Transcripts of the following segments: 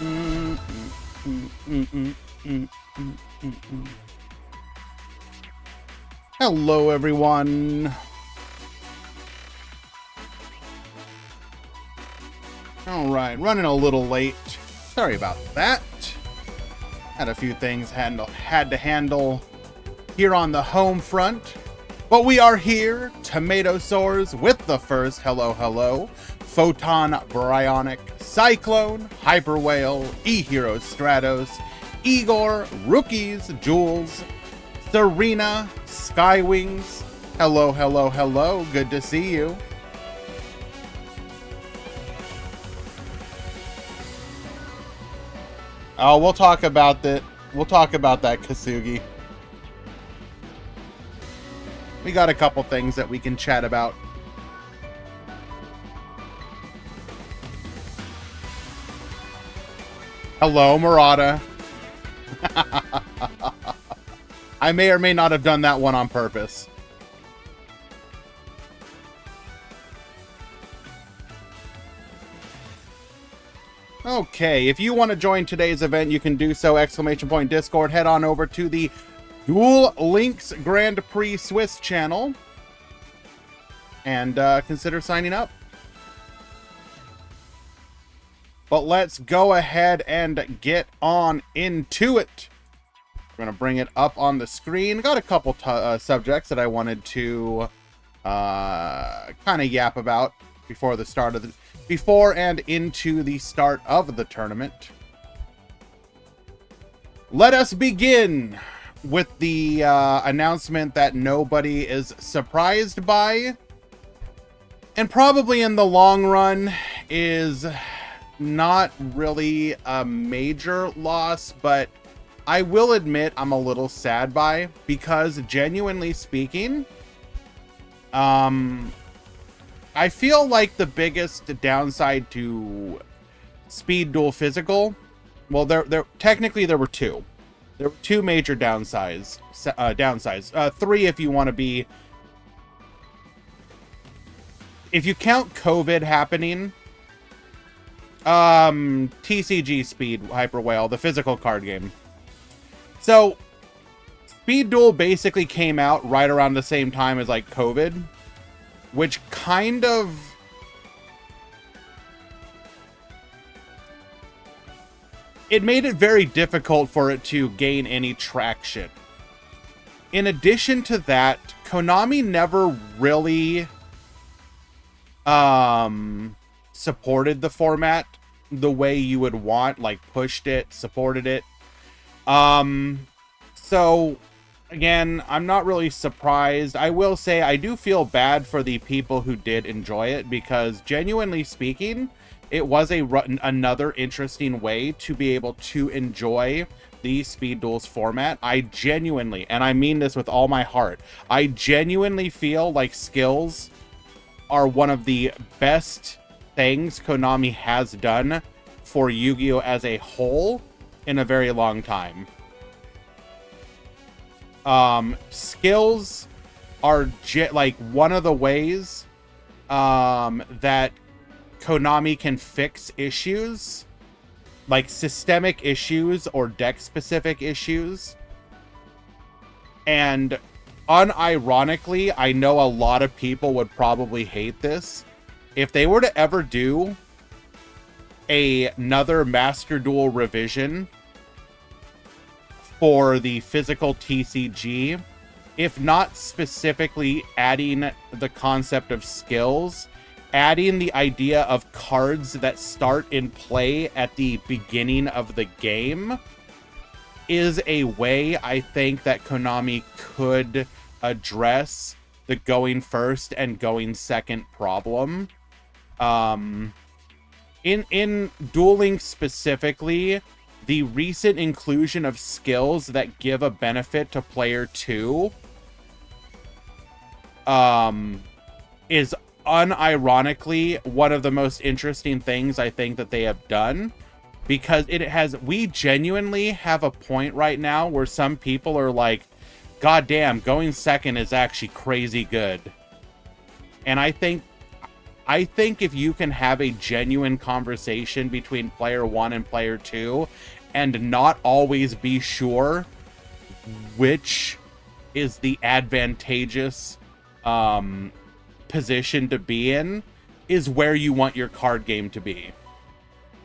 Mm, mm, mm, mm, mm, mm, mm, mm. Hello, everyone. All right, running a little late. Sorry about that. Had a few things had to handle here on the home front. But we are here, Tomato Sores, with the first hello, Photon Bryonic, Cyclone, Hyper Whale, E-Hero Stratos, Igor, Rookies, Duels, Serena, Skywings. Hello, good to see you. Oh, we'll talk about that. We'll talk about that, Kasugi. We got a couple things that we can chat about. Hello, Murata. I may or may not have done that one on purpose. Okay, if you want to join today's event, you can do so. !Discord. Head on over to the Duel Links Grand Prix Swiss channel and consider signing up. But let's go ahead and get on into it. We're going to bring it up on the screen. Got a couple subjects that I wanted to kind of yap about before the start of the... before and into the start of the tournament. Let us begin with the announcement that nobody is surprised by, and probably in the long run is not really a major loss, but I will admit I'm a little sad by, because genuinely speaking, I feel like the biggest downside to Speed Duel Physical, well, there technically there were two. There were two major downsides. Three if you want to be... if you count COVID happening, TCG Speed Hyper Whale, the physical card game. So, Speed Duel basically came out right around the same time as, like, COVID, which kind of... it made it very difficult for it to gain any traction. In addition to that, Konami never really supported the format the way you would want, like pushed it, supported it. So again, I'm not really surprised. I will say I do feel bad for the people who did enjoy it, because genuinely speaking, it was another interesting way to be able to enjoy the Speed Duels format. I genuinely, and I mean this with all my heart, I genuinely feel like skills are one of the best things Konami has done for Yu-Gi-Oh! As a whole in a very long time. Skills are like one of the ways that Konami can fix issues, like systemic issues or deck-specific issues. And unironically, I know a lot of people would probably hate this. If they were to ever do another Master Duel revision for the physical TCG, if not specifically adding the concept of skills, adding the idea of cards that start in play at the beginning of the game is a way I think that Konami could address the going first and going second problem. In dueling specifically, the recent inclusion of skills that give a benefit to player 2 is unironically one of the most interesting things I think that they have done, because we genuinely have a point right now where some people are like, God damn, going second is actually crazy good. And I think I think if you can have a genuine conversation between player 1 and player 2 and not always be sure which is the advantageous position to be in, is where you want your card game to be.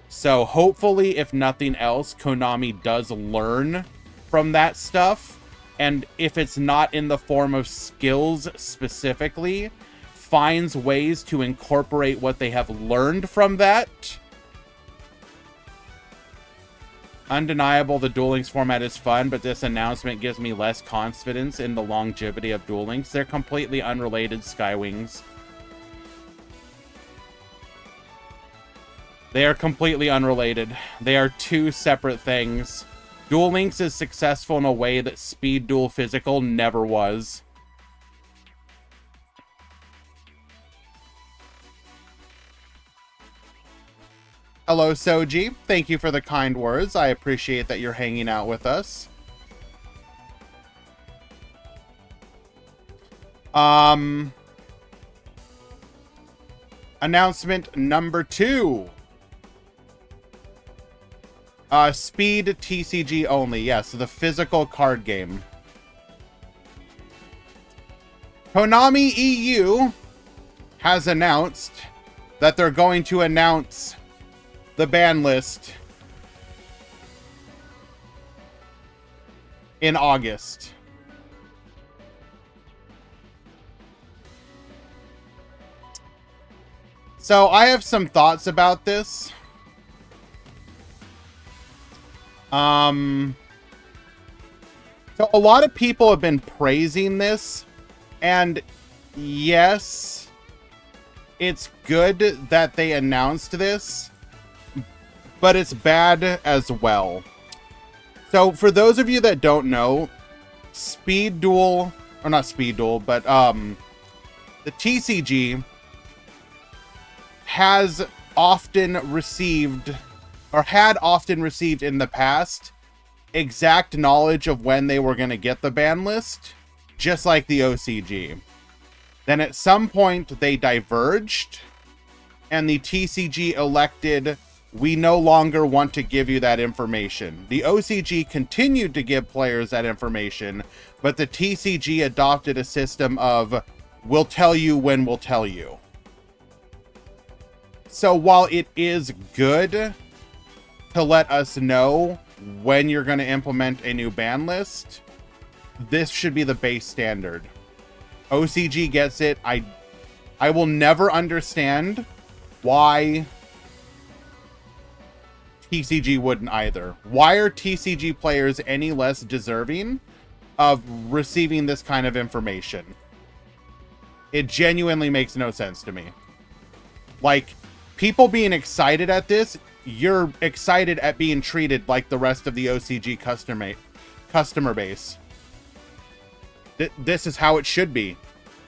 So hopefully, if nothing else, Konami does learn from that stuff, and if it's not in the form of skills specifically, finds ways to incorporate what they have learned from that. Undeniable, the Duel Links format is fun, but this announcement gives me less confidence in the longevity of Duel Links. They're completely unrelated, Skywings. They are completely unrelated. They are two separate things. Duel Links is successful in a way that Speed Duel Physical never was. Hello, Soji. Thank you for the kind words. I appreciate that you're hanging out with us. Announcement number 2. Speed TCG only. Yes, the physical card game. Konami EU has announced that they're going to announce the ban list in August. So I have some thoughts about this. So a lot of people have been praising this, and yes, it's good that they announced this, but it's bad as well. So for those of you that don't know, Speed Duel, or not Speed Duel, but the TCG has often received, or had often received in the past, exact knowledge of when they were going to get the ban list, just like the OCG. Then at some point they diverged, and the TCG elected, we no longer want to give you that information. The OCG continued to give players that information, but the TCG adopted a system of, we'll tell you when we'll tell you. So while it is good to let us know when you're going to implement a new ban list, this should be the base standard. OCG gets it. I will never understand why TCG wouldn't either. Why are TCG players any less deserving of receiving this kind of information? It genuinely makes no sense to me. Like, people being excited at this, you're excited at being treated like the rest of the OCG customer base. This is how it should be.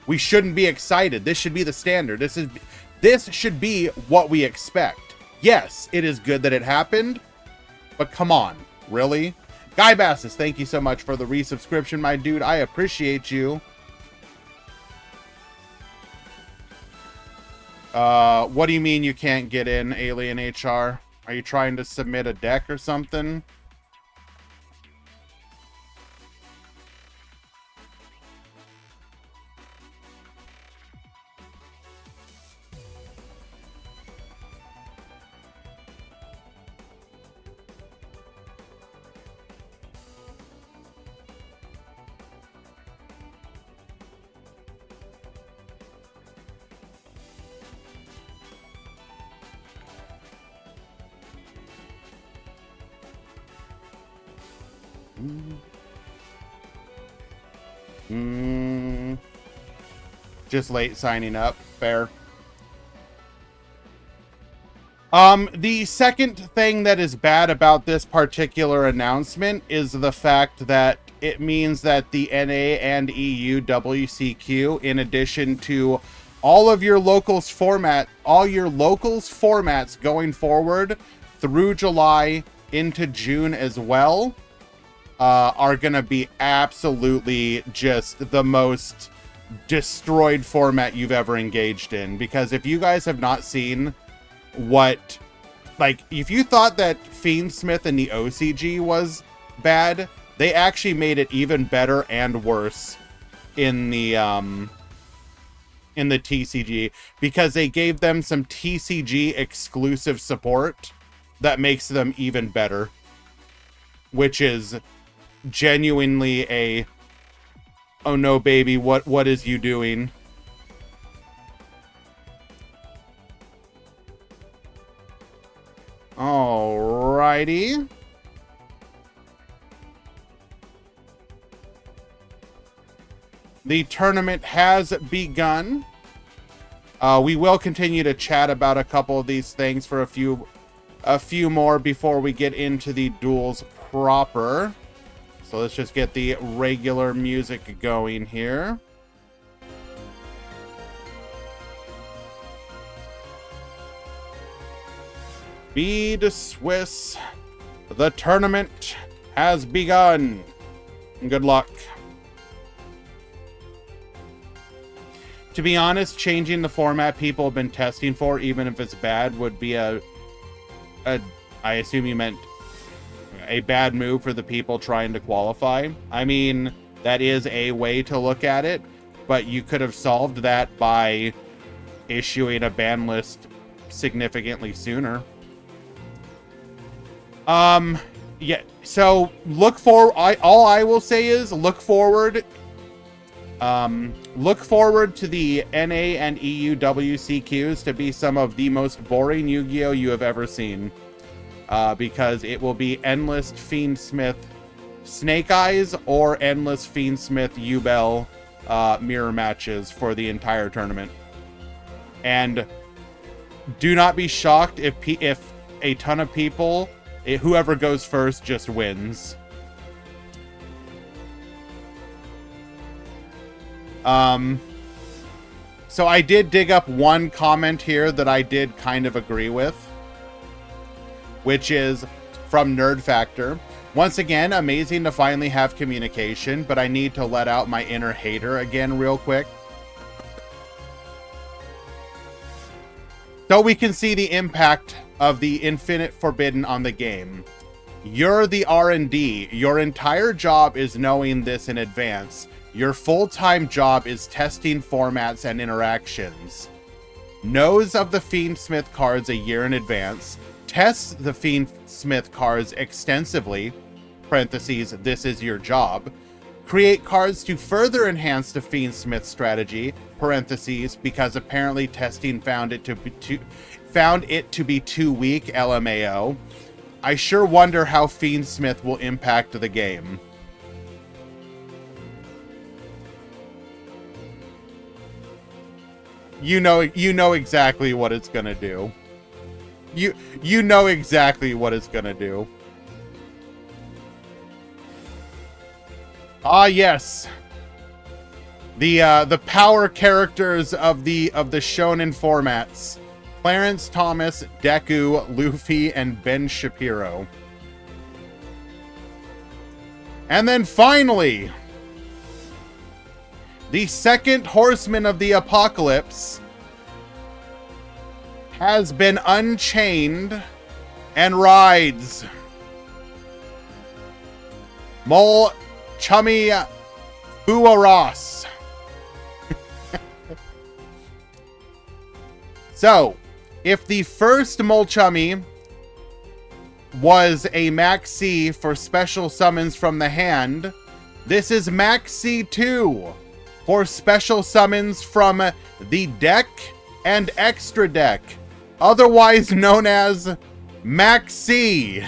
We shouldn't be excited. This should be the standard. This should be what we expect. Yes, it is good that it happened, but come on, really? Guy Bassis, thank you so much for the resubscription, my dude. I appreciate you. What do you mean you can't get in, Alien HR? Are you trying to submit a deck or something? Just late signing up. Fair. The second thing that is bad about this particular announcement is the fact that it means that the NA and EU WCQ, in addition to all your locals formats going forward through July into June as well, are going to be absolutely just the most destroyed format you've ever engaged in. Because if you guys have not seen what, like, if you thought that Fiendsmith in the OCG was bad, they actually made it even better and worse in the TCG, because they gave them some TCG exclusive support that makes them even better, which is genuinely a, oh no baby, what is you doing? Alrighty. The tournament has begun. We will continue to chat about a couple of these things for a few more before we get into the duels proper. So let's just get the regular music going here. Be the Swiss. The tournament has begun. Good luck. To be honest, changing the format people have been testing for, even if it's bad, would be I assume you meant a bad move for the people trying to qualify. I mean, that is a way to look at it, but you could have solved that by issuing a ban list significantly sooner. Yeah, so all I will say is look forward. Look forward to the NA and EU WCQs to be some of the most boring Yu-Gi-Oh! You have ever seen. Because it will be endless Fiendsmith Snake Eyes or endless Fiendsmith Yubel mirror matches for the entire tournament. And do not be shocked if a ton of people, whoever goes first just wins. So I did dig up one comment here that I did kind of agree with, which is from Nerd Factor. Once again, amazing to finally have communication, but I need to let out my inner hater again real quick. So we can see the impact of the Infinite Forbidden on the game. You're the R&D. Your entire job is knowing this in advance. Your full-time job is testing formats and interactions. Knows of the Fiendsmith cards a year in advance. Tests the Fiendsmith cards extensively. Parentheses, this is your job. Create cards to further enhance the Fiendsmith strategy. Parentheses, because apparently testing found it to be too weak. LMAO. I sure wonder how Fiendsmith will impact the game. You know exactly what it's gonna do. You know exactly what it's gonna do. Ah, yes. The power characters of the shonen formats: Clarence Thomas, Deku, Luffy, and Ben Shapiro. And then finally, the second horseman of the apocalypse has been unchained and rides. Mol Chummy Buaras. So, if the first Molchummy was a Max C for special summons from the hand, this is Max C2 for special summons from the deck and extra deck, otherwise known as Max C.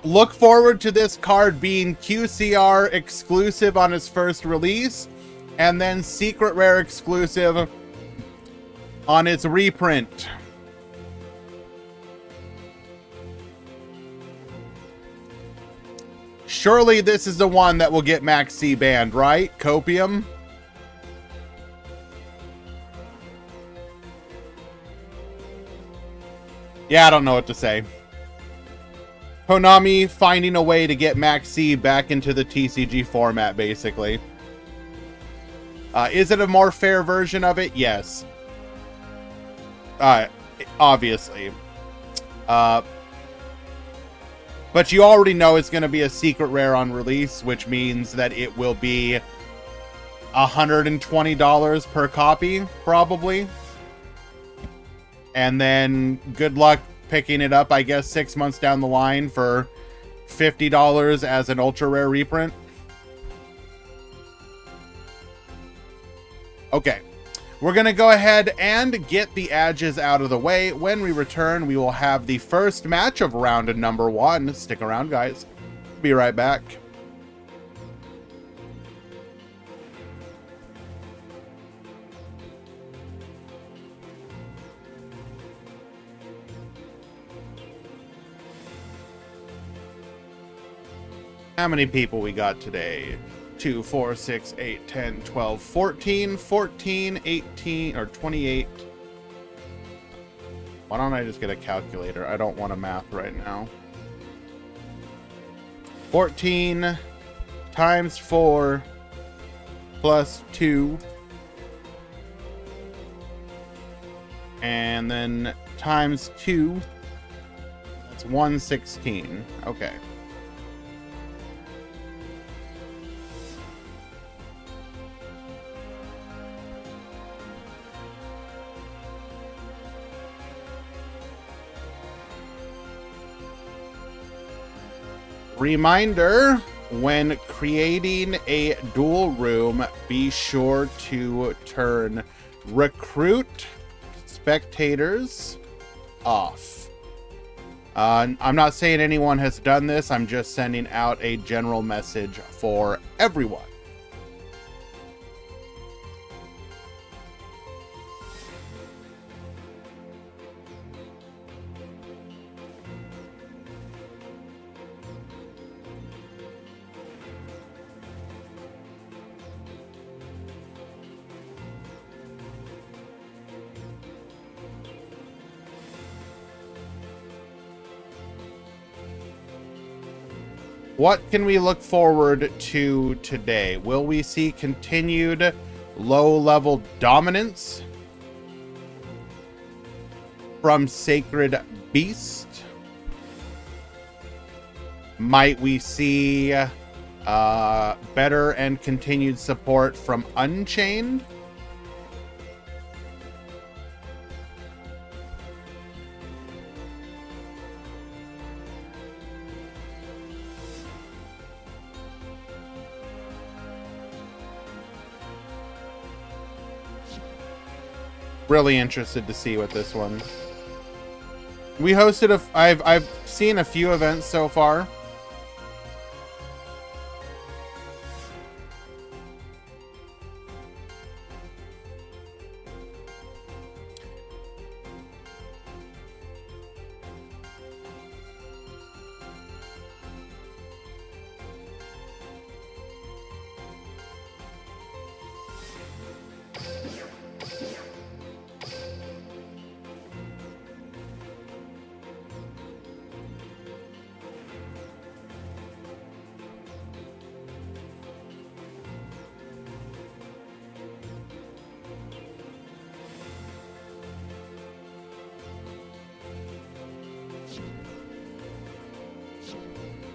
Look forward to this card being QCR exclusive on its first release, and then Secret Rare exclusive on its reprint. Surely this is the one that will get Max C banned, right? Copium? Yeah, I don't know what to say. Konami finding a way to get Maxi back into the TCG format, basically. Is it a more fair version of it? Yes. Obviously. But you already know it's going to be a secret rare on release, which means that it will be $120 per copy, probably. And then good luck picking it up, I guess, 6 months down the line for $50 as an ultra rare reprint. Okay, we're going to go ahead and get the edges out of the way. When we return, we will have the first match of round number 1. Stick around, guys. Be right back. How many people we got today? 2, 4, 6, 8, 10, 12, 14, 14, 18, or 28. Why don't I just get a calculator? I don't want to math right now. 14 times 4 plus 2. And then times 2. That's 116. Okay. Reminder, when creating a duel room, be sure to turn recruit spectators off. I'm not saying anyone has done this. I'm just sending out a general message for everyone. What can we look forward to today? Will we see continued low-level dominance from Sacred Beast? Might we see better and continued support from Unchained? Really interested to see what this one. We hosted I've seen a few events so far.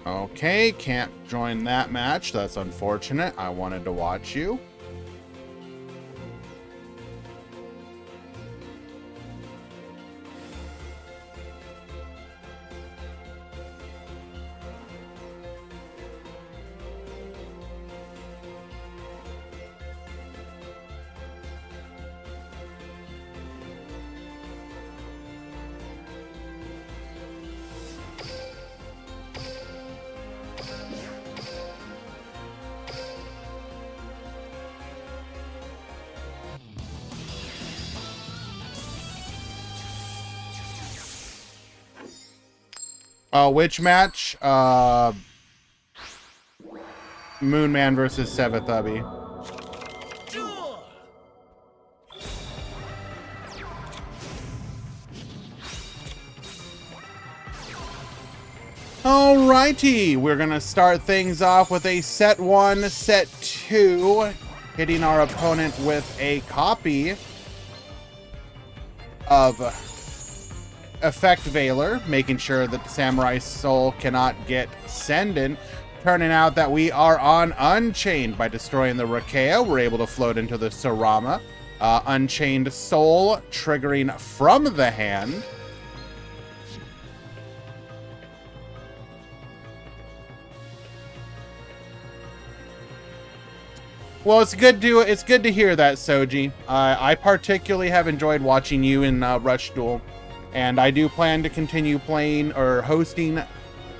Okay, can't join that match. That's unfortunate. I wanted to watch you. Which match? Moonman versus Sevatubby. Alrighty, we're gonna start things off with a set 1, set 2, hitting our opponent with a copy of Effect Veiler, making sure that the Samurai Soul cannot get Senden. Turning out that we are on Unchained. By destroying the Rakea, we're able to float into the Sarama. Unchained Soul triggering from the hand. Well, it's good to hear that, Soji. I particularly have enjoyed watching you in Rush Duel, and I do plan to continue playing or hosting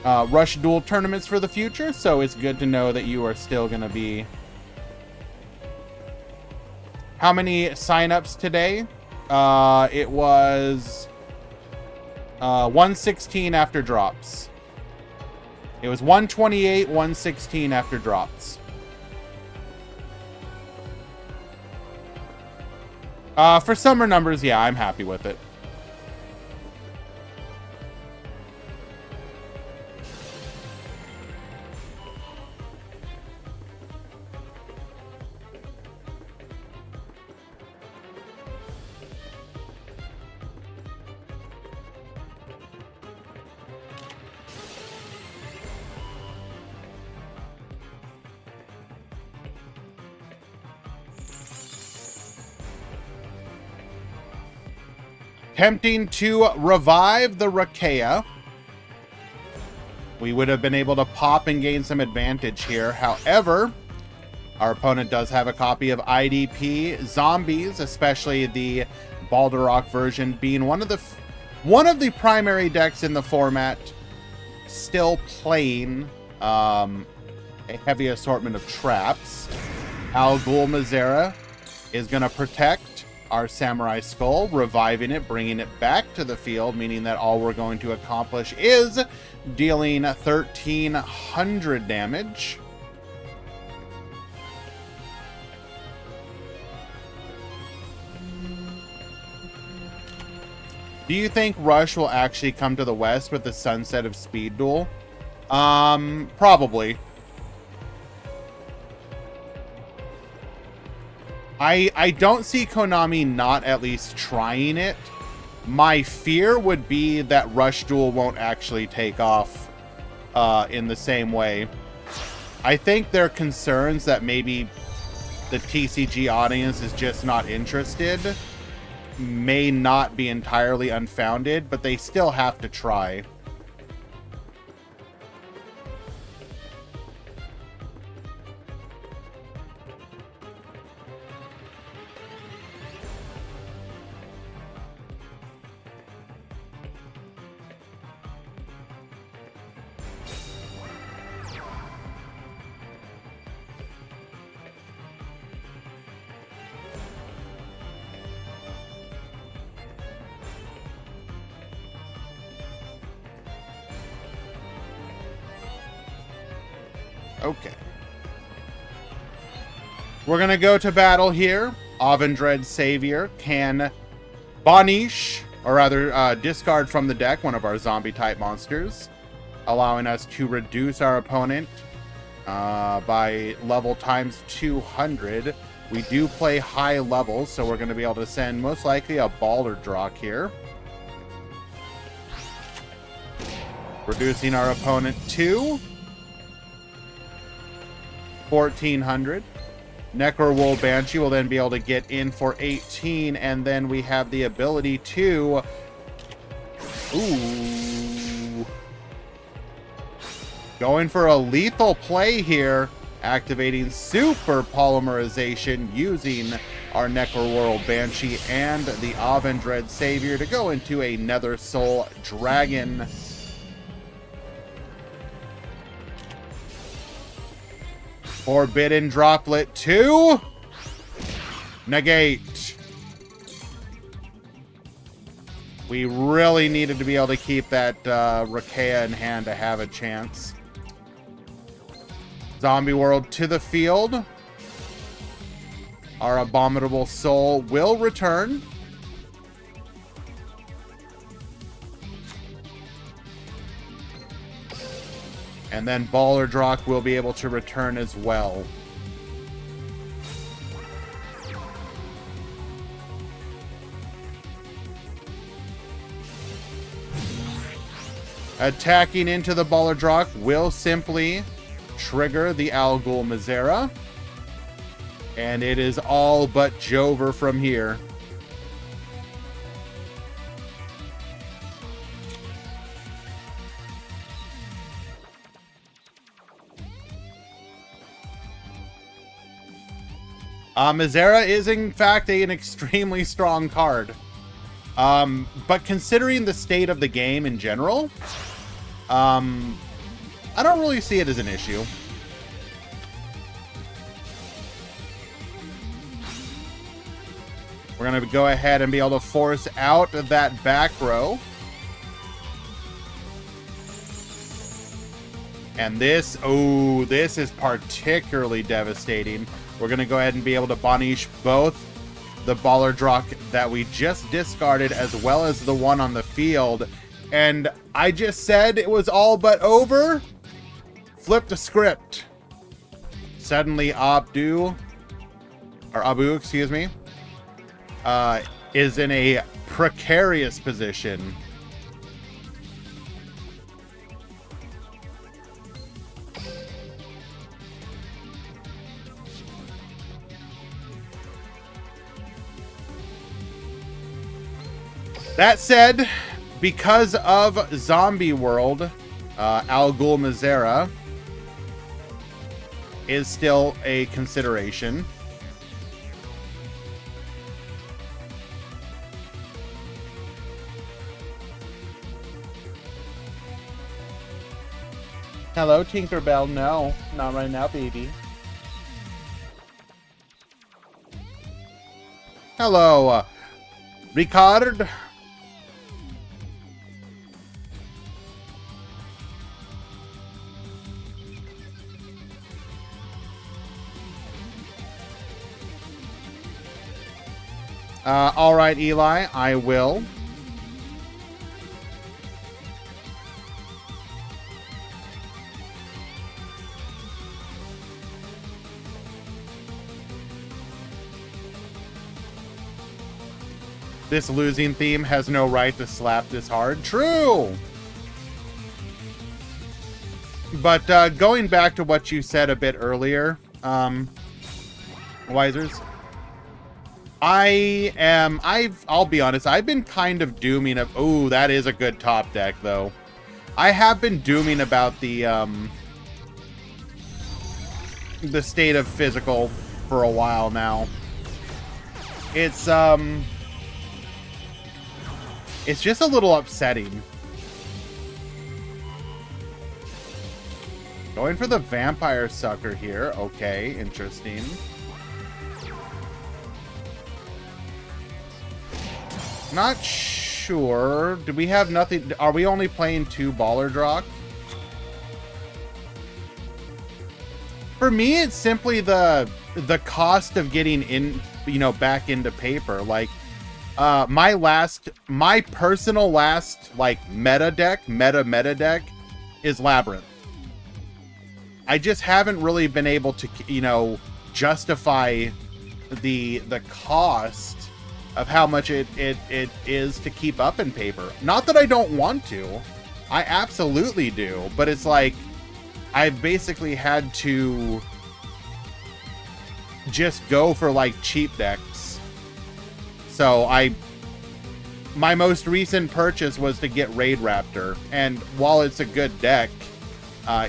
Rush Duel tournaments for the future. So it's good to know that you are still going to be. How many signups today? It was 116 after drops. It was 128, 116 after drops. For summer numbers, yeah, I'm happy with it. Attempting to revive the Rakea. We would have been able to pop and gain some advantage here. However, our opponent does have a copy of IDP Zombies, especially the Balderok version being one of the primary decks in the format, still playing a heavy assortment of traps. Al Ghul Mazera is going to protect our Samurai Skull, reviving it, bringing it back to the field, meaning that all we're going to accomplish is dealing 1,300 damage. Do you think Rush will actually come to the West with the sunset of Speed Duel? Probably. I don't see Konami not at least trying it. My fear would be that Rush Duel won't actually take off in the same way. I think their concerns that maybe the TCG audience is just not interested may not be entirely unfounded, but they still have to try. Okay. We're going to go to battle here. Avendred Savior can banish, or rather discard from the deck one of our zombie-type monsters, allowing us to reduce our opponent by level times 200. We do play high levels, so we're going to be able to send most likely a Balderdrock here, reducing our opponent to 1,400. Necrowool Banshee will then be able to get in for 18, and then we have the ability to... Ooh. Going for a lethal play here, activating Super Polymerization using our Necrowool Banshee and the Avendred Savior to go into a Nether Soul Dragon. Forbidden Droplet 2. Negate. We really needed to be able to keep that Rakea in hand to have a chance. Zombie World to the field. Our Abominable Soul will return. And then Ballardrock will be able to return as well. Attacking into the Ballardrock will simply trigger the Algul Mizera. And it is all but Jover from here. Mizera is in fact an extremely strong card. But considering the state of the game in general, I don't really see it as an issue. We're going to go ahead and be able to force out that back row. And this, oh, this is particularly devastating. We're going to go ahead and be able to banish both the Ballardrock that we just discarded as well as the one on the field. And I just said it was all but over. Flip the script. Suddenly Abu, excuse me, is in a precarious position. That said, because of Zombie World, Algul Mizera is still a consideration. Hello, Tinkerbell. No, not right now, baby. Hello, Ricard. All right, Eli, I will. This losing theme has no right to slap this hard. True! But going back to what you said a bit earlier, Wisers, I'll be honest, I've been kind of dooming of, oh, that is a good top deck, though. I have been dooming about the state of physical for a while now. It's just a little upsetting. Going for the Vampire Sucker here. Okay, interesting. Not sure. Do we have nothing? Are we only playing 2 Ballardrock? For me, it's simply the cost of getting in, you know, back into paper. Like, my personal last, like, meta deck is Labyrinth. I just haven't really been able to, you know, justify the cost of how much it is to keep up in paper. Not that I don't want to. I absolutely do. But it's like, I've basically had to just go for, like, cheap decks. So my most recent purchase was to get Raid Raptor. And while it's a good deck,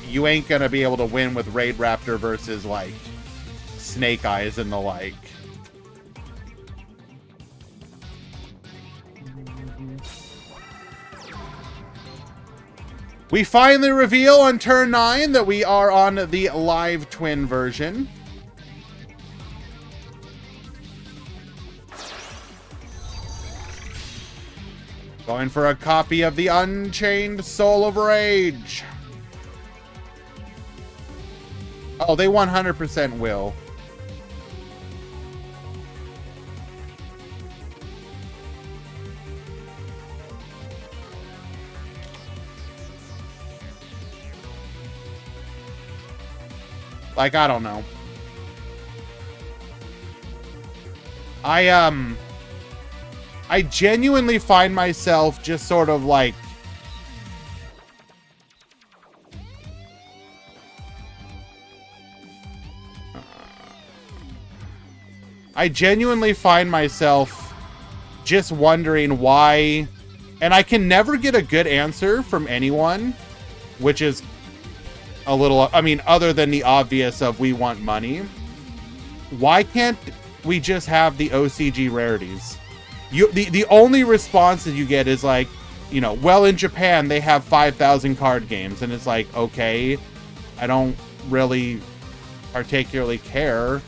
you ain't gonna be able to win with Raid Raptor versus, like, Snake Eyes and the like. We finally reveal on turn 9 that we are on the live twin version. Going for a copy of the Unchained Soul of Rage. Oh, they 100% will. Like, I don't know. I genuinely find myself just sort of like, I genuinely find myself just wondering why, and I can never get a good answer from anyone, which is a little, I mean, other than the obvious of we want money. Why can't we just have the OCG rarities? The only response that you get is like, you know, well, in Japan they have 5,000 card games, and it's like, okay, I don't really particularly care.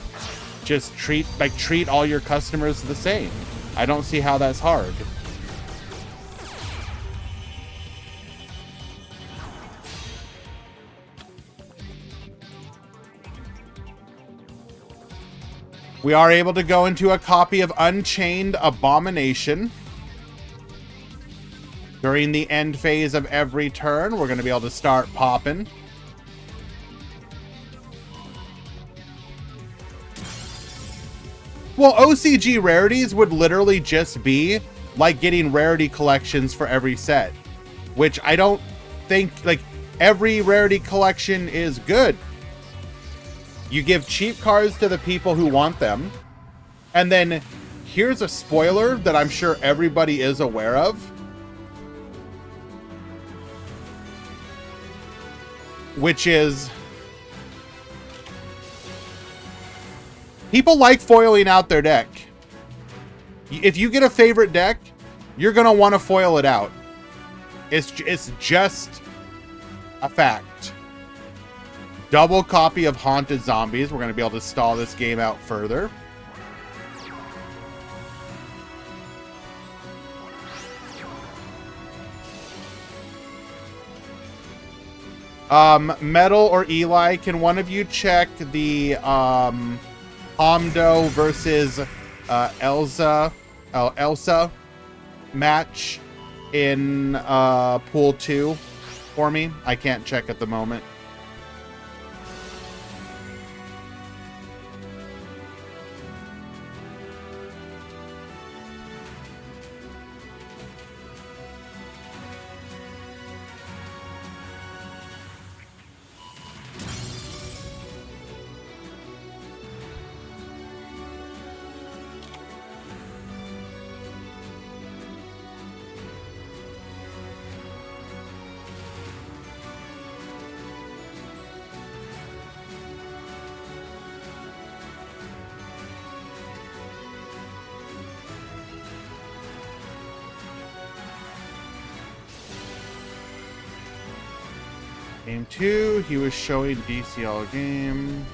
Just treat all your customers the same. I don't see how that's hard. We are able to go into a copy of Unchained Abomination. During the end phase of every turn, we're going to be able to start popping. Well, OCG rarities would literally just be like getting rarity collections for every set, which I don't think, like, every rarity collection is good. You give cheap cards to the people who want them, and then here's a spoiler that I'm sure everybody is aware of. Which is, people like foiling out their deck. If you get a favorite deck, you're going to want to foil it out. It's just a fact. Double copy of Haunted Zombies. We're going to be able to stall this game out further. Metal or Eli, can one of you check the Hamdo versus Elsa match in Pool 2 for me? I can't check at the moment. Game 2, he was showing DCL game.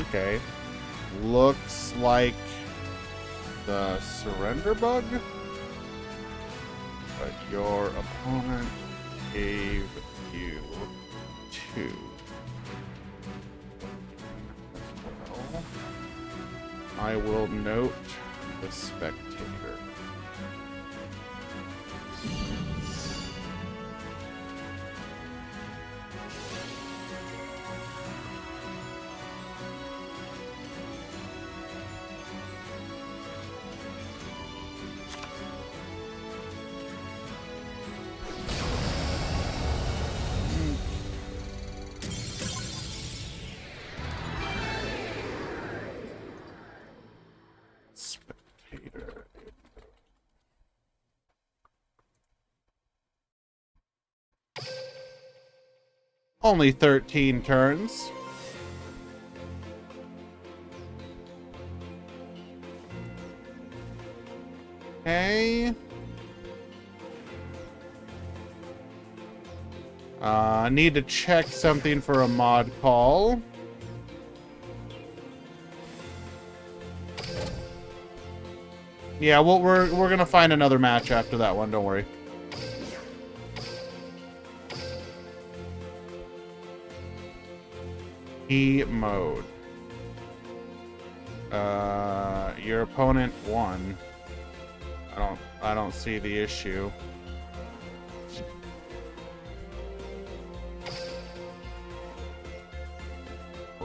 Okay. Looks like the surrender bug, but your opponent gave you 2. Well, I will note the spectator. Only 13 turns. Okay. Need to check something for a mod call. Yeah, well, we're gonna find another match after that one. Don't worry. E mode. Your opponent won. I don't see the issue.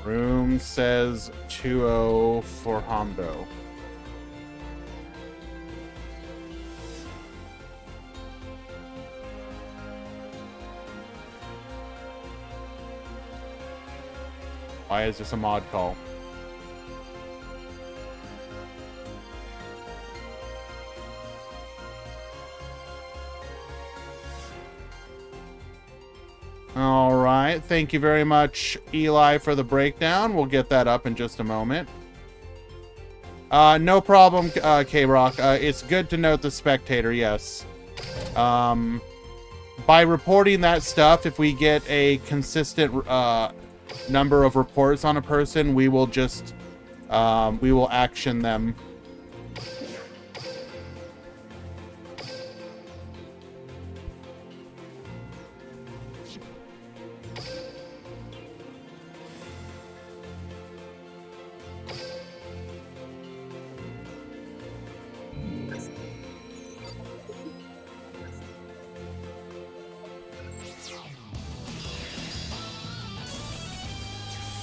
Room says 2-0 for Hondo. Why is this a mod call? All right. Thank you very much, Eli, for the breakdown. We'll get that up in just a moment. No problem, K-Rock. It's good to note the spectator, yes. By reporting that stuff, if we get a consistent number of reports on a person, we will just we will action them.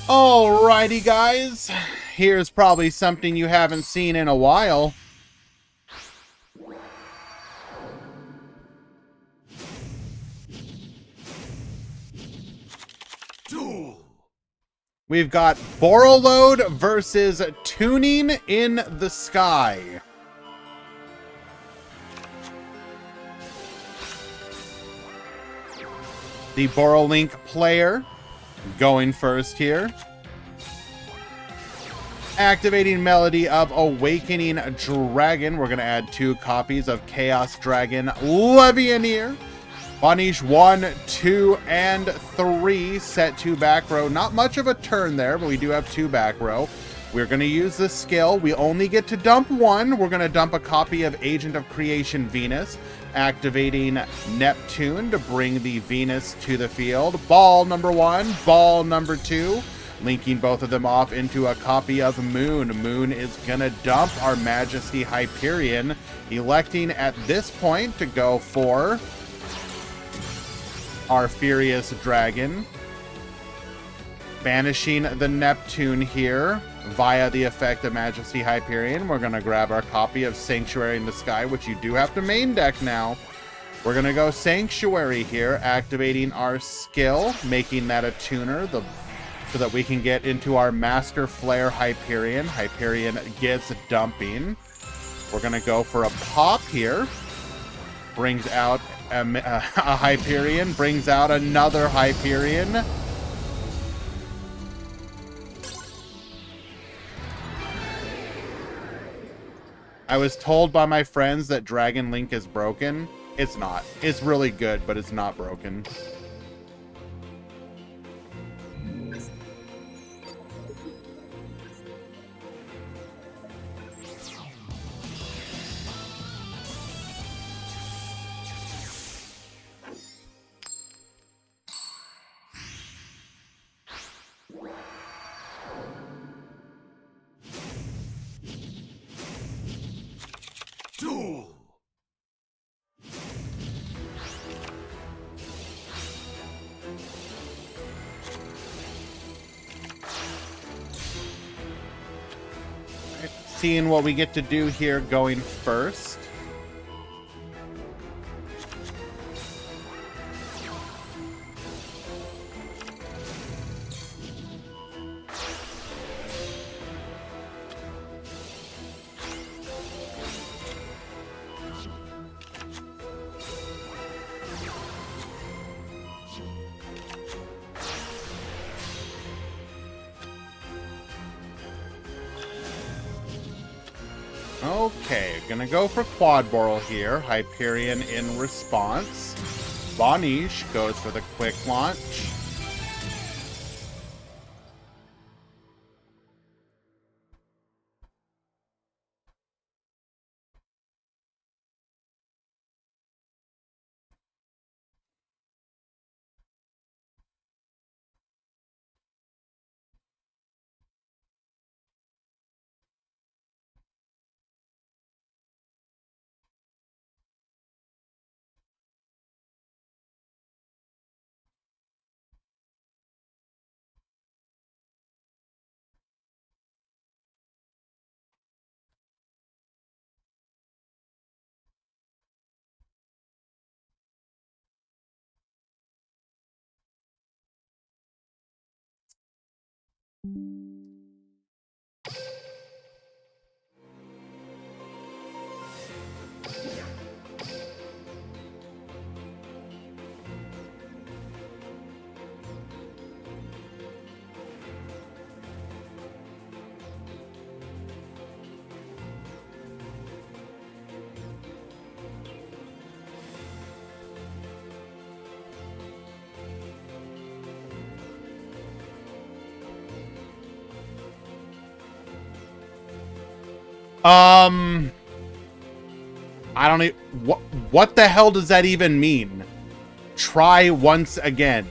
Alrighty, guys. Here's probably something you haven't seen in a while. Duel. We've got Borrowload versus Tuning in the Sky. The Borrowlink player going first here. Activating Melody of Awakening Dragon. We're going to add 2 copies of Chaos Dragon Levianeer. Bonish 1, 2, and 3. Set 2 back row. Not much of a turn there, but we do have 2 back row. We're going to use this skill. We only get to dump 1. We're going to dump a copy of Agent of Creation Venus. Activating Neptune to bring the Venus to the field. Ball number 1, ball number 2. Linking both of them off into a copy of Moon. Moon is gonna dump our Majesty Hyperion, electing at this point to go for our Furious Dragon. Banishing the Neptune here via the effect of Majesty Hyperion. We're gonna grab our copy of Sanctuary in the Sky, which you do have to main deck now. We're gonna go Sanctuary here, activating our skill, making that a tuner, so that we can get into our Master Flare Hyperion. Hyperion gets dumping. We're going to go for a pop here. Brings out a Hyperion. Brings out another Hyperion. I was told by my friends that Dragon Link is broken. It's not. It's really good, but it's not broken. Duel. Seeing what we get to do here going first. Okay, gonna go for Quad Boral here. Hyperion in response. Bonish goes for the quick launch. I don't even... What the hell does that even mean? Try once again.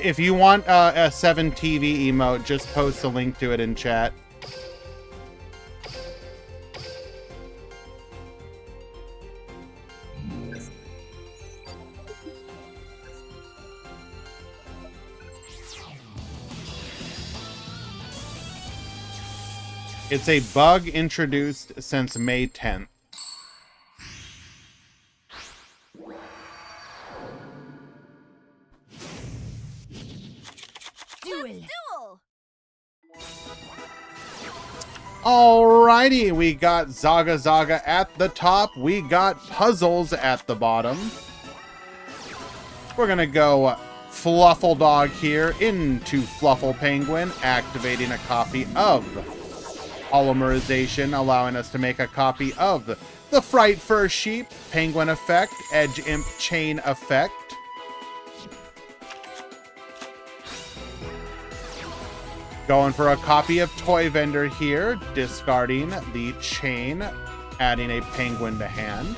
If you want a 7TV emote, just post a link to it in chat. It's a bug introduced since May 10th. Duel. Alrighty, we got Zaga Zaga at the top. We got puzzles at the bottom. We're gonna go Fluffle Dog here into Fluffle Penguin, activating a copy of Polymerization, allowing us to make a copy of the Fright Fur Sheep, Penguin Effect, Edge Imp Chain Effect. Going for a copy of Toy Vendor here, discarding the chain, adding a penguin to hand.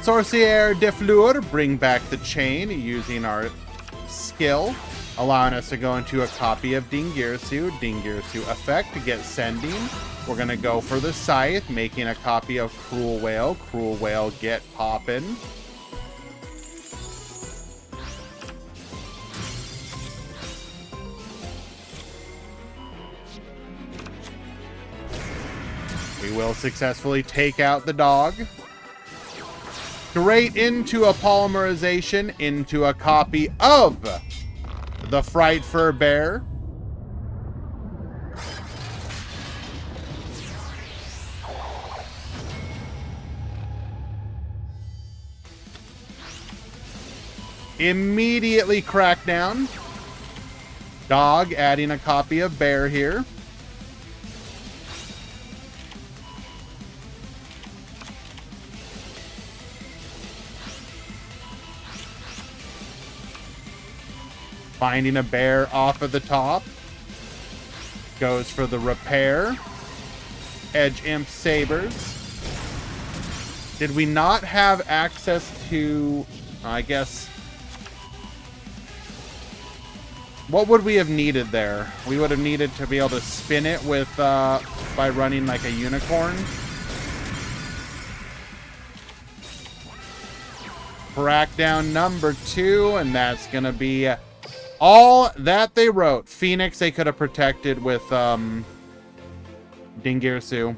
Sorcière de Fleur, bring back the chain using our skill, allowing us to go into a copy of Dingirsu effect to get sending. We're going to go for the Scythe, making a copy of Cruel Whale, get poppin'. We will successfully take out the dog. Straight into a Polymerization, into a copy of the Fright Fur Bear. Immediately Crackdown. Dog, adding a copy of Bear here. Finding a bear off of the top. Goes for the repair. Edge Imp Sabers. Did we not have access to... I guess... What would we have needed there? We would have needed to be able to spin it with... by running like a unicorn. Crackdown number 2, and that's gonna be... all that they wrote. Phoenix they could have protected with Dingirsu.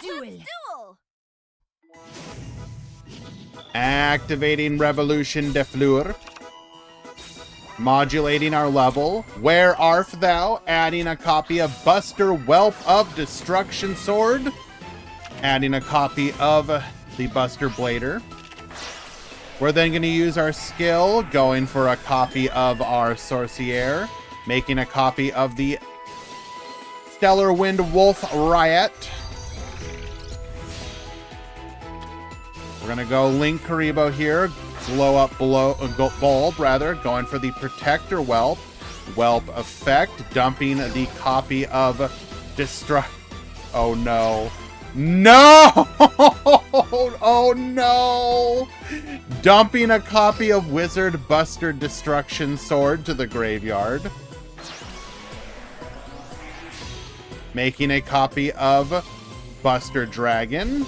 Duel. Activating Revolution de Fleur. Modulating our level. Where art thou? Adding a copy of Buster Whelp of Destruction Sword. Adding a copy of the Buster Blader. We're then going to use our skill, going for a copy of our Sorcière. Making a copy of the Stellar Wind Wolf Riot. We're going to go Link Karibo here. Blow up bulb, rather. Going for the Protector Whelp. Whelp effect. Dumping the copy of Destruct... Oh, no. No! Oh, no! Dumping a copy of Wizard Buster Destruction Sword to the graveyard. Making a copy of Buster Dragon.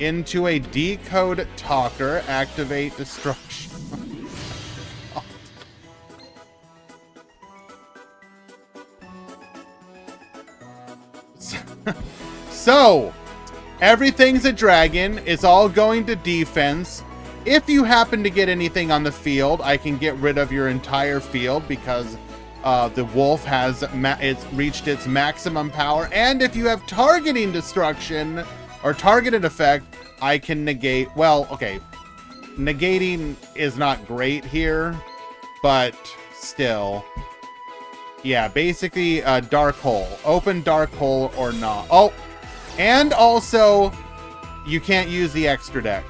into a decode talker. Activate destruction. So, everything's a dragon. It's all going to defense. If you happen to get anything on the field, I can get rid of your entire field because the wolf has it's reached its maximum power. And if you have targeting destruction or targeted effect, I can negate. Well, okay, negating is not great here, but still. Yeah, basically dark hole. Open dark hole or not. Oh, and also you can't use the extra deck.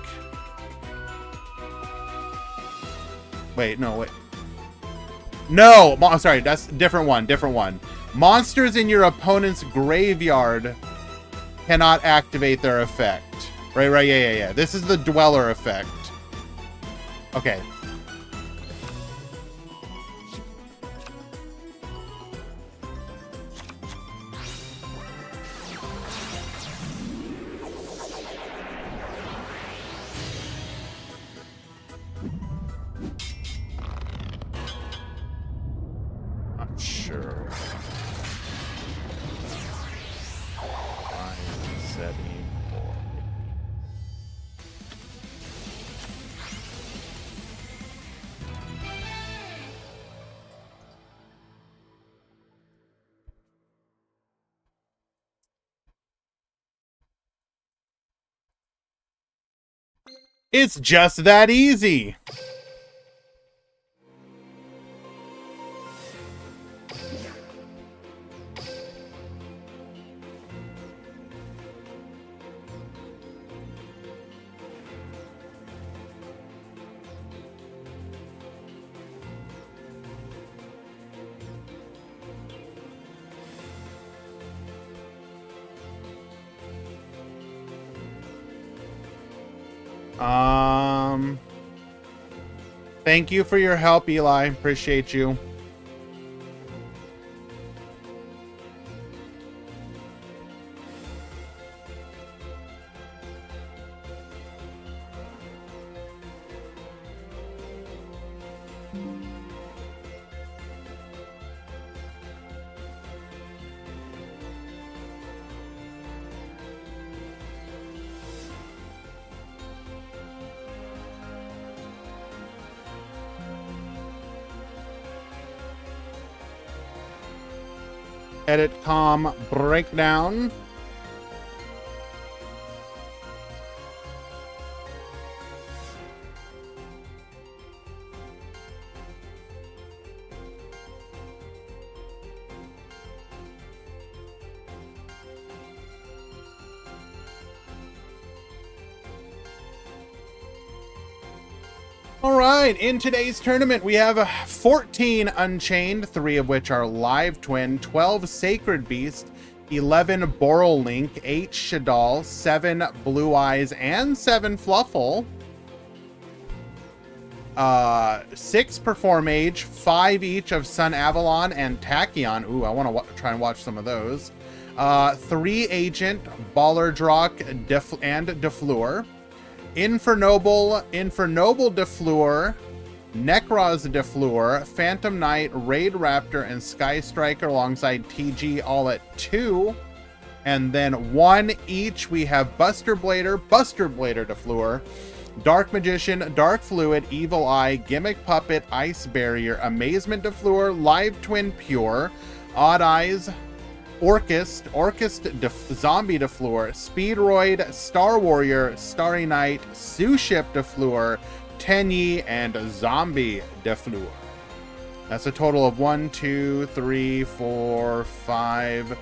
Wait, no, wait. No, I'm sorry, that's different one, different one. Monsters in your opponent's graveyard cannot activate their effect. Right, yeah. This is the Dweller effect. Okay. Not sure. Setting for It's just that easy. Thank you for your help, Eli. Appreciate you. Edit com breakdown. All right, in today's tournament, we have 14 Unchained, 3 of which are Live Twin, 12 Sacred Beast, 11 Boral Link, 8 Shadal, 7 Blue Eyes, and 7 Fluffle. 6 Perform Age, 5 each of Sun Avalon and Tachyon. Ooh, I want to try and watch some of those. 3 Agent, Baller Drock, and Defleur. Infernoble Defleur, Necros Defleur, Phantom Knight, Raid Raptor, and Sky Striker alongside TG all at 2. And then 1 each, we have Buster Blader Defleur, Dark Magician, Dark Fluid, Evil Eye, Gimmick Puppet, Ice Barrier, Amazement Defleur, Live Twin Pure, Odd Eyes, Orchist Zombie Defleur, Speedroid, Star Warrior, Starry Knight, Sue Ship Defleur, Tenyi, and Zombie Defleur. That's a total of 1, 2, 3, 4, 5,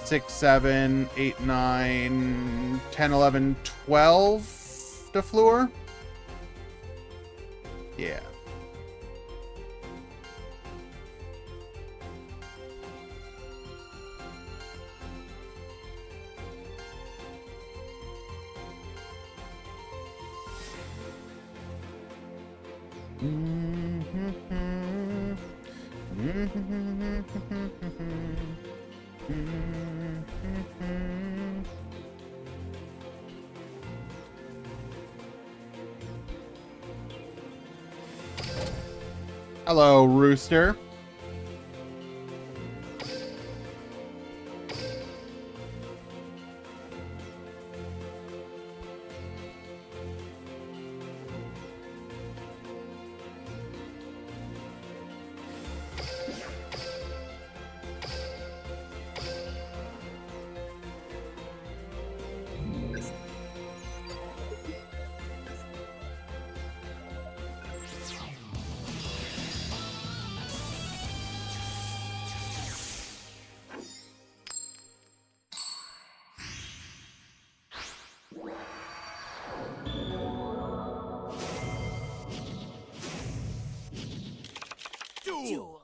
6, 7, 8, 9, 10, 11, 12 Defleur. Yeah. Hello, Rooster. Duel.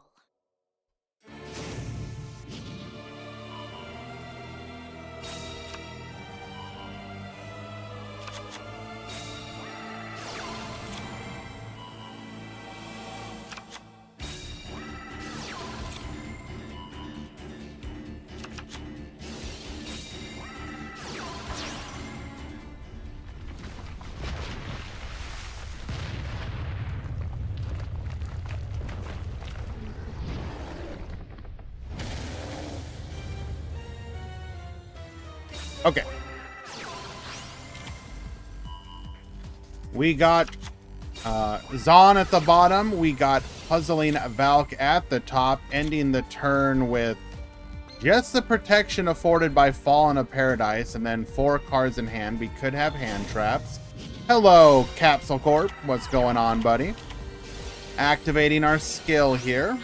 Okay. We got Zahn at the bottom. We got Puzzling Valk at the top, ending the turn with just the protection afforded by Fallen of Paradise, and then 4 cards in hand. We could have hand traps. Hello, Capsule Corp. What's going on, buddy? Activating our skill here.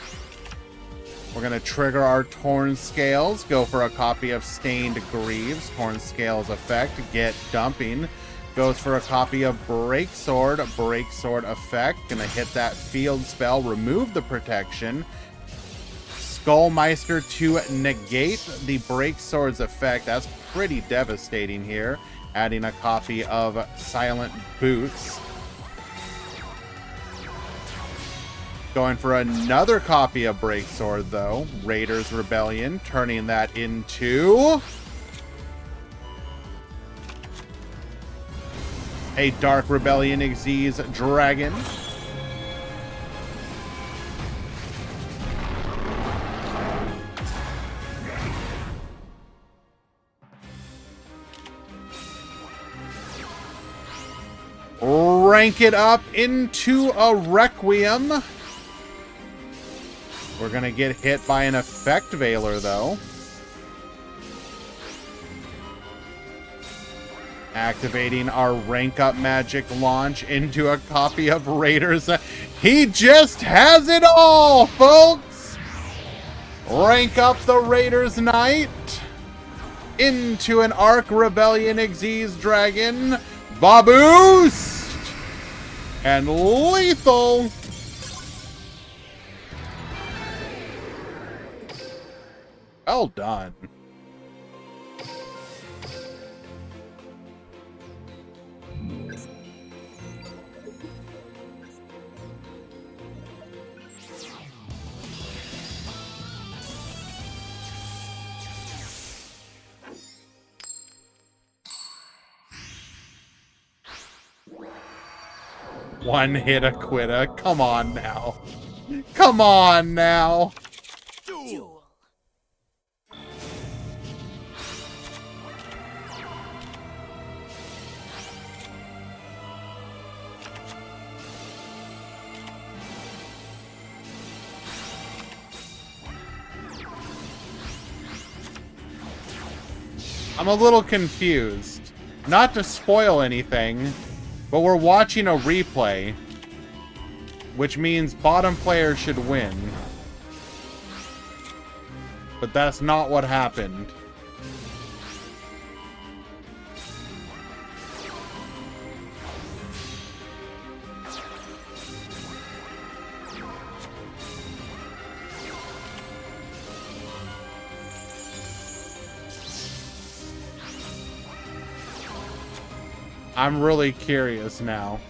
We're going to trigger our Torn Scales, go for a copy of Stained Greaves. Torn Scales effect, get dumping. Goes for a copy of Breaksword effect. Going to hit that field spell, remove the protection. Skullmeister to negate the Breaksword's effect. That's pretty devastating here. Adding a copy of Silent Boots. Going for another copy of Breaksword, though. Raiders Rebellion, turning that into a Dark Rebellion Xyz Dragon. Rank it up into a Requiem. We're going to get hit by an Effect Veiler, though. Activating our Rank Up Magic launch into a copy of Raiders. He just has it all, folks! Rank up the Raiders Knight into an Arc Rebellion Xyz Dragon. Baboost! And lethal. Well done. One hit a quitter. Come on now. Come on now. Duel. I'm a little confused. Not to spoil anything, but we're watching a replay, which means bottom player should win. But that's not what happened. I'm really curious now.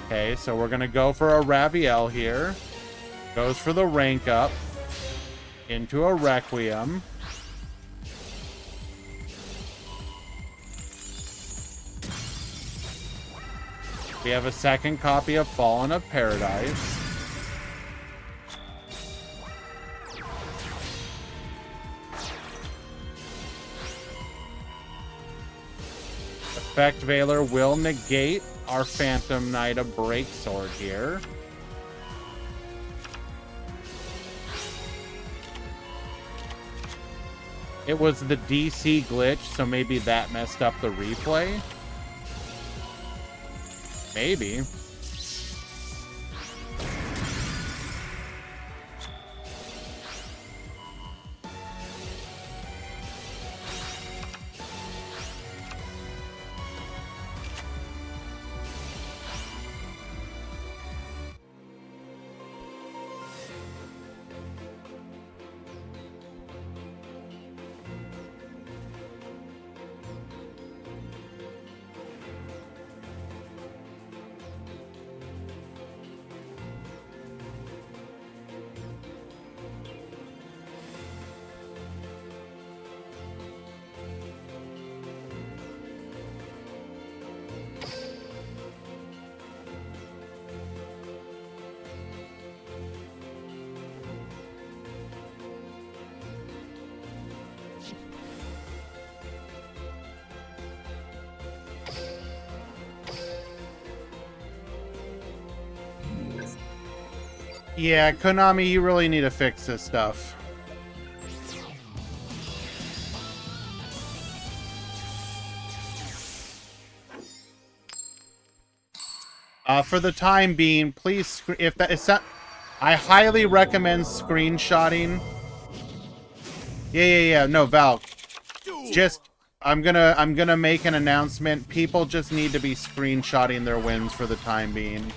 Okay, so we're gonna go for a Raviel here. Goes for the rank up. Into a Requiem. We have a second copy of Fallen of Paradise. Effect Veiler will negate our Phantom Knight of Breaksword here. It was the DC glitch, so maybe that messed up the replay. Maybe. Yeah, Konami, you really need to fix this stuff. For the time being, please, if that is not, I highly recommend screenshotting. Yeah. No, Val. Just, I'm gonna make an announcement. People just need to be screenshotting their wins for the time being.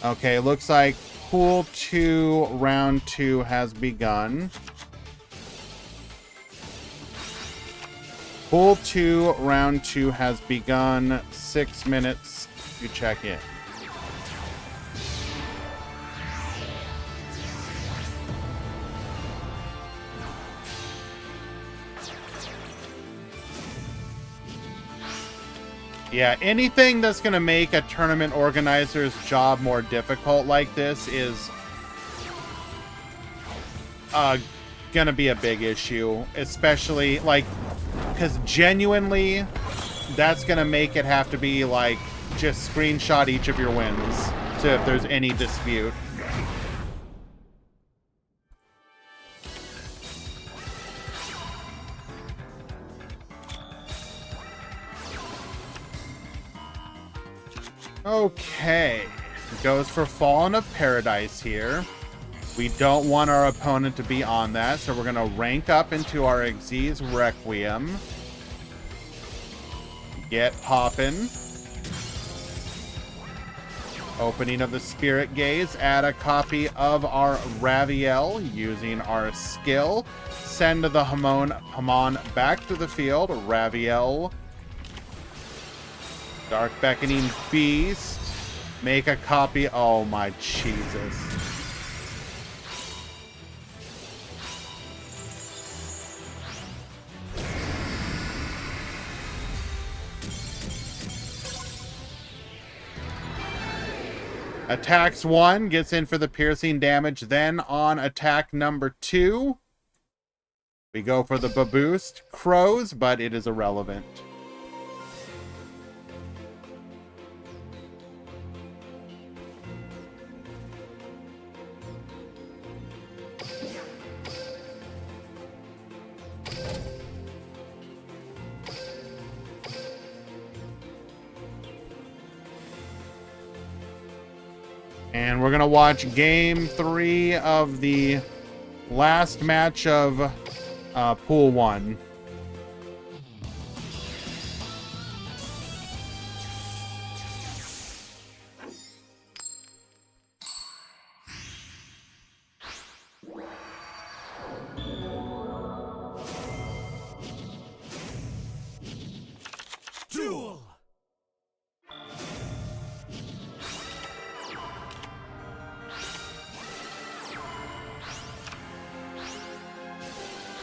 Okay, looks like Pool 2, Round 2 has begun. Pool 2, Round 2 has begun. 6 minutes to check in. Yeah, anything that's going to make a tournament organizer's job more difficult like this is going to be a big issue. Especially, like, because genuinely, that's going to make it have to be, like, just screenshot each of your wins. So if there's any dispute. Okay, goes for Fallen of Paradise here. We don't want our opponent to be on that, so we're going to rank up into our Xyz Requiem. Get poppin'. Opening of the Spirit Gaze. Add a copy of our Raviel using our skill. Send the Hamon back to the field. Raviel. Dark Beckoning Beast. Make a copy. Oh my Jesus. Attacks 1, gets in for the piercing damage. Then on attack number 2, we go for the boost. Crows, but it is irrelevant. And we're going to watch Game 3 of the last match of Pool 1. Duel.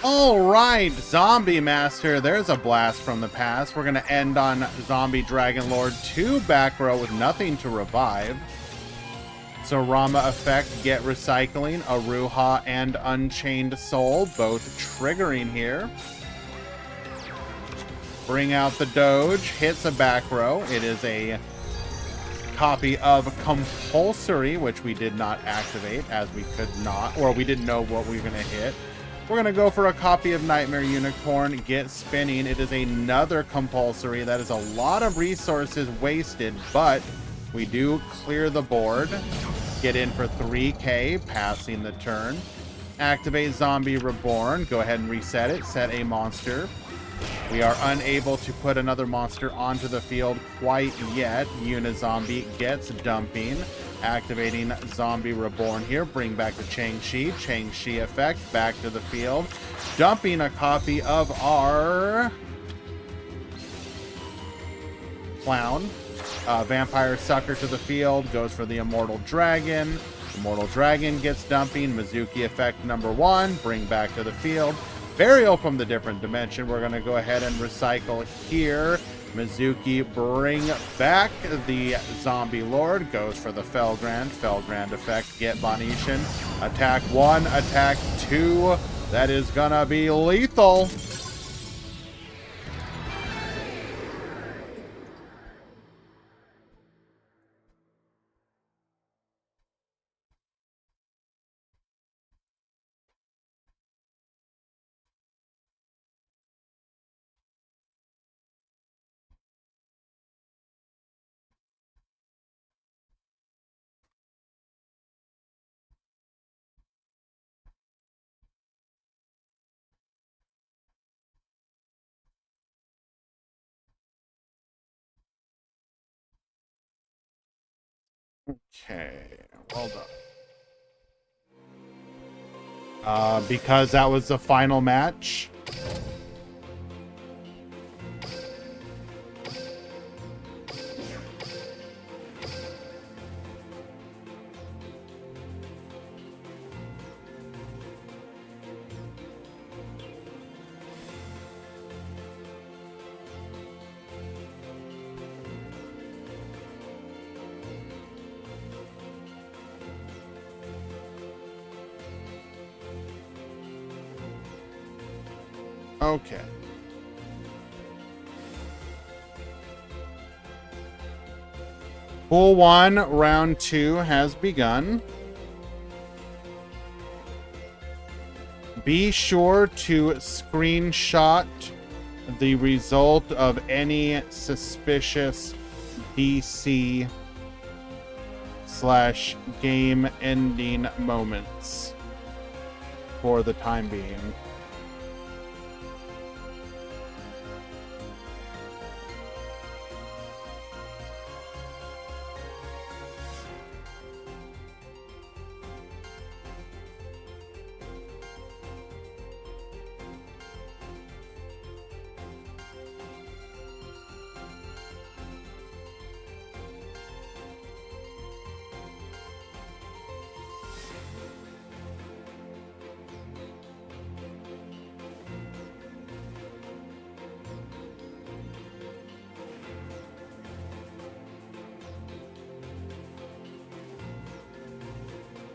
All right, Zombie Master. There's a blast from the past. We're going to end on Zombie Dragon Lord 2 back row with nothing to revive. So Rama Effect, Get Recycling, Aruha, and Unchained Soul, both triggering here. Bring out the Doge, hits a back row. It is a copy of Compulsory, which we did not activate as we could not, or we didn't know what we were going to hit. We're going to go for a copy of Nightmare Unicorn, get spinning. It is another Compulsory. That is a lot of resources wasted, but we do clear the board. Get in for 3K, passing the turn. Activate Zombie Reborn. Go ahead and reset it. Set a monster. We are unable to put another monster onto the field quite yet. Unizombie gets dumping. Activating Zombie Reborn here. Bring back the Chang-Chi. Chang-Chi effect. Back to the field. Dumping a copy of our Clown. Vampire Sucker to the field. Goes for the Immortal Dragon. Immortal Dragon gets dumping. Mizuki effect number 1. Bring back to the field. Burial from the different dimension. We're going to go ahead and recycle here. Mizuki bring back the Zombie Lord. Goes for the Felgrand. Felgrand effect. Get Bonishan. Attack 1. Attack 2. That is going to be lethal. Okay, well done. Because that was the final match. Okay. Pool 1, round 2 has begun. Be sure to screenshot the result of any suspicious DC / game ending moments for the time being.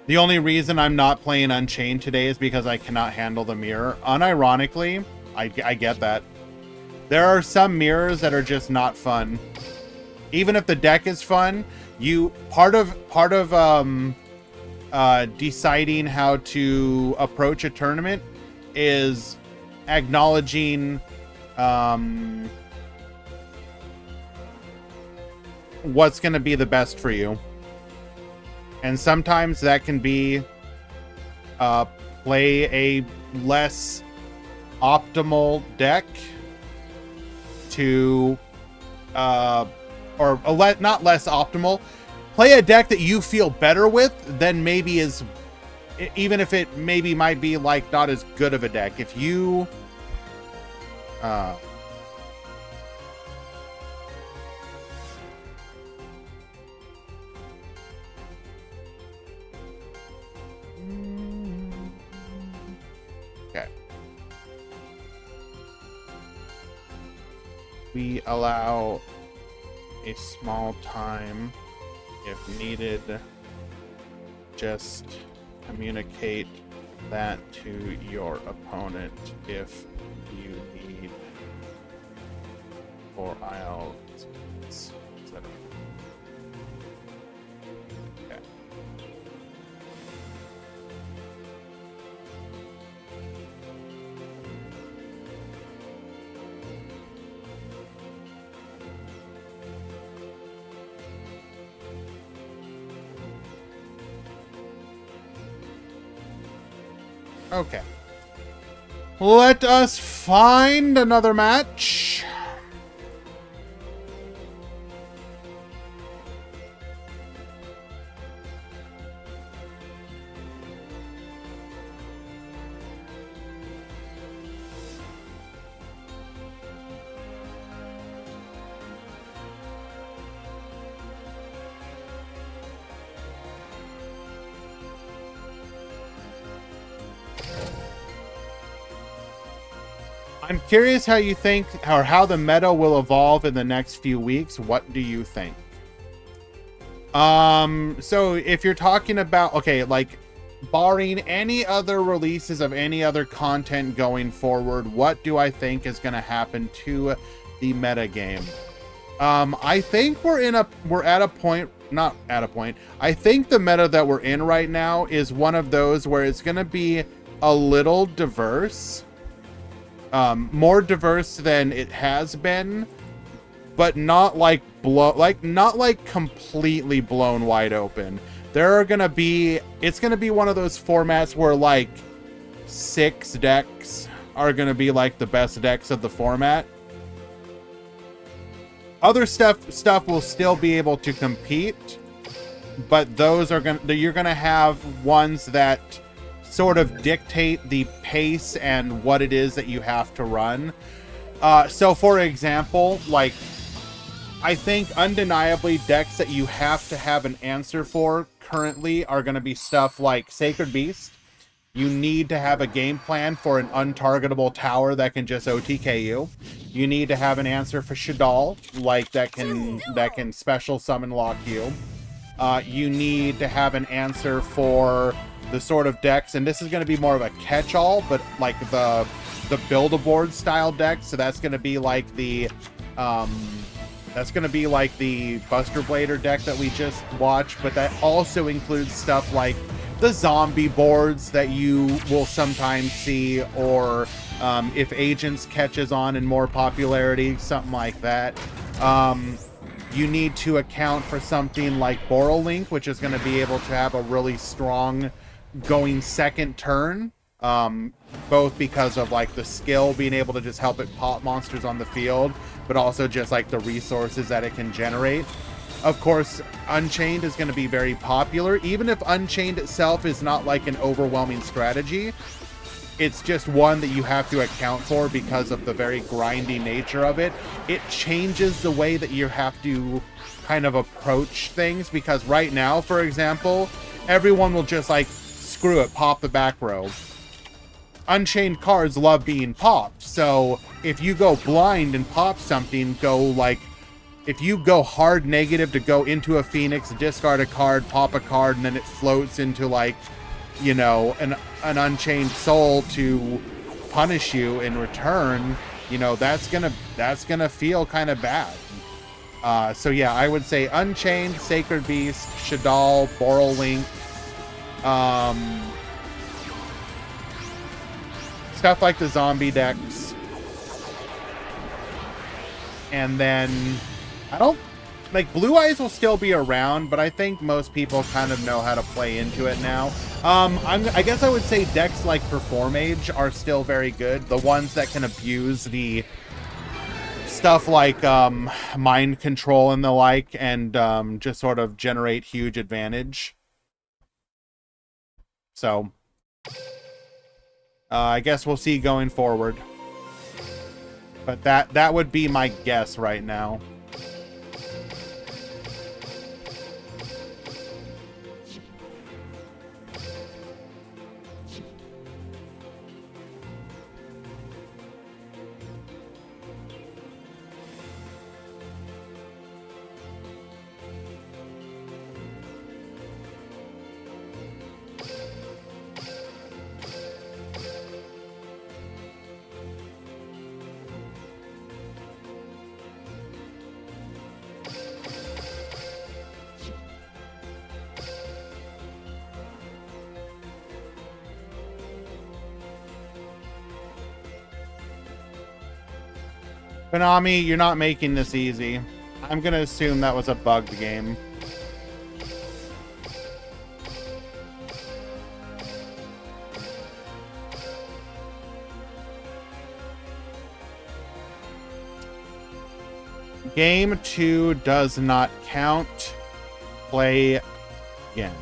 The only reason I'm not playing Unchained today is because I cannot handle the mirror. Unironically, I get that. There are some mirrors that are just not fun. Even if the deck is fun, part of deciding how to approach a tournament is acknowledging what's going to be the best for you. And sometimes that can be play a less optimal deck to not less optimal, play a deck that you feel better with than maybe is, even if it maybe might be like not as good of a deck. If you okay. we allow a small time if needed. Just communicate that to your opponent if you need, or I'll set up. Okay. Okay. Let us find another match. I'm curious how you think, or how the meta will evolve in the next few weeks. What do you think? So if you're talking about, okay, like, barring any other releases of any other content going forward, what do I think is going to happen to the meta game? I think we're at a point, not at a point. I think the meta that we're in right now is one of those where it's going to be a little diverse. More diverse than it has been, but not like not like completely blown wide open. It's gonna be one of those formats where like 6 decks are gonna be like the best decks of the format. Other stuff will still be able to compete, but you're gonna have ones that sort of dictate the pace and what it is that you have to run. So for example, like, I think undeniably decks that you have to have an answer for currently are going to be stuff like Sacred Beast. You need to have a game plan for an untargetable tower that can just OTK you. You need to have an answer for Shadal, like that can special summon lock you. You need to have an answer for the sort of decks, and this is going to be more of a catch-all, but like the Build-A-Board style deck. So that's going to be like the Buster Blader deck that we just watched, but that also includes stuff like the zombie boards that you will sometimes see, or if Agents catches on in more popularity, something like that. You need to account for something like Borrelink, which is going to be able to have a really strong going second turn, both because of like the skill being able to just help it pop monsters on the field, but also just like the resources that it can generate. Of course, Unchained is going to be very popular, even if Unchained itself is not like an overwhelming strategy. It's just one that you have to account for because of the very grindy nature of it. It changes the way that you have to kind of approach things, because right now, for example, everyone will just like, screw it, pop the back row. Unchained cards love being popped, so if you go blind and pop something, if you go hard negative to go into a Phoenix, discard a card, pop a card, and then it floats into like, you know, an Unchained Soul to punish you in return, you know, that's gonna feel kind of bad. So yeah, I would say Unchained, Sacred Beast, Shadal, Borrelink, stuff like the zombie decks. And then Blue Eyes will still be around, but I think most people kind of know how to play into it now. I guess I would say decks like Performage are still very good. The ones that can abuse the stuff like mind control and the like, and just sort of generate huge advantage. So I guess we'll see going forward. But that would be my guess right now. Konami, you're not making this easy. I'm gonna assume that was a bugged game. Game 2 does not count. Play again.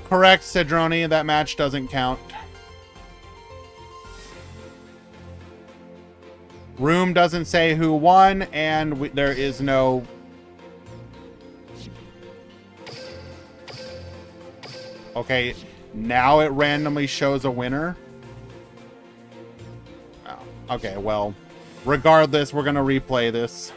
Correct, Cedroni. That match doesn't count. Room doesn't say who won, and there is no... Okay, now it randomly shows a winner. Oh, okay, well, regardless, we're going to replay this.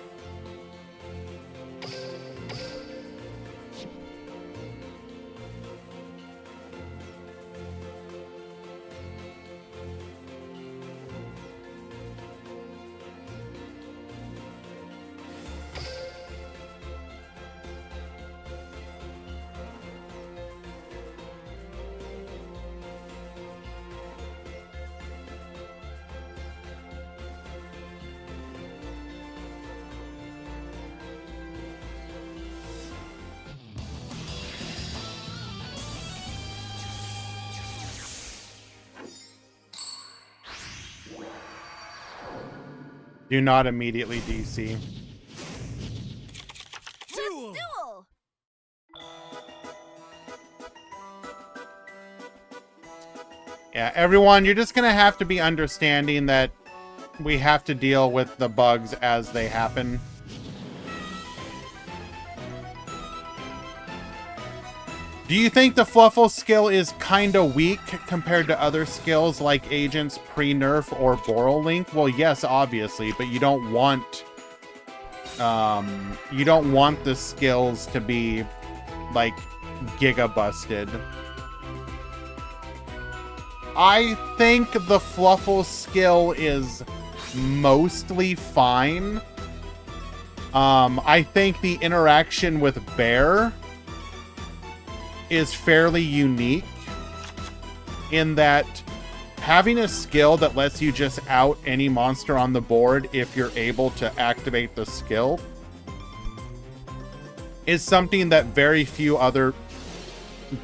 Do not immediately DC. Duel. Duel. Yeah, everyone, you're just gonna have to be understanding that we have to deal with the bugs as they happen. Do you think the Fluffle skill is kinda weak compared to other skills like Agents, Pre-Nerf, or Boral Link? Well, yes, obviously, but you don't want the skills to be like giga busted. I think the Fluffle skill is mostly fine. I think the interaction with Bear is fairly unique in that having a skill that lets you just out any monster on the board if you're able to activate the skill is something that very few other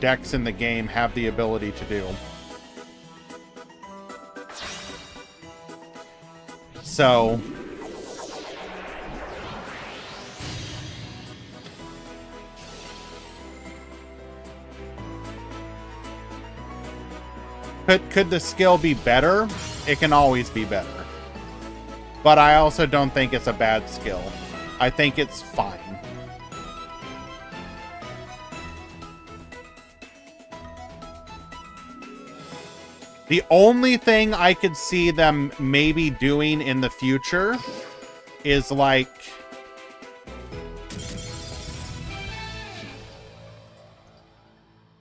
decks in the game have the ability to do. So could the skill be better? It can always be better. But I also don't think it's a bad skill. I think it's fine. The only thing I could see them maybe doing in the future is like...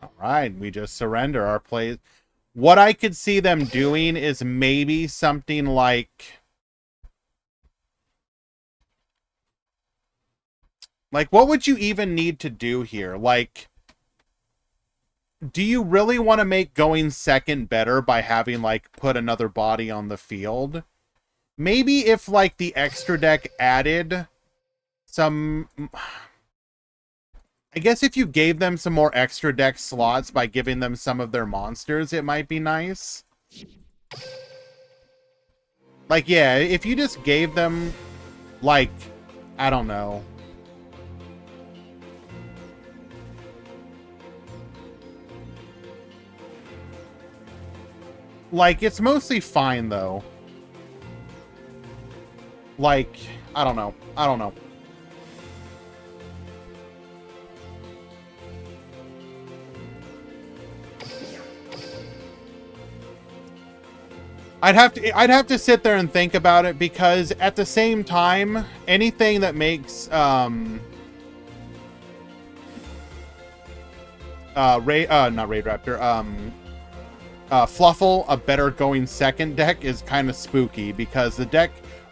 Alright, we just surrender our play. What I could see them doing is maybe something like... Like, what would you even need to do here? Like... Do you really want to make going second better by having, like, put another body on the field? Maybe if, like, the extra deck added some... I guess if you gave them some more extra deck slots by giving them some of their monsters, it might be nice. Like, yeah, if you just gave them, like, I don't know... Like, it's mostly fine, though. Like, I don't know. I don't know. I'd have to sit there and think about it, because at the same time, anything that makes not Raid Raptor, Fluffle a better going second deck is kind of spooky, because the deck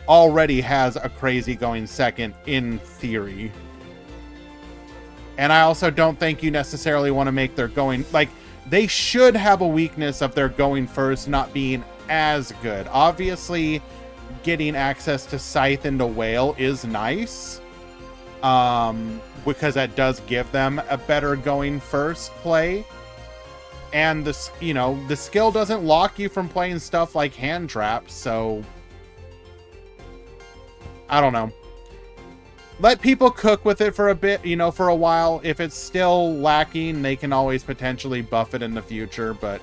already has a crazy going second in theory. And I also don't think you necessarily want to make their going, like, they should have a weakness of their going first not being as good. Obviously, getting access to Scythe into Whale is nice, because that does give them a better going first play. And this, you know, the skill doesn't lock you from playing stuff like hand traps, so I don't know. Let people cook with it for a bit, you know, for a while. If it's still lacking, they can always potentially buff it in the future, but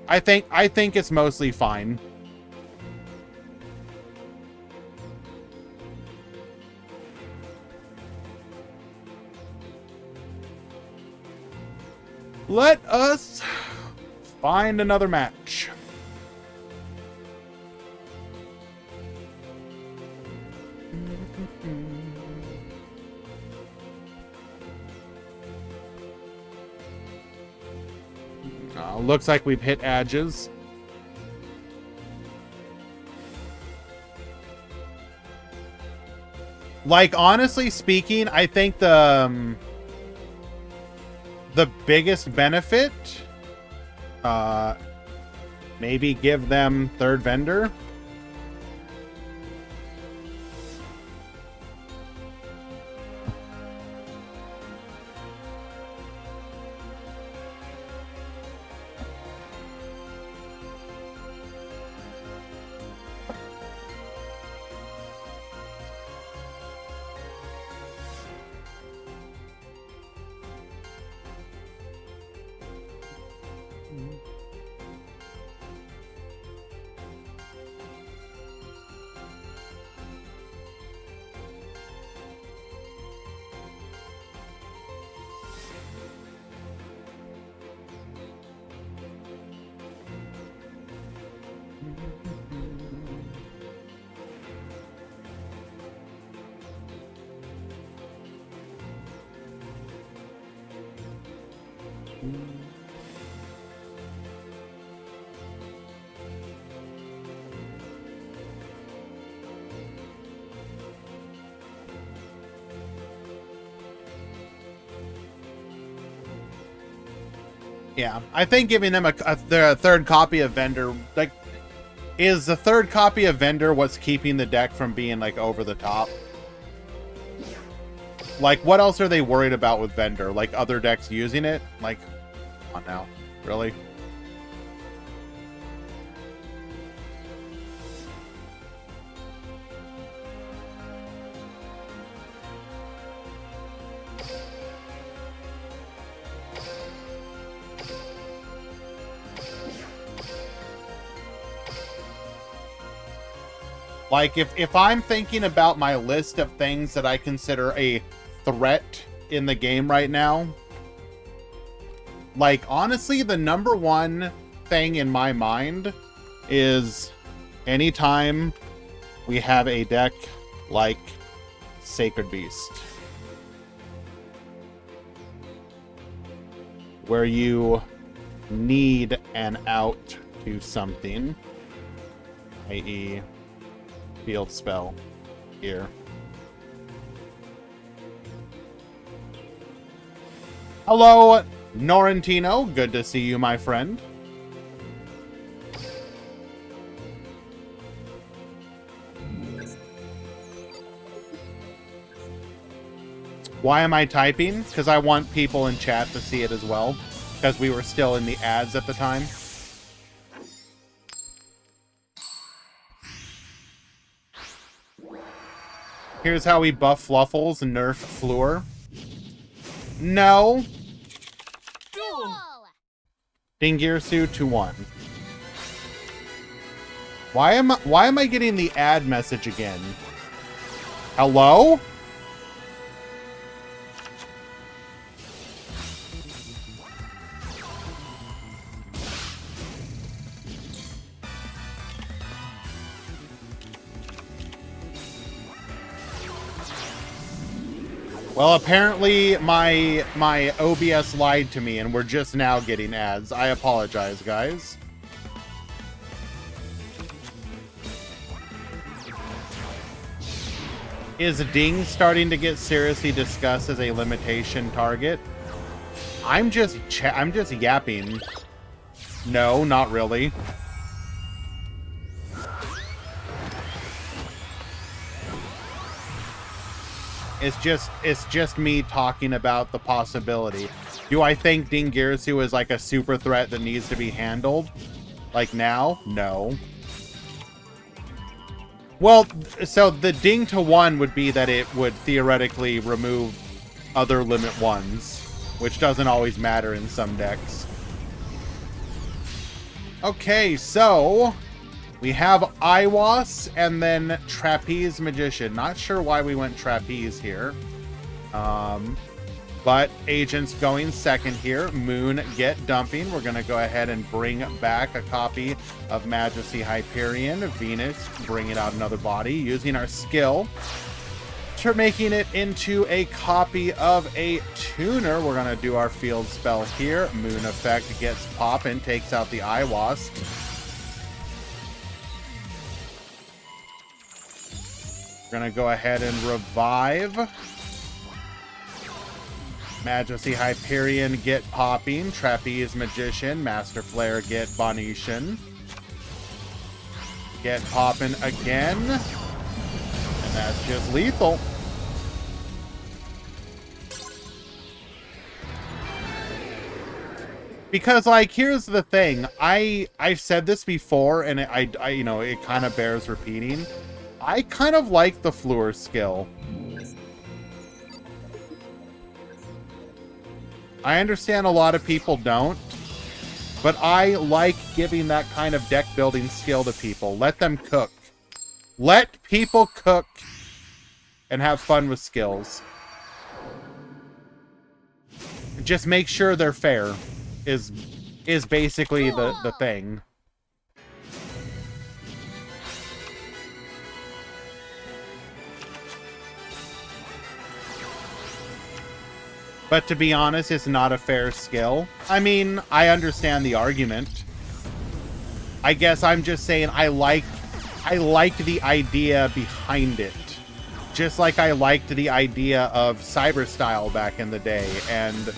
I think it's mostly fine. Let us find another match. Looks like we've hit edges. Like, honestly speaking, I think the biggest benefit, maybe give them third vendor. Yeah, I think giving them the third copy of vendor, like, is the third copy of vendor what's keeping the deck from being, like, over the top? Like, what else are they worried about with vendor? Like, other decks using it? Like, come on now. Really? Like, if I'm thinking about my list of things that I consider a threat in the game right now, like, honestly, the number one thing in my mind is anytime we have a deck like Sacred Beast, where you need an out to something, i.e. field spell here. Hello, Norrentino. Good to see you, my friend. Why am I typing? Because I want people in chat to see it as well. Because we were still in the ads at the time. Here's how we buff Fluffles and nerf Fleur. No. Duel. Dingirsu 2-1. Why am I getting the ad message again? Hello? Well, apparently my OBS lied to me and we're just now getting ads. I apologize, guys. Is Ding starting to get seriously discussed as a limitation target? I'm just yapping. No, not really. It's just me talking about the possibility. Do I think Ding Girsu is like a super threat that needs to be handled? Like now? No. Well, so the ding to 1 would be that it would theoretically remove other limit 1s, which doesn't always matter in some decks. Okay, so we have Iwas and then Trapeze Magician. Not sure why we went Trapeze here. But Agent's going second here. Moon get dumping. We're going to go ahead and bring back a copy of Majesty Hyperion. Venus bringing out another body. Using our skill to making it into a copy of a tuner. We're going to do our field spell here. Moon effect gets popping. Takes out the Iwas. We're going to go ahead and revive. Majesty Hyperion get popping. Trapeze Magician. Master Flare get Bonetian. Get popping again. And that's just lethal. Because, like, here's the thing. I've said this before, and I you know, it kind of bears repeating. I kind of like the Fleur skill. I understand a lot of people don't, but I like giving that kind of deck building skill to people. Let them cook. Let people cook and have fun with skills. Just make sure they're fair is basically the thing. But to be honest, it's not a fair skill. I mean, I understand the argument. I guess I'm just saying I like the idea behind it. Just like I liked the idea of Cyber Style back in the day, and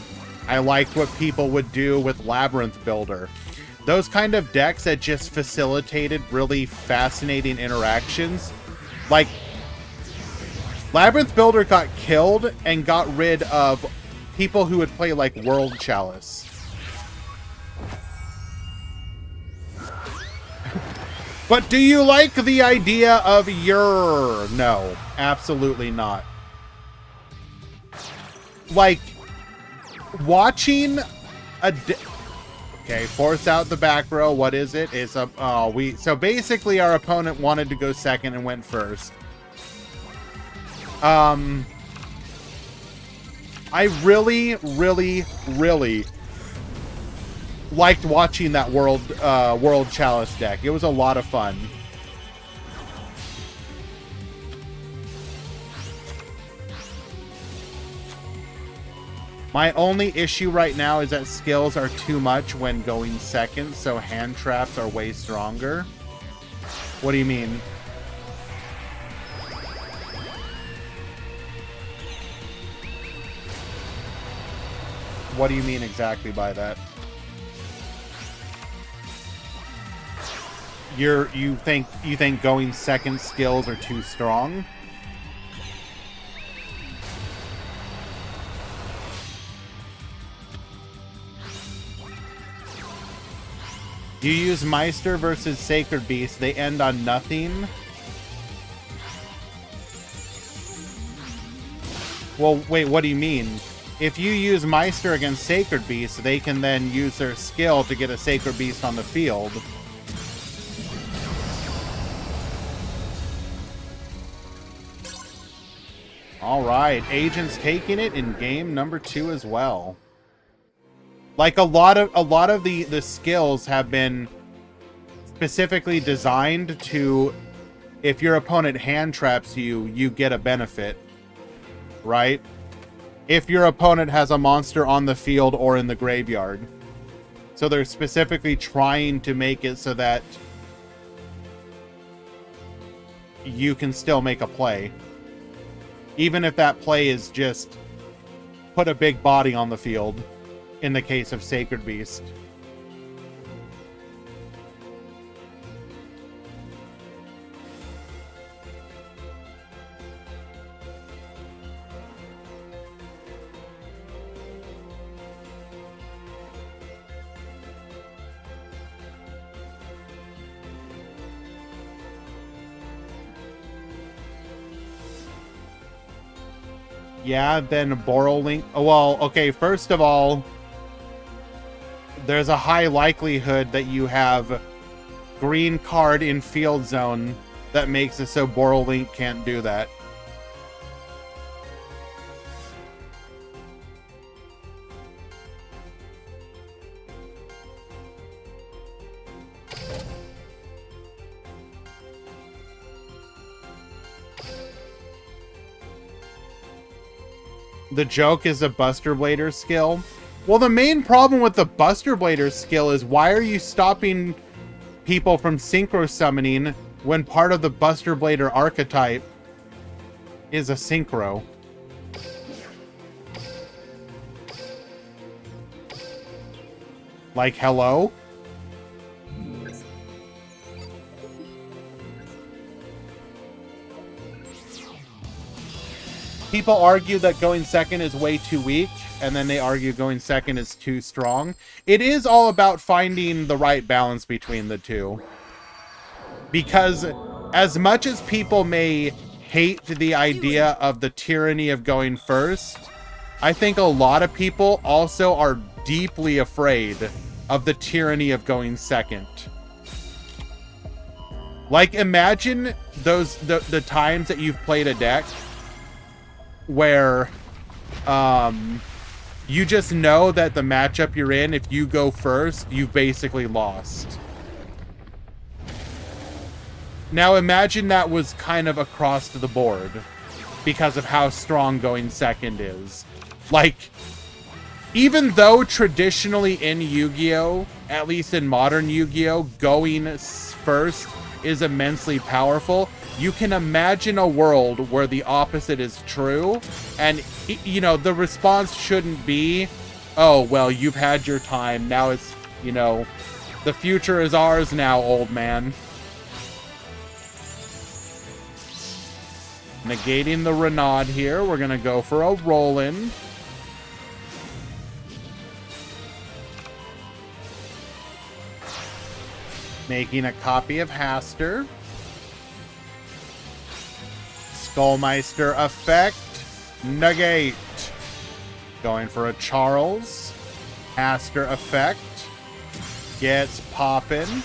I liked what people would do with Labyrinth Builder. Those kind of decks that just facilitated really fascinating interactions. Like, Labyrinth Builder got killed and got rid of people who would play like World Chalice. But do you like the idea of No, absolutely not. Like, watching a okay, force out the back row. What is it? It's a so basically our opponent wanted to go second and went first. I really, really, really liked watching that World Chalice deck. It was a lot of fun. My only issue right now is that skills are too much when going second, so hand traps are way stronger. What do you mean? What do you mean exactly by that? You think going second skills are too strong? You use Meister versus Sacred Beast. They end on nothing. Well, wait, what do you mean? If you use Meister against Sacred Beast, they can then use their skill to get a Sacred Beast on the field. All right, Agent's taking it in game number 2 as well. Like, a lot of the skills have been specifically designed to, if your opponent hand traps you, you get a benefit, right? If your opponent has a monster on the field or in the graveyard. So they're specifically trying to make it so that you can still make a play. Even if that play is just put a big body on the field, in the case of Sacred Beast. Yeah, then Borrowlink. Oh, well, okay, first of all, there's a high likelihood that you have green card in field zone that makes it so Borrowlink can't do that. The joke is a Buster Blader skill. Well, the main problem with the Buster Blader skill is why are you stopping people from synchro summoning when part of the Buster Blader archetype is a synchro? Like, hello? People argue that going second is way too weak, and then they argue going second is too strong. It is all about finding the right balance between the two. Because as much as people may hate the idea of the tyranny of going first, I think a lot of people also are deeply afraid of the tyranny of going second. Like, imagine the times that you've played a deck where you just know that the matchup you're in, if you go first, you've basically lost. Now imagine that was kind of across the board because of how strong going second is. Like, even though traditionally in Yu-Gi-Oh, at least in modern Yu-Gi-Oh, going first is immensely powerful, you can imagine a world where the opposite is true, and, you know, the response shouldn't be, oh, well, you've had your time, now it's, you know, the future is ours now, old man. Negating the Renaud here, we're gonna go for a roll-in. Making a copy of Haster. Skullmeister effect. Negate. Going for a Charles. Haster effect. Gets poppin'.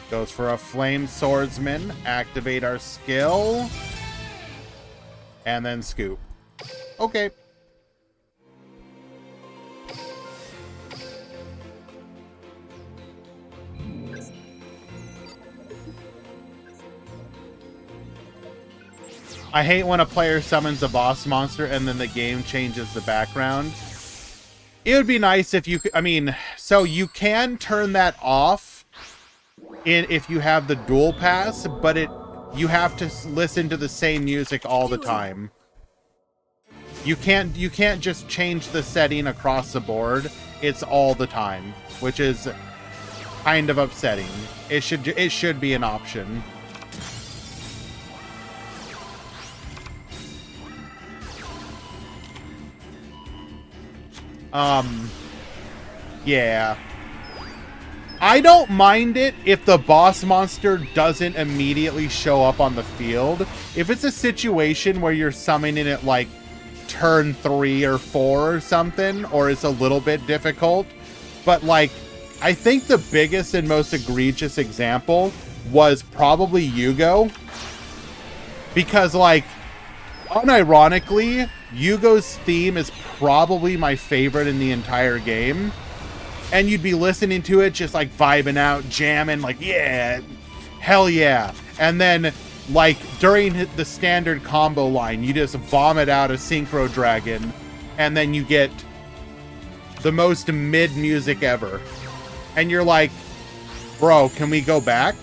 Goes for a Flame Swordsman. Activate our skill. And then scoop. Okay. I hate when a player summons a boss monster and then the game changes the background. It would be nice if you could, I mean, so you can turn that off if you have the dual pass, but you have to listen to the same music all the time. You can't just change the setting across the board. It's all the time, which is kind of upsetting. It should be an option. Yeah. I don't mind it if the boss monster doesn't immediately show up on the field. If it's a situation where you're summoning it like turn 3 or 4 or something, or it's a little bit difficult. But like, I think the biggest and most egregious example was probably Yugo. Because like, unironically, Yugo's theme is probably my favorite in the entire game. And you'd be listening to it just like vibing out, jamming, like, yeah, hell yeah. And then like during the standard combo line, you just vomit out a Synchro Dragon and then you get the most mid music ever. And you're like, bro, can we go back?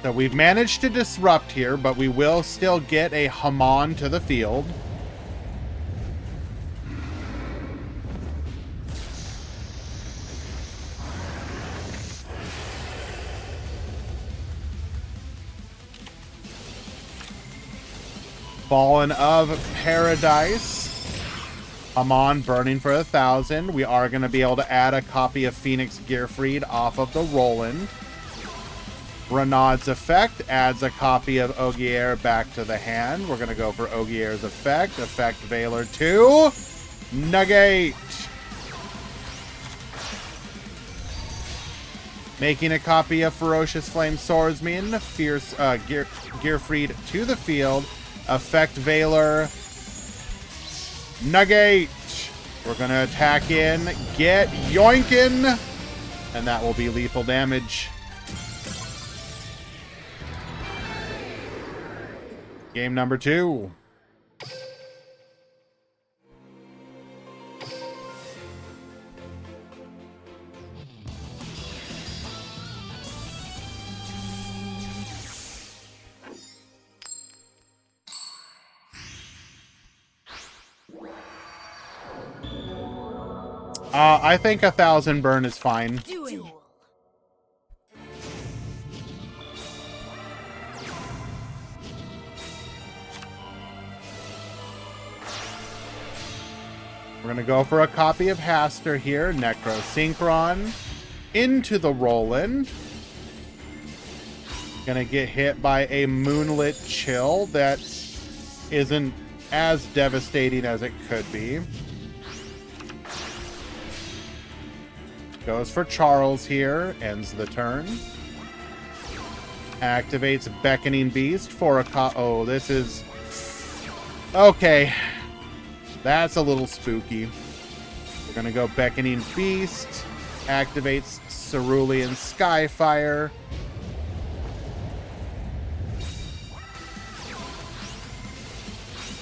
So we've managed to disrupt here, but we will still get a Hamon to the field. Fallen of Paradise. Hamon burning for 1,000. We are going to be able to add a copy of Phoenix Gearfried off of the Roland. Renaud's effect adds a copy of Ogier back to the hand. We're going to go for Ogier's effect. Effect Valor 2. Negate. Making a copy of Ferocious Flame Swordsman. Fierce Gearfried to the field. Effect Valor. Negate. We're going to attack in. Get yoinkin'. And that will be lethal damage. Game number 2. I think 1,000 burn is fine. Duel. We're going to go for a copy of Haster here. Necrosynchron. Into the Roland. Going to get hit by a Moonlit Chill that isn't as devastating as it could be. Goes for Charles here. Ends the turn. Activates Beckoning Beast for a oh, this is... Okay. That's a little spooky. We're going to go Beckoning Beast. Activates Cerulean Skyfire.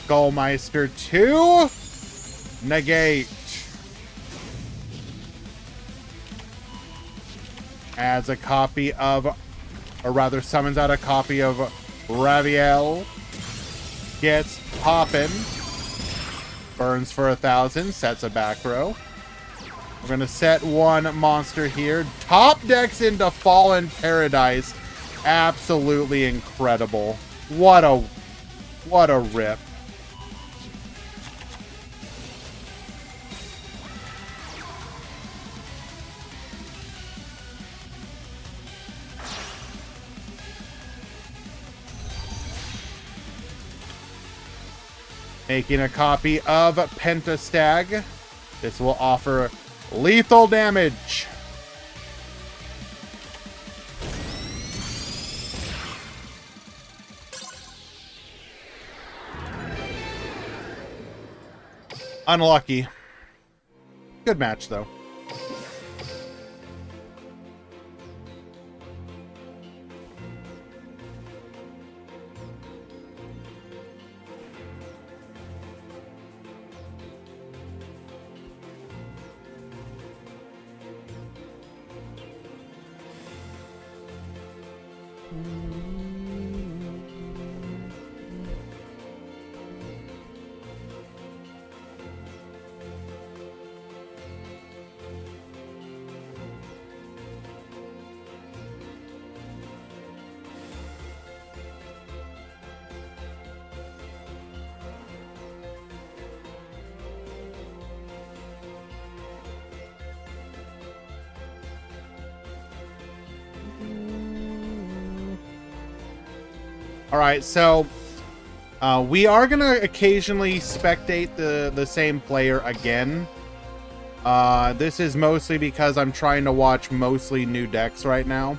Skullmeister 2. Negate. Adds a copy of, or rather summons out a copy of Raviel. Gets poppin'. Burns for 1,000. Sets a back row. We're going to set one monster here. Top decks into Fallen Paradise. Absolutely incredible. What a rip. Making a copy of Pentastag. This will offer lethal damage. Unlucky. Good match, though. All right, so we are going to occasionally spectate the same player again. This is mostly because I'm trying to watch mostly new decks right now.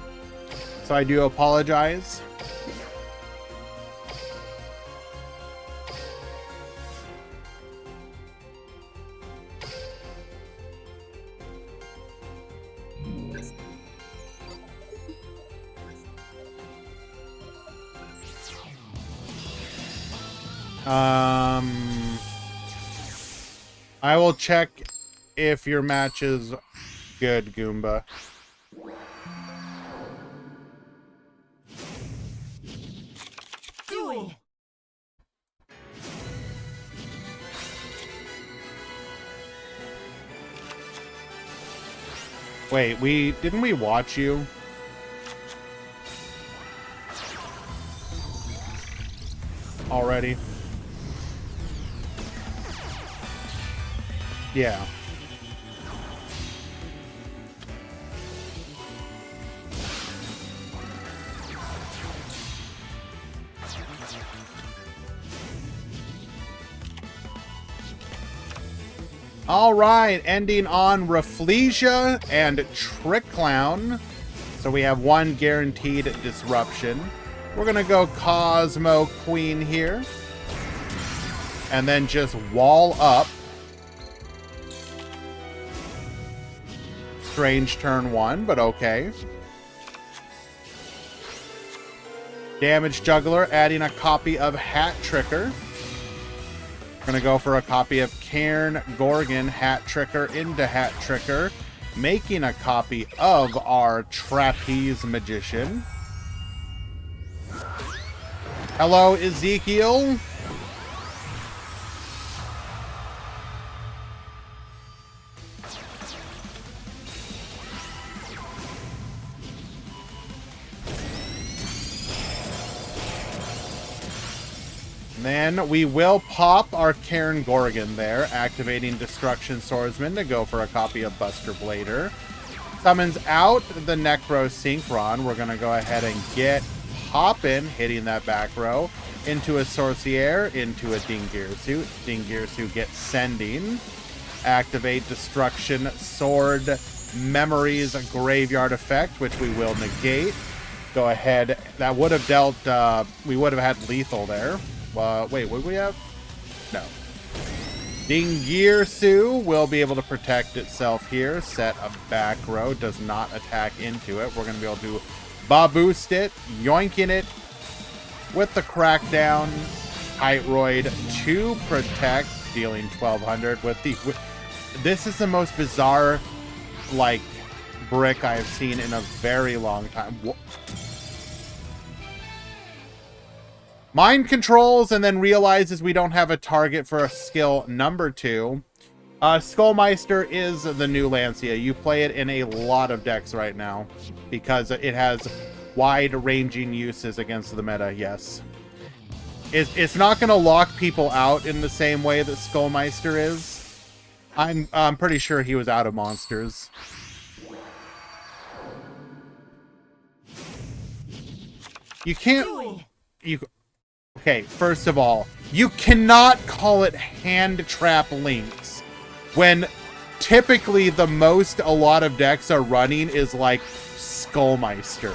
So I do apologize. I will check if your match is good, Goomba. Wait, didn't we watch you? Already? Yeah. All right, ending on Rafflesia and Trick Clown. So we have one guaranteed disruption. We're going to go Cosmo Queen here. And then just wall up. Strange turn one, but okay. Damage Juggler, adding a copy of Hat Tricker. We're going to go for a copy of Cairn Gorgon Hat Tricker into Hat Tricker, making a copy of our Trapeze Magician. Hello, Ezekiel. Then we will pop our Cairn Gorgon there, activating Destruction Swordsman to go for a copy of Buster Blader. Summons out the Necro Synchron. We're going to go ahead and get poppin', hitting that back row, into a Sorcier, into a Dingirsu. Dingirsu gets Sending. Activate Destruction Sword Memories Graveyard Effect, which we will negate. Go ahead. That would have dealt, we would have had lethal there. Wait, would we have? No. Dingirsu will be able to protect itself here. Set a back row. Does not attack into it. We're going to be able to Baboost it. Yoinking it with the Crackdown. Heightroid to protect. Dealing 1200 with the... This is the most bizarre, like, brick I've seen in a very long time. Mind controls and then realizes we don't have a target for a skill number 2. Skullmeister is the new Lancia. You play it in a lot of decks right now because it has wide-ranging uses against the meta, yes. It's not going to lock people out in the same way that Skullmeister is. I'm pretty sure he was out of monsters. You can't... Okay, first of all, you cannot call it hand trap links when typically the most a lot of decks are running is like Skullmeister.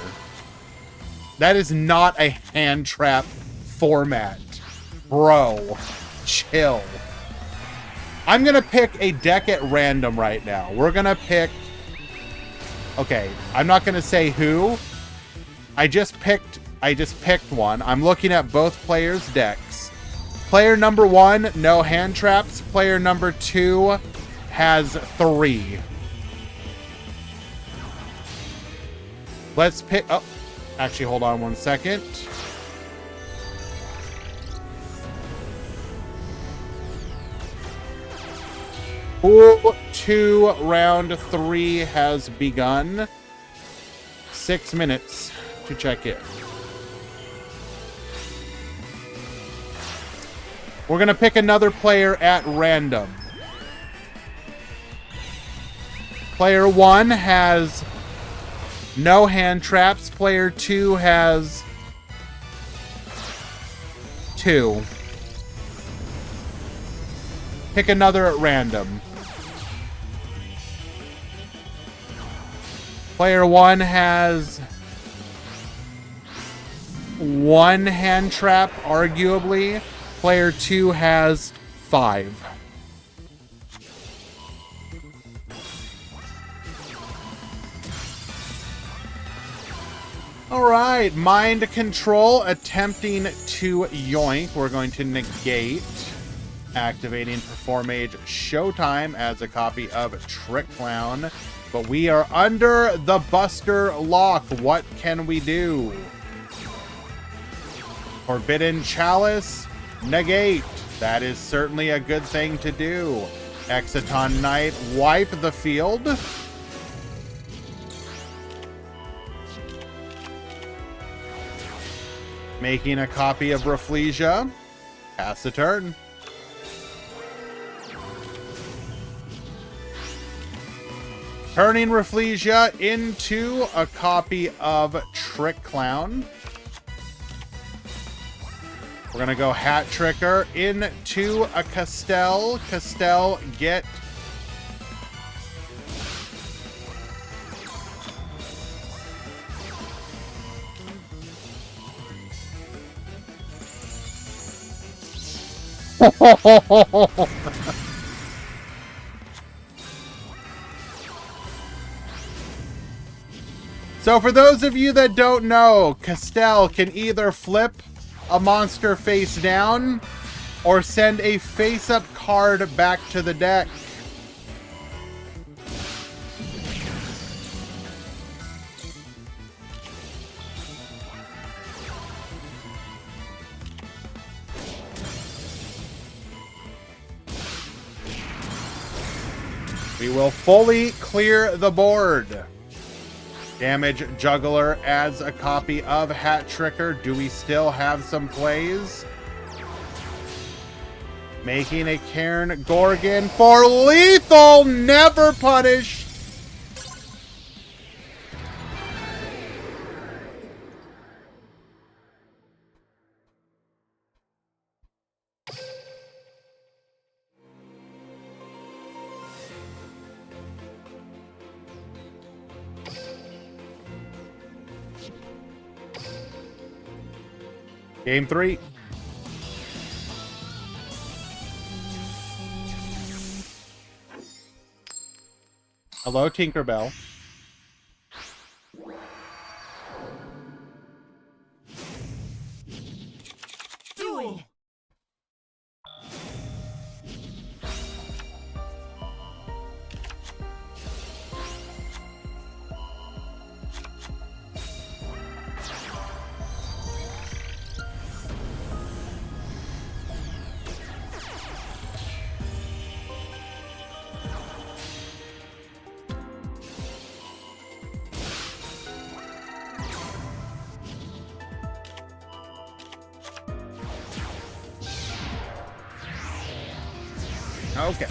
That is not a hand trap format. Bro, chill. I'm going to pick a deck at random right now. We're going to pick... Okay, I'm not going to say who. I just picked one. I'm looking at both players' decks. Player number 1, no hand traps. Player number 2 has 3. Let's pick... Oh, actually, hold on one second. Pool 2, round 3 has begun. 6 minutes to check in. We're going to pick another player at random. Player 1 has no hand traps. Player 2 has 2. Pick another at random. Player 1 has 1 hand trap, arguably. Player 2 has 5. All right, mind control attempting to yoink. We're going to negate. Activating Perform Age Showtime as a copy of Trick Clown. But we are under the Buster lock. What can we do? Forbidden Chalice. Negate. That is certainly a good thing to do. Exciton Knight, wipe the field. Making a copy of Rafflesia. Pass the turn. Turning Rafflesia into a copy of Trick Clown. We're going to go Hat Tricker into a Castell. Castell, get... So for those of you that don't know, Castell can either flip a monster face down or send a face-up card back to the deck. We will fully clear the board. Damage Juggler adds a copy of Hat Tricker. Do we still have some plays? Making a Cairn Gorgon for lethal, never punished. Game 3. Hello, Tinkerbell. Duel. Okay.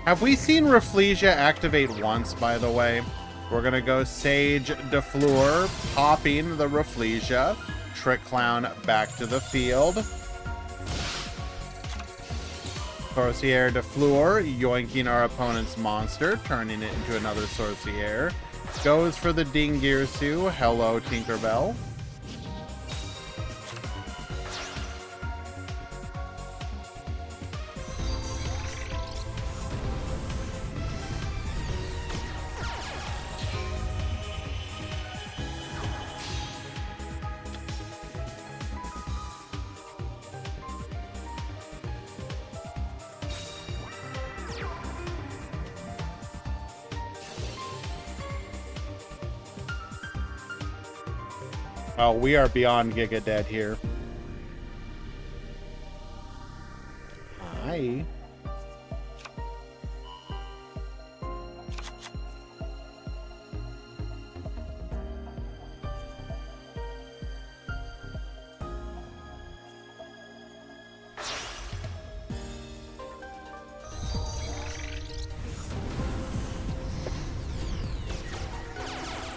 Have we seen Rafflesia activate once, by the way? We're going to go Sage DeFleur, popping the Rafflesia. Trick Clown back to the field. Sorcier DeFleur, yoinking our opponent's monster, turning it into another Sorcier. Goes for the Dingirsu. Hello, Tinkerbell. Oh, we are beyond Giga Dead here. Hi.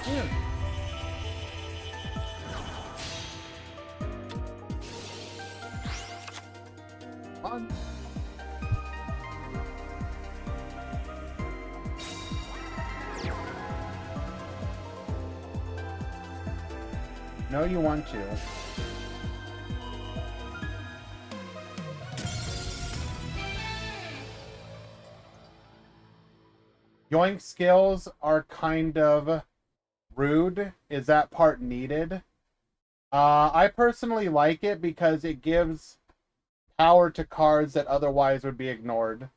Yeah. On. No, you want to. Yoink skills are kind of rude. Is that part needed? I personally like it because it gives power to cards that otherwise would be ignored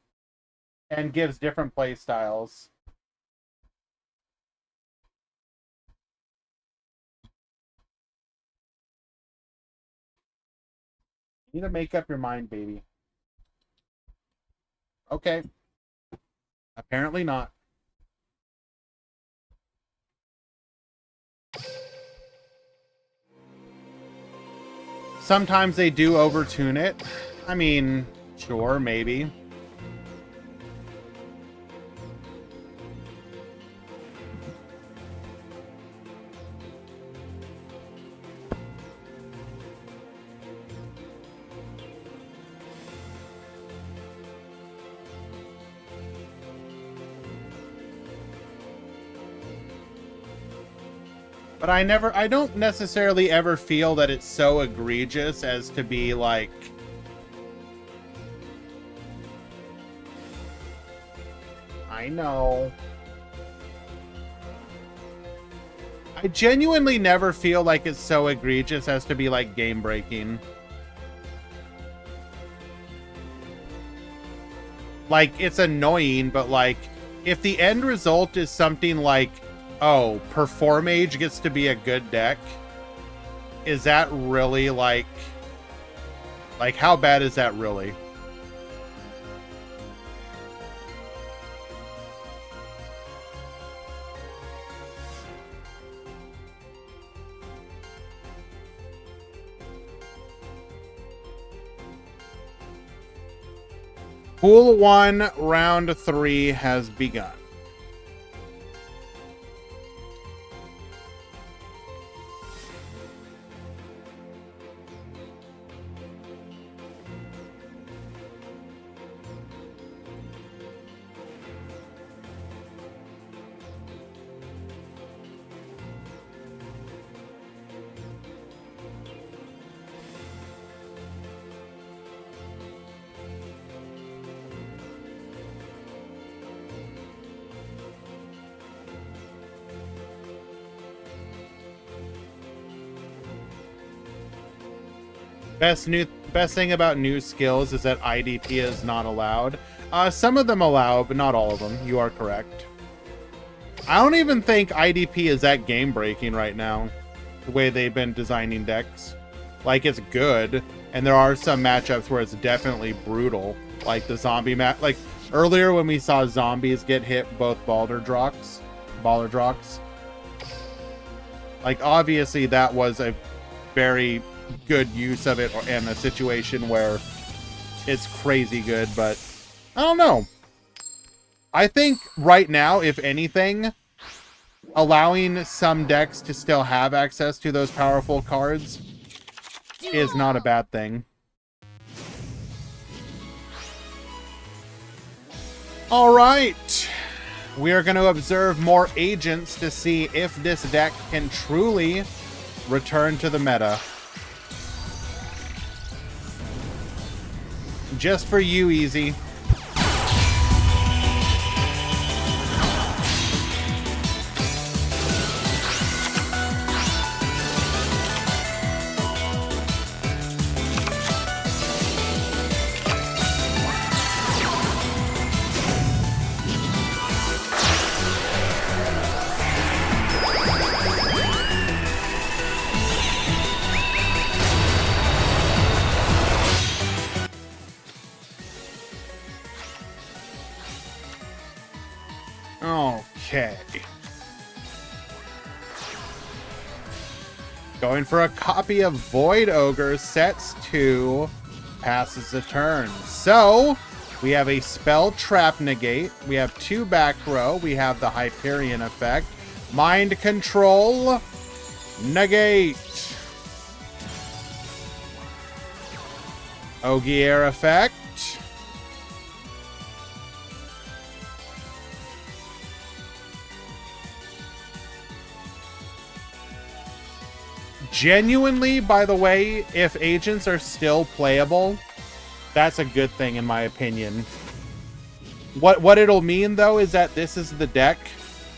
and gives different play styles. You need to make up your mind, baby. Okay. Apparently not. Sometimes they do overtune it. I mean, sure, maybe. But I don't necessarily ever feel that it's so egregious as to be like... I know. I genuinely never feel like it's so egregious as to be like game breaking. Like, it's annoying, but like, if the end result is something like, oh, Performage gets to be a good deck, is that really like how bad is that really? Pool 1, round 3 has begun. Best thing about new skills is that IDP is not allowed. Some of them allow, but not all of them. You are correct. I don't even think IDP is that game breaking right now, the way they've been designing decks. Like, it's good, and there are some matchups where it's definitely brutal, like the zombie match. Like earlier when we saw zombies get hit both Baller Drox. Like, obviously that was a very good use of it in a situation where it's crazy good, but I don't know. I think right now, if anything, allowing some decks to still have access to those powerful cards is not a bad thing. All right. We are going to observe more agents to see if this deck can truly return to the meta. Just for you, Easy. Okay. Going for a copy of Void Ogre, sets 2, passes the turn. So, we have a Spell Trap Negate, we have 2 back row, we have the Hyperion effect, Mind Control, Negate, Ogier effect, genuinely, by the way, if agents are still playable, that's a good thing in my opinion. What it'll mean though is that this is the deck,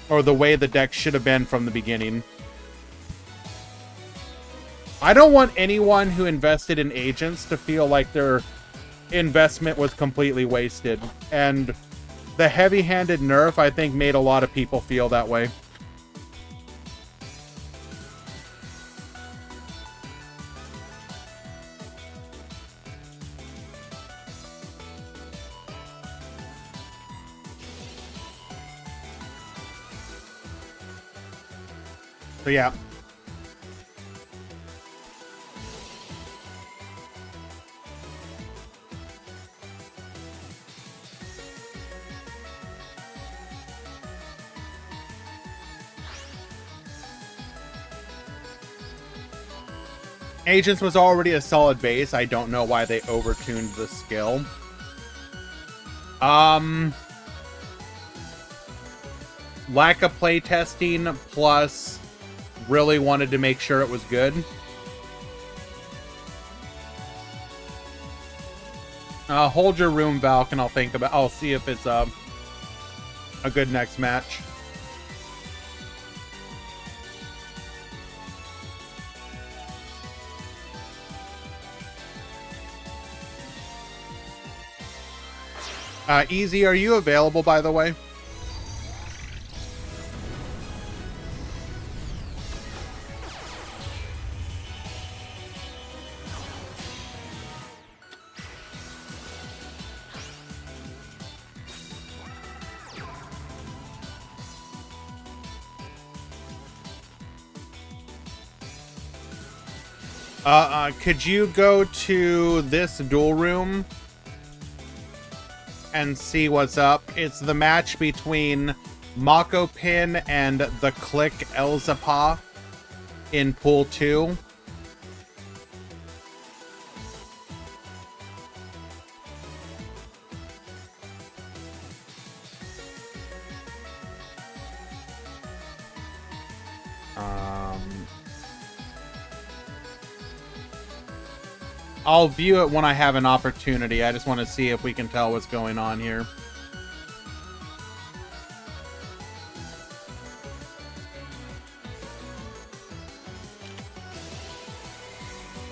or the way the deck should have been from the beginning. I don't want anyone who invested in agents to feel like their investment was completely wasted, and the heavy-handed nerf, I think, made a lot of people feel that way. So yeah. Agents was already a solid base. I don't know why they overtuned the skill. Lack of playtesting plus really wanted to make sure it was good. Hold your room, Valk, and I'll see if it's a good next match. Easy, are you available, by the way? Could you go to this duel room and see what's up? It's the match between Mako Pin and the Click Elzapa in Pool 2. I'll view it when I have an opportunity. I just want to see if we can tell what's going on here.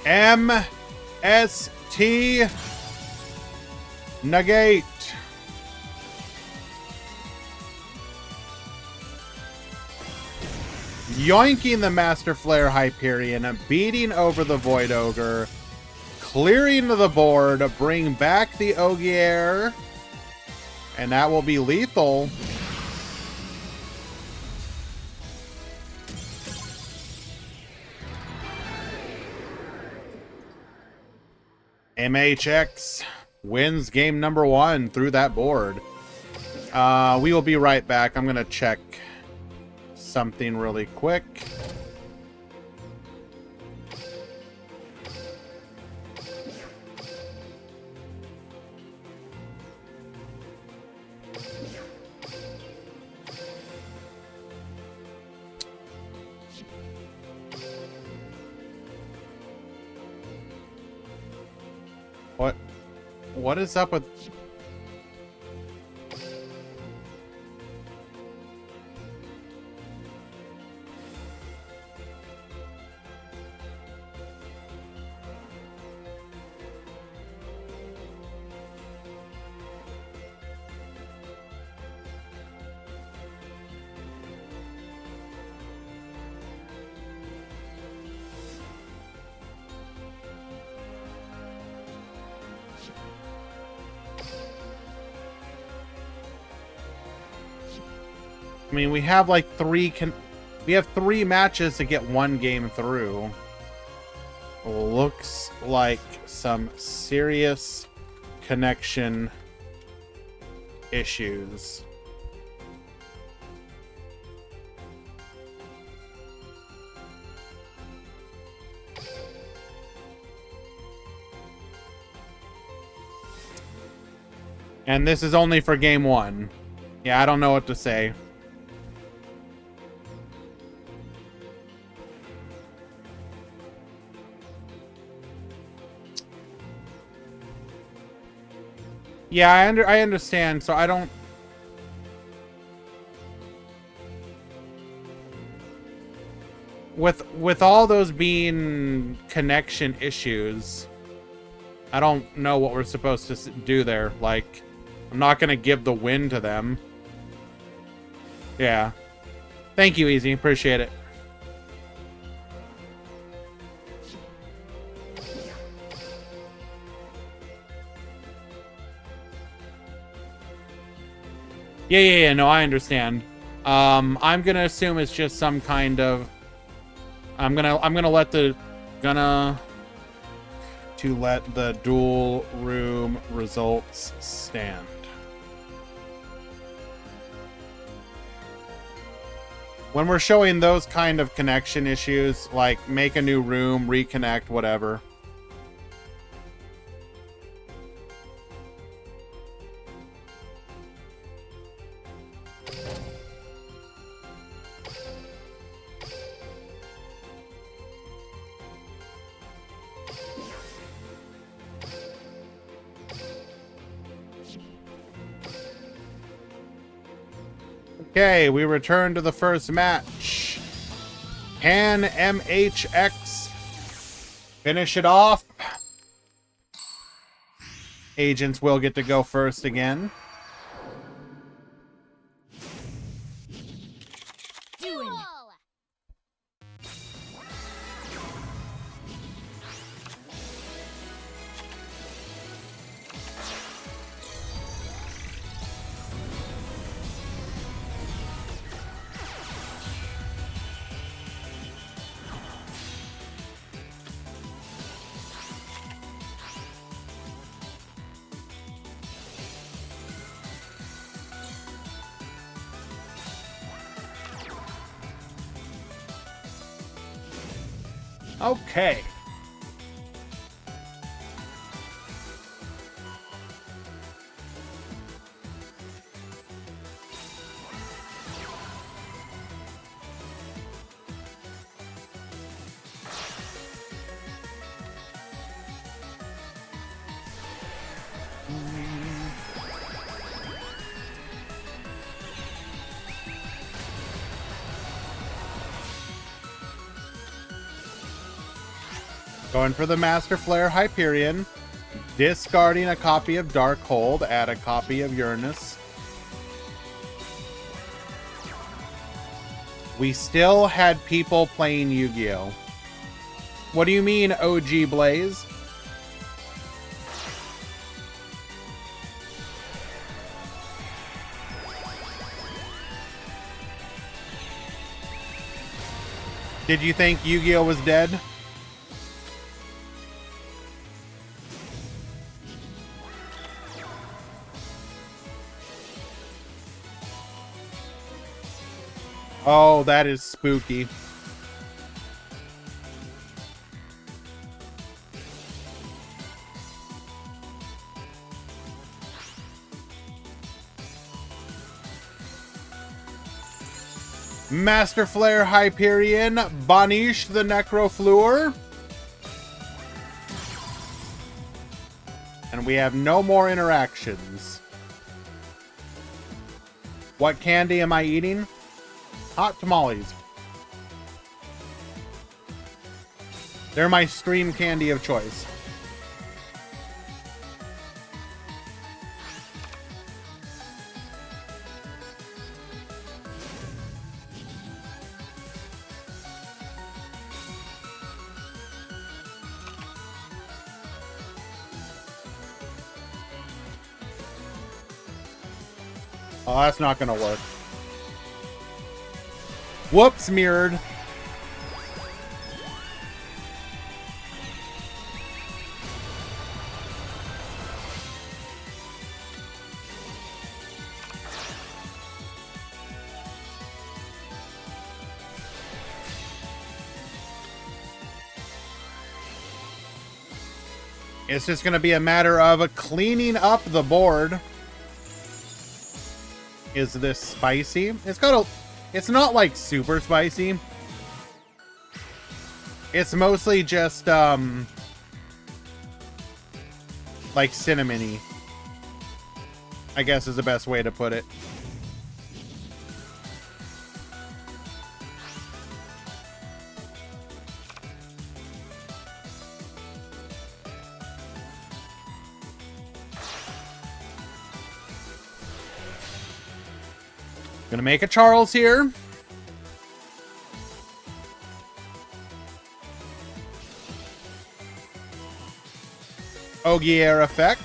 MST Negate. Yoinking the Master Flare Hyperion, beating over the Void Ogre, clearing the board, bring back the Ogier, and that will be lethal. MHX wins game number 1 through that board. We will be right back. I'm going to check something really quick. What is up with... I mean, we have like we have 3 matches to get 1 game through. Looks like some serious connection issues. And this is only for game 1. Yeah, I don't know what to say. Yeah, I understand, so I don't... With all those being connection issues, I don't know what we're supposed to do there. Like, I'm not going to give the win to them. Yeah. Thank you, Easy. Appreciate it. Yeah, no, I understand. I'm gonna assume it's just some kind of... I'm gonna let the duel room results stand. When we're showing those kind of connection issues, like make a new room, reconnect, whatever. Okay, we return to the first match. Can MHX finish it off? Agents will get to go first again. Duel. Okay. Going for the Master Flare Hyperion. Discarding a copy of Darkhold, add a copy of Uranus. We still had people playing Yu-Gi-Oh! What do you mean, OG Blaze? Did you think Yu-Gi-Oh! Was dead? Oh, that is spooky. Master Flare Hyperion, Banish the Necrofluor. And we have no more interactions. What candy am I eating? Hot tamales. They're my stream candy of choice. Oh, that's not gonna work. Whoops, mirrored. It's just gonna be a matter of cleaning up the board. Is this spicy? It's not like super spicy. It's mostly just like cinnamony, I guess is the best way to put it. Gonna make a Charles here. Ogier effect.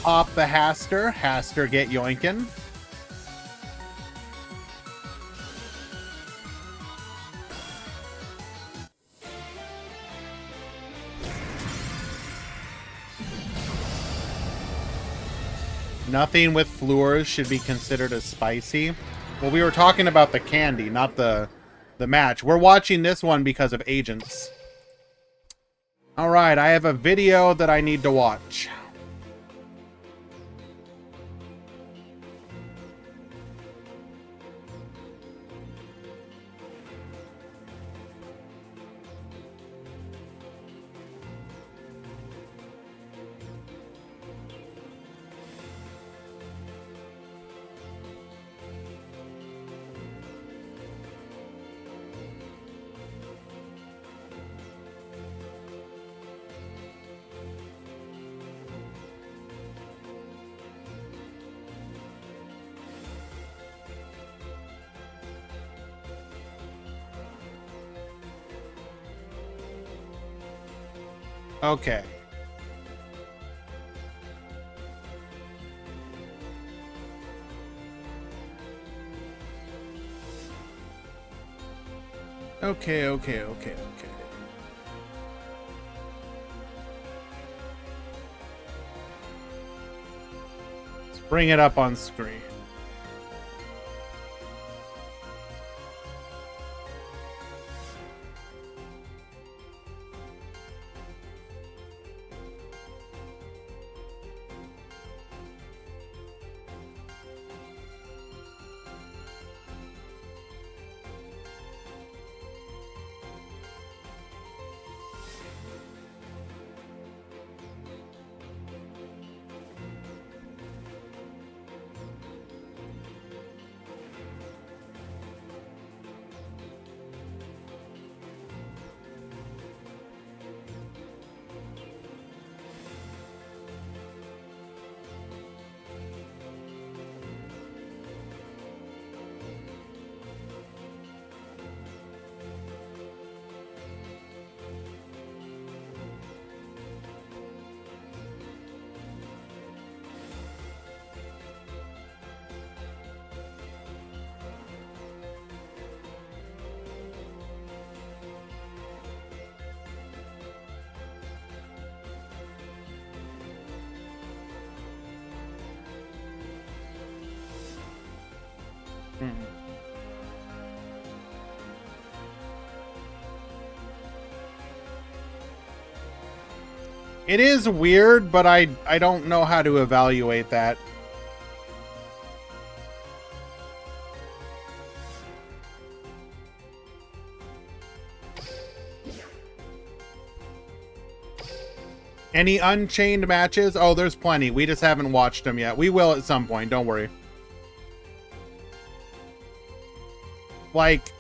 Pop the Haster. Haster get yoinkin'. Nothing with floors should be considered as spicy. Well, we were talking about the candy, not the match. We're watching this one because of agents. All right, I have a video that I need to watch. Okay. Okay. Let's bring it up on screen. It is weird, but I don't know how to evaluate that. Any Unchained matches? Oh, there's plenty. We just haven't watched them yet. We will at some point. Don't worry. Like...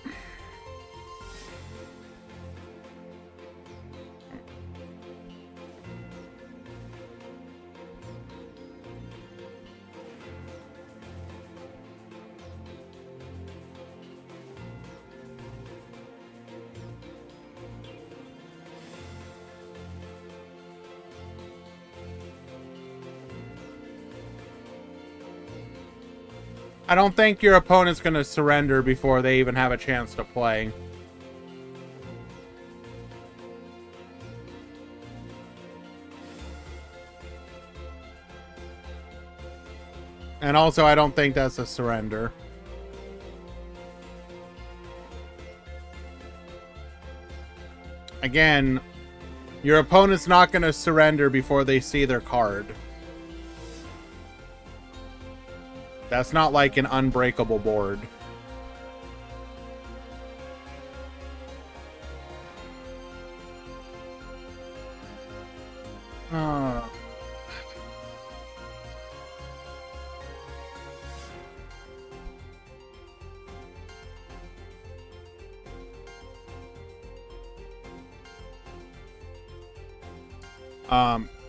I don't think your opponent's going to surrender before they even have a chance to play. And also, I don't think that's a surrender. Again, your opponent's not going to surrender before they see their card. That's not like an unbreakable board.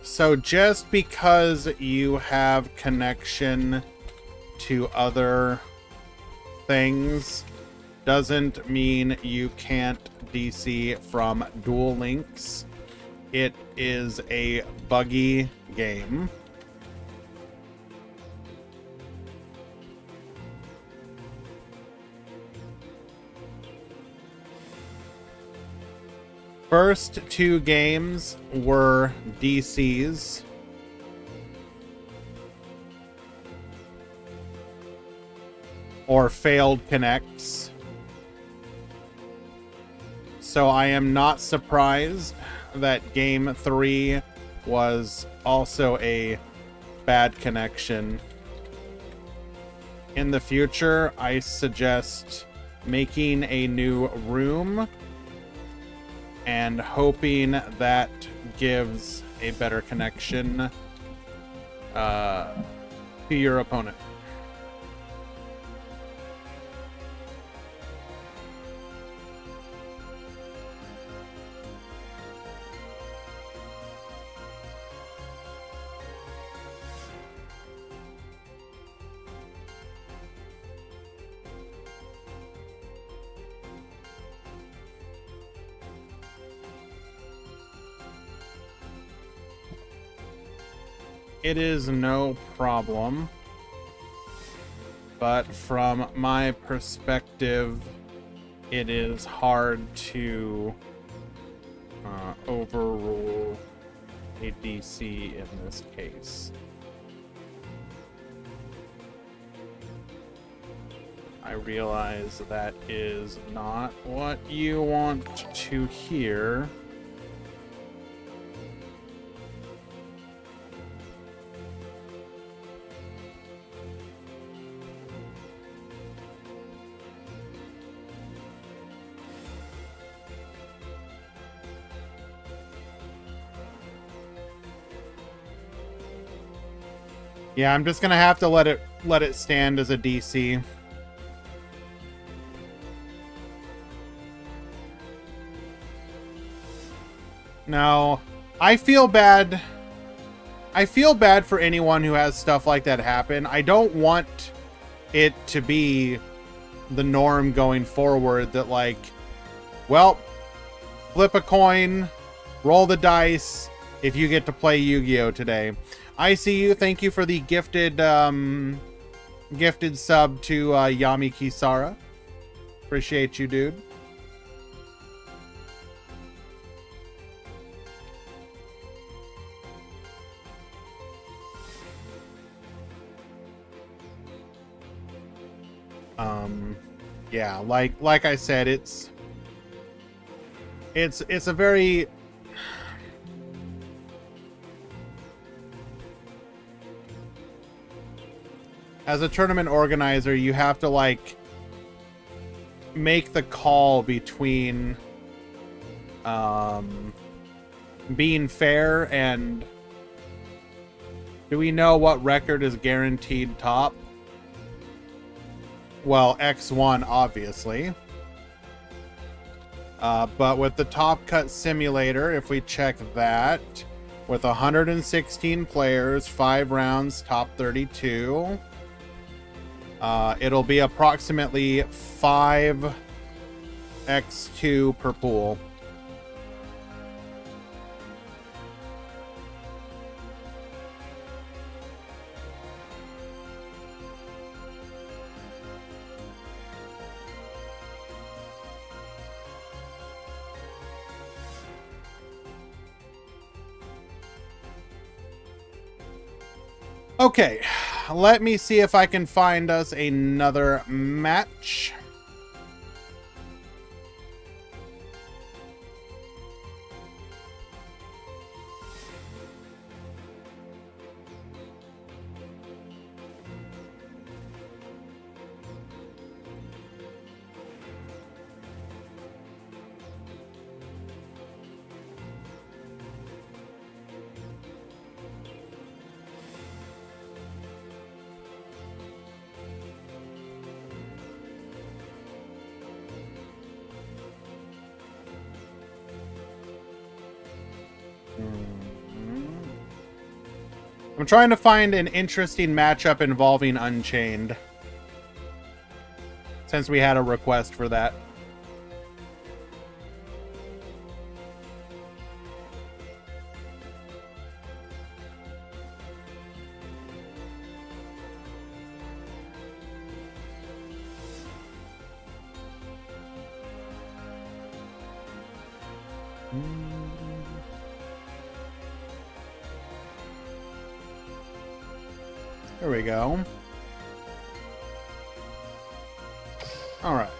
So just because you have connection to other things doesn't mean you can't DC from Duel Links. It is a buggy game. First two games were DCs. or failed connects. So I am not surprised that game 3 was also a bad connection. In the future, I suggest making a new room and hoping that gives a better connection to your opponent. It is no problem, but from my perspective, it is hard to overrule a DC in this case. I realize that is not what you want to hear. Yeah, I'm just gonna have to let it stand as a DC. No, I feel bad. I feel bad for anyone who has stuff like that happen. I don't want it to be the norm going forward that, like, well, flip a coin, roll the dice if you get to play Yu-Gi-Oh! Today. I see you. Thank you for the gifted gifted sub to Yami Kisara. Appreciate you, dude. Yeah, like I said, it's a very as a tournament organizer, you have to like make the call between being fair and do we know what record is guaranteed top? Well, X1, obviously. But with the Top Cut Simulator, if we check that, with 116 players, 5 rounds, top 32, it'll be approximately 5x2 per pool. Okay, let me see if I can find us another match. I'm trying to find an interesting matchup involving Unchained, since we had a request for that. There we go. All right.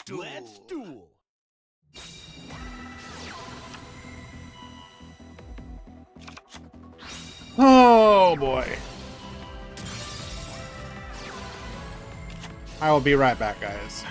Let's duel. Oh boy. I will be right back, guys.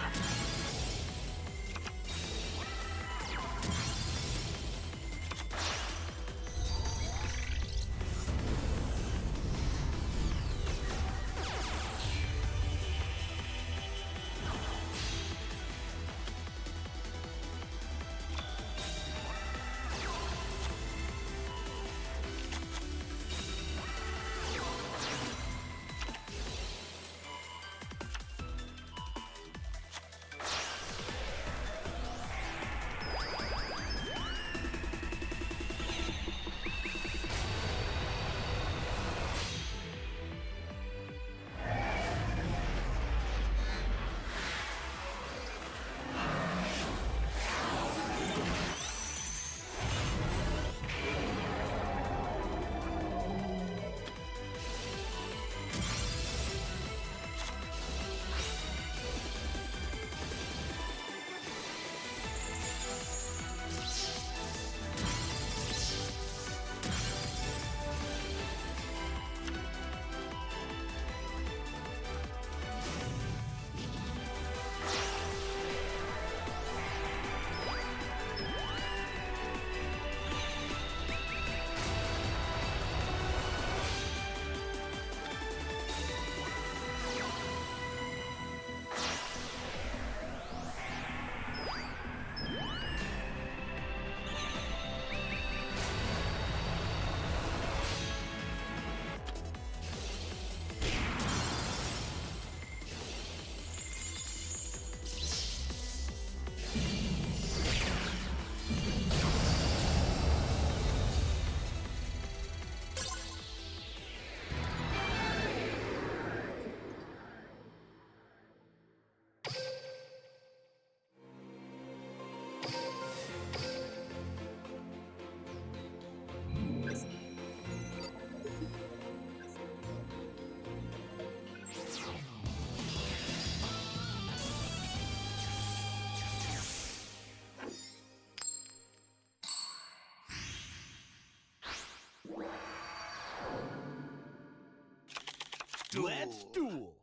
Let's duel.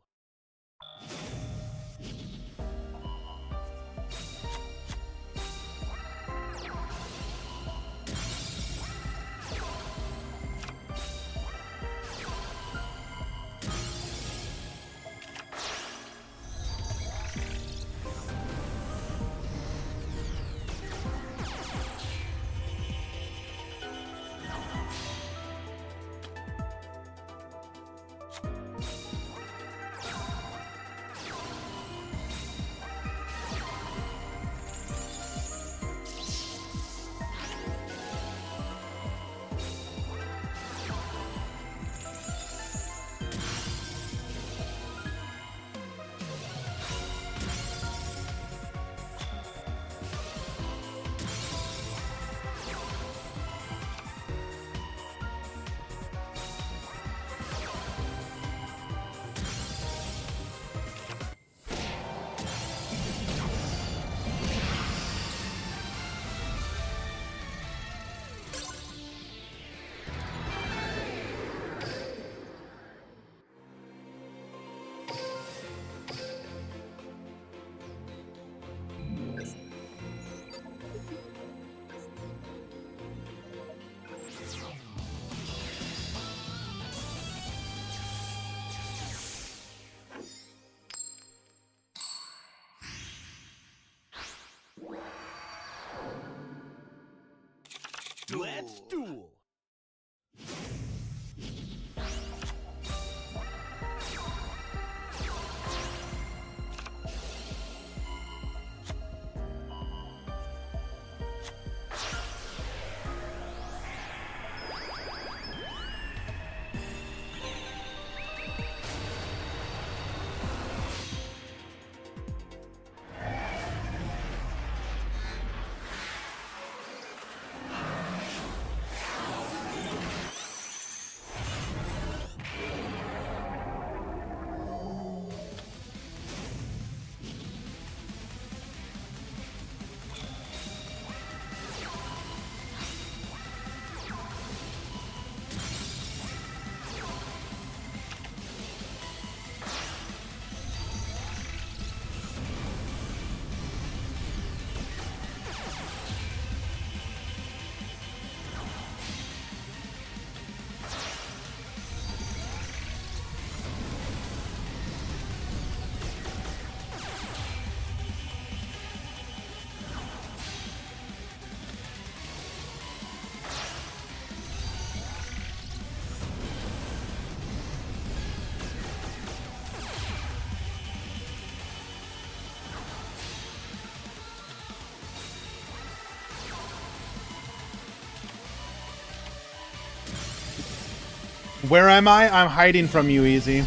Where am I? I'm hiding from you, Easy.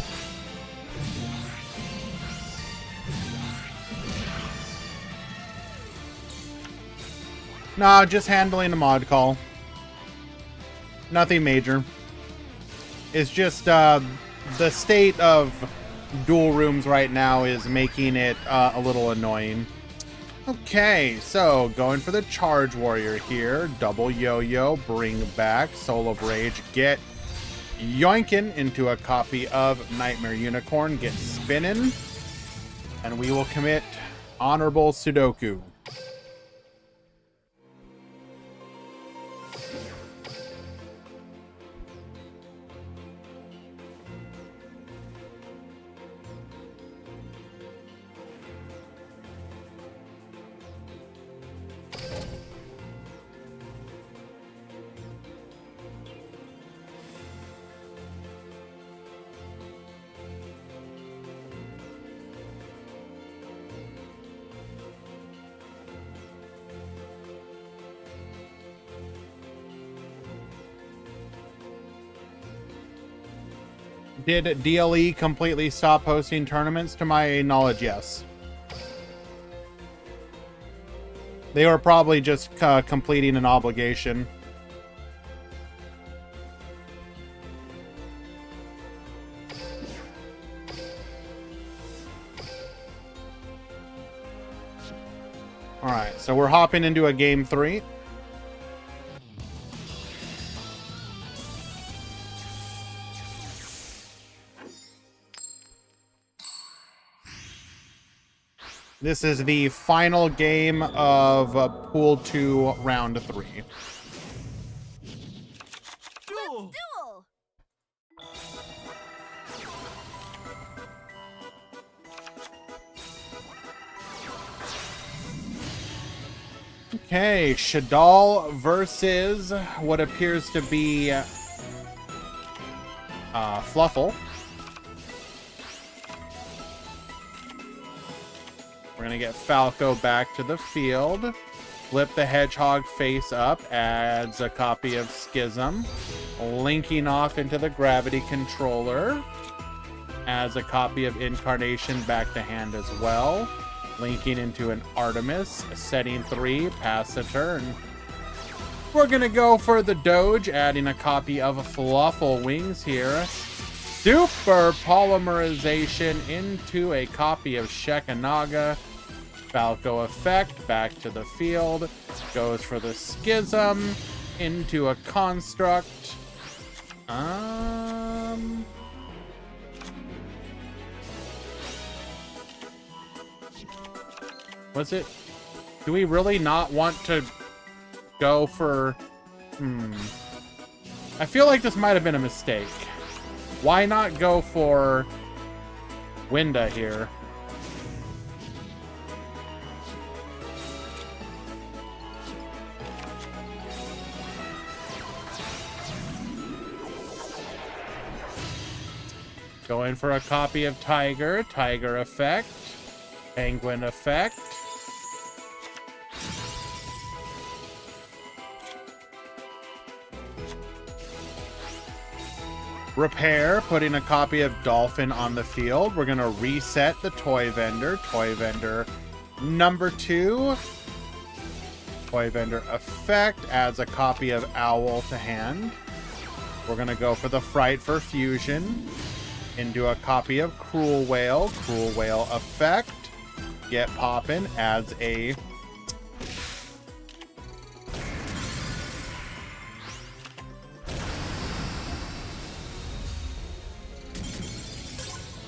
Nah, just handling a mod call. Nothing major. It's just the state of duel rooms right now is making it a little annoying. Okay, so going for the charge warrior here. Double yo-yo, bring back Soul of Rage, get yoinkin into a copy of Nightmare Unicorn, get spinning, and we will commit honorable Sudoku. Did DLE completely stop hosting tournaments? To my knowledge, yes. They were probably just completing an obligation. Alright, so we're hopping into a game 3. This is the final game of Pool 2, Round 3. Duel. Duel. Okay, Shadal versus what appears to be Fluffle. We're going to get Falco back to the field. Flip the Hedgehog face up, adds a copy of Schism. Linking off into the Gravity Controller. Adds a copy of Incarnation back to hand as well. Linking into an Artemis. Setting 3, pass the turn. We're going to go for the Doge, adding a copy of Fluffle Wings here. Super polymerization into a copy of Shekanaga. Falco effect, back to the field. Goes for the Schism into a construct. Was it? Do we really not want to go for... I feel like this might have been a mistake. Why not go for Winda here? Going for a copy of Tiger. Tiger effect. Penguin effect. Repair, putting a copy of Dolphin on the field. We're going to reset the Toy Vendor. Toy Vendor number 2. Toy Vendor effect adds a copy of Owl to hand. We're going to go for the Fright for Fusion. Into a copy of Cruel Whale. Cruel Whale effect. Get poppin', adds a...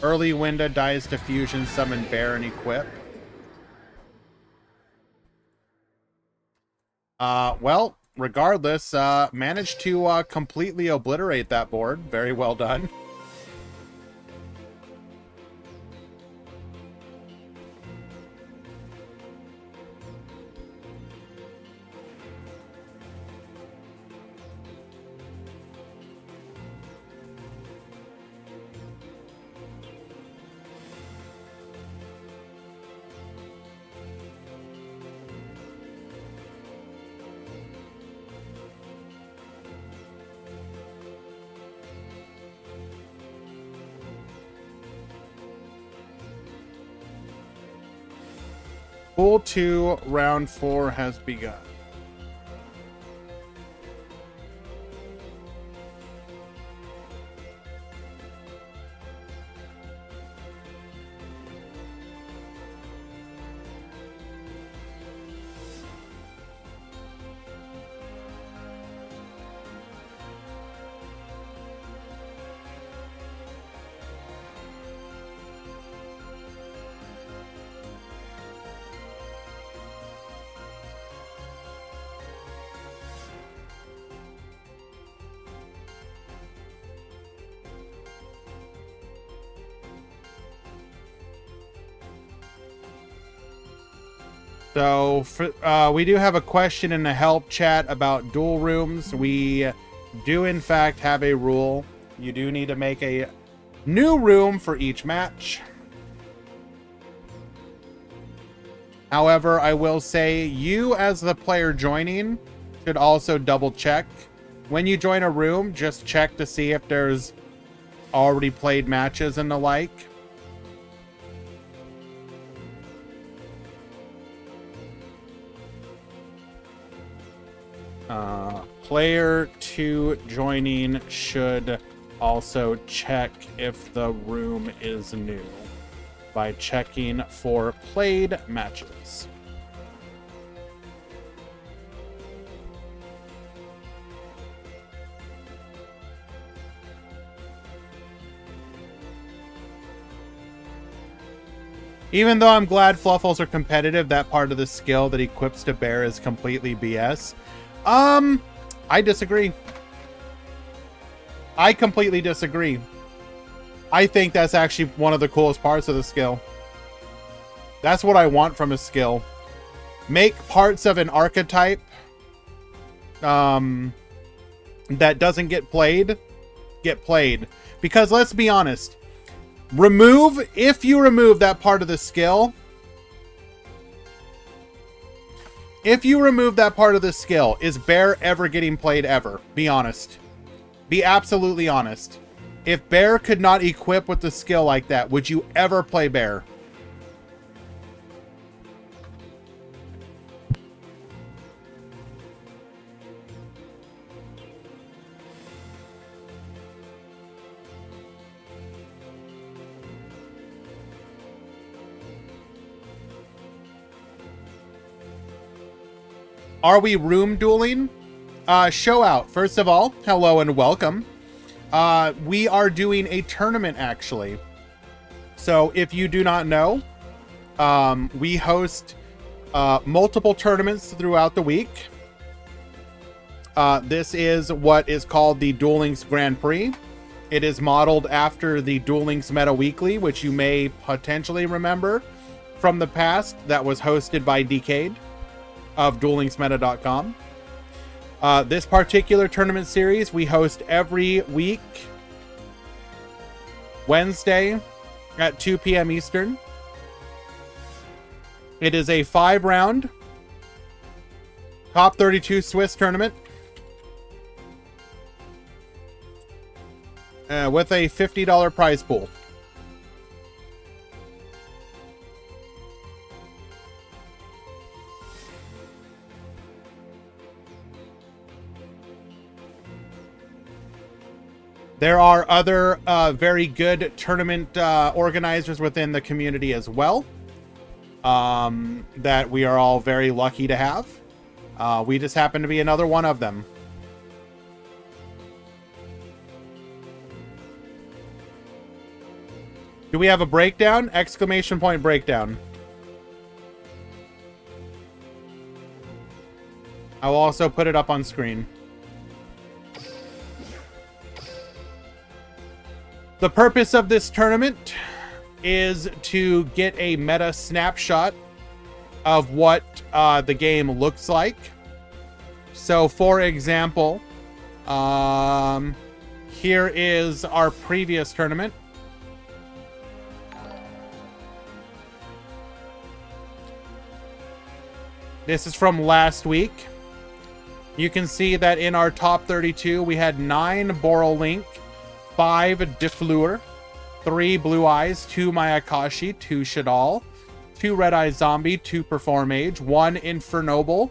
Early Winda dies to fusion, summon Bear, and equip. Well, regardless, managed to completely obliterate that board. Very well done. Pool 2, round 4 has begun. So we do have a question in the help chat about duel rooms. We do in fact have a rule. You do need to make a new room for each match. However, I will say you as the player joining should also double check. When you join a room, just check to see if there's already played matches and the like. Player 2 joining should also check if the room is new by checking for played matches. Even though I'm glad Fluffles are competitive, that part of the skill that equips to bear is completely BS. I disagree. I completely disagree. I think that's actually one of the coolest parts of the skill. That's what I want from a skill. Make parts of an archetype that doesn't get played. Because let's be honest. If you remove that part of the skill, is Bear ever getting played ever? Be honest. Be absolutely honest. If Bear could not equip with the skill like that, would you ever play Bear? Are we room dueling? Show out. First of all, hello and welcome. We are doing a tournament, actually. So if you do not know, we host multiple tournaments throughout the week. This is what is called the Duel Links Grand Prix. It is modeled after the Duel Links Meta Weekly, which you may potentially remember from the past, that was hosted by Decade of duellinksmeta.com. This particular tournament series we host every week, Wednesday at 2 p.m. Eastern. It is a 5-round top 32 Swiss tournament with a $50 prize pool. There are other very good tournament organizers within the community as well, that we are all very lucky to have. We just happen to be another one of them. Do we have a breakdown? Exclamation point breakdown. I will also put it up on screen. The purpose of this tournament is to get a meta snapshot of what the game looks like. So, for example, here is our previous tournament. This is from last week. You can see that in our top 32, we had 9 Borrelink, 5 Defleur, 3 Blue Eyes, 2 Mayakashi, 2 Shadal, 2 Red Eye Zombie, 2 Perform Mage, 1 Infernoble,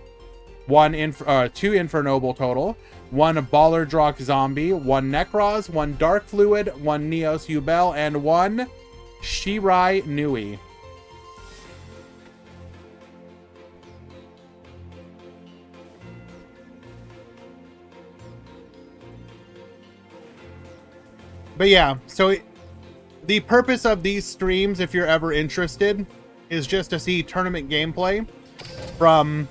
2 Infernoble total, 1 Ballardrock Zombie, 1 Necros, 1 Dark Fluid, 1 Neos Ubel, and 1 Shirai Nui. But yeah, so the purpose of these streams, if you're ever interested, is just to see tournament gameplay from,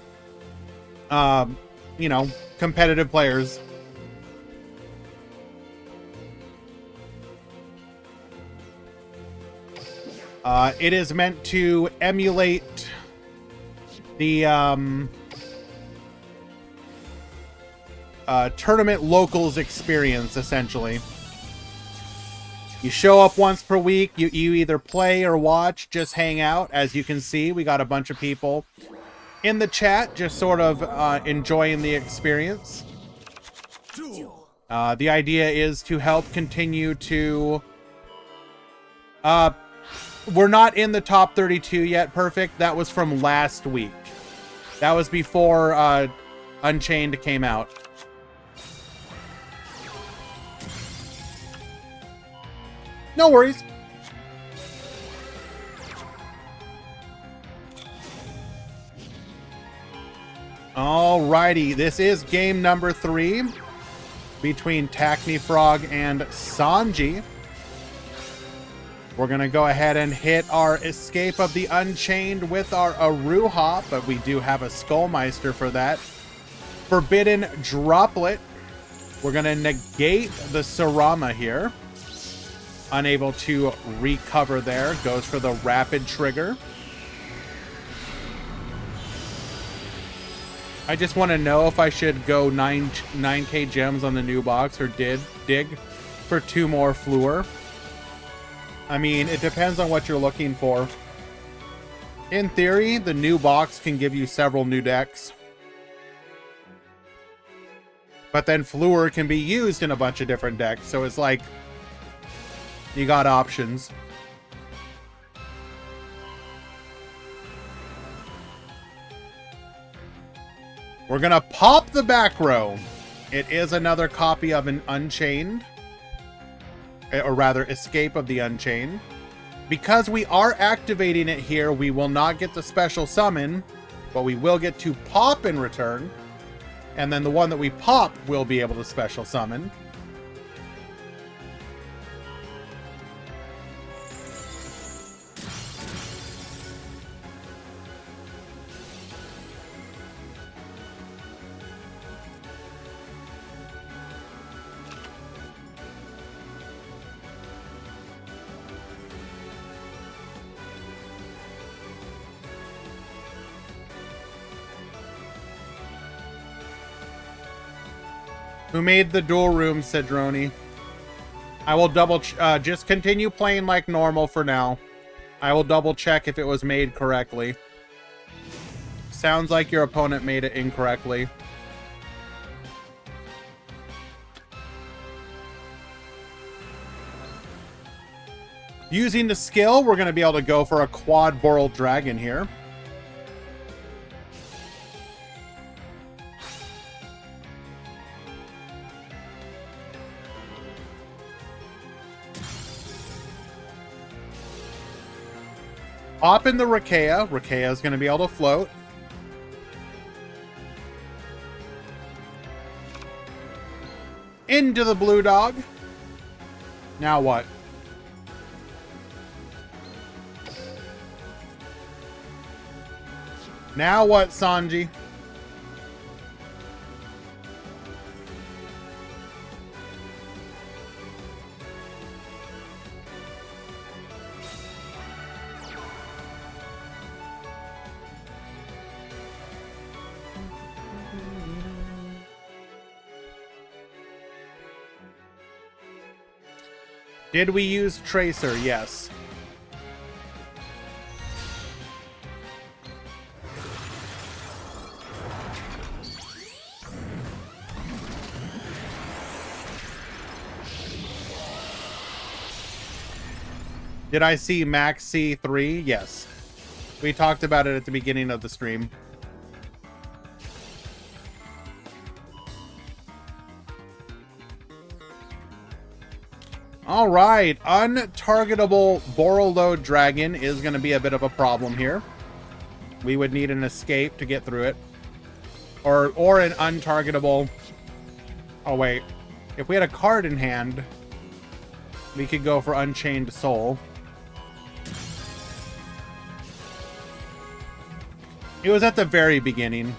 you know, competitive players. It is meant to emulate the tournament locals experience, essentially. You show up once per week. You either play or watch, just hang out. As you can see, we got a bunch of people in the chat, just sort of enjoying the experience. The idea is to help continue to... we're not in the top 32 yet, Perfect. That was from last week. That was before Unchained came out. No worries. Alrighty, this is game number 3 between Tacny Frog and Sanji. We're gonna go ahead and hit our Escape of the Unchained with our Aruha, but we do have a Skullmeister for that. Forbidden Droplet. We're gonna negate the Sarama here. Unable to recover there. Goes for the Rapid Trigger. I just want to know if I should go 9k gems on the new box or dig for 2 more Fluor. I mean, it depends on what you're looking for. In theory, the new box can give you several new decks. But then Fluor can be used in a bunch of different decks, so it's like... you got options. We're gonna pop the back row. It is another copy of an Unchained. Or rather, Escape of the Unchained. Because we are activating it here, we will not get the special summon, but we will get to pop in return. And then the one that we pop will be able to special summon. Who made the duel room, Cedroni? I will double... just continue playing like normal for now. I will double check if it was made correctly. Sounds like your opponent made it incorrectly. Using the skill, we're going to be able to go for a quad Boral Dragon here. Pop in the Rakea. Rakea is going to be able to float. Into the Blue Dog. Now what? Now what, Sanji? Did we use Tracer? Yes. Did I see Max C3? Yes. We talked about it at the beginning of the stream. All right, untargetable Borreload Dragon is going to be a bit of a problem here. We would need an escape to get through it. Or an untargetable... Oh, wait. If we had a card in hand, we could go for Unchained Soul. It was at the very beginning.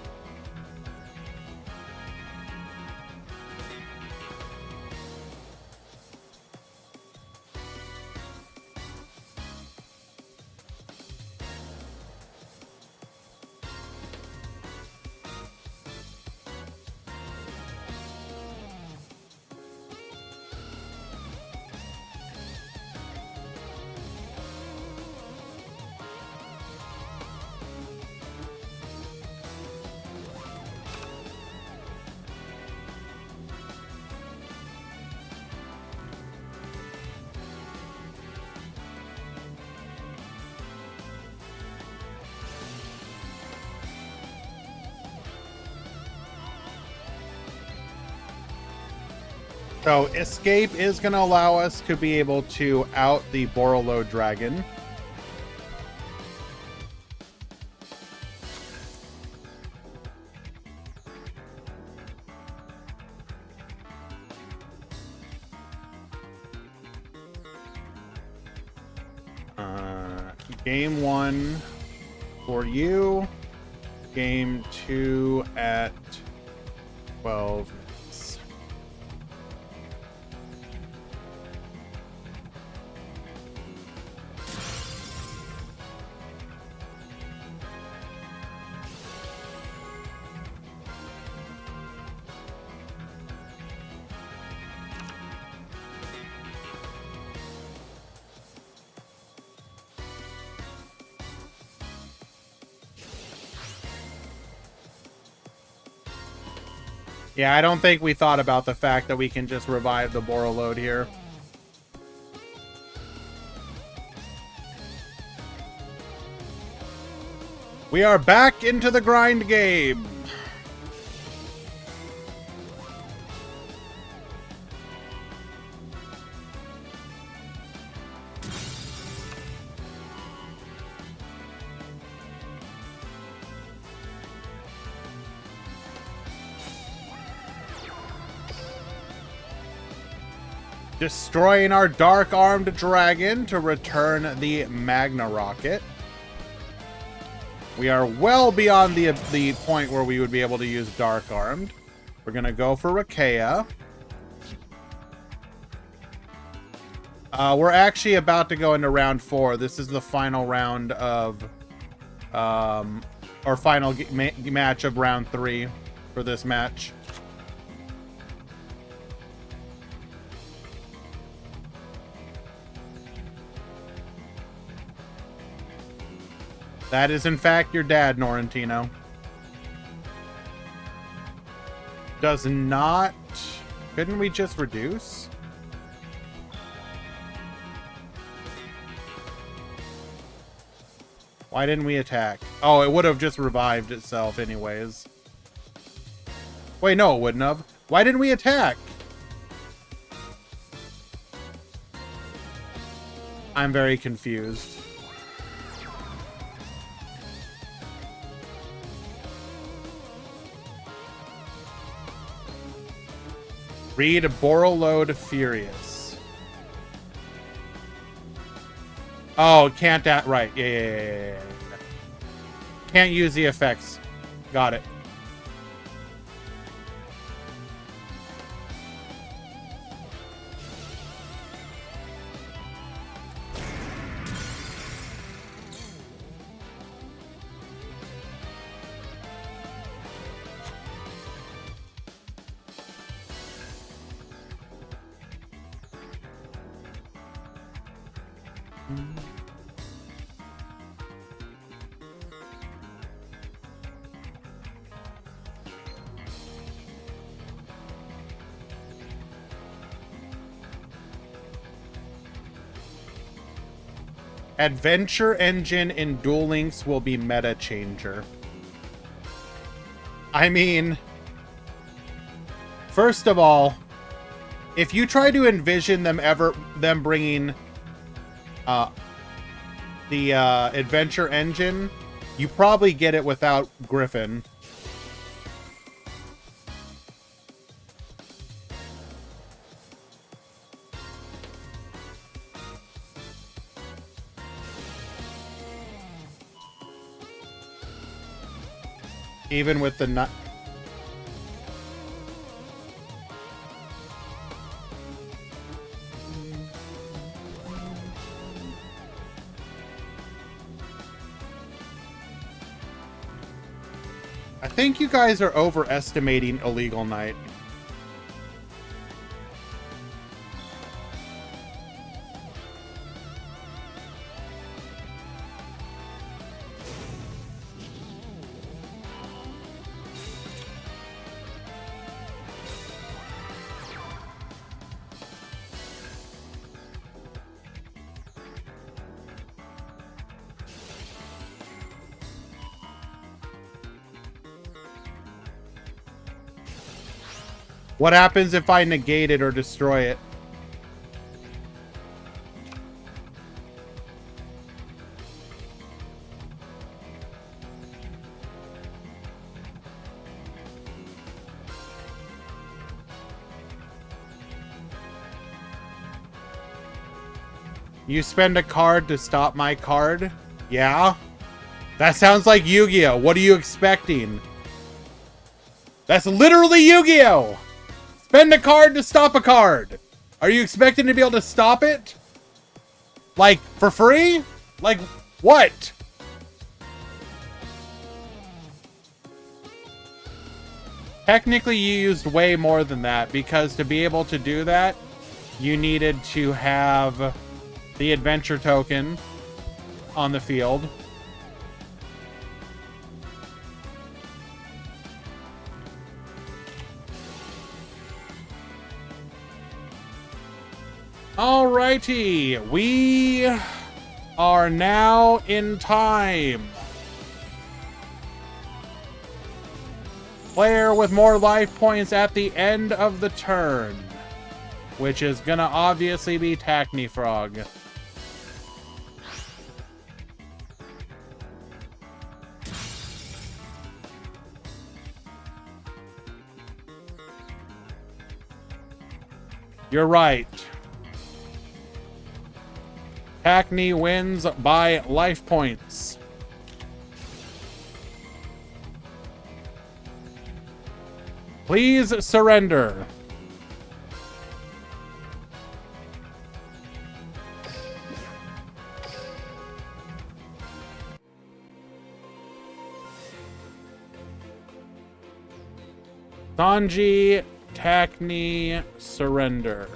So escape is going to allow us to be able to out the Borreload Dragon. Game 1 for you. Game 2 at 12 minutes. Yeah, I don't think we thought about the fact that we can just revive the Borreload here. We are back into the grind game. Destroying our Dark-Armed Dragon to return the Magna Rocket. We are well beyond the point where we would be able to use Dark-Armed. We're going to go for Rakea. We're actually about to go into round 4. This is the final round of... or final match of round 3 for this match. That is, in fact, your dad, Norrentino. Does not... Couldn't we just reduce? Why didn't we attack? Oh, it would have just revived itself anyways. Wait, no, it wouldn't have. Why didn't we attack? I'm very confused. Read Borreload Furious. Oh, can't that right. Yeah. Can't use the effects. Got it. Adventure engine in Duel Links will be meta changer. I mean, first of all, if you try to envision them bringing the adventure engine, you probably get it without Griffin. Even with the nut. I think you guys are overestimating Illegal Night. What happens if I negate it or destroy it? You spend a card to stop my card? Yeah? That sounds like Yu-Gi-Oh! What are you expecting? That's literally Yu-Gi-Oh! Spend a card to stop a card. Are you expecting to be able to stop it? Like, for free? Like, what? Technically, you used way more than that, because to be able to do that, you needed to have the adventure token on the field. Alrighty, we are now in time. Player with more life points at the end of the turn, which is gonna obviously be Tackney Frog. You're right. Hackney wins by life points. Please surrender. Sanji, Tackney, surrender.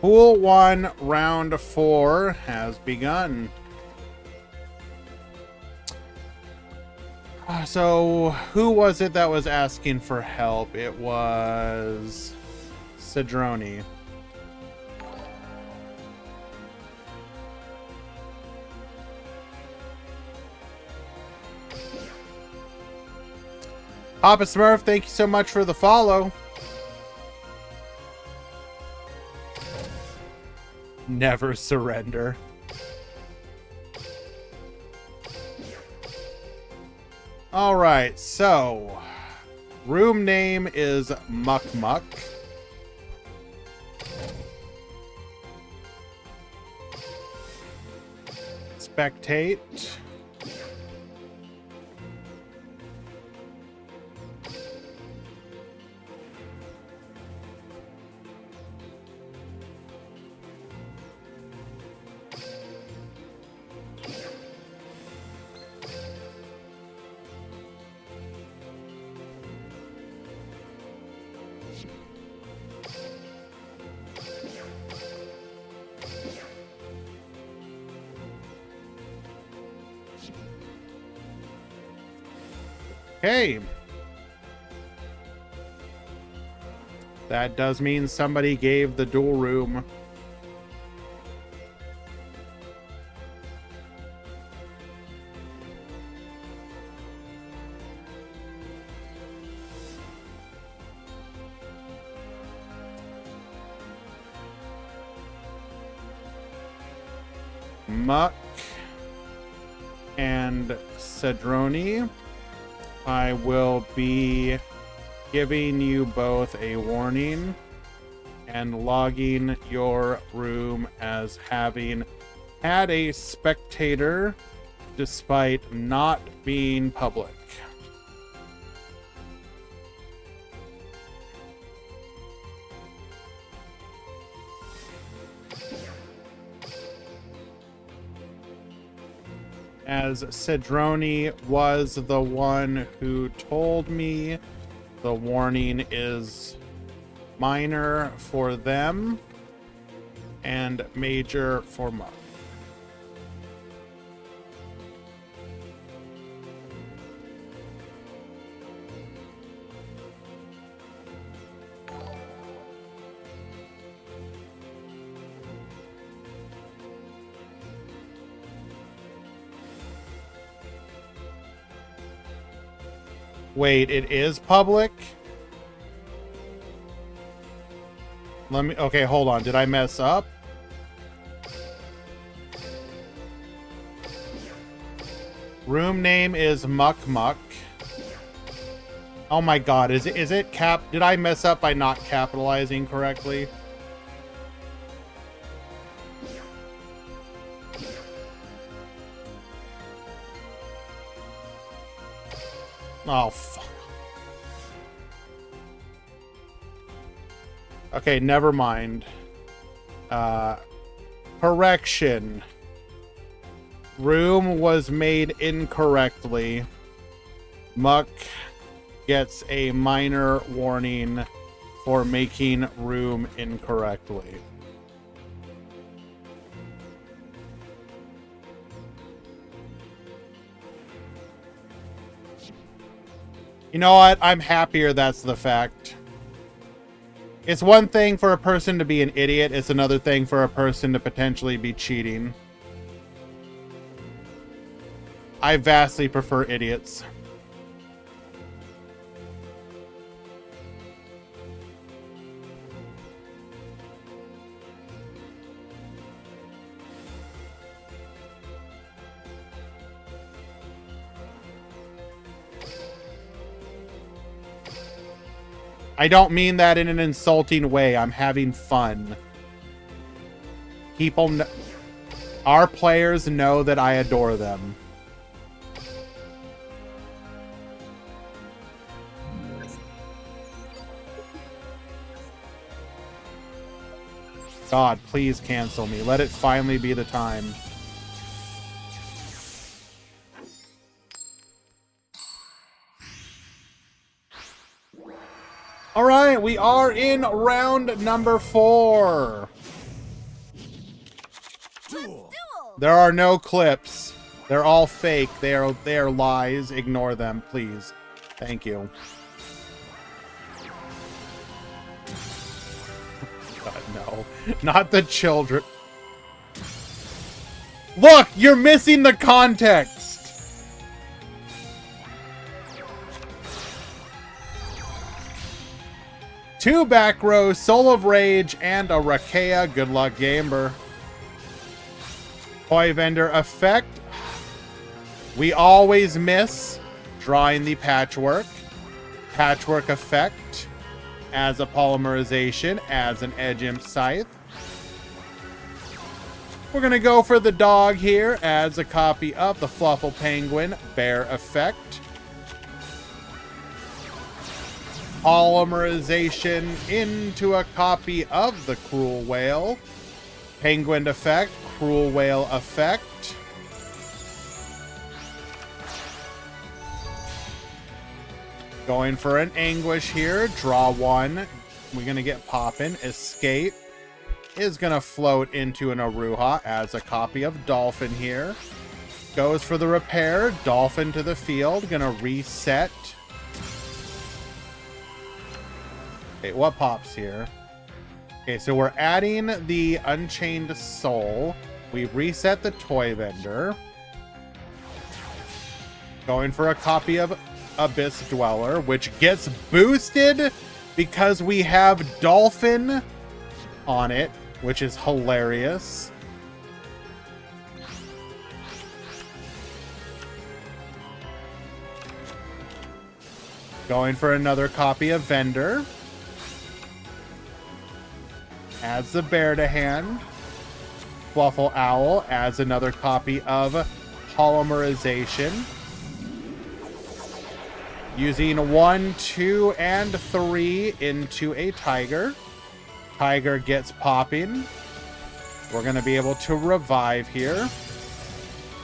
Pool 1, round 4 has begun. So, who was it that was asking for help? It was Cedrone. Papa Smurf, thank you so much for the follow. Never surrender. All right, so room name is Muck Muck. Spectate. Okay. That does mean somebody gave the duel room. Muck and Cedroni, I will be giving you both a warning and logging your room as having had a spectator despite not being public. As Cedroni was the one who told me the warning is minor for them and major for Muck. Wait, it is public? Let me, okay, hold on. Did I mess up? Room name is Muck Muck. Oh my god, is it cap? Did I mess up by not capitalizing correctly? Oh, fuck. Okay, never mind. Correction. Room was made incorrectly. Muck gets a minor warning for making room incorrectly. You know what? I'm happier that's the fact. It's one thing for a person to be an idiot. It's another thing for a person to potentially be cheating. I vastly prefer idiots. I don't mean that in an insulting way. I'm having fun. People, our players know that I adore them. God, please cancel me. Let it finally be the time. All right, we are in round number 4. Duel. There are no clips. They're all fake. They are lies. Ignore them, please. Thank you. God, no. Not the children. Look, you're missing the context. Two back rows, Soul of Rage, and a Rakea. Good luck, Gamber. Toy Vendor effect. We always miss drawing the patchwork. Patchwork effect. Adds a polymerization. Adds an Edge Imp Scythe. We're going to go for the dog here. Adds a copy of the Fluffle Penguin. Bear effect. Polymerization into a copy of the Cruel Whale. Penguin effect. Cruel Whale effect. Going for an Anguish here. Draw one. We're going to get poppin'. Escape is going to float into an Aruha. Adds a copy of Dolphin here. Goes for the repair. Dolphin to the field. Gonna reset. Okay, what pops here? Okay, so we're adding the Unchained Soul. We reset the toy vendor. Going for a copy of Abyss Dweller, which gets boosted because we have Dolphin on it, which is hilarious. Going for another copy of Vendor. Adds the bear to hand. Fluffle Owl adds another copy of Polymerization. Using 1, 2, and 3 into a Tiger. Tiger gets popping. We're going to be able to revive here.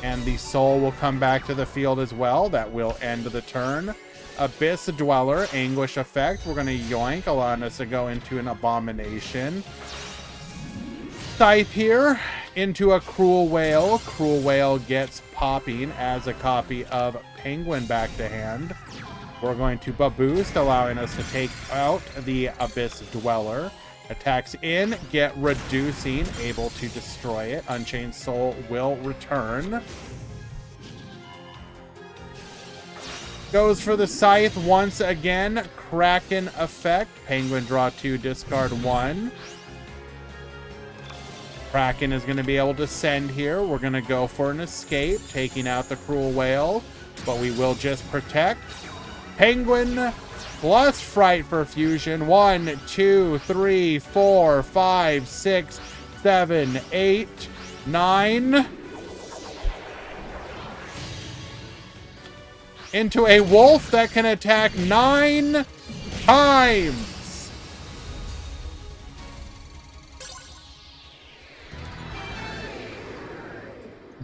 And the soul will come back to the field as well. That will end the turn. Abyss Dweller, Anguish effect. We're going to yoink, allowing us to go into an Abomination. Scythe here into a Cruel Whale. Cruel Whale gets popping as a copy of Penguin back to hand. We're going to boost, allowing us to take out the Abyss Dweller. Attacks in, get reducing, able to destroy it. Unchained Soul will return. Goes for the Scythe once again. Kraken effect. Penguin draw 2, discard 1. Kraken is going to be able to send here. We're going to go for an escape, taking out the Cruel Whale, but we will just protect. Penguin plus Fright for fusion. 1, 2, 3, 4, 5, 6, 7, 8, 9. Into a wolf that can attack 9 times.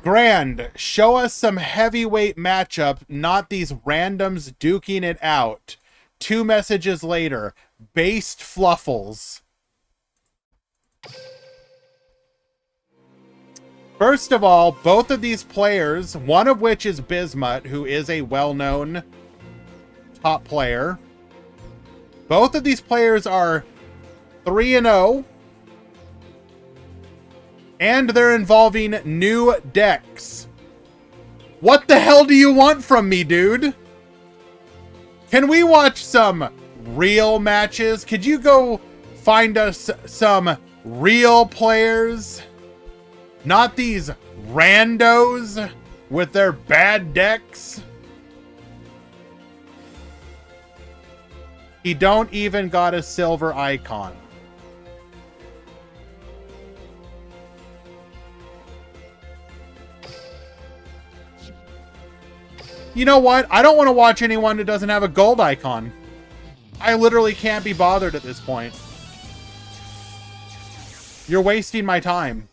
Grand, show us some heavyweight matchup, not these randoms duking it out. 2 messages later, based fluffles. First of all, both of these players, one of which is Bismuth, who is a well-known top player. Both of these players are 3-0. And they're involving new decks. What the hell do you want from me, dude? Can we watch some real matches? Could you go find us some real players? Not these randos with their bad decks. He don't even got a silver icon. You know what? I don't want to watch anyone who doesn't have a gold icon. I literally can't be bothered at this point. You're wasting my time.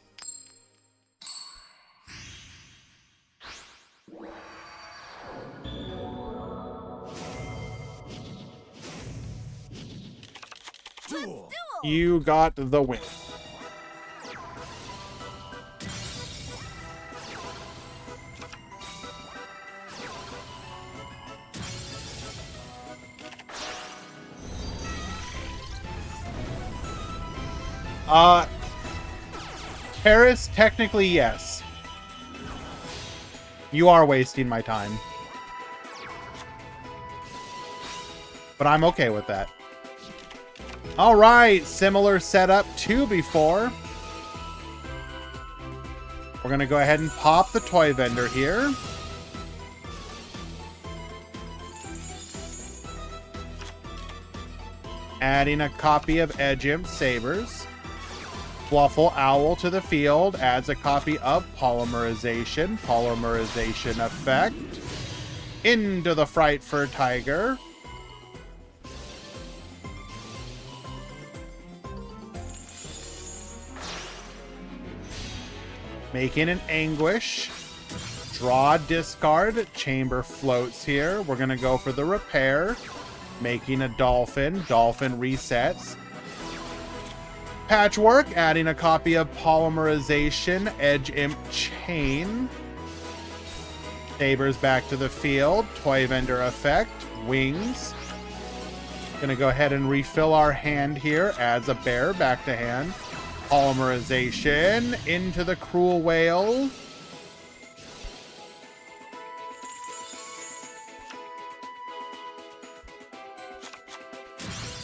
Duel. You got the win. Paris, technically, yes. You are wasting my time. But I'm okay with that. Alright, similar setup to before. We're going to go ahead and pop the toy vendor here. Adding a copy of Edge Imp Sabers. Fluffle Owl to the field. Adds a copy of Polymerization. Polymerization effect. Into the Fright for Tiger. Making an Anguish. Draw, discard. Chamber floats here. We're going to go for the repair. Making a Dolphin. Dolphin resets. Patchwork, adding a copy of Polymerization, Edge Imp Chain. Sabers back to the field. Toy vendor effect. Wings. Gonna go ahead and refill our hand here. Adds a bear back to hand. Polymerization into the cruel whale.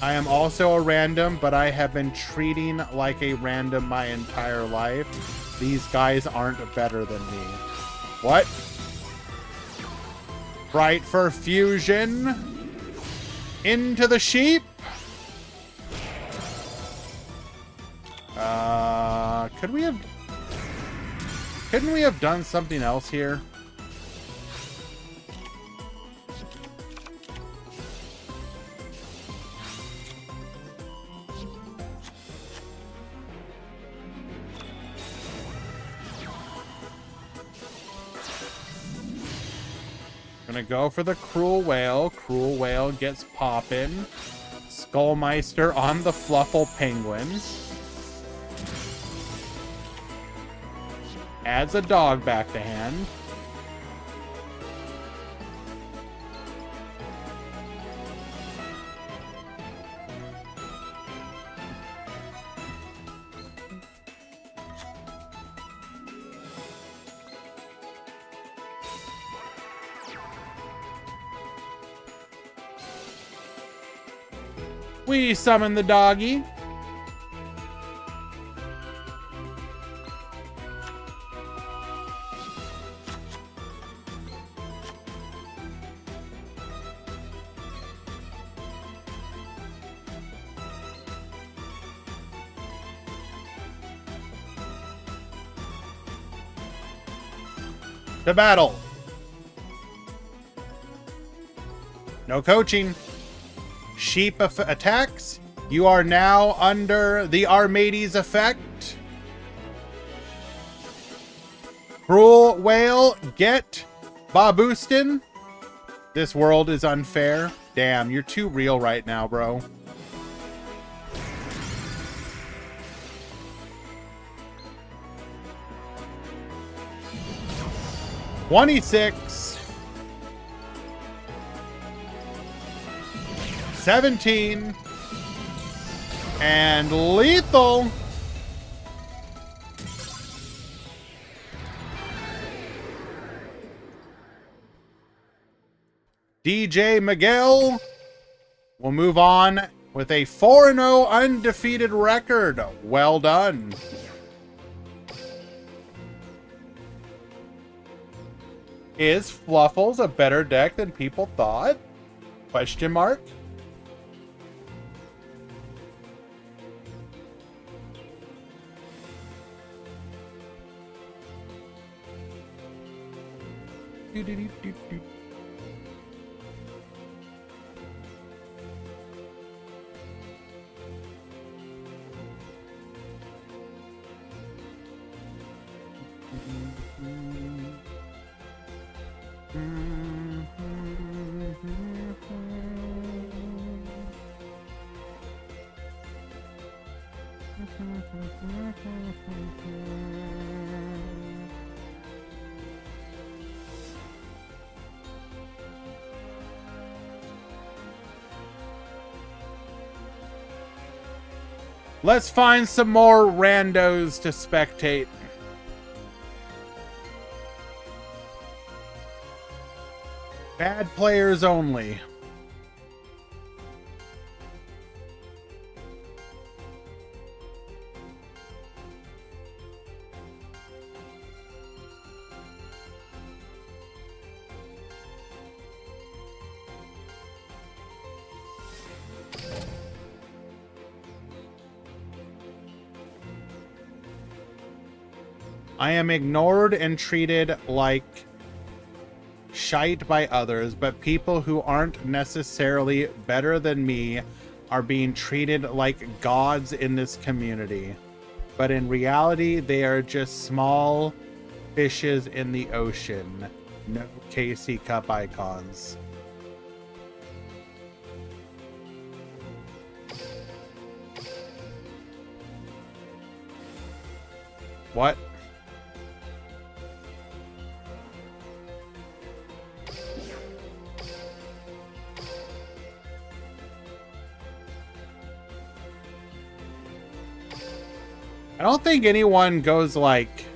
I am also a random, but I have been treating like a random my entire life. These guys aren't better than me. What? Bright for fusion. Into the sheep. Couldn't we have done something else here? Gonna go for the cruel whale. Cruel whale gets poppin'. Skullmeister on the Fluffle penguin. Adds a dog back to hand. We summon the doggy. To battle. No coaching. Sheep attacks. You are now under the Armades effect. Cruel whale, get Babustin. This world is unfair. Damn, you're too real right now, bro. $26. 17. And lethal. DJ Miguel will move on with a 4-0 undefeated record. Well done. Is Fluffles a better deck than people thought? Question mark. Let's find some more randos to spectate. Bad players only. I am ignored and treated like shite by others, but people who aren't necessarily better than me are being treated like gods in this community. But in reality, they are just small fishes in the ocean. No KC Cup icons. What? I don't think anyone goes like,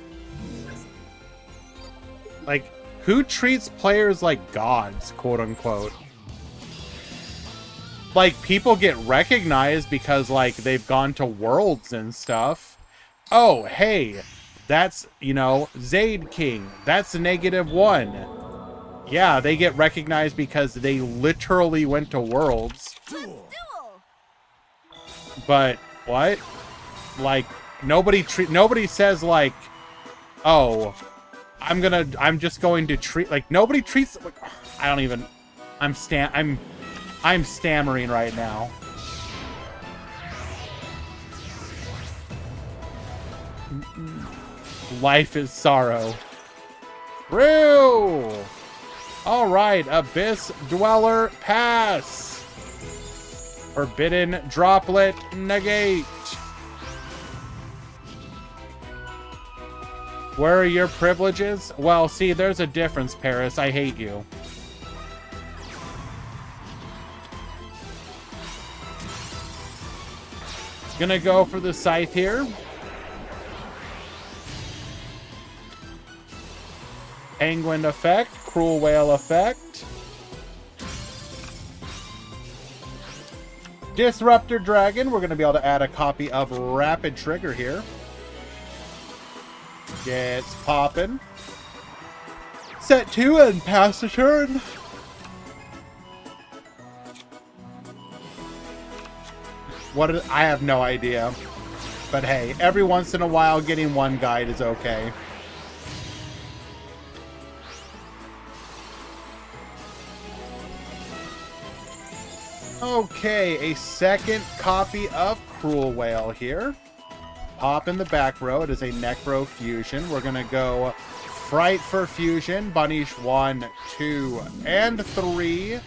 who treats players like gods, quote unquote? Like, people get recognized because, like, they've gone to Worlds and stuff. Oh, hey, that's, you know, Zaid King. That's -1. Yeah, they get recognized because they literally went to Worlds. Duel. But, what? Like, nobody says, like, oh, I'm just going to treat, like, nobody treats, like, I don't even, I'm stammering right now. Life is sorrow. True! Alright, Abyss Dweller pass. Forbidden Droplet negate. Where are your privileges? Well, see, there's a difference, Paris. I hate you. Gonna go for the Scythe here. Penguin effect, Cruel Whale effect. Disruptor Dragon, we're gonna be able to add a copy of Rapid Trigger here. Gets poppin'. Set 2 and pass the turn. I have no idea. But hey, every once in a while getting one guide is okay. Okay, a second copy of Cruel Whale here. Pop in the back row. It is a Necro Fusion. We're going to go Fright for Fusion. Bunish 1, 2, and 3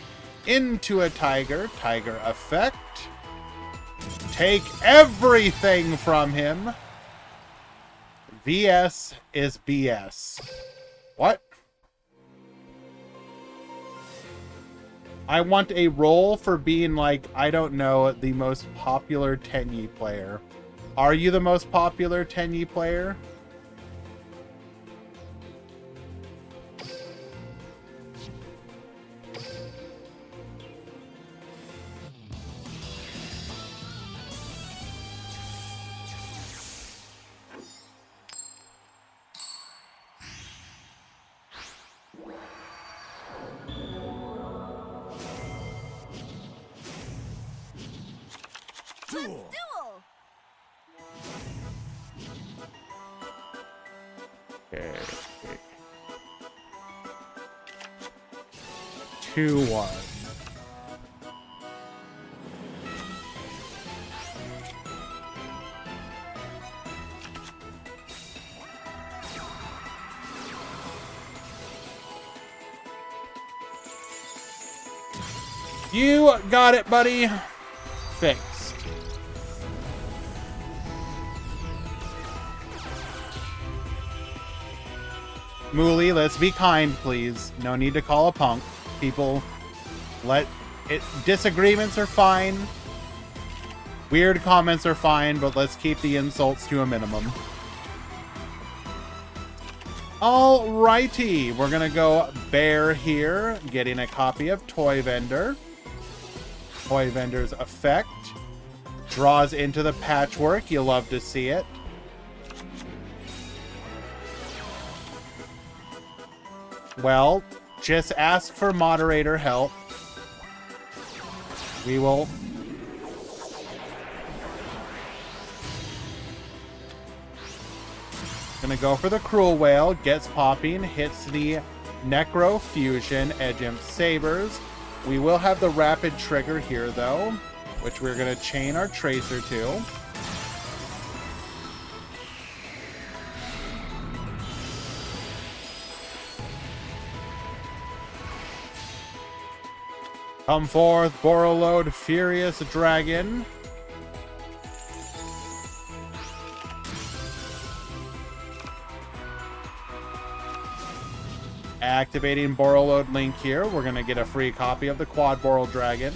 into a Tiger. Tiger effect. Take everything from him. VS is BS. What? I want a roll for being, like, I don't know, the most popular Tenyi player. Are you the most popular Tenyi player? Duel. Okay. 2-1. You got it, buddy. Fixed. Mooly, let's be kind, please. No need to call a punk. People, disagreements are fine. Weird comments are fine, but let's keep the insults to a minimum. Alrighty, we're gonna go Bear here, getting a copy of Toy Vendor. Toy Vendor's effect. Draws into the Patchwork, you love to see it. Well, just ask for moderator help. We will... Gonna go for the Cruel Whale, gets popping, hits the Necro Fusion, Edge Imp Sabers. We will have the Rapid Trigger here, though, which we're gonna chain our Tracer to. Come forth, Borreload, Furious Dragon. Activating Borreload Link here. We're going to get a free copy of the Quad Boral Dragon.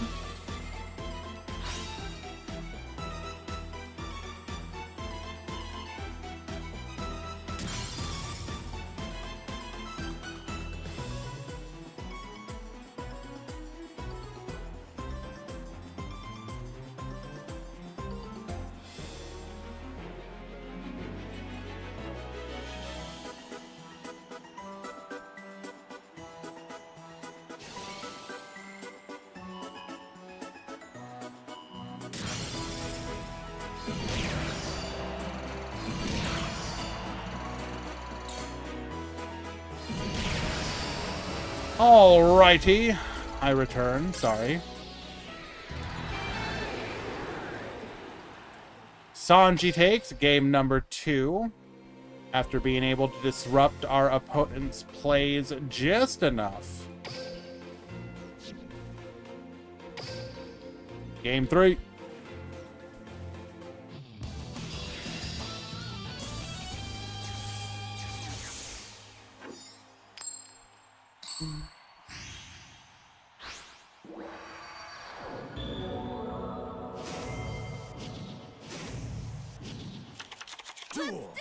Alrighty. I return, sorry. Sanji takes game number 2. After being able to disrupt our opponent's plays just enough. Game 3. Duel.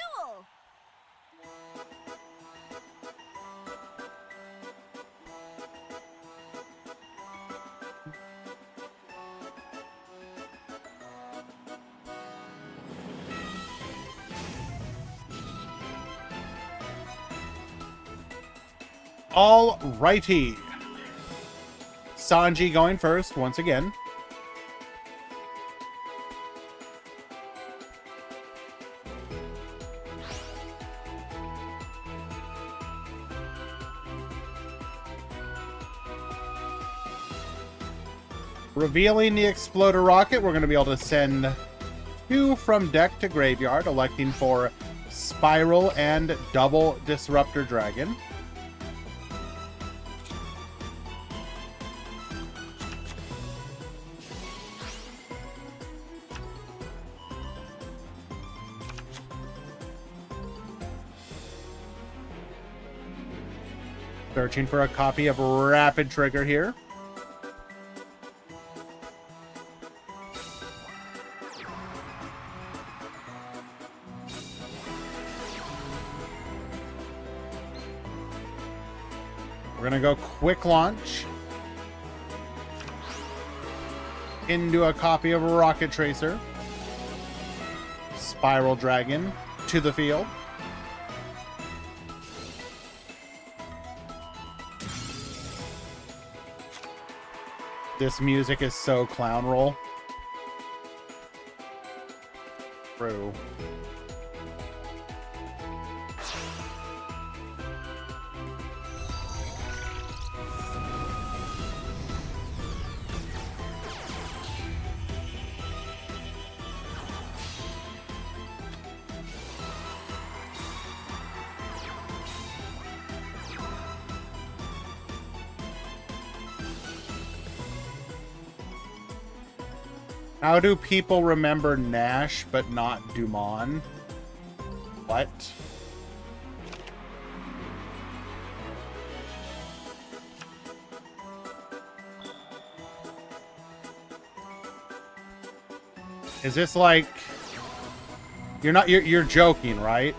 Alrighty. Sanji going first once again. Revealing the Exploder Rocket, we're going to be able to send 2 from deck to graveyard, electing for Spiral and Double Disruptor Dragon. Searching for a copy of Rapid Trigger here. We're going to go Quick Launch into a copy of Rocket Tracer. Spiral Dragon to the field. This music is so clown roll. True. How do people remember Nash but not Dumont? What? Is this like you're joking, right?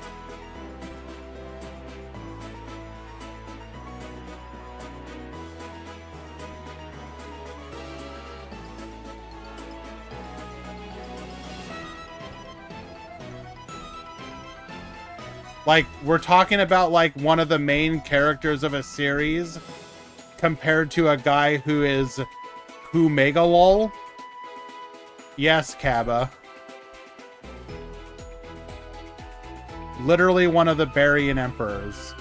Like, we're talking about, like, one of the main characters of a series compared to a guy who is who mega lol? Yes, Kaba. Literally one of the Barryan Emperors.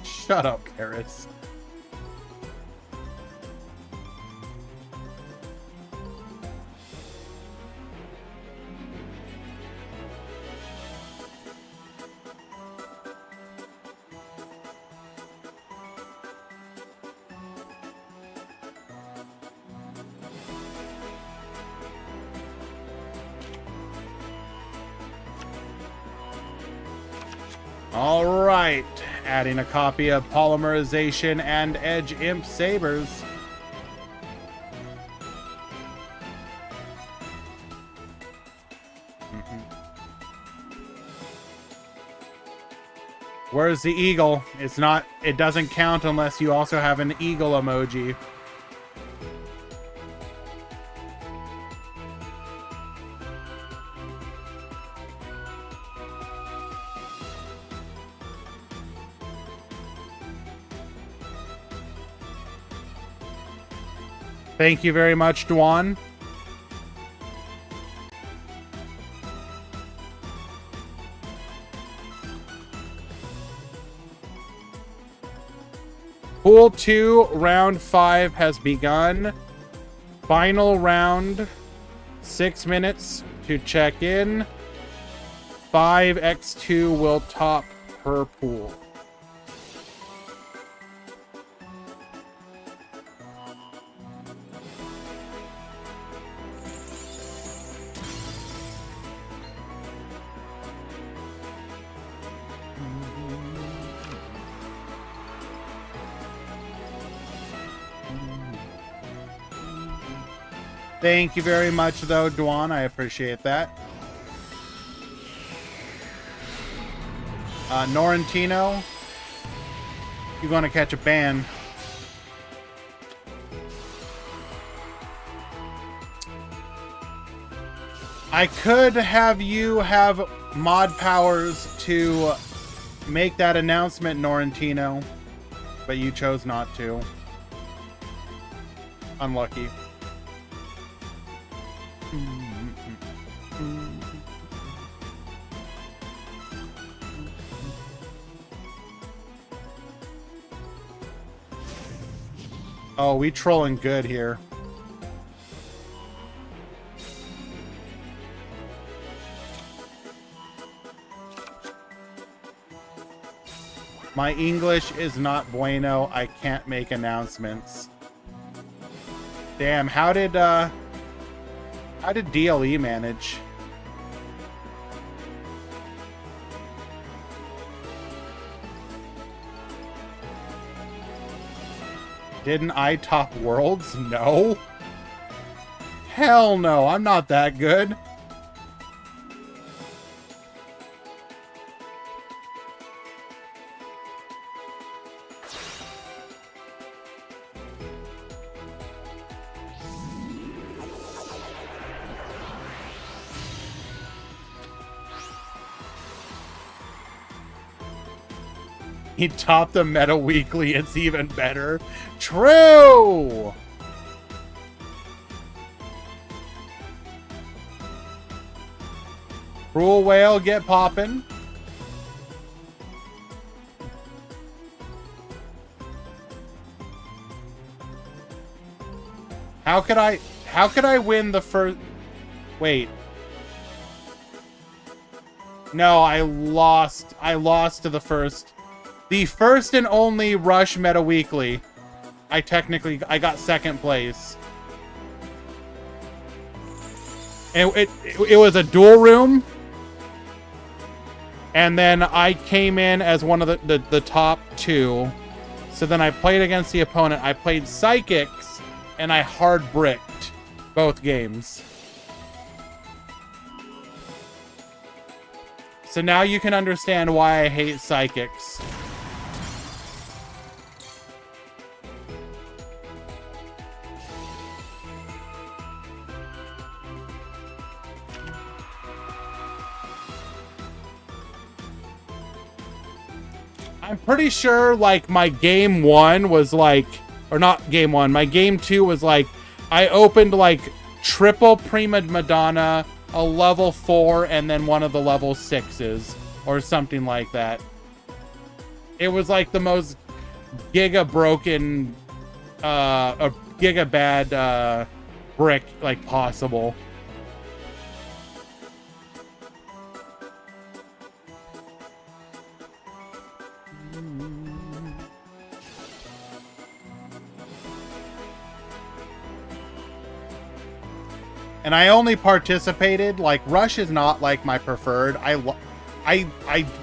Shut up, Karis. All right, adding a copy of Polymerization and Edge Imp Sabers. Where's the eagle? It's not, it doesn't count unless you also have an eagle emoji. Thank you very much, Dwan. Pool 2, round 5 has begun. Final round, 6 minutes to check in. 5x2 will top per pool. Thank you very much, though, Dwan. I appreciate that. Norrentino, you're going to catch a ban. I could have you have mod powers to make that announcement, Norrentino, but you chose not to. Unlucky. Oh, we trolling good here. My English is not bueno. I can't make announcements. Damn, how did DLE manage? Didn't I top worlds? No. Hell no, I'm not that good. He topped the meta weekly. It's even better. True! Cruel Whale, get poppin'. How could I win the first... Wait. No, I lost to the first... The first and only Rush Meta Weekly. I got second place. And it was a duel room. And then I came in as one of the top 2. So then I played against the opponent. I played Psychics, and I hard bricked both games. So now you can understand why I hate Psychics. I'm pretty sure, like, my game 1 was, like... Or not game 1. My game 2 was, like... I opened, like, triple Prima Madonna, a level 4, and then one of the level 6s. Or something like that. It was, like, the most giga-broken... a giga-bad, brick, like, possible. And I only participated, like, Rush is not, like, my preferred. I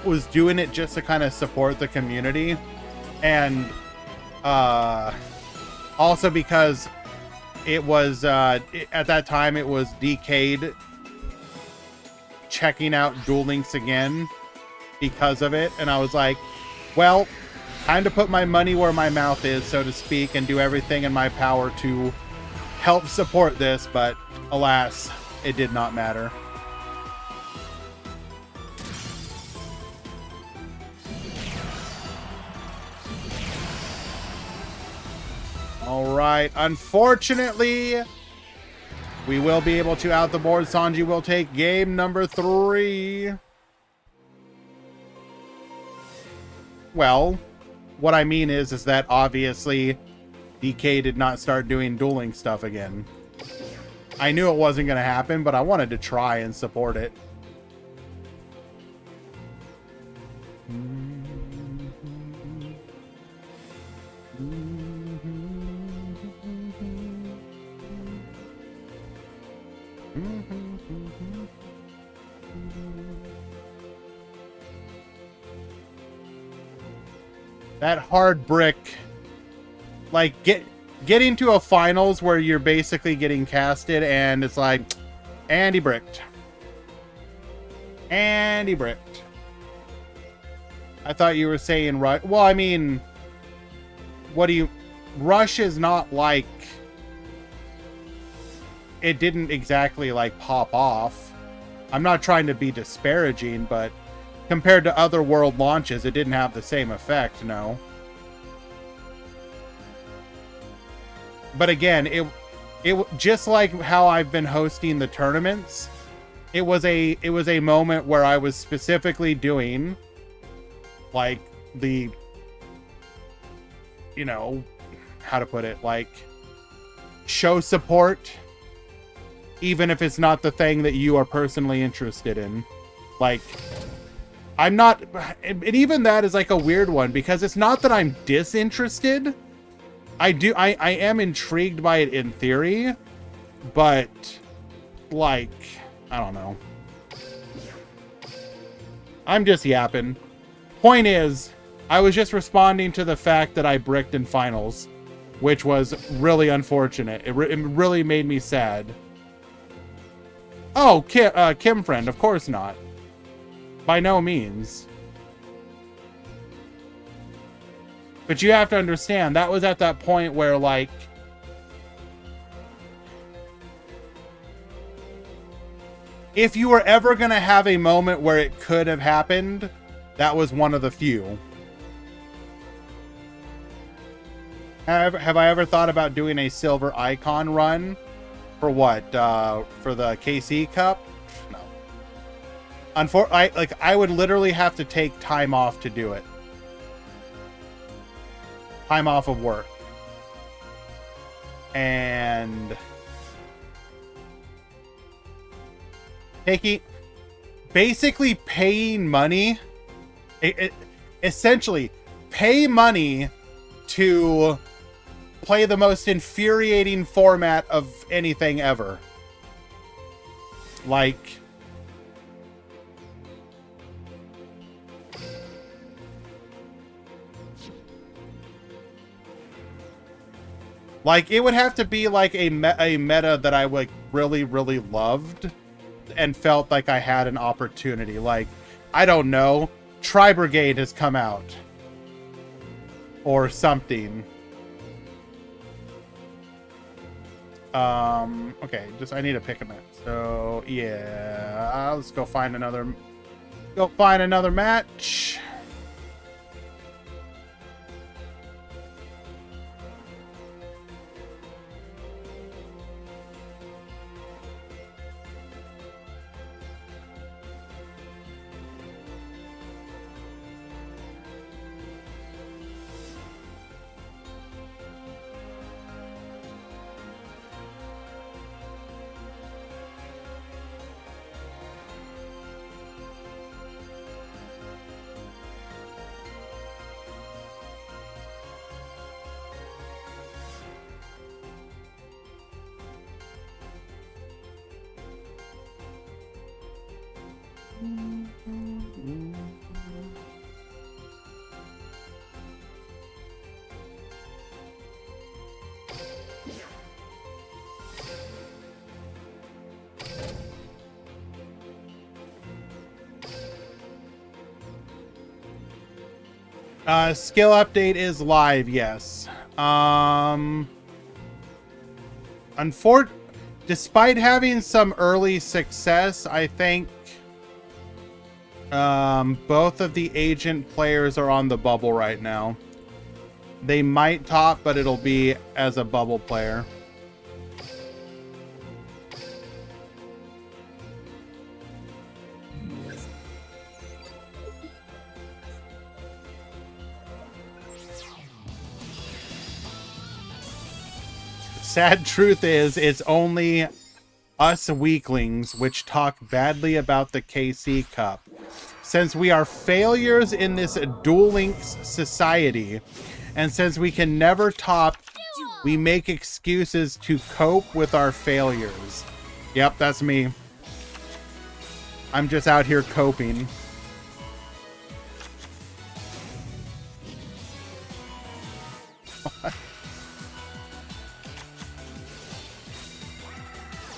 was doing it just to kind of support the community. And, also because it was, at that time, it was Decade checking out Duel Links again because of it. And I was like, well, time to put my money where my mouth is, so to speak, and do everything in my power to help support this, but alas, it did not matter. All right. Unfortunately, we will be able to out the board. Sanji will take game number 3. Well, what I mean is that obviously DK did not start doing dueling stuff again. I knew it wasn't going to happen, but I wanted to try and support it. That hard brick, like getting to a finals where you're basically getting casted and it's like, and he bricked. And he bricked. I thought you were saying rush. Well, I mean, what do you... Rush is not like... It didn't exactly, like, pop off. I'm not trying to be disparaging, but compared to other world launches, it didn't have the same effect, no. But again, it just like how I've been hosting the tournaments, it was a moment where I was specifically doing like the, you know, how to put it, like show support, even if it's not the thing that you are personally interested in. Like, I'm not, and even that is like a weird one because it's not that I'm disinterested. I am intrigued by it in theory, but like, I don't know. I'm just yapping. Point is, I was just responding to the fact that I bricked in finals, which was really unfortunate. It really made me sad. Oh, Kim friend, of course not. By no means. But you have to understand, that was at that point where, like, if you were ever going to have a moment where it could have happened, that was one of the few. Have I ever thought about doing a silver icon run? For what? For the KC Cup? No. I would literally have to take time off to do it. Time off of work. And basically paying money, essentially pay money to play the most infuriating format of anything ever. Like, it would have to be like a meta that I like really, really loved and felt like I had an opportunity. Like, I don't know, Tri Brigade has come out or something. Okay, I need to pick a match. So yeah, let's go find another match. Skill update is live, yes. Despite having some early success, I think both of the agent players are on the bubble right now. They might top, but it'll be as a bubble player. Sad truth is, it's only us weaklings which talk badly about the KC Cup. Since we are failures in this Duel Links society, and since we can never top, we make excuses to cope with our failures. Yep, that's me. I'm just out here coping.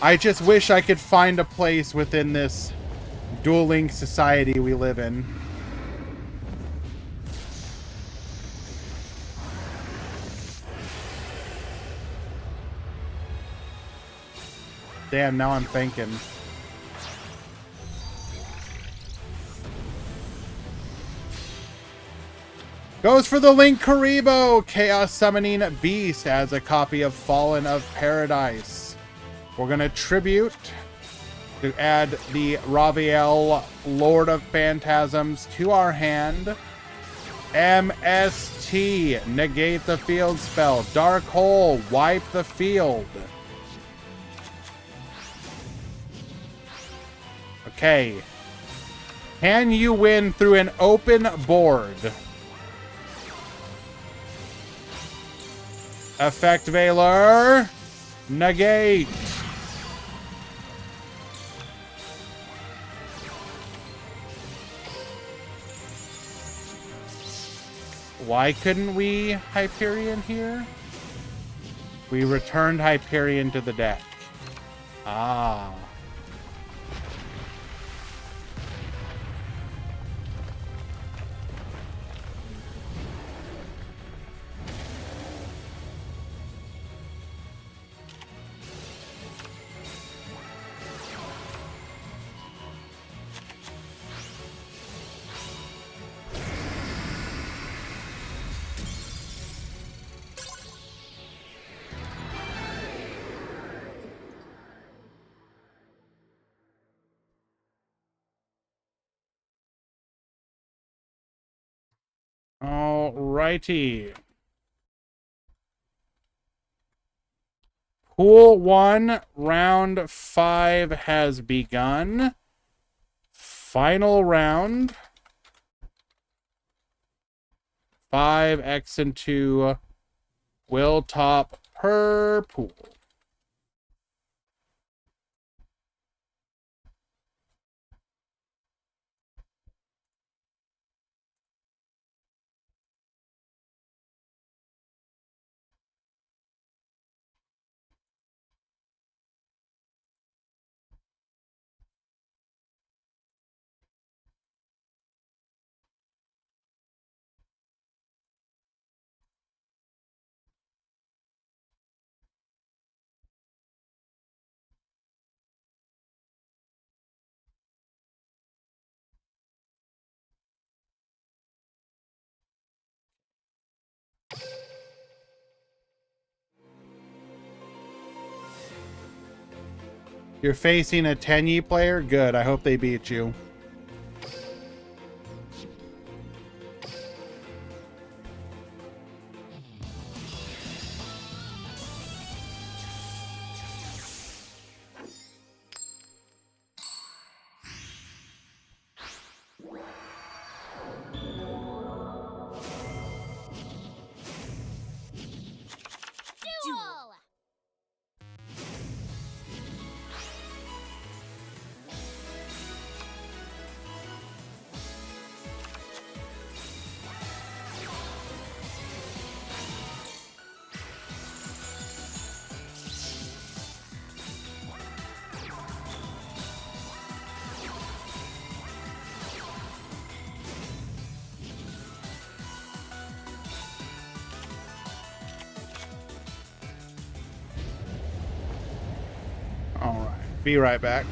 I just wish I could find a place within this Duel Links society we live in. Damn, now I'm thinking. Goes for the Link Karibo! Chaos Summoning Beast as a copy of Fallen of Paradise. We're going to tribute to add the Raviel Lord of Phantasms to our hand. MST, negate the field spell. Dark Hole, wipe the field. Okay. Can you win through an open board? Effect Veiler. Negate. Why couldn't we Hyperion here? We returned Hyperion to the deck. Ah. Alrighty. Pool 1, round 5 has begun. Final round. 5x and 2 will top per pool. You're facing a Tenyi player? Good. I hope they beat you. Duel! All right. Be right back.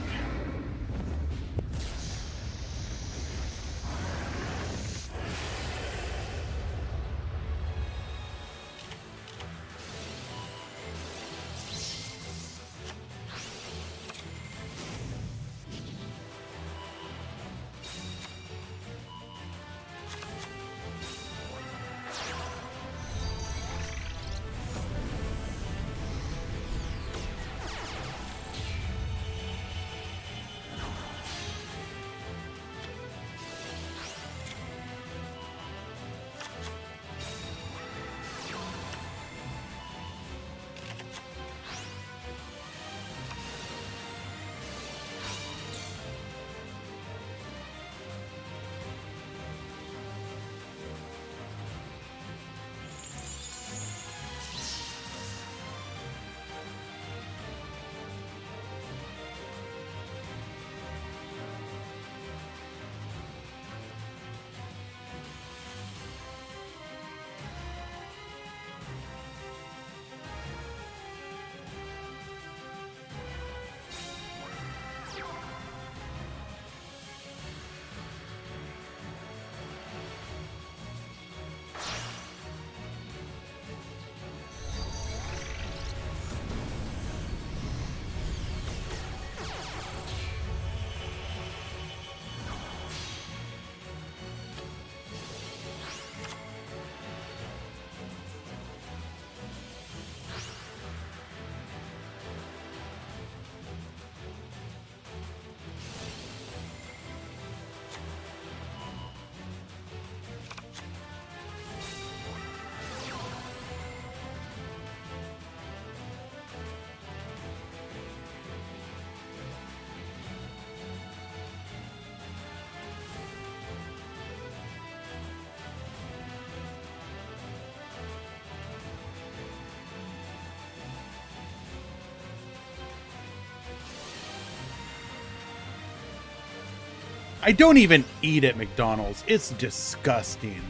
I don't even eat at McDonald's. It's disgusting.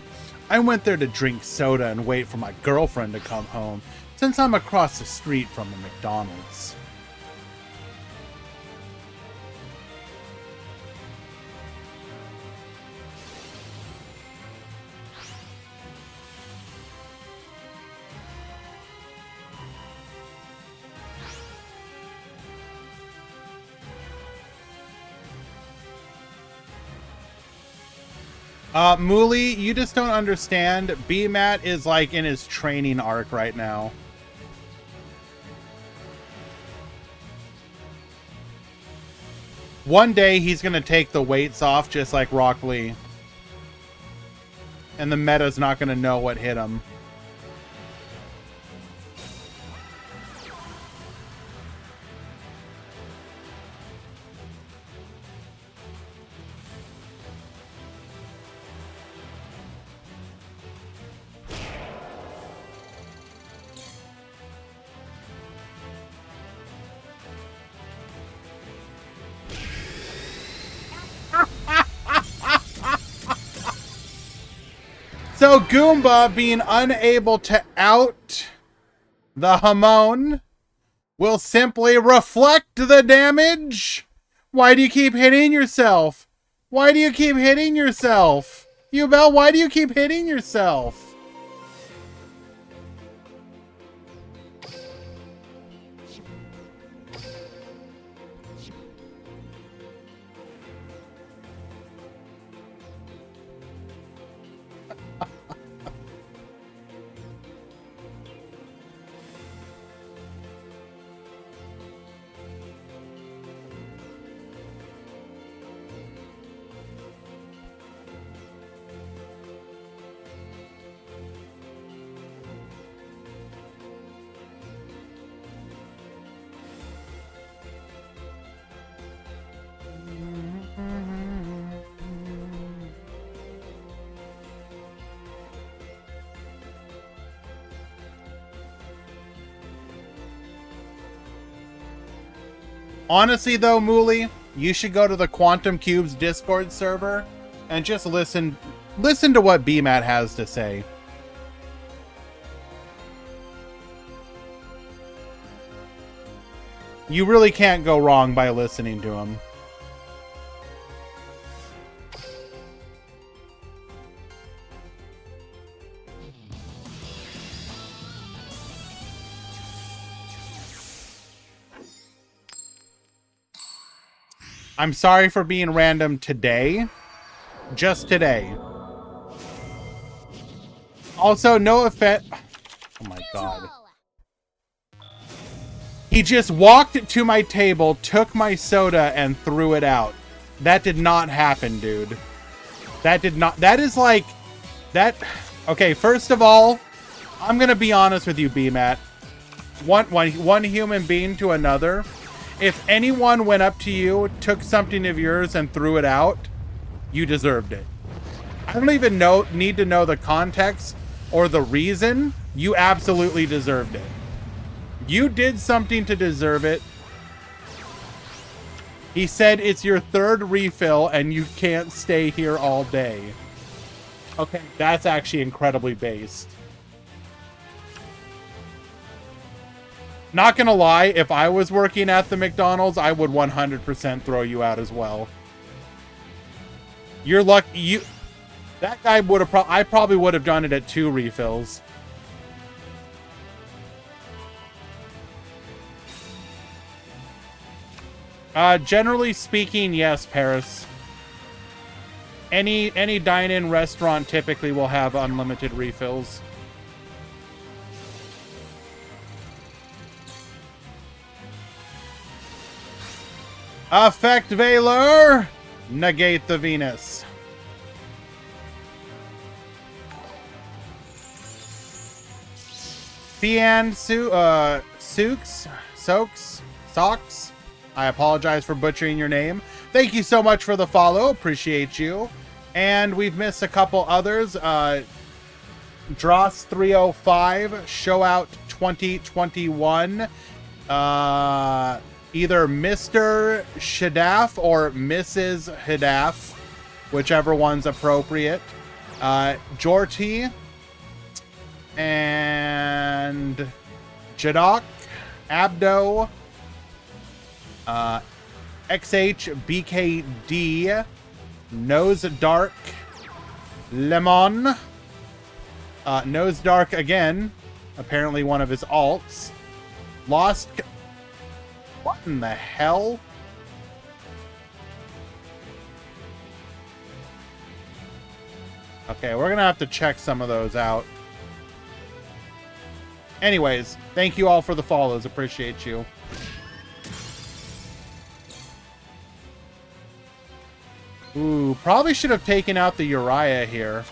I went there to drink soda and wait for my girlfriend to come home, since I'm across the street from a McDonald's. Mooley, you just don't understand. B-Mat is like in his training arc right now. One day he's gonna take the weights off just like Rock Lee. And the meta's not gonna know what hit him. So Goomba being unable to out the Hamon will simply reflect the damage. Why do you keep hitting yourself? Why do you keep hitting yourself? Yubel, why do you keep hitting yourself? Honestly, though, Mooley, you should go to the Quantum Cubes Discord server and just listen to what B-Mat has to say. You really can't go wrong by listening to him. I'm sorry for being random today. Just today. Also, no offense. Oh my god. He just walked to my table, took my soda, and threw it out. That did not happen, dude. That did not. That is like. That. Okay, first of all, I'm gonna be honest with you, B-Mat. One human being to another. If anyone went up to you, took something of yours, and threw it out, you deserved it. I don't even need to know the context or the reason. You absolutely deserved it. You did something to deserve it. He said it's your third refill and you can't stay here all day. Okay, that's actually incredibly based. Not gonna lie, if I was working at the McDonald's, I would 100% throw you out as well. You're lucky. That guy would have. I probably would have done it at 2 refills. Generally speaking, yes, Paris. Any dine-in restaurant typically will have unlimited refills. Affect Valor! Negate the Venus. Fian Socks. I apologize for butchering your name. Thank you so much for the follow. Appreciate you. And we've missed a couple others. Dross 305, Show Out 2021. Either Mr. Shadaf or Mrs. Hidaf. whichever one's appropriate. Jorti and Jadok, Abdo, XHBKD, Nose Dark, Lemon, Nose Dark again, apparently one of his alts. Lost. What in the hell? Okay, we're gonna have to check some of those out. Anyways, thank you all for the follows. Appreciate you. Ooh, probably should have taken out the Uriah here.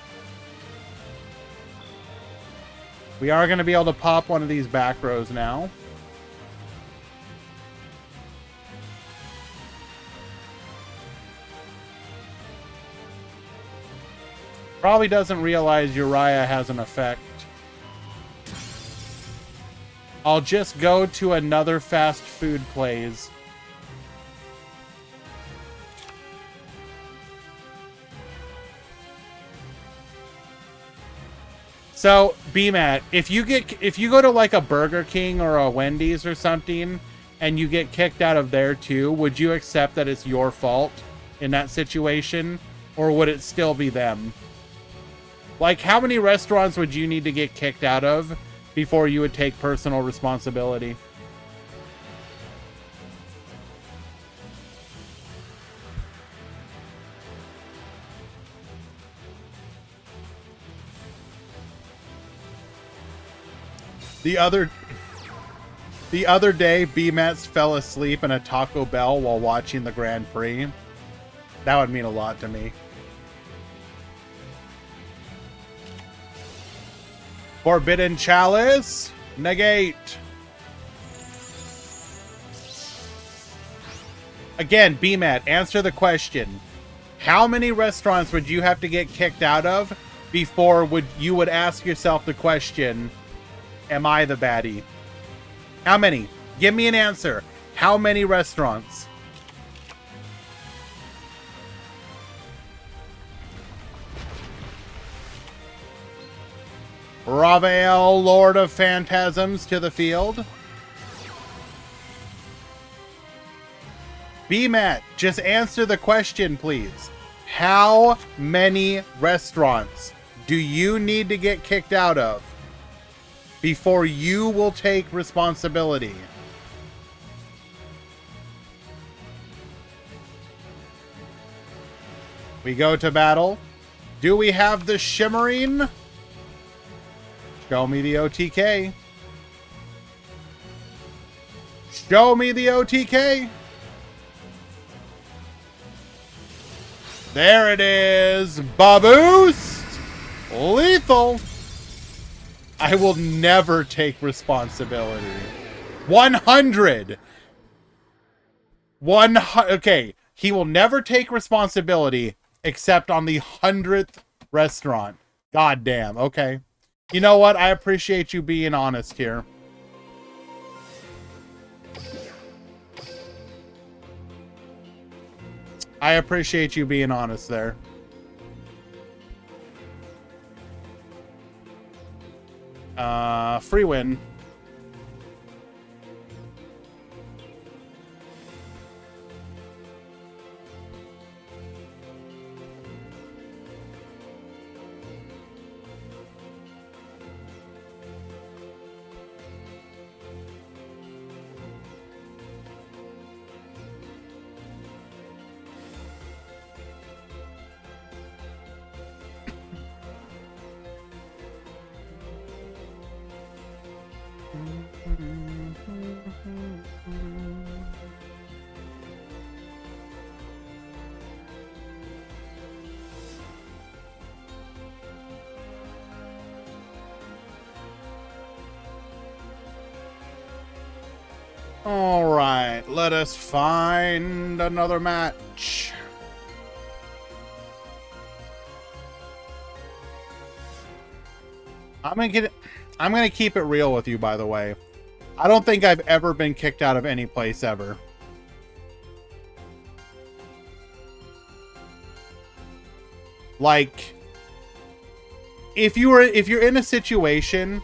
We are going to be able to pop one of these back rows now. Probably doesn't realize Uriah has an effect. I'll just go to another fast food place. So, BMAT, if you go to like a Burger King or a Wendy's or something and you get kicked out of there too, would you accept that it's your fault in that situation, or would it still be them? Like, how many restaurants would you need to get kicked out of before you would take personal responsibility? The other day, BMATS fell asleep in a Taco Bell while watching the Grand Prix. That would mean a lot to me. Forbidden Chalice. Negate. Again, BMAT, answer the question. How many restaurants would you have to get kicked out of before you would ask yourself the question, am I the baddie? How many? Give me an answer. How many restaurants? Ravel, Lord of Phantasms, to the field. BMAT, just answer the question, please. How many restaurants do you need to get kicked out of before you will take responsibility? We go to battle. Do we have the shimmering? Show me the OTK. Show me the OTK. There it is. Baboost. Lethal. I will never take responsibility. 100. Okay. He will never take responsibility except on the 100th restaurant. God damn. Okay. You know what? I appreciate you being honest here. I appreciate you being honest there. Free win. All right, let us find another match. I'm gonna keep it real with you, by the way. I don't think I've ever been kicked out of any place ever. Like, if you're in a situation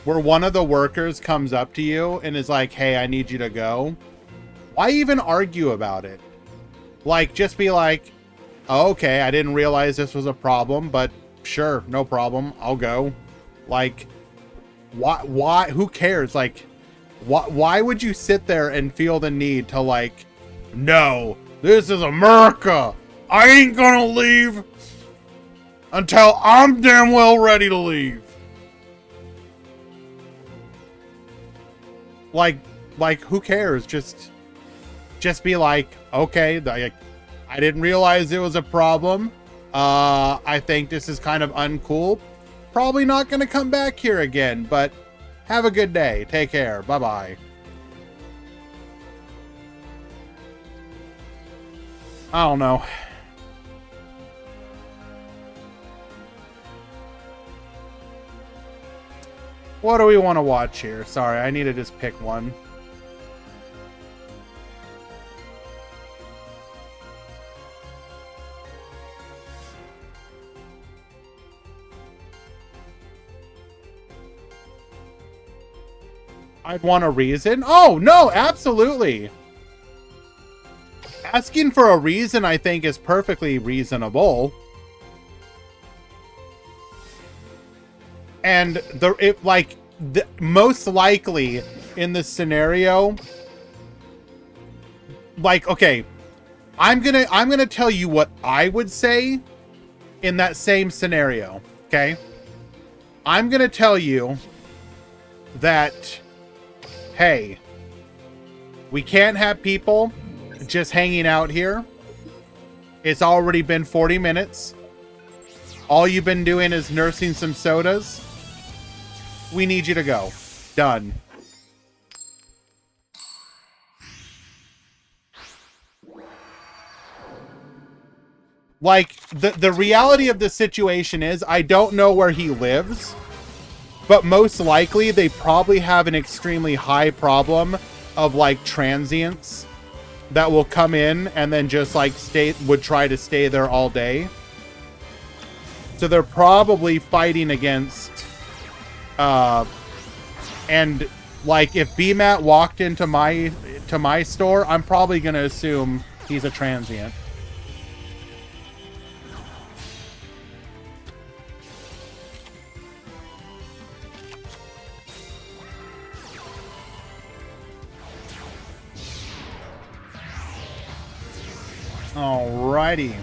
where one of the workers comes up to you and is like, hey, I need you to go, why even argue about it? Like, just be like, oh, okay, I didn't realize this was a problem, but sure, no problem, I'll go. Like, why, who cares? Like, why would you sit there and feel the need to, like, no, this is America, I ain't gonna leave until I'm damn well ready to leave. Like, who cares? Just be like, okay, I didn't realize it was a problem. I think this is kind of uncool. Probably not going to come back here again, but have a good day. Take care. Bye-bye. I don't know. What do we want to watch here? Sorry, I need to just pick one. I'd want a reason. Oh, no, absolutely. Asking for a reason, I think, is perfectly reasonable. And most likely in this scenario, like, okay, I'm gonna tell you what I would say in that same scenario. Okay, I'm gonna tell you that, hey, we can't have people just hanging out here. It's already been 40 minutes. All you've been doing is nursing some sodas. We need you to go. Done. Like, the reality of the situation is, I don't know where he lives, but most likely they probably have an extremely high problem of, like, transients that will come in and then just, like, would try to stay there all day. So they're probably fighting against, and, like, if BMAT walked into my store, I'm probably gonna assume he's a transient. Alrighty.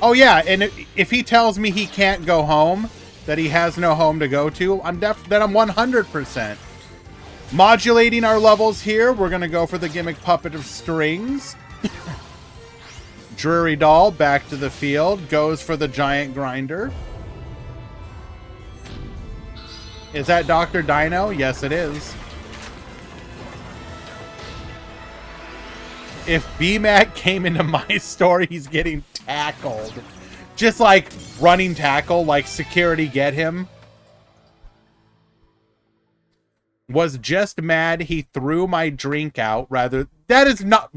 Oh yeah, and if he tells me he can't go home, that he has no home to go to, then I'm 100%. Modulating our levels here, we're gonna go for the gimmick puppet of strings. Drury Doll back to the field, goes for the giant grinder. Is that Dr. Dino? Yes, it is. If BMAC came into my store, he's getting tackled. Just like running tackle, like security get him. Was just mad he threw my drink out rather. That is not.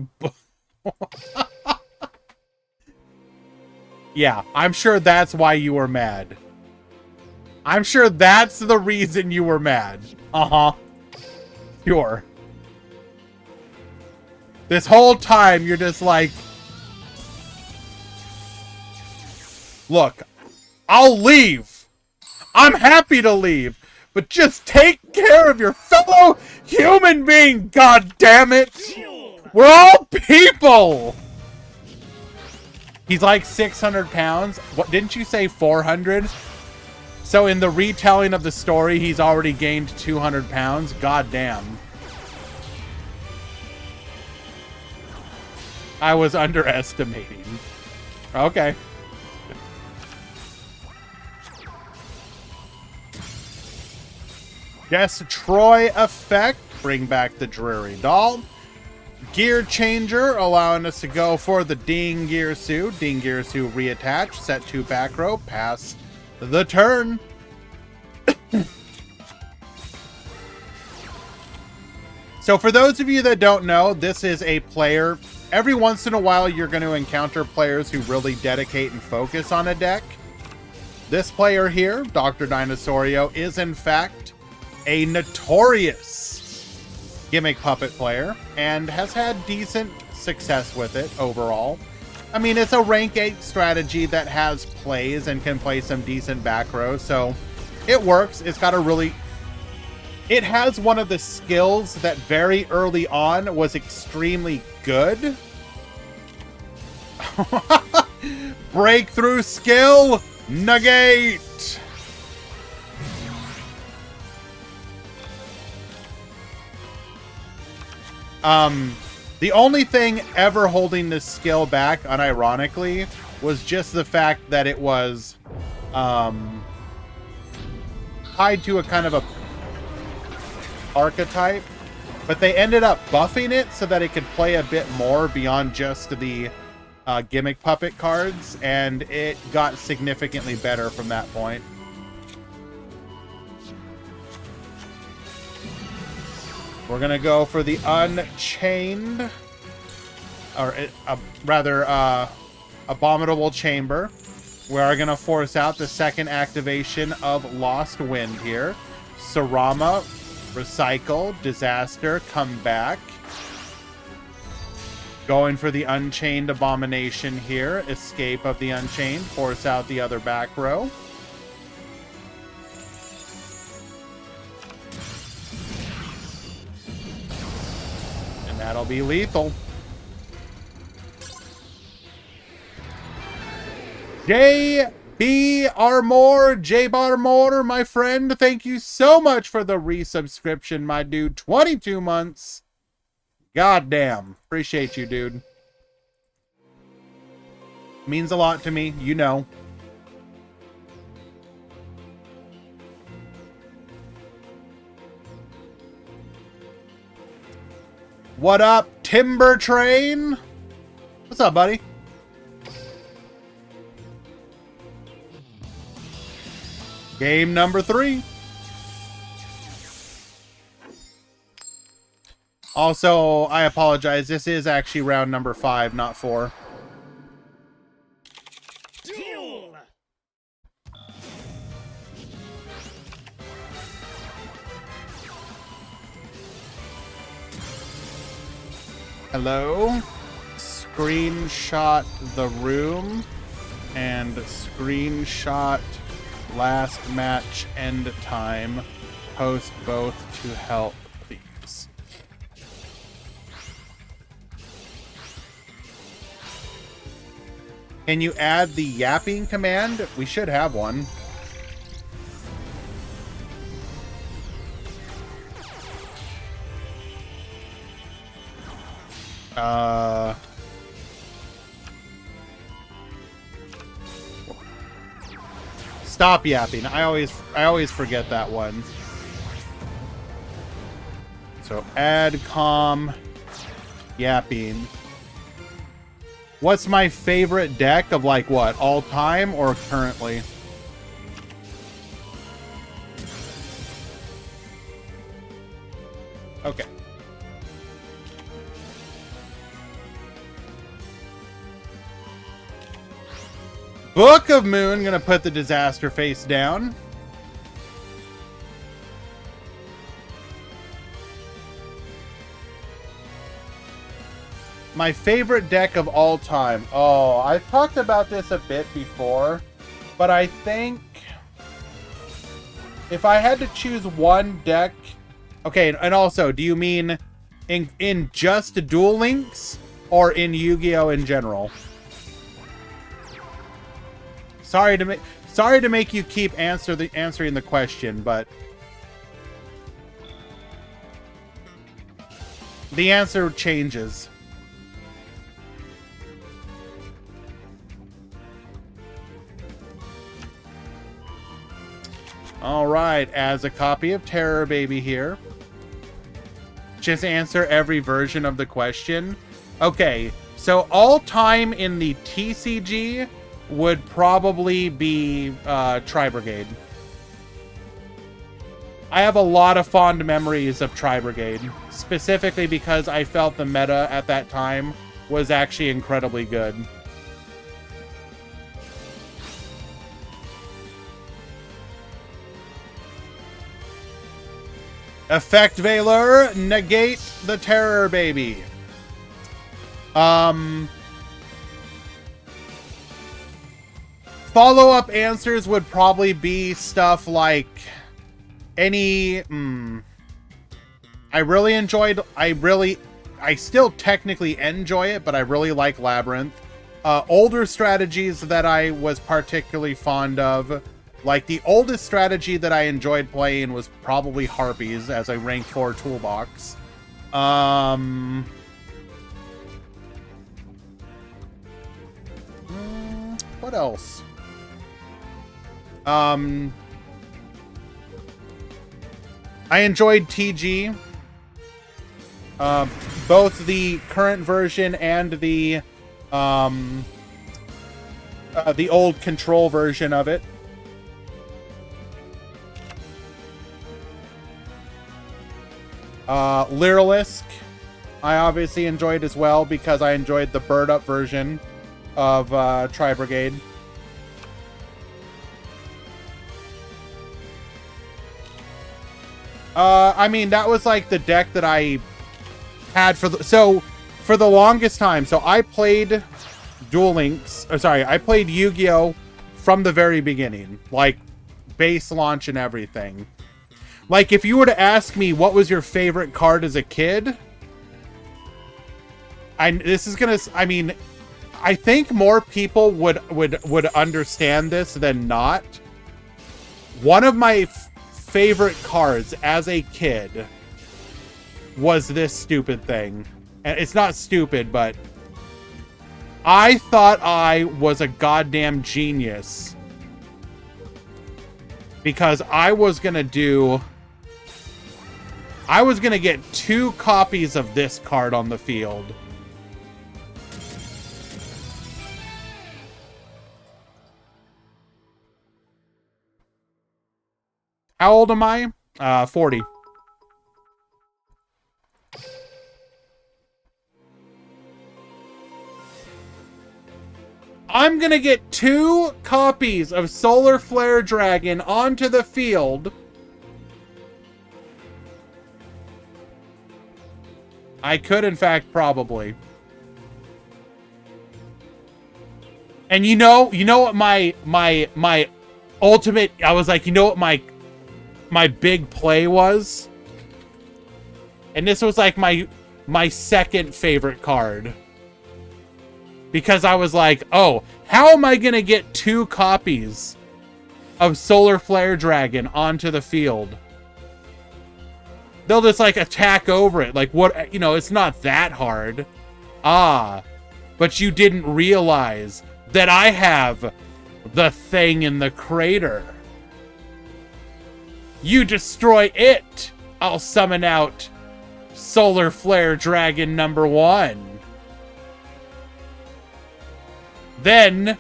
Yeah, I'm sure that's why you were mad. I'm sure that's the reason you were mad. Uh-huh. Sure. This whole time, you're just like, look, I'll leave. I'm happy to leave. But just take care of your fellow human being, god damn it. We're all people. He's like 600 pounds. What, didn't you say 400? So in the retelling of the story, he's already gained 200 pounds. God damn. I was underestimating. Okay. Yes, Troy effect. Bring back the Drury Doll. Gear changer, allowing us to go for the Ding Girsu. Ding Girsu reattach. Set 2 back row. Pass the turn. So for those of you that don't know, this is a player every once in a while, you're going to encounter players who really dedicate and focus on a deck. This player here, Dr. Dinosaurio, is in fact a notorious gimmick puppet player and has had decent success with it overall. I mean, it's a rank 8 strategy that has plays and can play some decent back row, so it works. It's got a really... It has one of the skills that very early on was extremely good. Breakthrough skill, negate. The only thing ever holding this skill back, unironically, was just the fact that it was tied to a kind of a archetype, but they ended up buffing it so that it could play a bit more beyond just the gimmick puppet cards, and it got significantly better from that point. We're gonna go for the Unchained, or rather, Abominable Chamber. We are gonna force out the second activation of Lost Wind here. Sarama, Recycle, Disaster, come back. Going for the Unchained Abomination here. Escape of the Unchained, force out the other back row. That'll be lethal. J.B. Armor, J-Barmore, my friend, thank you so much for the resubscription, my dude. 22 months. Goddamn. Appreciate you, dude. Means a lot to me, you know. What up, Timber Train? What's up, buddy? Game number 3. Also, I apologize. This is actually round number 5, not 4. Duel. Hello. Screenshot the room and screenshot last match end time. Post both to help, please. Can you add the yapping command? We should have one. Stop yapping. I always forget that one. So add com yapping. What's my favorite deck of, like, what, all time or currently? Okay. Book of Moon, gonna put the disaster face down. My favorite deck of all time. Oh, I've talked about this a bit before, but I think if I had to choose one deck... Okay, and also, do you mean in just Duel Links or in Yu-Gi-Oh in general? Sorry to make you keep answering the question, but the answer changes. All right, as a copy of Terror Baby here. Just answer every version of the question. Okay, so all time in the TCG would probably be Tri-Brigade. I have a lot of fond memories of Tri-Brigade, specifically because I felt the meta at that time was actually incredibly good. Effect Valor, negate the terror baby. Follow-up answers would probably be stuff like any... I still technically enjoy it, but I really like Labyrinth. Older strategies that I was particularly fond of, like the oldest strategy that I enjoyed playing was probably Harpies as a rank 4 toolbox. What else? I enjoyed TG. Both the current version and the old Control version of it. Lyrilisk, I obviously enjoyed as well because I enjoyed the bird up version of Tri-Brigade. I mean, that was like the deck that I had for the longest time. So I played Duel Links, I played Yu-Gi-Oh from the very beginning, like base launch and everything. Like, if you were to ask me what was your favorite card as a kid, I think more people would understand this than not. One of my favorite cards as a kid was this stupid thing. And it's not stupid, but I thought I was a goddamn genius because I was gonna get 2 copies of this card on the field. How old am I? 40. I'm gonna get 2 copies of Solar Flare Dragon onto the field. I could, in fact, probably. And you know what my ultimate, I was like, you know what my big play was? And this was like my second favorite card. Because I was like, oh, how am I going to get 2 copies of Solar Flare Dragon onto the field? They'll just, like, attack over it. Like, what, it's not that hard. Ah, but you didn't realize that I have the thing in the crater. You destroy it, I'll summon out Solar Flare Dragon number 1. Then,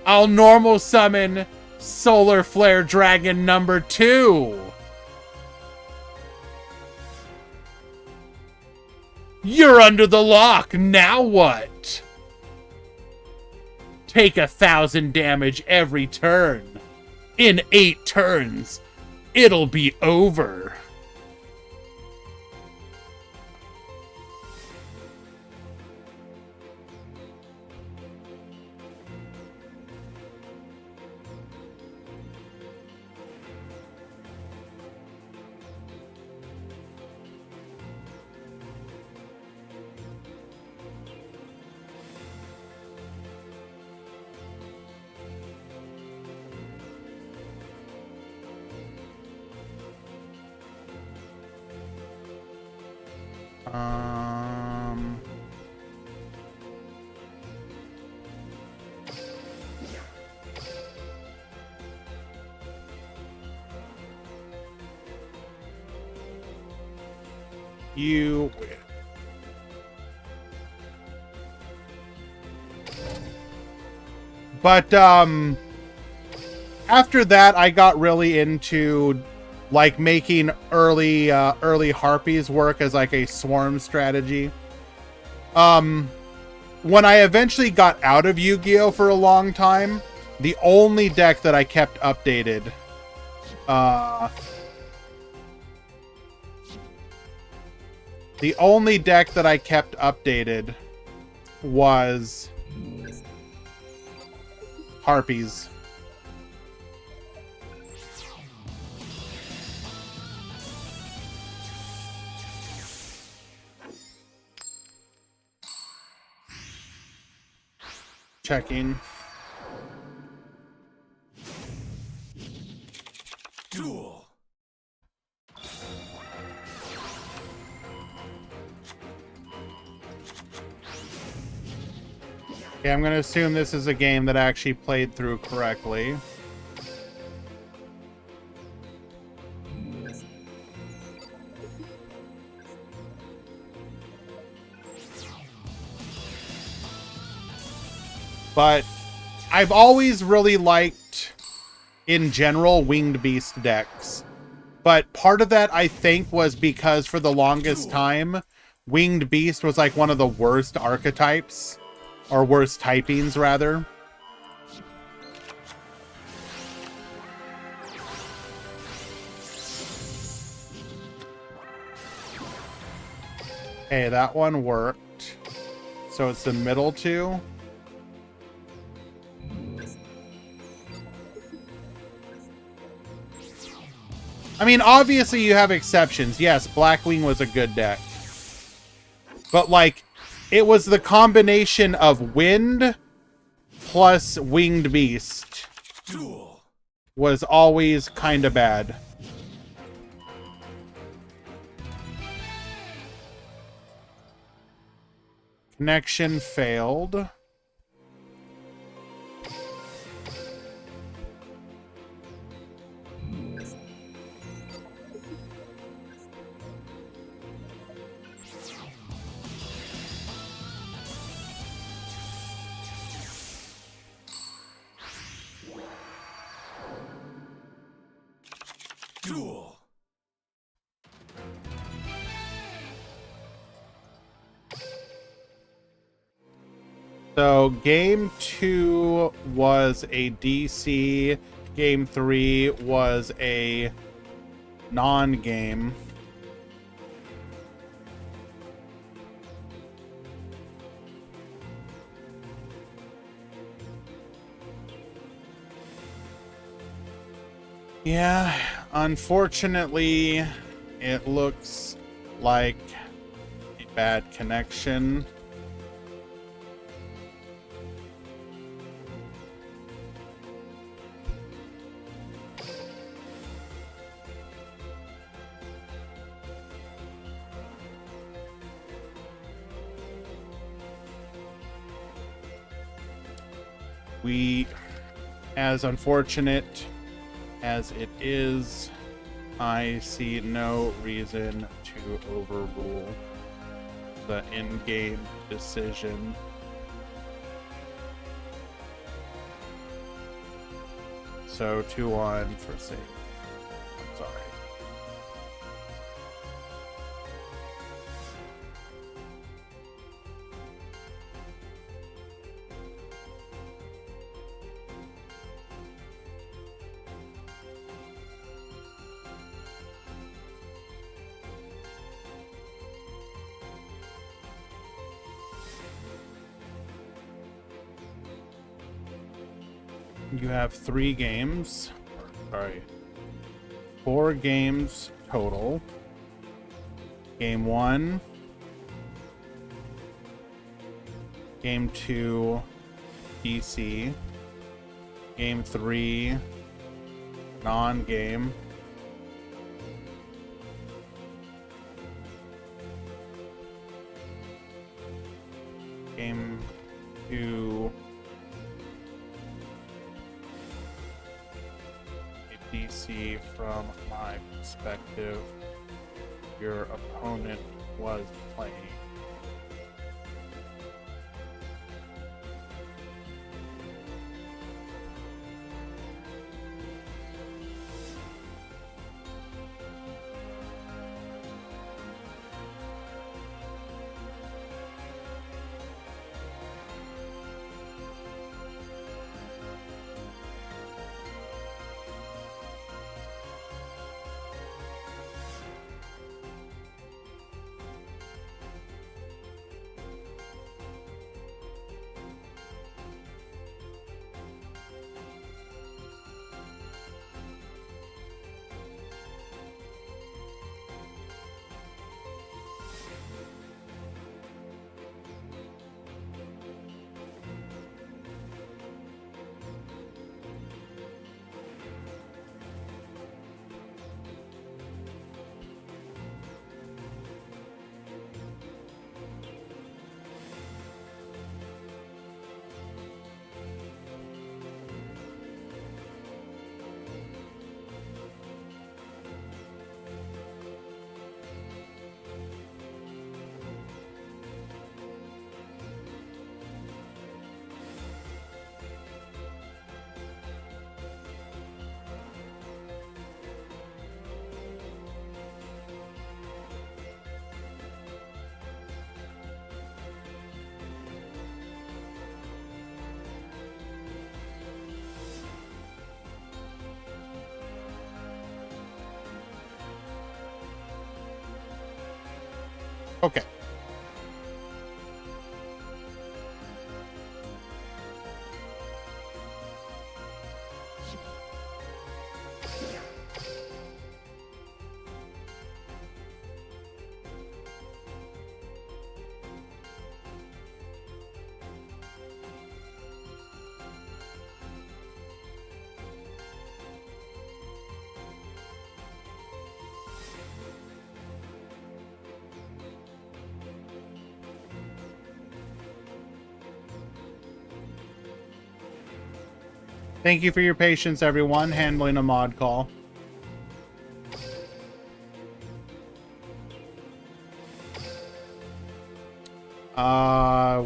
I'll normal summon Solar Flare Dragon number 2. You're under the lock, now what? Take 1,000 damage every turn. In 8 turns, it'll be over. You win. But after that, I got really into like making early Harpies work as like a swarm strategy. when I eventually got out of Yu-Gi-Oh for a long time, the only deck that I kept updated, the only deck that I kept updated was Harpies. Checking. Duel. Okay, I'm going to assume this is a game that I actually played through correctly. But I've always really liked, in general, Winged Beast decks. But part of that, I think, was because for the longest time, Winged Beast was like one of the worst archetypes. Or worst typings, rather. Okay, that one worked. So it's the middle two. I mean, obviously you have exceptions. Yes, Blackwing was a good deck. But, like, it was the combination of Wind plus Winged Beast Duel. was always kind of bad. Connection failed. Duel. So game 2 was a DC. Game 3 was a non-game. Yeah, unfortunately, it looks like a bad connection. As unfortunate as it is, I see no reason to overrule the in-game decision. So 2-1 for save. I'm sorry. You have 3 games. Sorry. 4 games total. Game 1. Game 2, DC. Game 3, non-game. Game 2, a DC from my perspective. Your opponent was playing. Okay. Thank you for your patience, everyone, handling a mod call.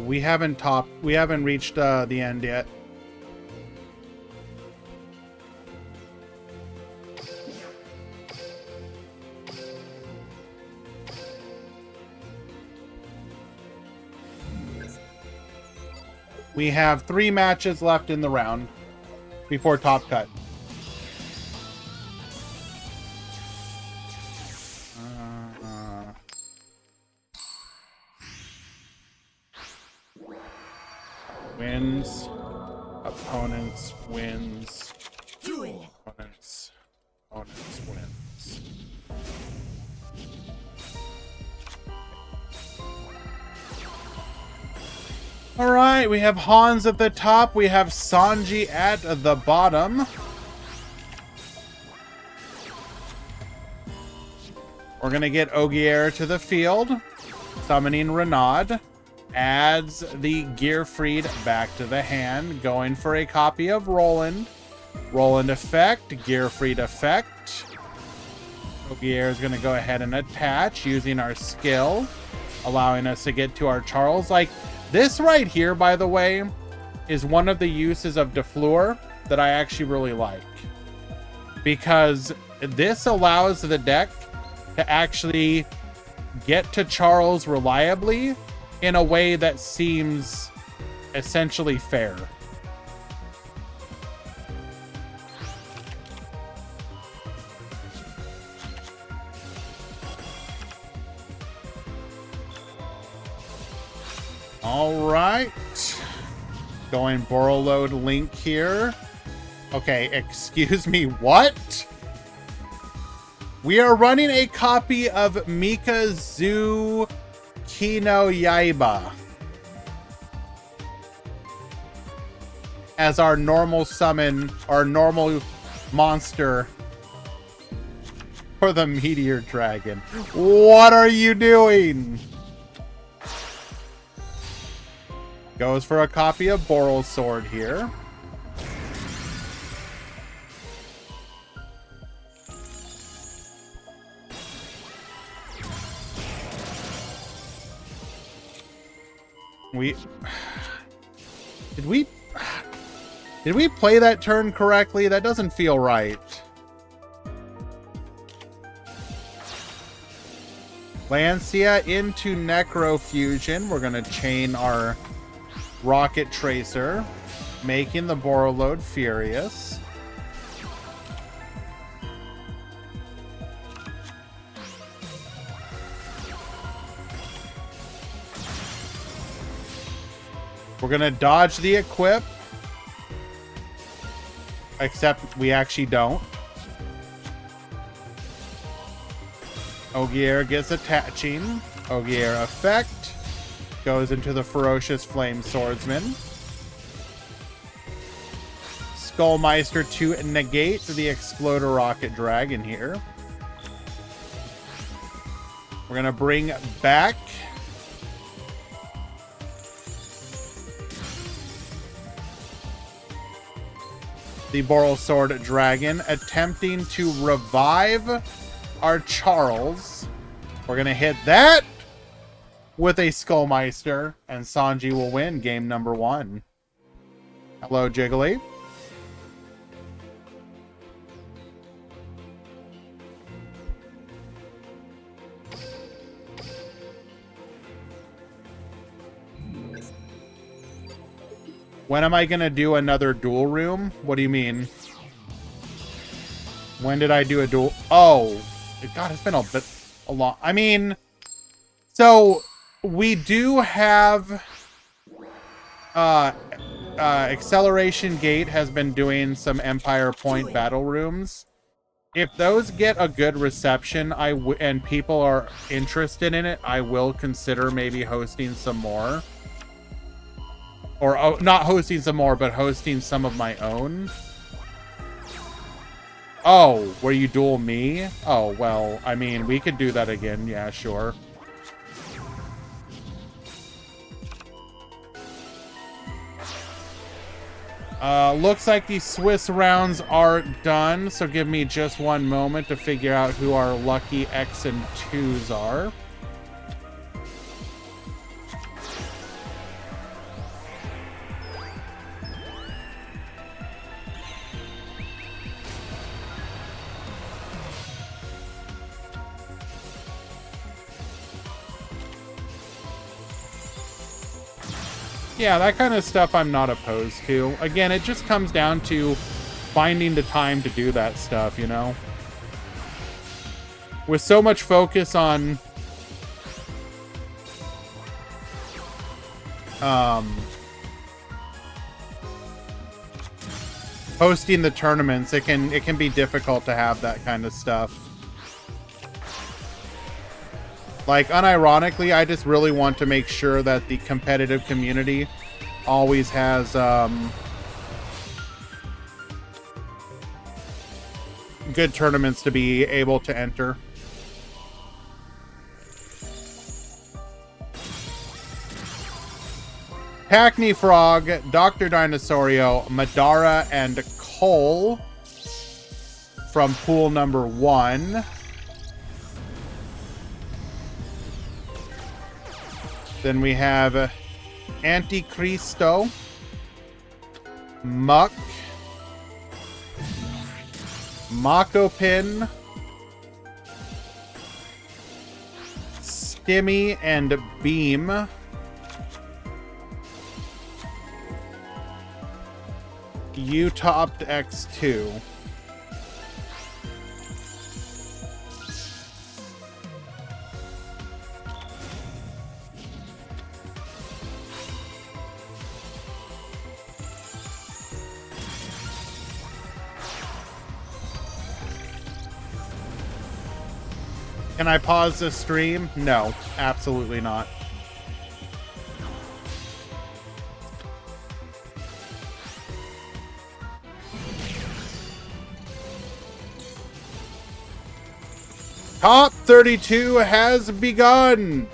We haven't reached the end yet. We have 3 matches left in the round before top cut. Wins. Opponents wins. Duel. Opponents wins. All right, we have Hans at the top. We have Sanji at the bottom. We're going to get Ogier to the field. Summoning Renaud. Adds the Gearfried back to the hand. Going for a copy of Roland. Roland effect. Gearfried effect. Ogier is going to go ahead and attach using our skill. Allowing us to get to our Charles. Like, this right here, by the way, is one of the uses of Defleur that I actually really like. Because this allows the deck to actually get to Charles reliably in a way that seems essentially fair. All right. Going Borrowload Link here. Okay, excuse me, what? We are running a copy of Mikazu Kino Yaiba as our normal summon, our normal monster for the Meteor Dragon. What are you doing? Goes for a copy of Borrel's Sword here. Did we play that turn correctly? That doesn't feel right. Lancia into Necrofusion. We're going to chain our Rocket Tracer, making the Borrowload furious. We're going to dodge the equip. Except we actually don't. Ogier gets attaching. Ogier effect. Goes into the Ferocious Flame Swordsman. Skullmeister to negate the Exploder Rocket Dragon here. We're going to bring back the Boral Sword Dragon, attempting to revive our Charles. We're going to hit that with a Skullmeister, and Sanji will win game number 1. Hello, Jiggly. When am I going to do another duel room? What do you mean? When did I do a duel? Oh, God, it's been a long... I mean, So we do have Acceleration Gate has been doing some Empire Point battle rooms. If those get a good reception, and people are interested in it, I will consider maybe hosting some more. Or not hosting some more, but hosting some of my own. Oh, where you duel me? Oh, well, I mean, we could do that again. Yeah, sure. Looks like the Swiss rounds are done, so give me just one moment to figure out who our lucky X and 2s are. Yeah, that kind of stuff I'm not opposed to. Again, it just comes down to finding the time to do that stuff, you know? With so much focus on hosting the tournaments, it can be difficult to have that kind of stuff. Like, unironically, I just really want to make sure that the competitive community always has good tournaments to be able to enter. Hackney Frog, Dr. Dinosaurio, Madara, and Cole from pool number 1. Then we have Anticristo, Muck, Makopin, Stimmy, and Beam. You topped X2. Can I pause this stream? No, absolutely not. Top 32 has begun.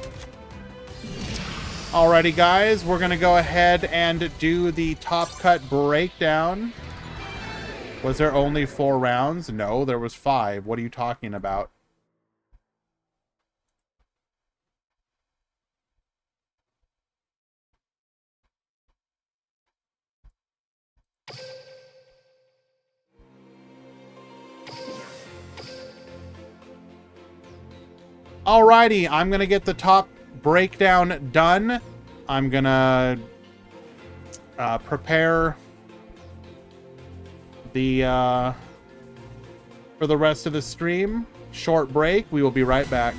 Alrighty, guys, we're going to go ahead and do the top cut breakdown. Was there only 4 rounds? No, there was 5. What are you talking about? Alrighty, I'm going to get the top breakdown done. I'm going to prepare the for the rest of the stream. Short break. We will be right back.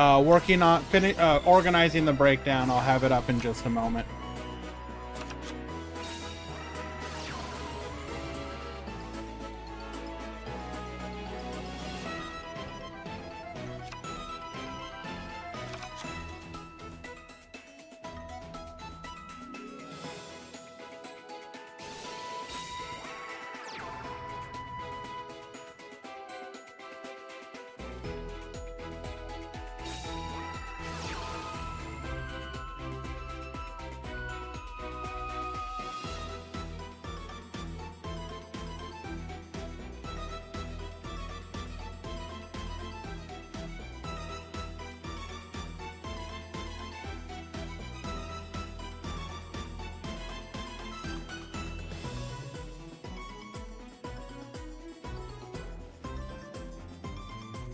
Working on organizing the breakdown. I'll have it up in just a moment.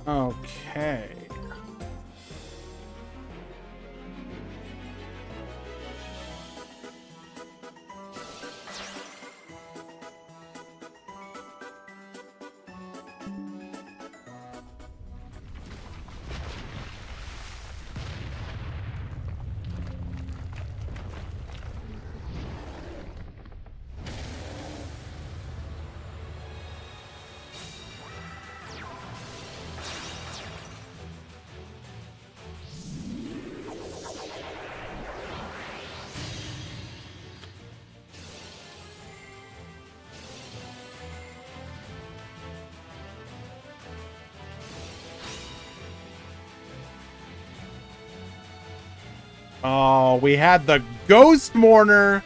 Okay. Oh, we had the Ghost Mourner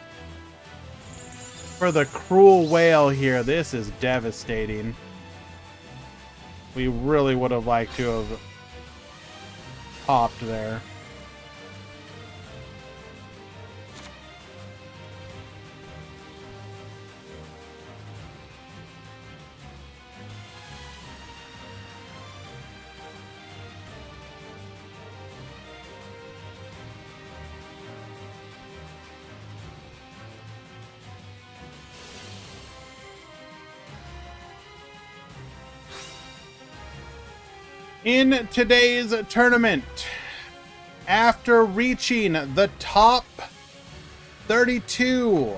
for the Cruel Whale here. This is devastating. We really would have liked to have popped there. In today's tournament, after reaching the top 32,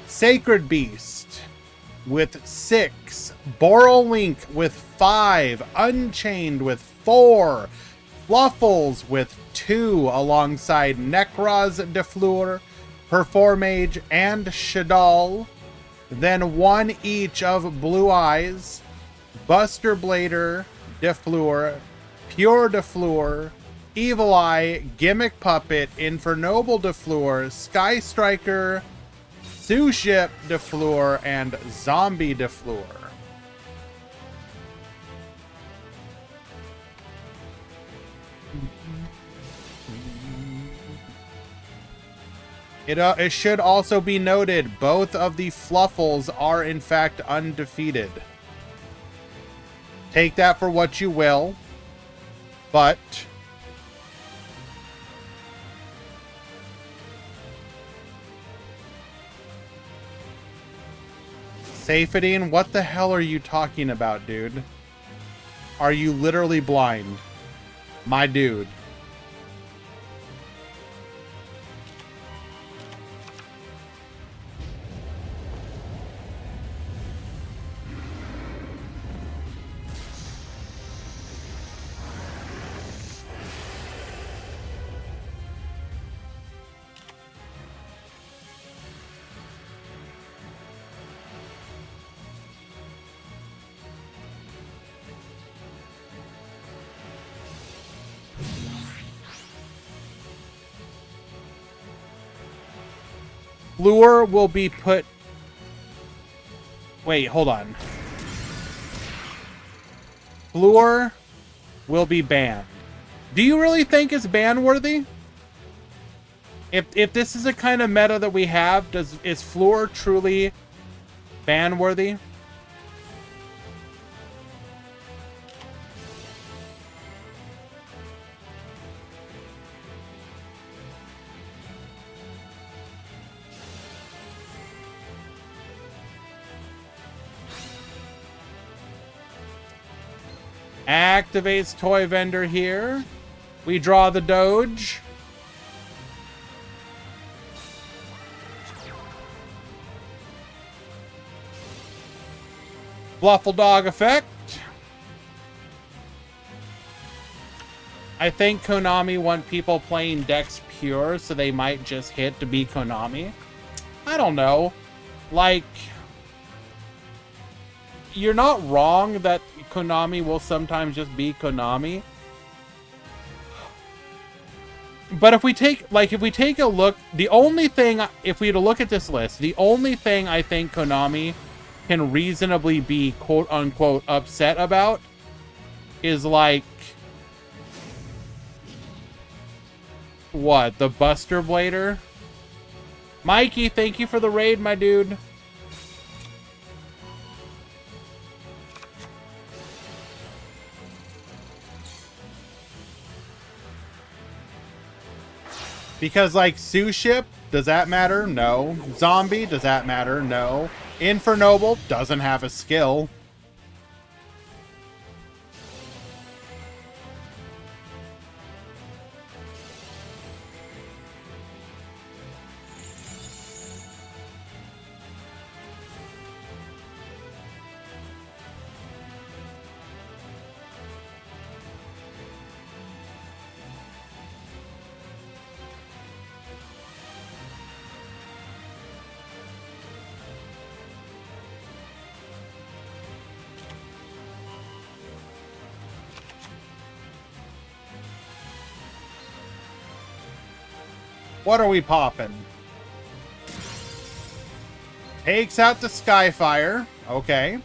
Sacred Beast with 6, Borrowlink with 5, Unchained with 4, Fluffles with 2, alongside Necroz Defleur, Performage, and Shadal. Then 1 each of Blue Eyes, Buster Blader, Defleur, Pure Defleur, Evil Eye, Gimmick Puppet, Infernoble Defleur, Sky Striker, Sue Ship Defleur, and Zombie Defleur. It should also be noted, both of the Fluffles are in fact undefeated. Take that for what you will, but Safedine, what the hell are you talking about, dude? Are you literally blind? My dude. Lure will be put... Wait, hold on. Lure will be banned. Do you really think it's ban-worthy? If this is a kind of meta that we have, is Floor truly ban-worthy? Activates Toy Vendor here. We draw the Doge. Fluffle Dog effect. I think Konami want people playing decks pure, so they might just hit to be Konami. I don't know. Like, you're not wrong that Konami will sometimes just be Konami. But if we take a look, the only thing, if we were to look at this list, the only thing I think Konami can reasonably be quote-unquote upset about is like, what, the Buster Blader? Mikey, thank you for the raid, my dude. Because, like, Suship, does that matter? No. Zombie, does that matter? No. Infernoble doesn't have a skill. What are we popping? Takes out the Skyfire. Okay.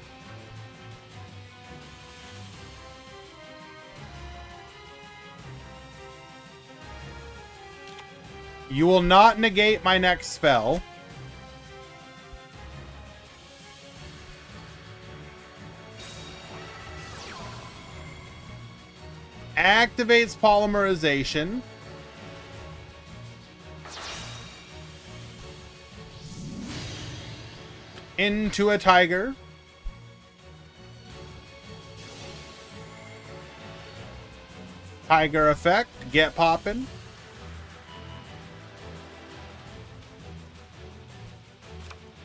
You will not negate my next spell. Activates polymerization. Into a tiger. Tiger effect. Get poppin'.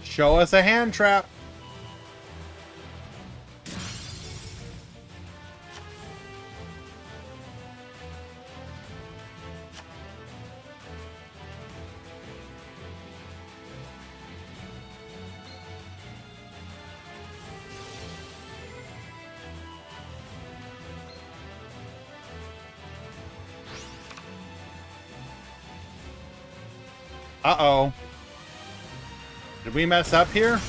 Show us a hand trap. Uh-oh. Did we mess up here?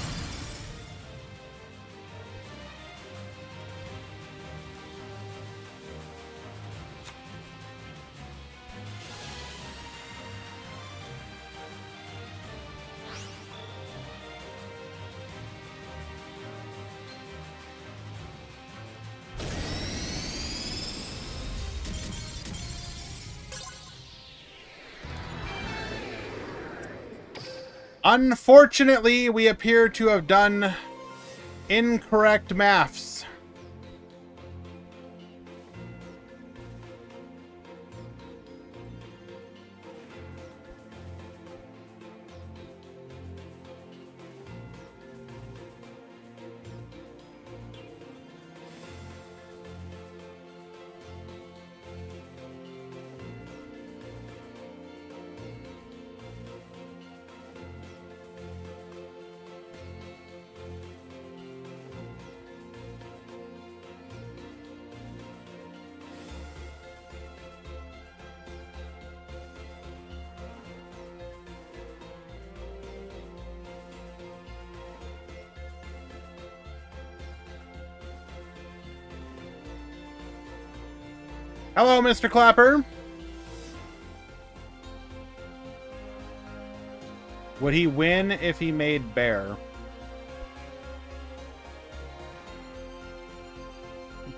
Unfortunately, we appear to have done incorrect maths. Hello, Mr. Clapper. Would he win if he made bear?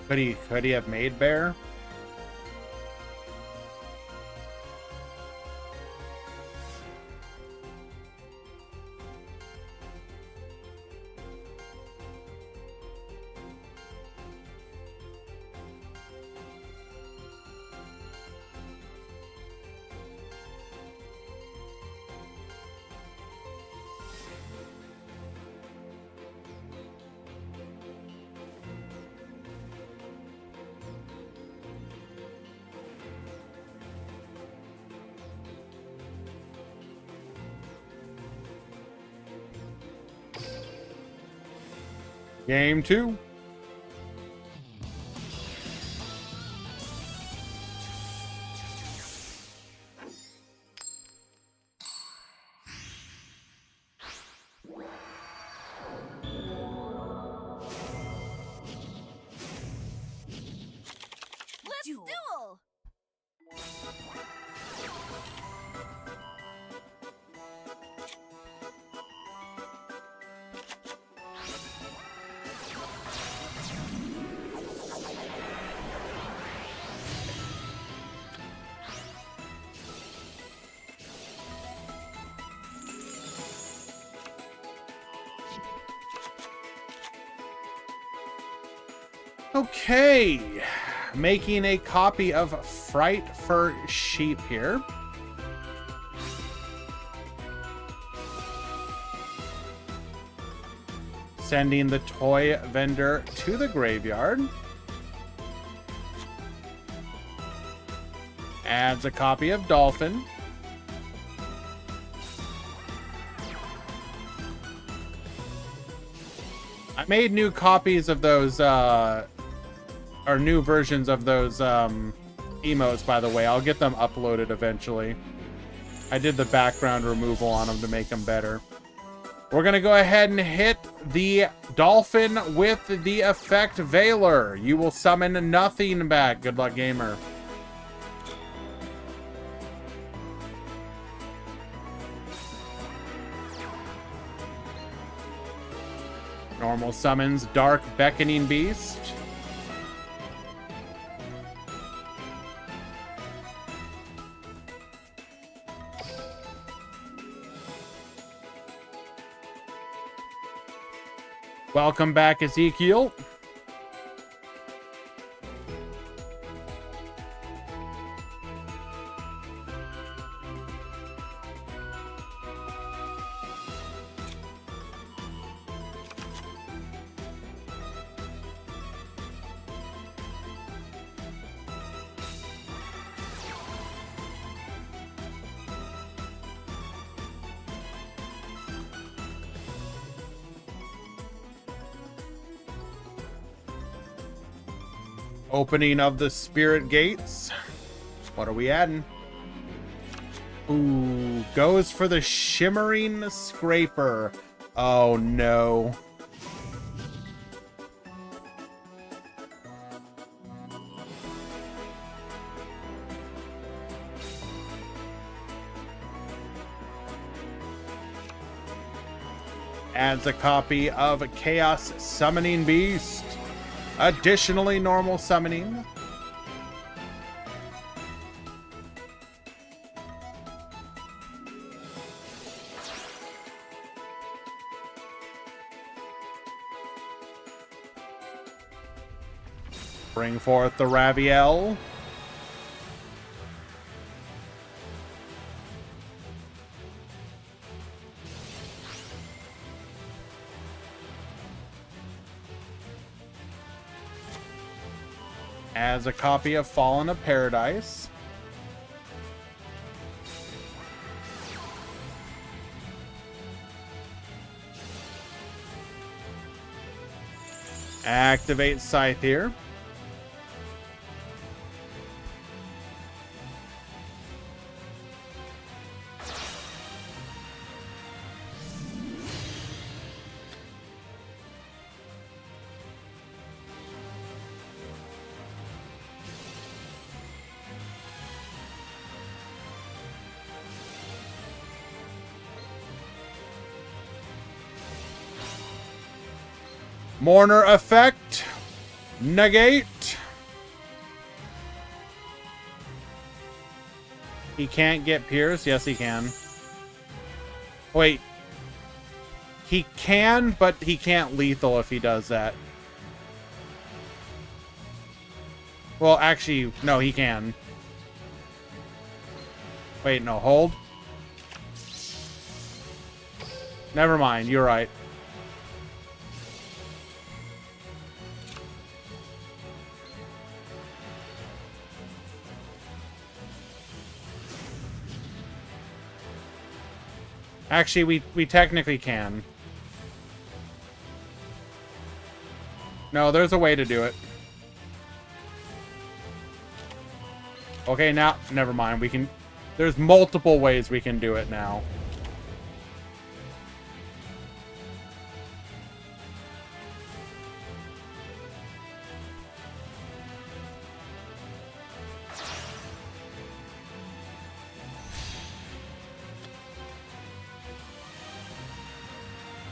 Could he have made bear? Game 2. Let's duel. Okay, making a copy of Fright for Sheep here. Sending the toy vendor to the graveyard. Adds a copy of Dolphin. I made new copies of those, or new versions of those emotes, by the way. I'll get them uploaded eventually. I did the background removal on them to make them better. We're going to go ahead and hit the Dolphin with the effect Veiler. You will summon nothing back. Good luck, gamer. Normal summons Dark Beckoning Beast. Welcome back, Ezekiel. Opening of the Spirit Gates. What are we adding? Ooh, goes for the Shimmering Scraper. Oh no. Adds a copy of Chaos Summoning Beast. Additionally, normal summoning. Bring forth the Raviel. As a copy of Fallen of Paradise. Activate Scythe here. Mourner effect. Negate. He can't get Pierce. Yes, he can. Wait. He can, but he can't lethal if he does that. Well, actually, no, he can. Wait, no, hold. Never mind, you're right. Actually, we technically can. No, there's a way to do it. Okay, now, never mind. We can, there's multiple ways we can do it now.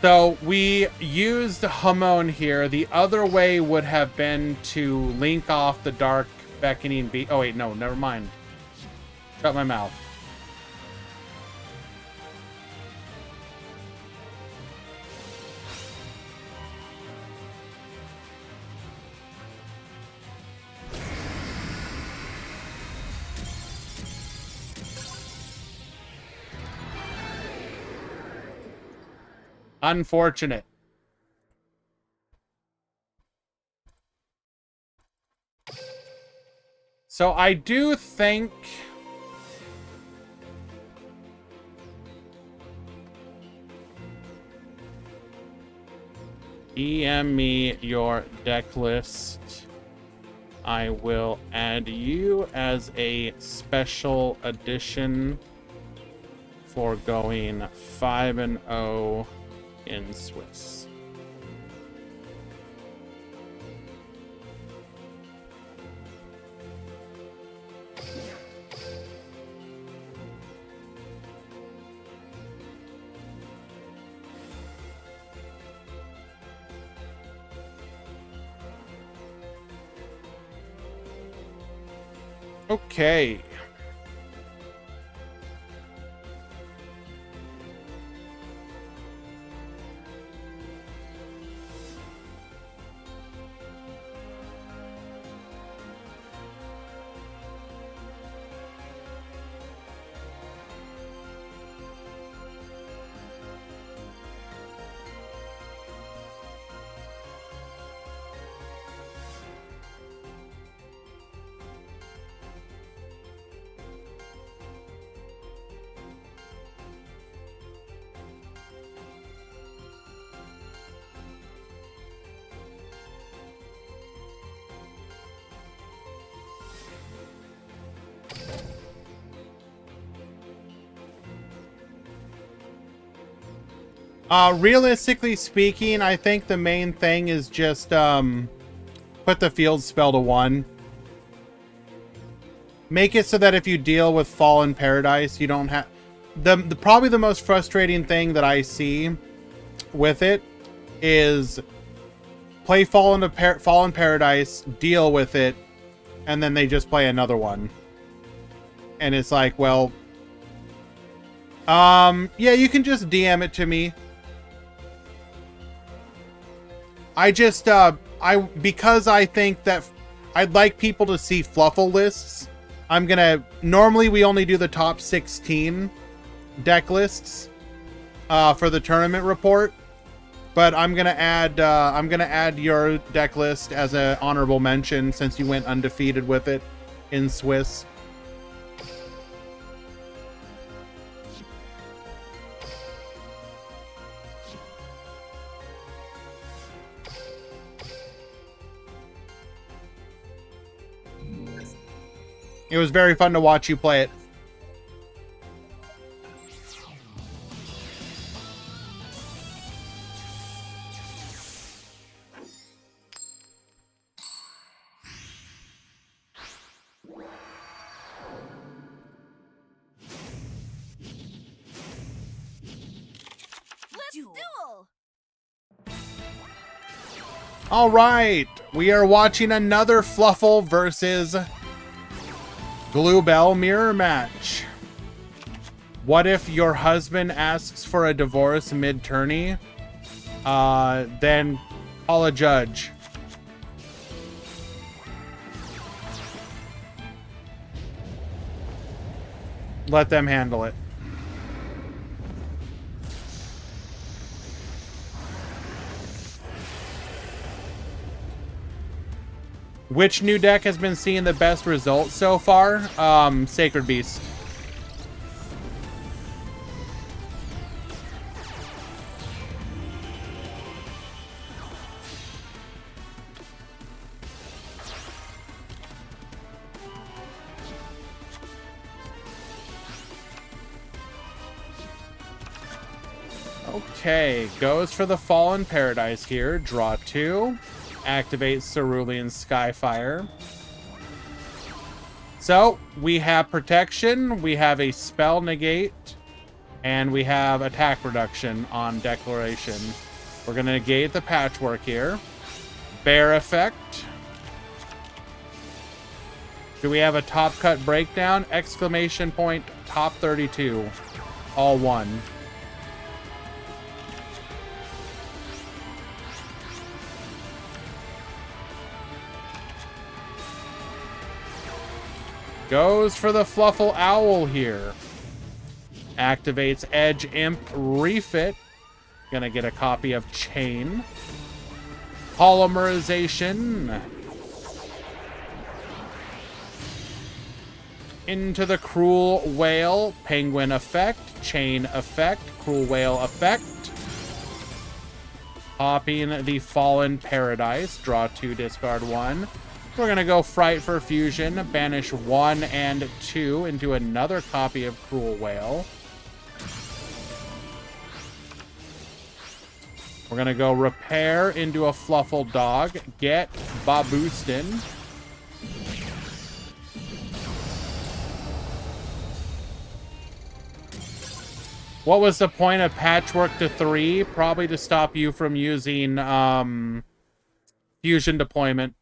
So we used Hamon here. The other way would have been to link off the Dark Beckoning Beast. Oh wait, no, never mind. Shut my mouth. Unfortunate. So I do think EM me your deck list. I will add you as a special edition for going 5-0 in Swiss. Okay. Realistically speaking, I think the main thing is just put the field spell to 1. Make it so that if you deal with Fallen Paradise, you don't have the probably the most frustrating thing that I see with it is play Fallen Paradise, deal with it, and then they just play another one. And it's like, well, yeah, you can just DM it to me. Because I think that I'd like people to see Fluffle lists, normally we only do the top 16 deck lists for the tournament report, but I'm gonna add your deck list as an honorable mention since you went undefeated with it in Swiss. It was very fun to watch you play it. Let's duel. All right, we are watching another Fluffle versus Bluebell mirror match. What if your husband asks for a divorce mid-tourney? Then call a judge. Let them handle it. Which new deck has been seeing the best results so far? Sacred Beast. Okay, goes for the Fallen Paradise here. Draw 2. Activate Cerulean Skyfire. So, we have protection, we have a spell negate, and we have attack reduction on declaration. We're going to negate the patchwork here. Bear effect. Do we have a top cut breakdown? Exclamation point, top 32. All one. Goes for the Fluffle Owl here. Activates Edge Imp Refit. Gonna get a copy of Chain. Polymerization. Into the Cruel Whale. Penguin effect. Chain effect. Cruel Whale effect. Popping the Fallen Paradise. Draw 2, discard 1. We're going to go Fright for Fusion, banish 1 and 2 into another copy of Cruel Whale. We're going to go Repair into a Fluffle Dog, get Baboostin. What was the point of Patchwork to 3? Probably to stop you from using Fusion Deployment.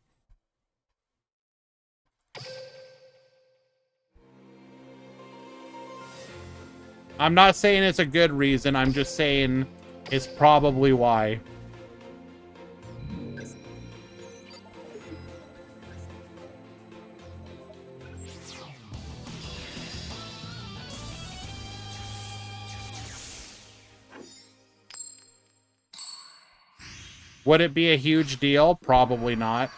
I'm not saying it's a good reason, I'm just saying it's probably why. Would it be a huge deal? Probably not.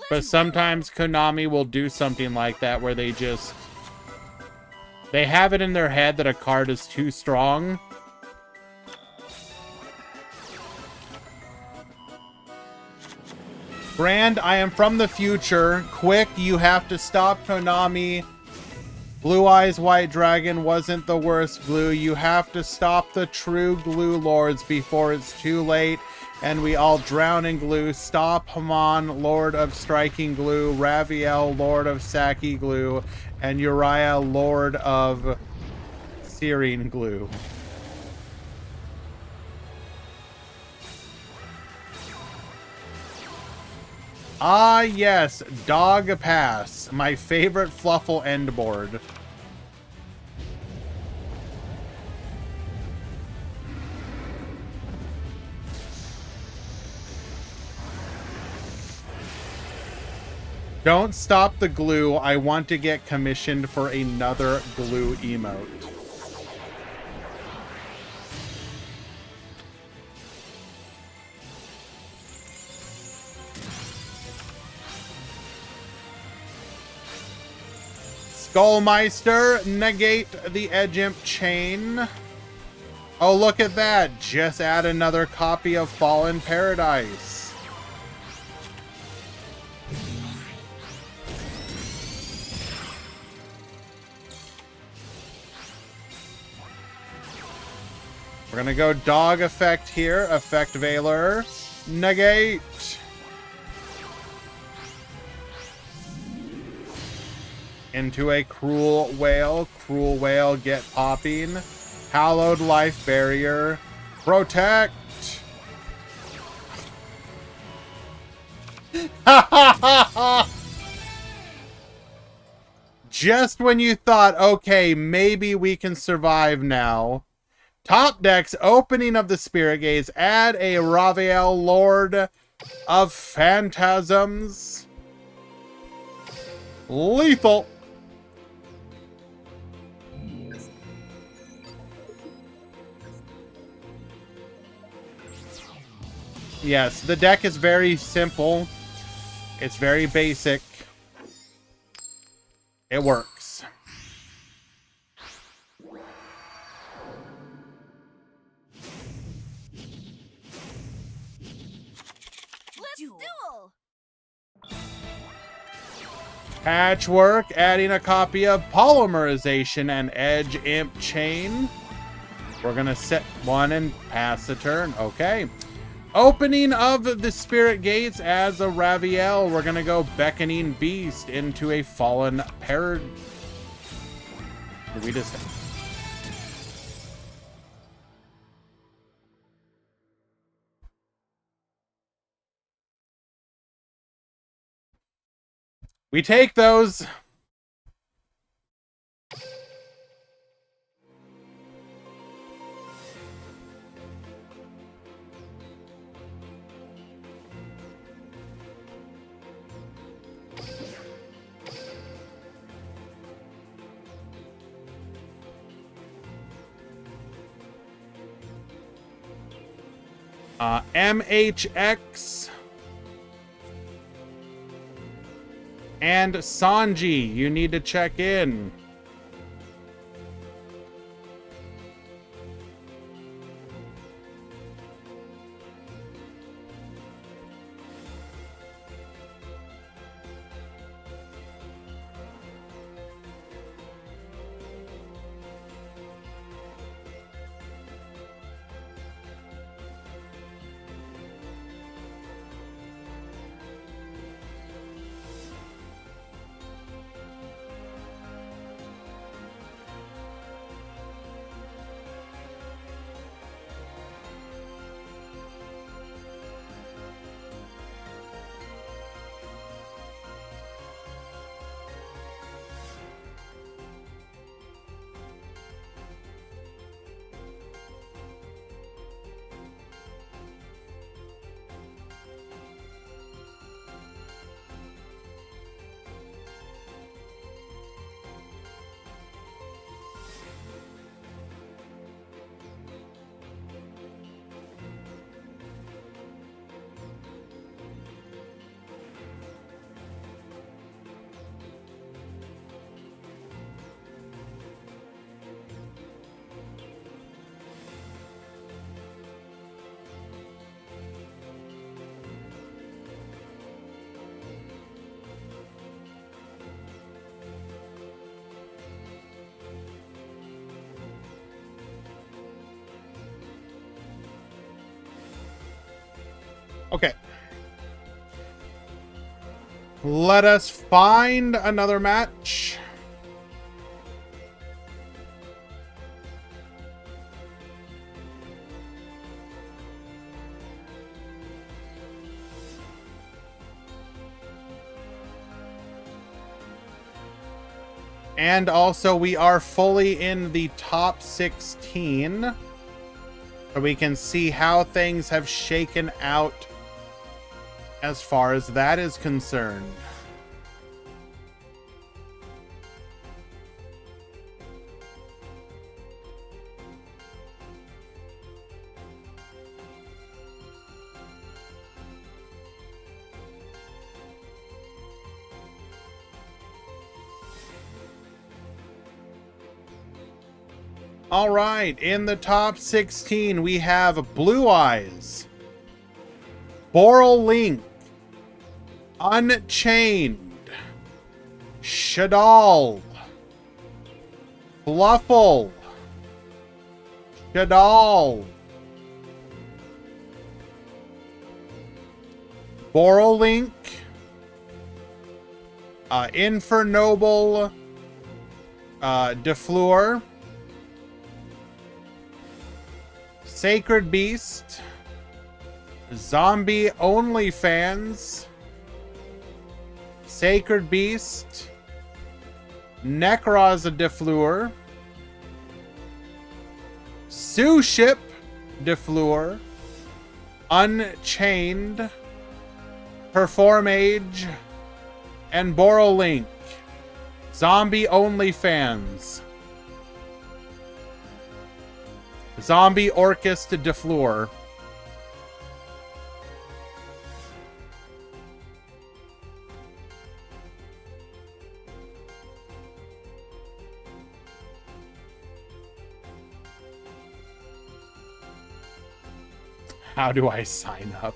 But sometimes Konami will do something like that where they have it in their head that a card is too strong. Brand, I am from the future. Quick, you have to stop Konami. Blue Eyes White Dragon wasn't the worst glue. You have to stop the true glue lords before it's too late. And we all drown in glue. Stop Haman, Lord of Striking Glue, Raviel, Lord of Saki Glue, and Uriah, Lord of Searing Glue. Ah, yes, Dog Pass, my favorite Fluffle end board. Don't stop the glue. I want to get commissioned for another glue emote. Skullmeister, negate the Edge Imp Chain. Oh, look at that. Just add another copy of Fallen Paradise. We're gonna go Dog Effect here. Effect Veiler. Negate. Into a Cruel Whale. Cruel Whale, get popping. Hallowed Life Barrier. Protect. Just when you thought, okay, maybe we can survive now. Top decks, opening of the Spirit Gates. Add a Raviel, Lord of Phantasms. Lethal. Yes, the deck is very simple. It's very basic. It works. Let's duel. Patchwork, adding a copy of Polymerization and Edge Imp Chain. We're going to set one and pass the turn. Okay. Opening of the Spirit Gates as a Raviel. We're going to go Beckoning Beast into a Fallen Parad. We just... We take those. MHX and Sanji, you need to check in. Okay. Let us find another match. And also, we are fully in the top 16. So we can see how things have shaken out as far as that is concerned. All right, in the top 16, we have Blue Eyes, Boral Link, Unchained, Shadal, Fluffle, Shadal, Boral Link, Infernoble, Defleur, Sacred Beast, Zombie OnlyFans, Sacred Beast, Necroz Defleur, Suship Defleur, Unchained, Performage, and Borolink. Zombie OnlyFans. Zombie Orcus Defleur. How do I sign up?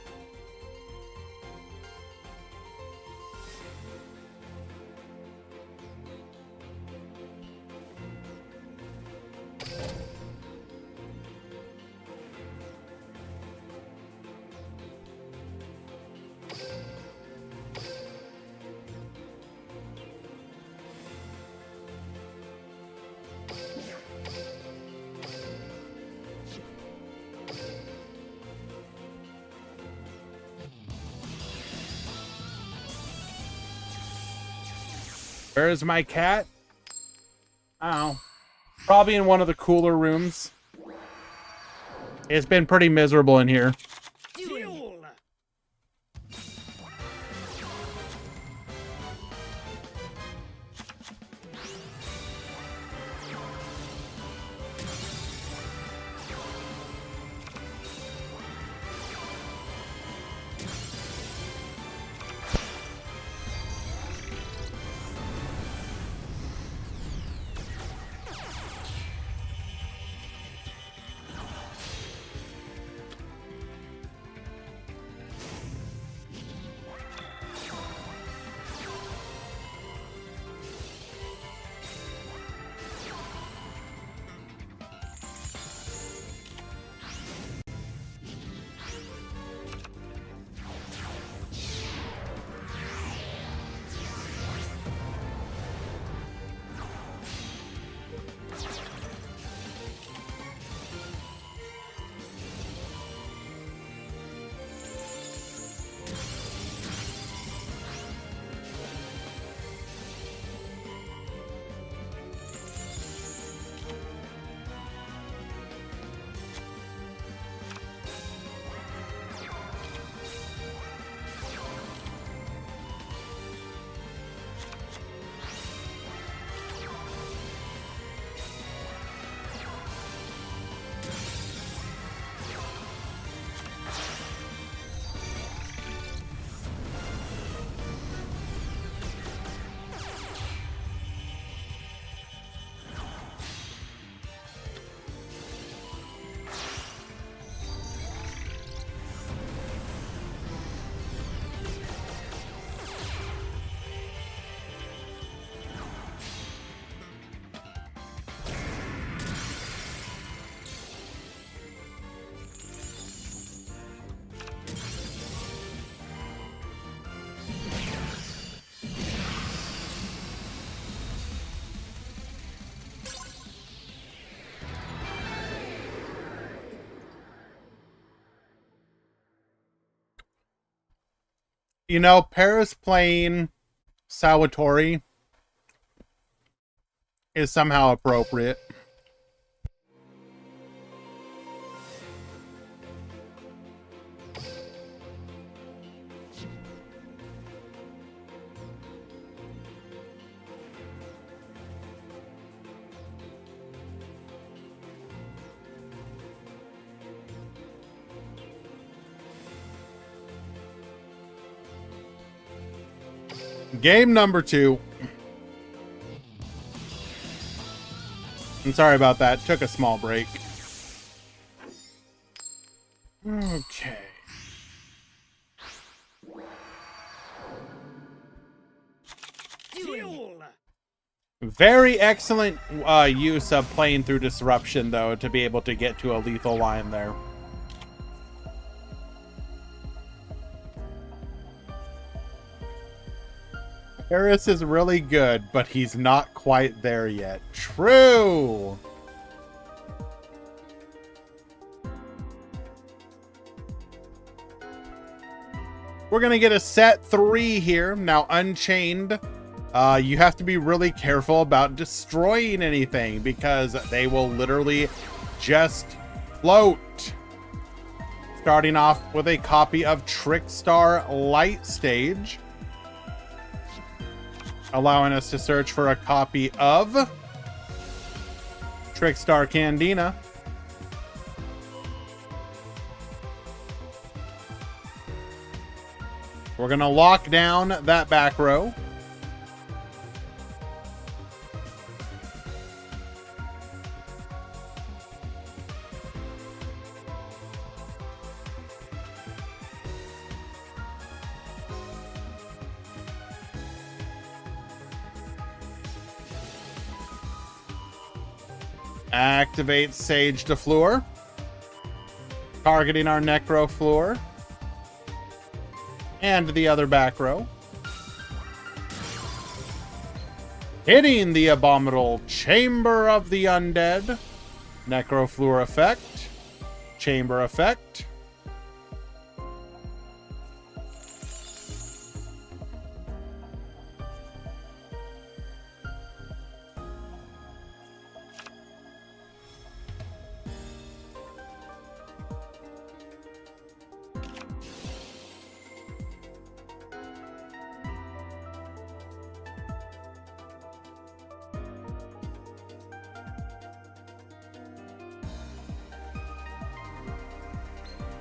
Where is my cat? Oh, probably in one of the cooler rooms. It's been pretty miserable in here. Duel. You know, Paris playing Salvatore is somehow appropriate. Game number 2. I'm sorry about that. Took a small break. Okay. Duel. Very excellent use of playing through disruption, though, to be able to get to a lethal line there. Harris is really good, but he's not quite there yet. True! We're going to get a set 3 here. Now, Unchained, you have to be really careful about destroying anything because they will literally just float. Starting off with a copy of Trickstar Light Stage, allowing us to search for a copy of Trickstar Candina. We're going to lock down that back row. Activate Sage de Fleur, targeting our Necro Fleur and the other back row. Hitting the Abominable Chamber of the Undead. Necro Fleur effect. Chamber effect.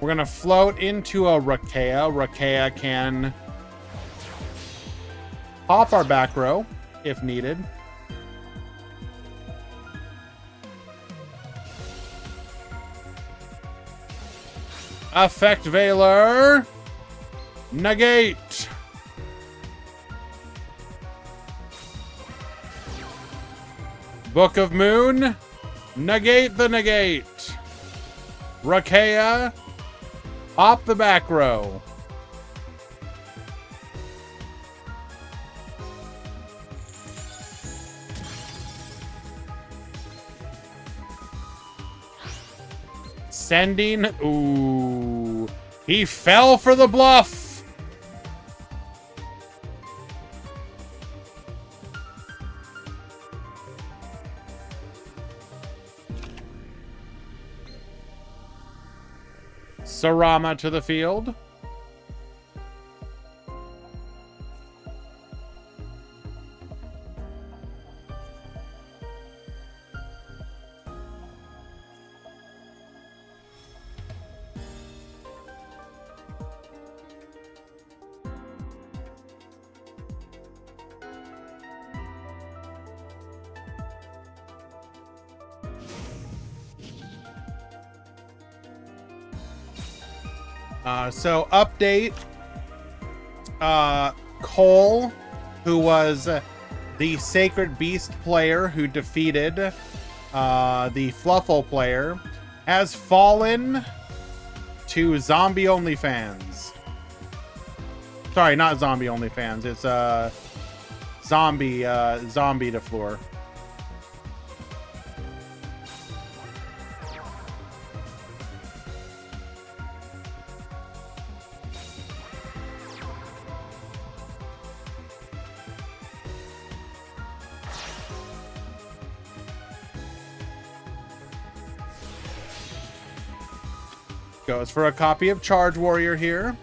We're gonna float into a Rakea. Rakea can pop our back row if needed. Effect Veiler. Negate. Book of Moon. Negate the negate. Rakea. Pop the back row. Sending. Ooh. He fell for the bluff. Sarama to the field. So update, Cole, who was the Sacred Beast player who defeated the Fluffle player, has fallen to Zombie OnlyFans. Sorry, not Zombie OnlyFans. It's Zombie to floor. Goes for a copy of Charge Warrior here.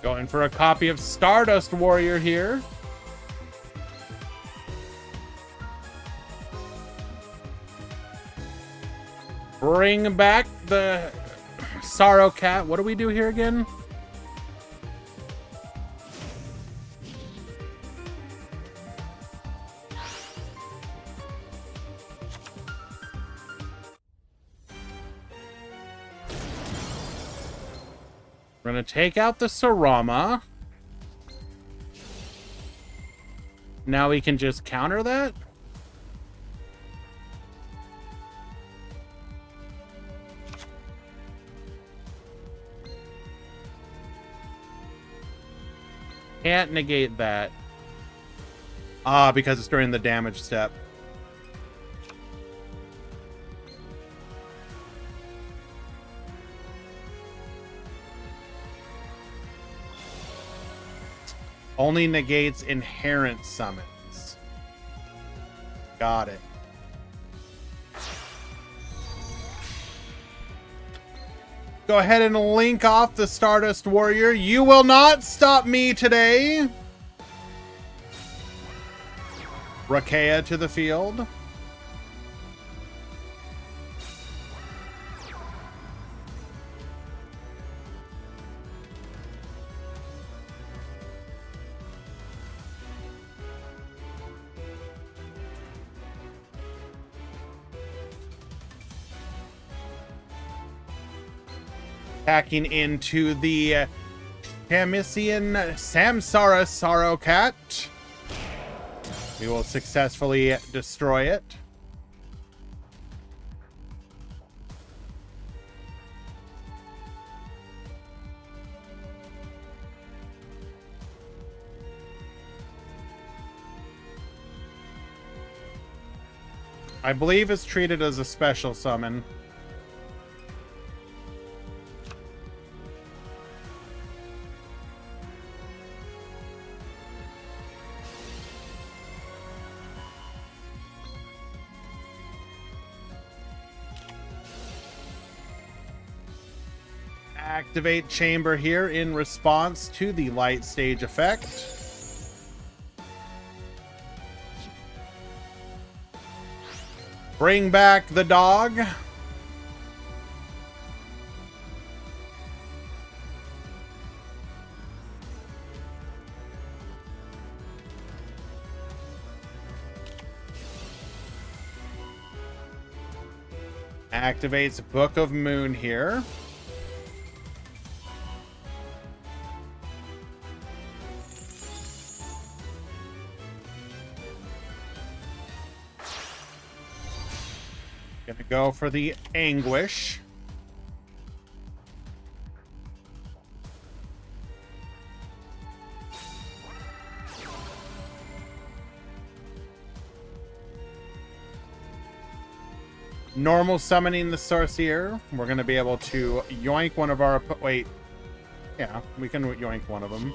Going for a copy of Stardust Warrior here. Bring back the Sorrow Cat. What do we do here again? We're going to take out the Sarama. Now we can just counter that. Can't negate that. Because it's during the damage step. Only negates inherent summons. Got it. Go ahead and link off the Stardust Warrior. You will not stop me today. Rakea to the field. Hacking into the Chamisian Samsara Sorrow Cat. We will successfully destroy it. I believe it's treated as a special summon. Activate chamber here in response to the light stage effect. Bring back the dog. Activates Book of Moon here. Gonna go for the Anguish. Normal summoning the Sorcerer. We're gonna be able to yoink one of our... Wait. Yeah, we can yoink one of them.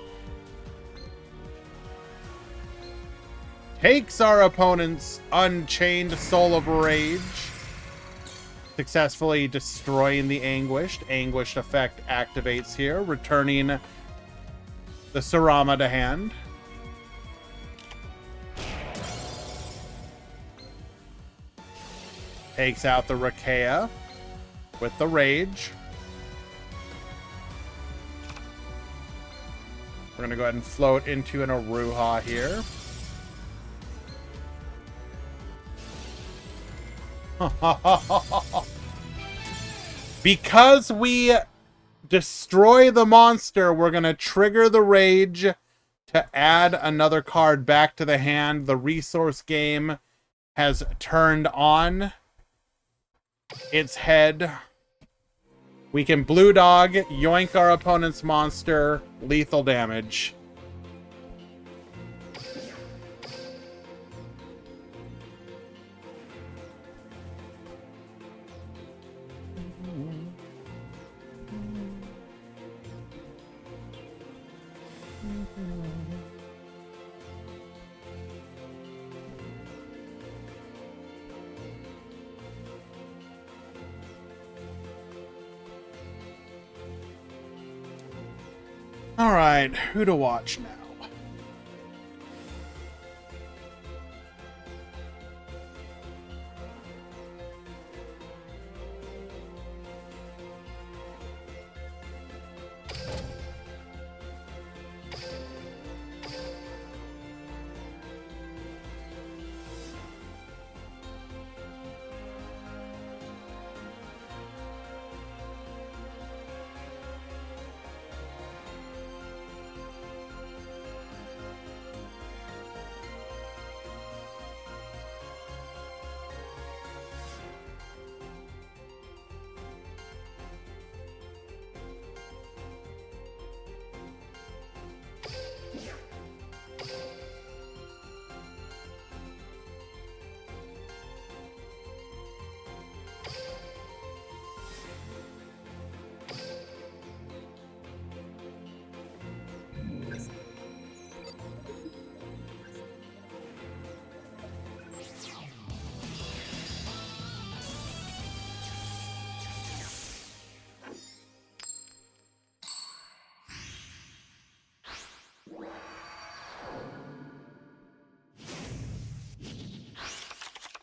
Takes our opponent's Unchained Soul of Rage. Successfully destroying the Anguished. Anguished effect activates here, returning the Sarama to hand. Takes out the Rakea with the Rage. We're going to go ahead and float into an Aruha here. Because we destroy the monster, we're going to trigger the Rage to add another card back to the hand. The resource game has turned on its head. We can Blue Dog, yoink our opponent's monster, lethal damage. All right, who to watch now?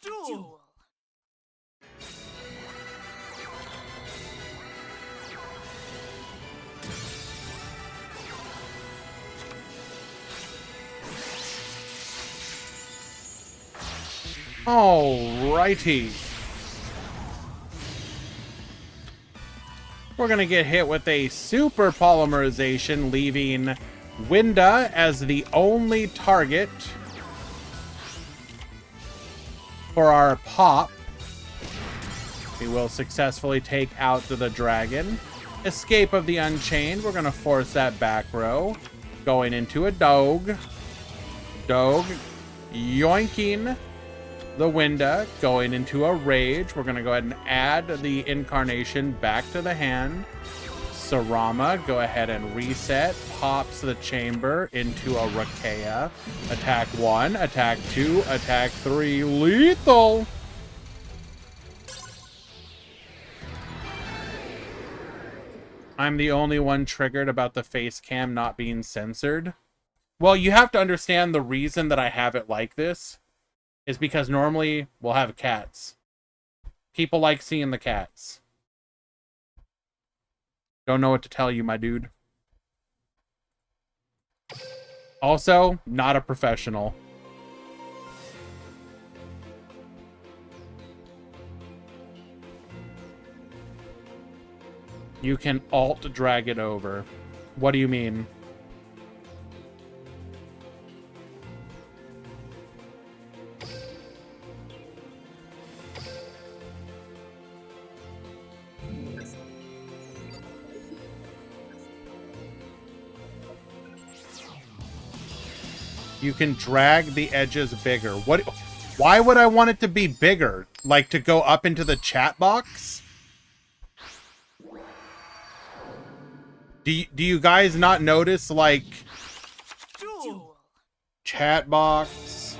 Duel. Alrighty. we're going to get hit with a super polymerization, leaving Winda as the only target for our pop. We will successfully take out the dragon. Escape of the Unchained. We're going to force that back row. Going into a Dog. Dog. Yoinking the Winda. Going into a Rage. We're going to go ahead and add the Incarnation back to the hand. Sarama, go ahead and reset. Pops the chamber into a Rakea. Attack 1, attack 2, attack 3. Lethal! I'm the only one triggered about the face cam not being censored. Well, you have to understand the reason that I have it like this is because normally we'll have cats. People like seeing the cats. Don't know what to tell you, my dude. Also, not a professional. You can alt drag it over. What do you mean? You can drag the edges bigger. What? Why would I want it to be bigger? Like to go up into the chat box? Do you guys not notice, like, Duel. chat box?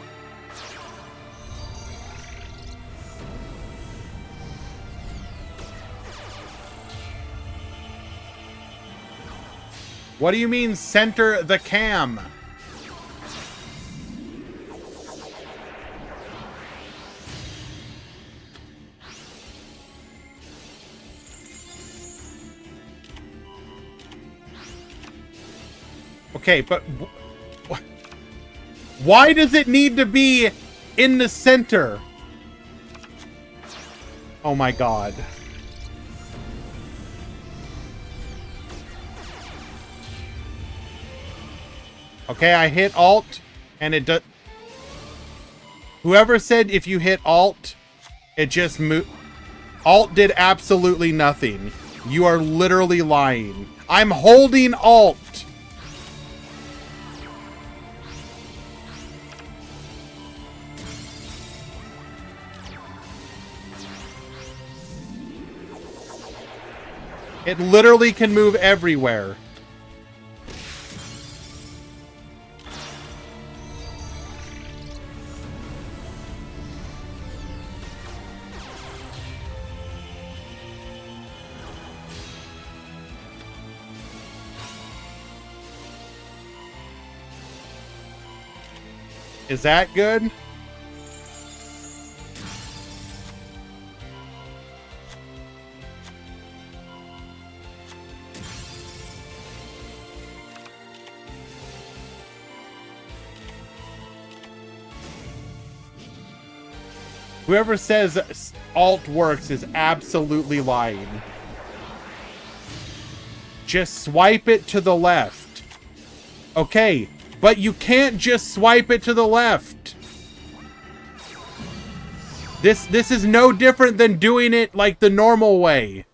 What do you mean center the cam? Okay, but why does it need to be in the center? Oh my god. Okay, I hit Alt, and it does... Whoever said if you hit Alt, it just moved... Alt did absolutely nothing. You are literally lying. I'm holding Alt. It literally can move everywhere. Is that good? Whoever says alt works is absolutely lying. Just swipe it to the left. Okay, but you can't just swipe it to the left. This is no different than doing it like the normal way.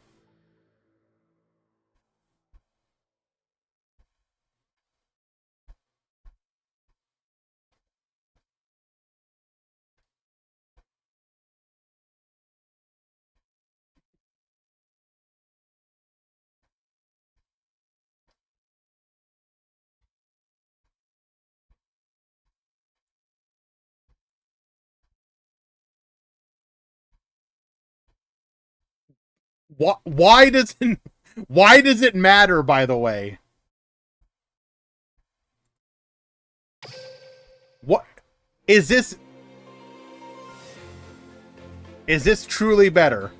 Why does it matter, by the way? What is this? Is this truly better?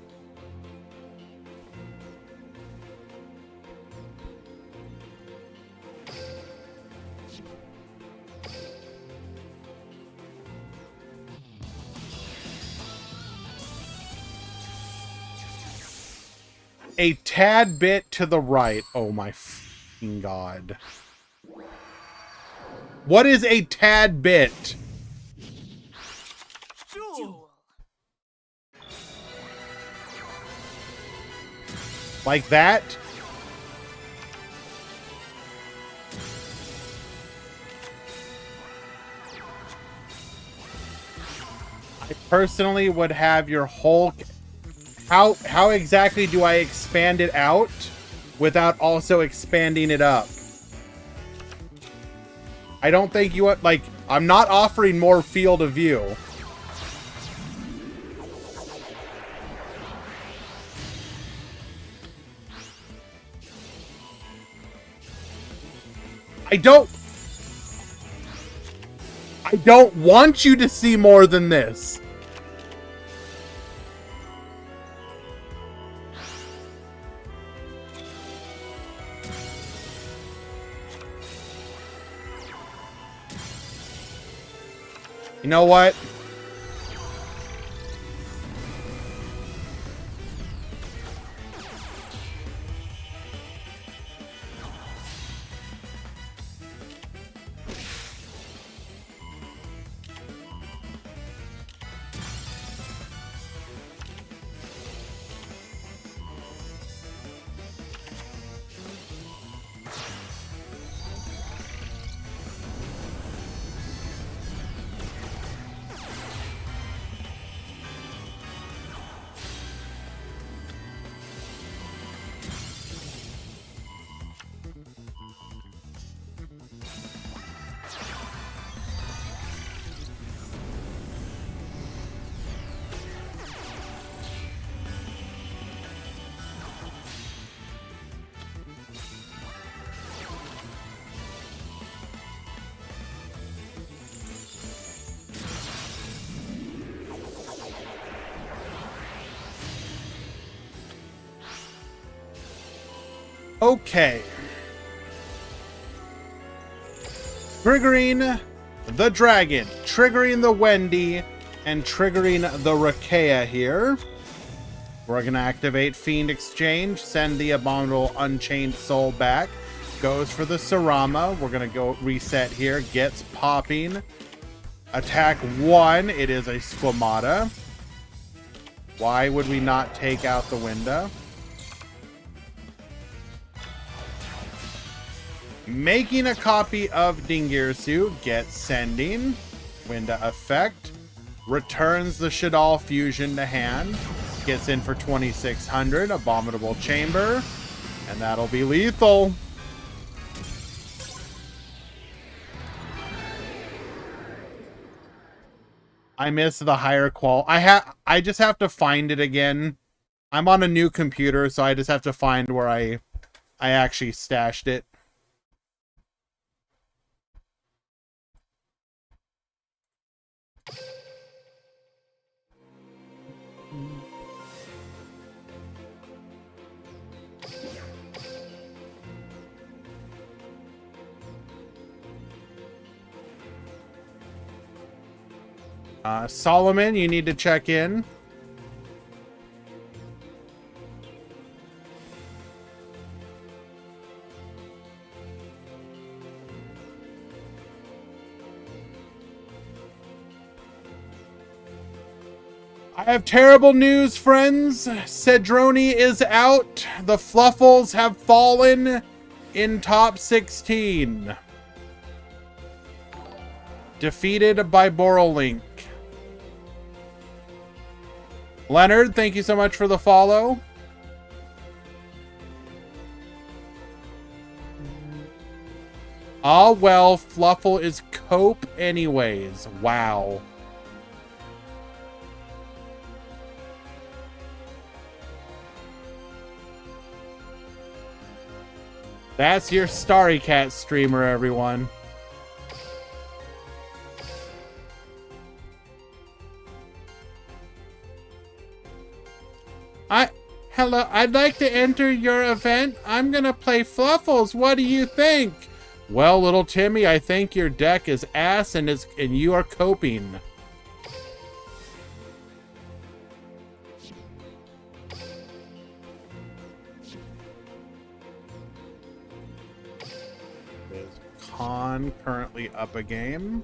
a tad bit to the right. Oh my fucking god. What is a tad bit? Duel. Like that? I personally would have your whole... How exactly do I expand it out without also expanding it up? I don't think you want... Like, I'm not offering more field of view. I don't want you to see more than this. You know what? Okay. Triggering the dragon, triggering the Wendy, and triggering the Rakea here. We're going to activate Fiend Exchange, send the Abominable Unchained Soul back. Goes for the Sarama. We're going to go reset here. Gets popping. Attack 1. It is a Squamata. Why would we not take out the window? Making a copy of Dingirsu, gets sending. Winda effect. Returns the Shadal fusion to hand. Gets in for 2600. Abominable Chamber. And that'll be lethal. I miss the higher qual. I just have to find it again. I'm on a new computer, so I just have to find where I actually stashed it. Solomon, you need to check in. I have terrible news, friends. Cedrone is out. The Fluffles have fallen in top 16. Defeated by Borrelink. Leonard, thank you so much for the follow. Ah, well, Fluffle is cope anyways. Wow. That's your Starry Cat streamer, everyone. Hello, I'd like to enter your event. I'm gonna play Fluffles. What do you think? Well, little Timmy, I think your deck is ass and you are coping. pawn currently up a game.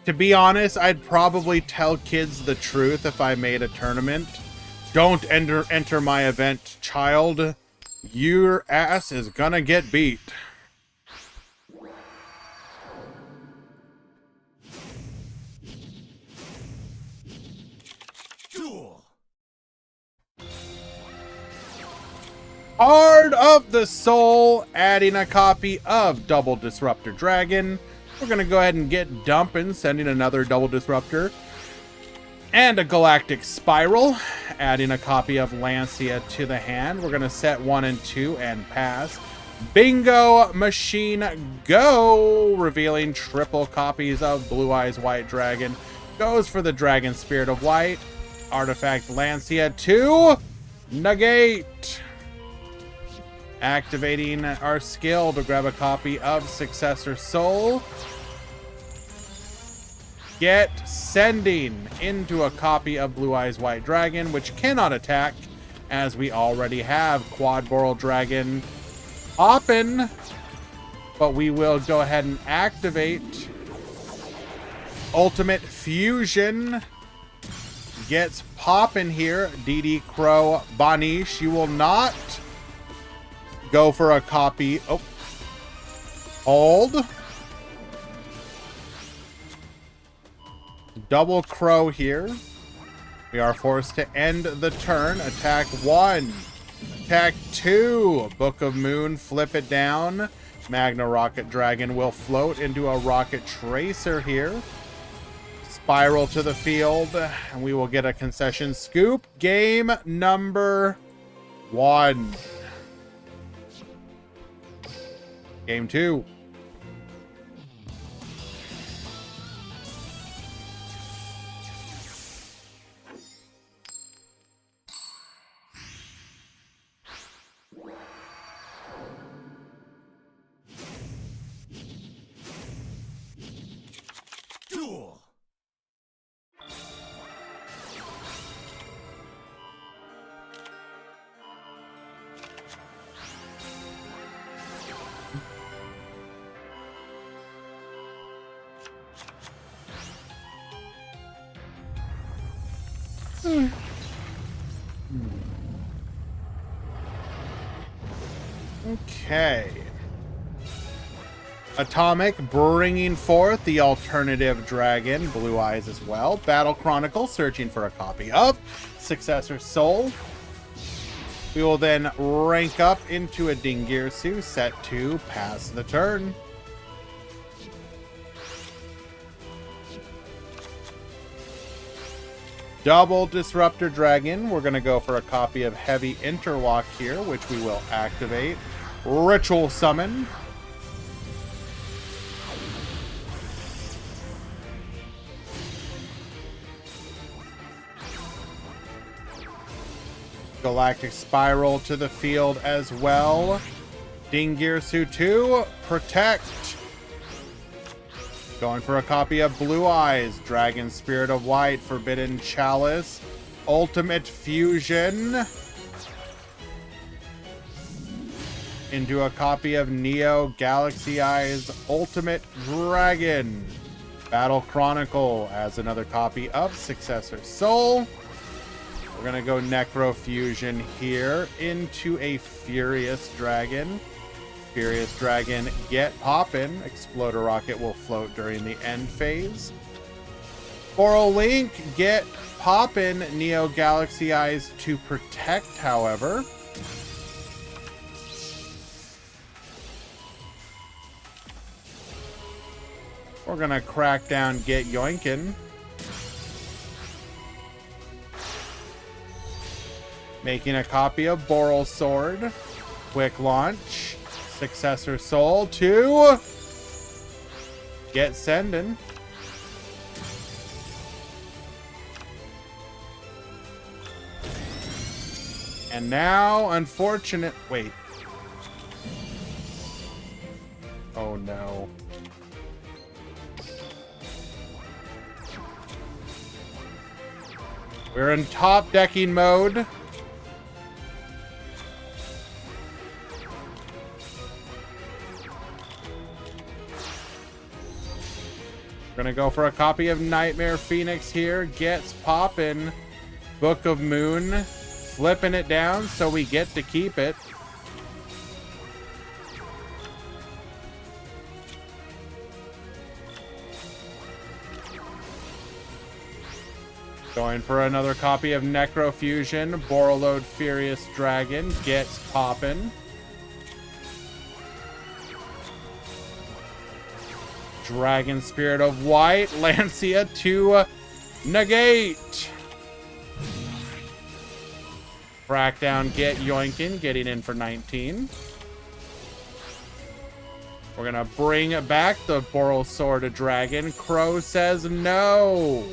To be honest, I'd probably tell kids the truth if I made a tournament. Don't enter my event, child. Your ass is gonna get beat. Duel. Heart of the Soul, adding a copy of Double Disruptor Dragon. We're going to go ahead and get dumping, sending another Double Disruptor. And a Galactic Spiral, adding a copy of Lancia to the hand. We're going to set 1 and 2 and pass. Bingo Machine Go, revealing triple copies of Blue Eyes White Dragon. Goes for the Dragon Spirit of White. Artifact Lancia 2. Negate. Activating our skill to grab a copy of Successor Soul. Get sending into a copy of Blue Eyes White Dragon, which cannot attack, as we already have Quad Boral Dragon poppin'. But we will go ahead and activate Ultimate Fusion. Gets poppin' here. DD Crow Banish. You will not go for a copy. Oh. Hold. Double Crow here. We are forced to end the turn. Attack 1. Attack 2. Book of Moon. Flip it down. Magna Rocket Dragon will float into a Rocket Tracer here. Spiral to the field. And we will get a concession scoop. Game number 1. Game 2. Duel. Okay. Atomic bringing forth the alternative dragon, Blue Eyes as well. Battle Chronicle searching for a copy of Successor Soul. We will then rank up into a Dingirsu, set 2, pass the turn. Double Disruptor Dragon. We're going to go for a copy of Heavy Interlock here, which we will activate. Ritual Summon. Galactic Spiral to the field as well. Dingirsu 2, Protect. Going for a copy of Blue Eyes, Dragon Spirit of White, Forbidden Chalice, Ultimate Fusion. Into a copy of Neo Galaxy Eyes, Ultimate Dragon. Battle Chronicle as another copy of Successor Soul. We're going to go Necro Fusion here into a Furious Dragon. Furious Dragon, get poppin'. Exploder Rocket will float during the end phase. Boral Link, get poppin'. Neo Galaxy Eyes to protect, however. We're going to crack down, get yoinkin'. Making a copy of Boral Sword. Quick launch. Successor Soul 2. Get sending. And now, unfortunate. Wait. Oh no. We're in top decking mode. We're gonna go for a copy of Nightmare Phoenix here. Gets poppin'. Book of Moon. Flipping it down so we get to keep it. Going for another copy of Necrofusion. Borreload Furious Dragon gets poppin'. Dragon Spirit of White. Lancia to negate. Crackdown get Yoinkin, getting in for 19. We're going to bring back the Boral Sword of Dragon. Crow says no.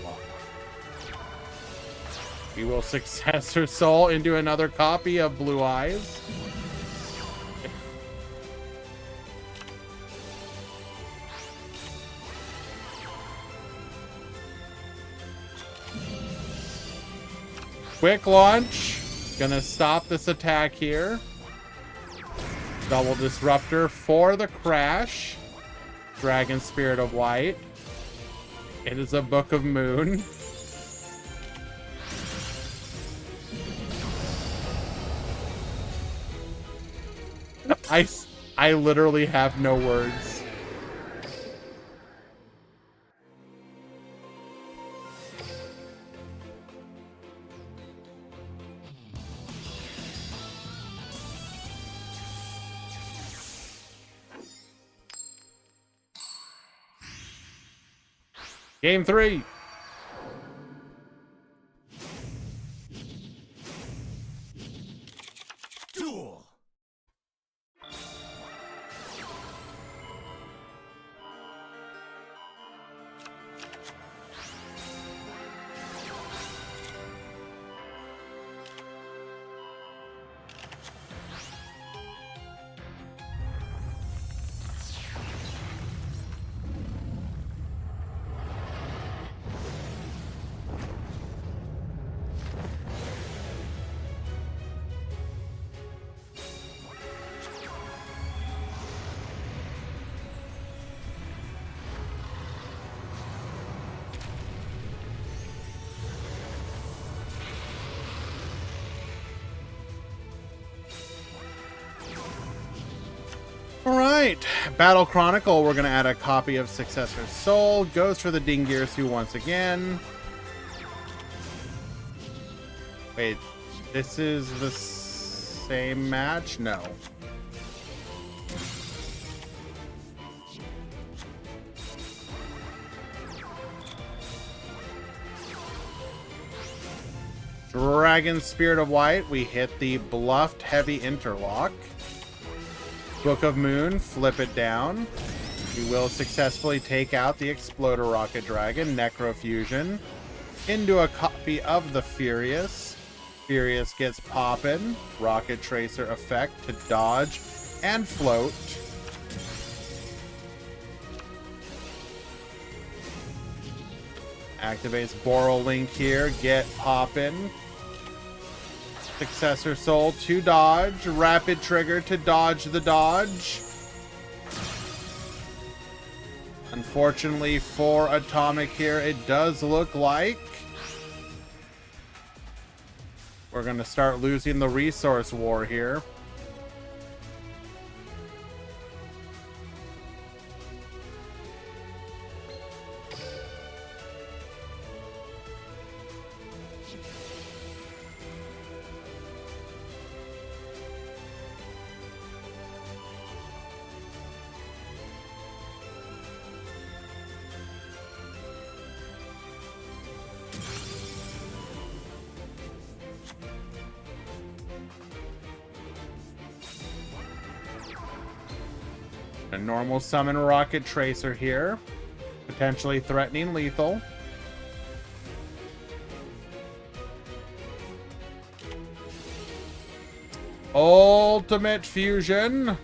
We will Successor Soul into another copy of Blue Eyes. Quick launch. Gonna stop this attack here. Double Disruptor for the crash. Dragon Spirit of White. It is a Book of Moon. I literally have no words. Game 3. Duel. Alright, Battle Chronicle, we're going to add a copy of Successor Soul. Goes for the Dingirsu once again. Wait, this is the same match? No. Dragon Spirit of White, we hit the Bluffed Heavy Interlock. Book of Moon, flip it down. We will successfully take out the Exploder Rocket Dragon, Necrofusion, into a copy of the Furious. Furious gets poppin'. Rocket Tracer effect to dodge and float. Activates Boral Link here, get poppin'. Successor Soul to dodge. Rapid Trigger to dodge the dodge. Unfortunately for Atomic here, it does look like we're going to start losing the resource war here. A normal summon Rocket Tracer here. Potentially threatening lethal. Ultimate Fusion.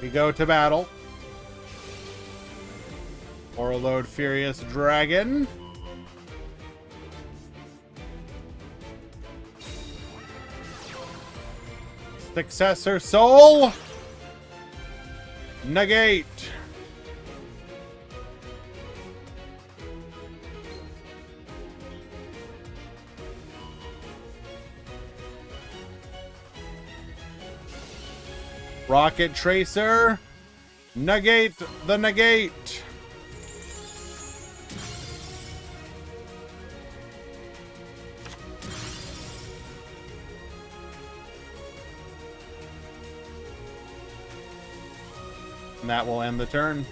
We go to battle. Overload Furious Dragon. Successor Soul. Negate. Rocket Tracer. Negate the negate. And that will end the turn.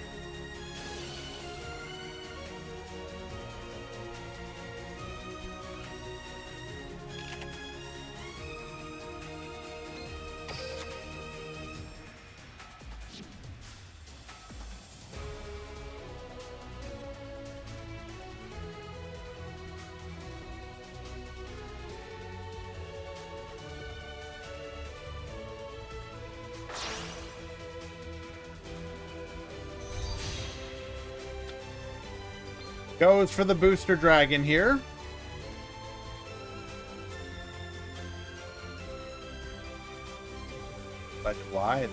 Goes for the booster dragon here. But why then?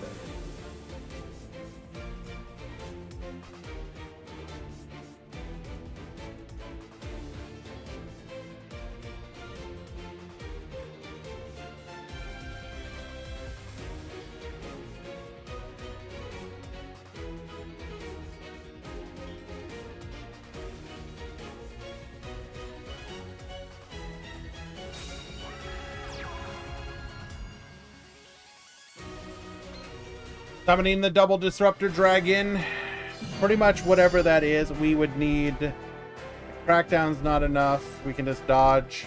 Summoning the double disruptor dragon. Pretty much whatever that is, we would need. Crackdown's not enough. We can just dodge.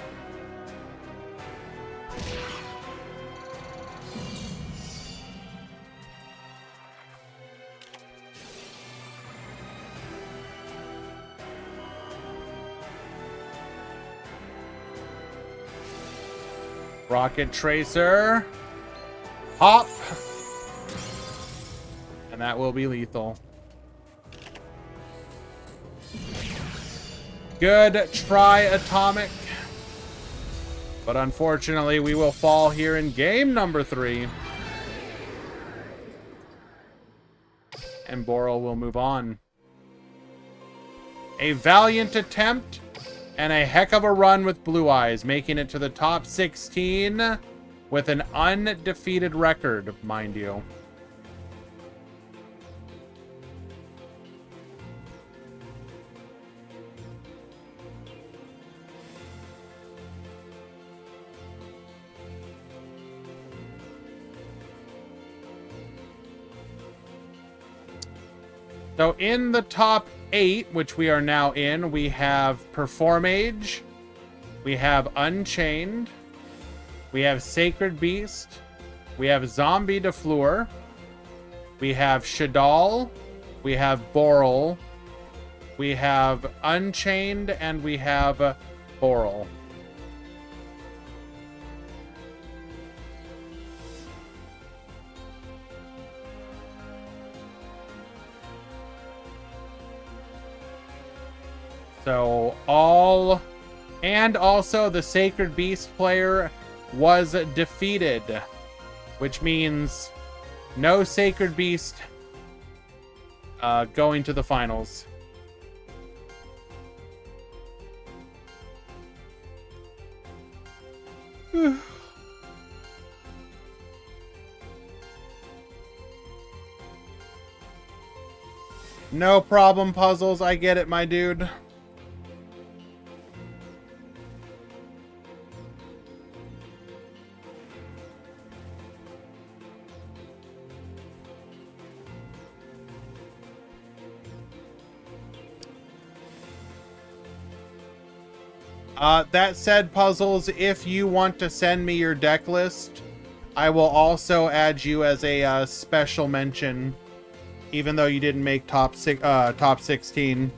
Rocket Tracer. Hop. And that will be lethal. Good try, Atomic. But unfortunately, we will fall here in game number 3. And Boral will move on. A valiant attempt and a heck of a run with Blue Eyes, making it to the top 16 with an undefeated record, mind you. So in the top 8, which we are now in, we have Performage, we have Unchained, we have Sacred Beast, we have Zombie DeFleur, we have Shadal, we have Boral, we have Unchained, and we have Boral. So all, and also the Sacred Beast player was defeated, which means no Sacred Beast going to the finals. No problem, Puzzles. I get it, my dude. That said, Puzzles, if you want to send me your deck list, I will also add you as a special mention, even though you didn't make top 16.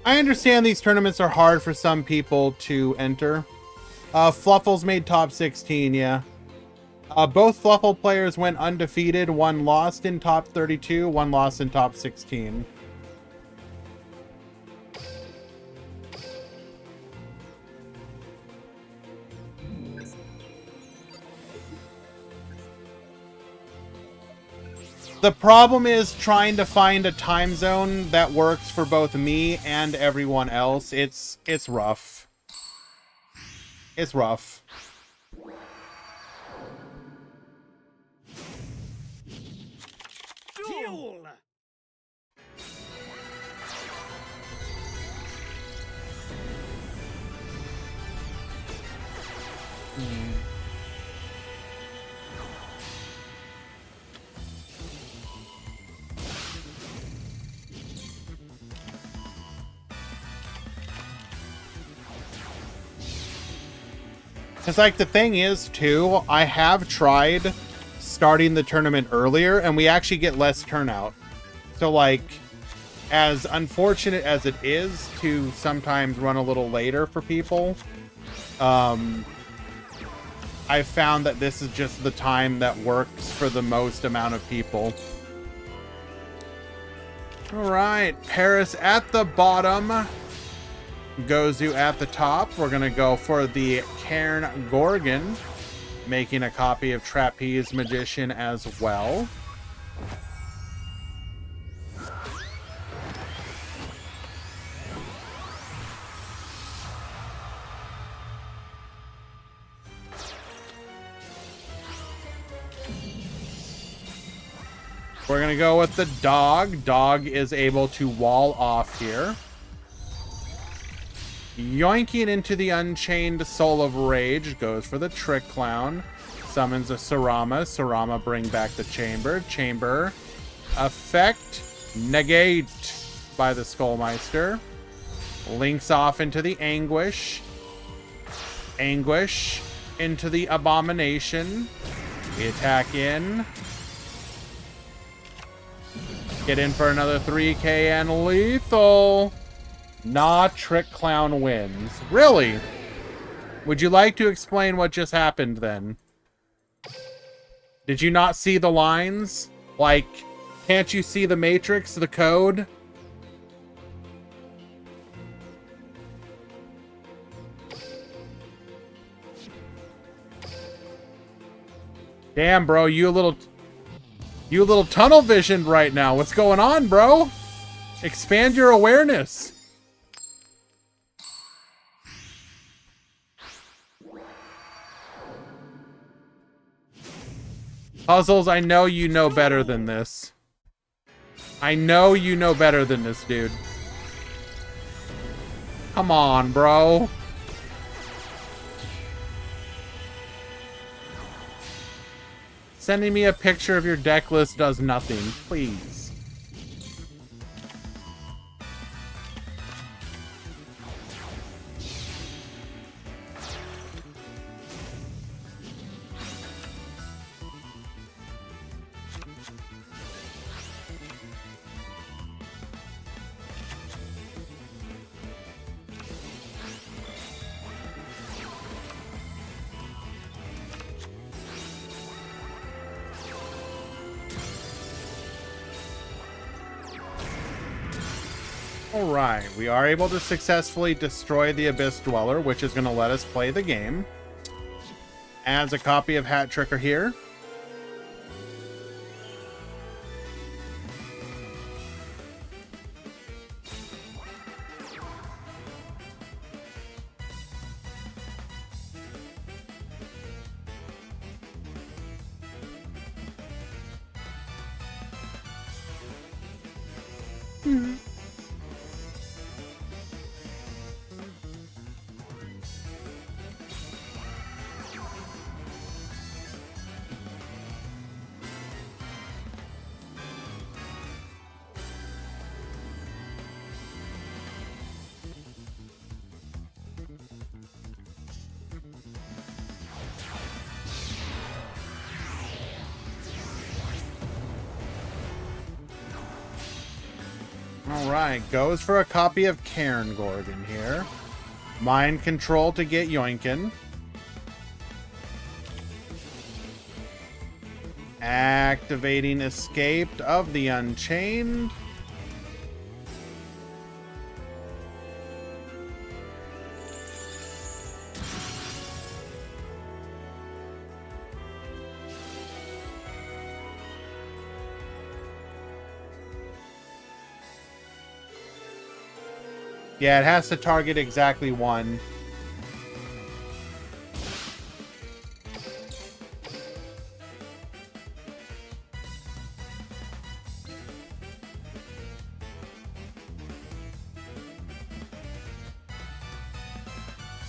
I understand these tournaments are hard for some people to enter. Fluffles made top 16, yeah. Both Fluffle players went undefeated. One lost in top 32, one lost in top 16. The problem is trying to find a time zone that works for both me and everyone else. It's rough. It's rough. Duel. Because, like, the thing is, too, I have tried starting the tournament earlier, and we actually get less turnout. So, like, as unfortunate as it is to sometimes run a little later for people, I've found that this is just the time that works for the most amount of people. All right, Paris at the bottom. Gozu at the top. We're going to go for the Cairn Gorgon, making a copy of Trapeze Magician as well. We're going to go with the Dog. Dog is able to wall off here. Yoinking into the Unchained Soul of Rage, goes for the Trick Clown. Summons a Sarama. Sarama bring back the Chamber. Chamber effect negate by the Skullmeister. Links off into the Anguish. Anguish into the Abomination. We attack in. Get in for another 3k and lethal. Nah, Trick Clown wins. Really? Would you like to explain what just happened then? Did you not see the lines? Like, can't you see the matrix, the code? Damn, bro, you a little tunnel visioned right now. What's going on, bro? Expand your awareness. Puzzles, I know you know better than this. I know you know better than this, dude. Come on, bro. Sending me a picture of your deck list does nothing. Please. Alright, we are able to successfully destroy the Abyss Dweller, which is going to let us play the game. Adds a copy of Hat Tricker here. right, goes for a copy of Cairn Gorgon here. Mind control to get Yoinkin. Activating Escaped of the Unchained. Yeah, it has to target exactly one.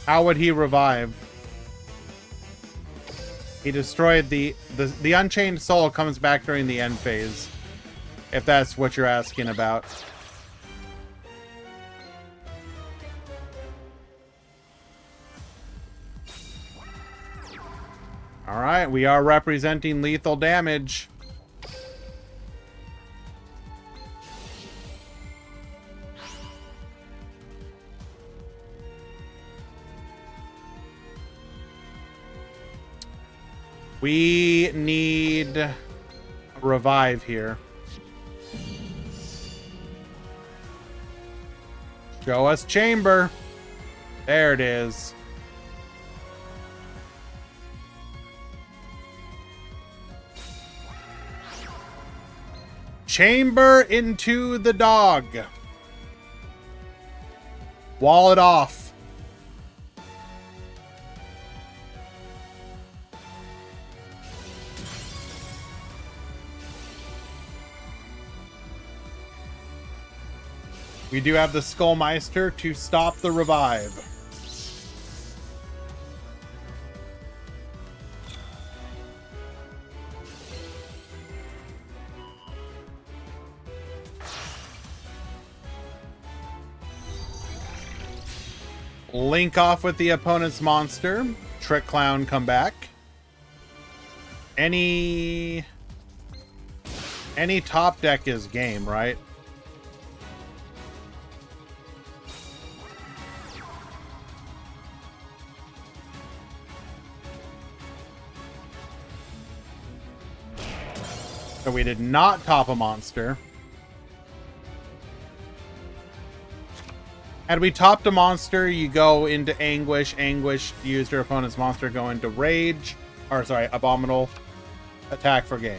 How would he revive? He destroyed the Unchained Soul comes back during the end phase. If that's what you're asking about. Alright, we are representing lethal damage. We need a revive here. Show us chamber. There it is. Chamber into the dog. Wall it off. We do have the Skullmeister to stop the revive. Link off with the opponent's monster. Trick Clown come back. Any top deck is game, right? So we did not top a monster. Had we topped a monster, you go into Anguish. Anguish used your opponent's monster, go into Rage. Or sorry, Abominable. Attack for game.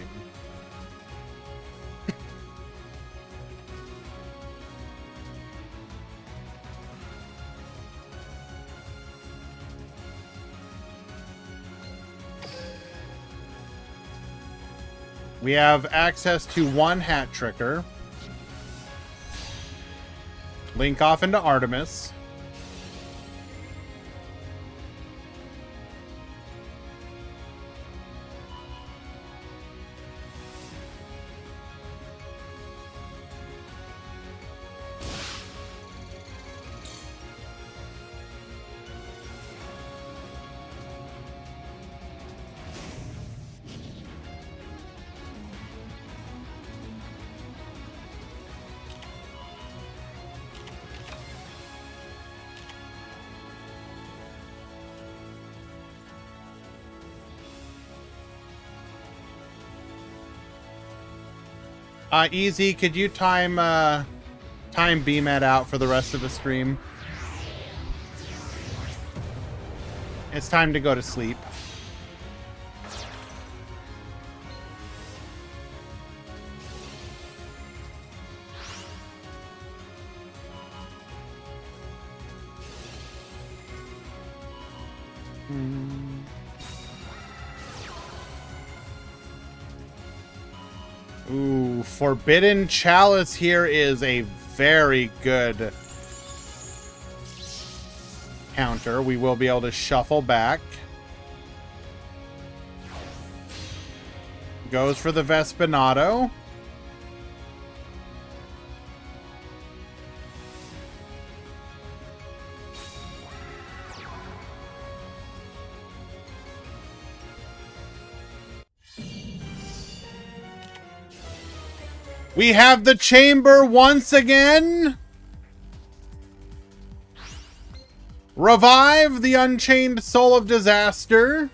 We have access to one Hat Tricker. Link off into Artemis. Easy, could you time BMAT out for the rest of the stream? It's time to go to sleep. Ooh, Forbidden Chalice here is a very good counter. We will be able to shuffle back. Goes for the Vespinato. We have the chamber once again. Revive the Unchained Soul of Disaster.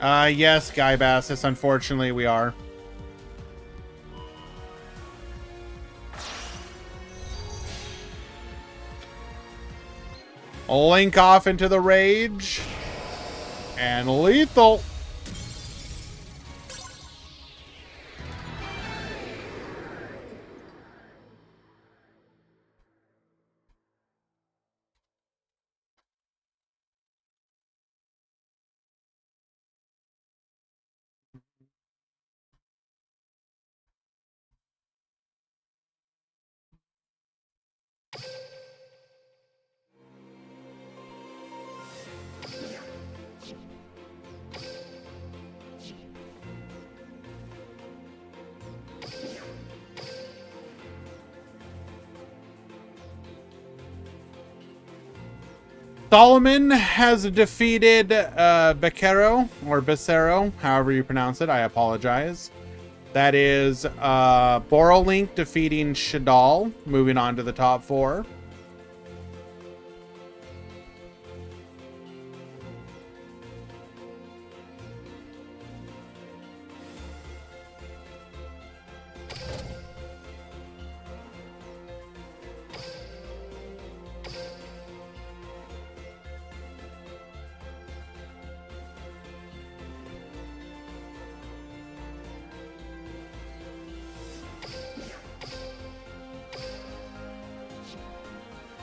Yes, Guy Bassis, unfortunately we are. Link off into the rage. And lethal. Solomon has defeated Becerro, or Becerro, however you pronounce it. I apologize. That is Borolink defeating Shadal, moving on to the top 4.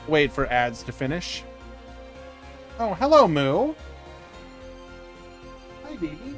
Wait for ads to finish. Oh, hello, Moo. Hi, baby.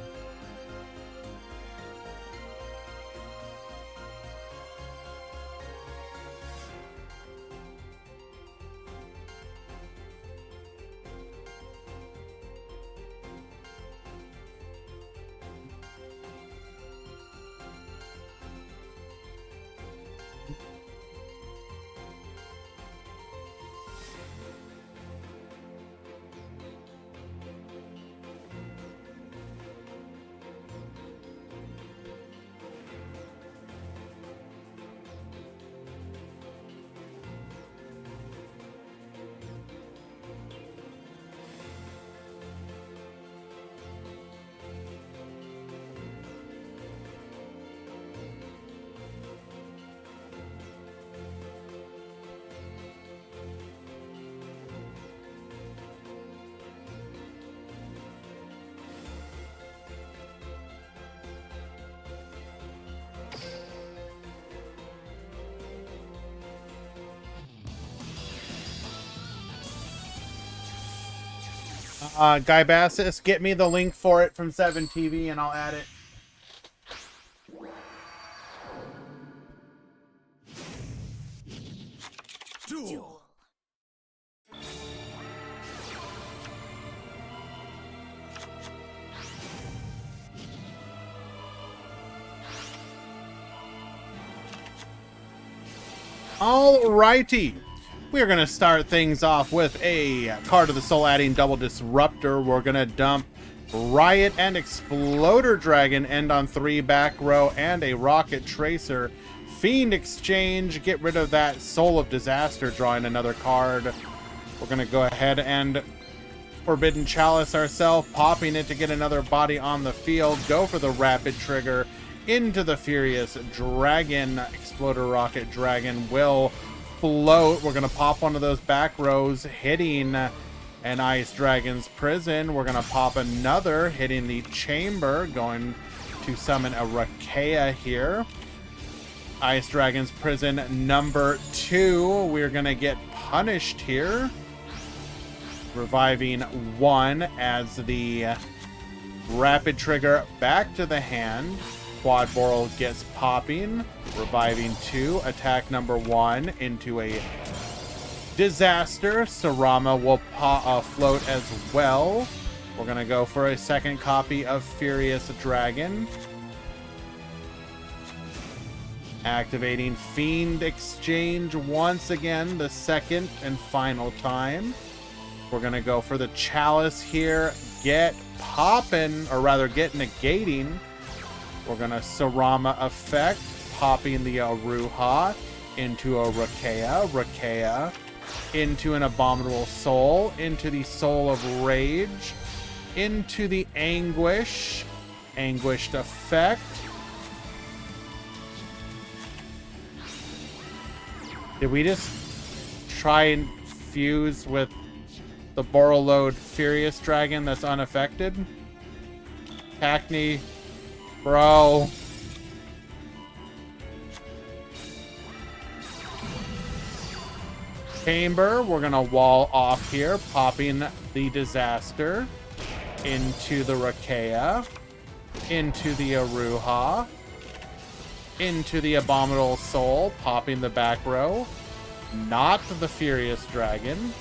Guy Bassis, get me the link for it from 7TV and I'll add it. Duel. Alrighty. We're going to start things off with a Card of the Soul adding Double Disruptor. We're going to dump Riot and Exploder Dragon, end on 3 back row, and a Rocket Tracer. Fiend Exchange, get rid of that Soul of Disaster, drawing another card. We're going to go ahead and Forbidden Chalice ourselves, popping it to get another body on the field. Go for the Rapid Trigger into the Furious Dragon. Exploder Rocket Dragon will float. We're going to pop one of those back rows, hitting an Ice Dragon's Prison. We're going to pop another, hitting the Chamber, going to summon a Rakea here. Ice Dragon's Prison number 2. We're going to get punished here. Reviving 1 as the Rapid Trigger back to the hand. Quad Boral gets popping. Reviving 2. Attack number 1 into a Disaster. Sarama will float as well. We're going to go for a second copy of Furious Dragon. Activating Fiend Exchange once again, the second and final time. We're going to go for the Chalice here. Get popping, or rather get negating. We're going to Sarama effect, popping the Aruha into a Rakea, into an Abominable Soul, into the Soul of Rage, into the Anguished effect. Did we just try and fuse with the Borreload Furious Dragon that's unaffected? Hackney, bro. Chamber, we're gonna wall off here, popping the Disaster into the Rakea, into the Aruha, into the Abominable Soul, popping the back row, not the Furious Dragon.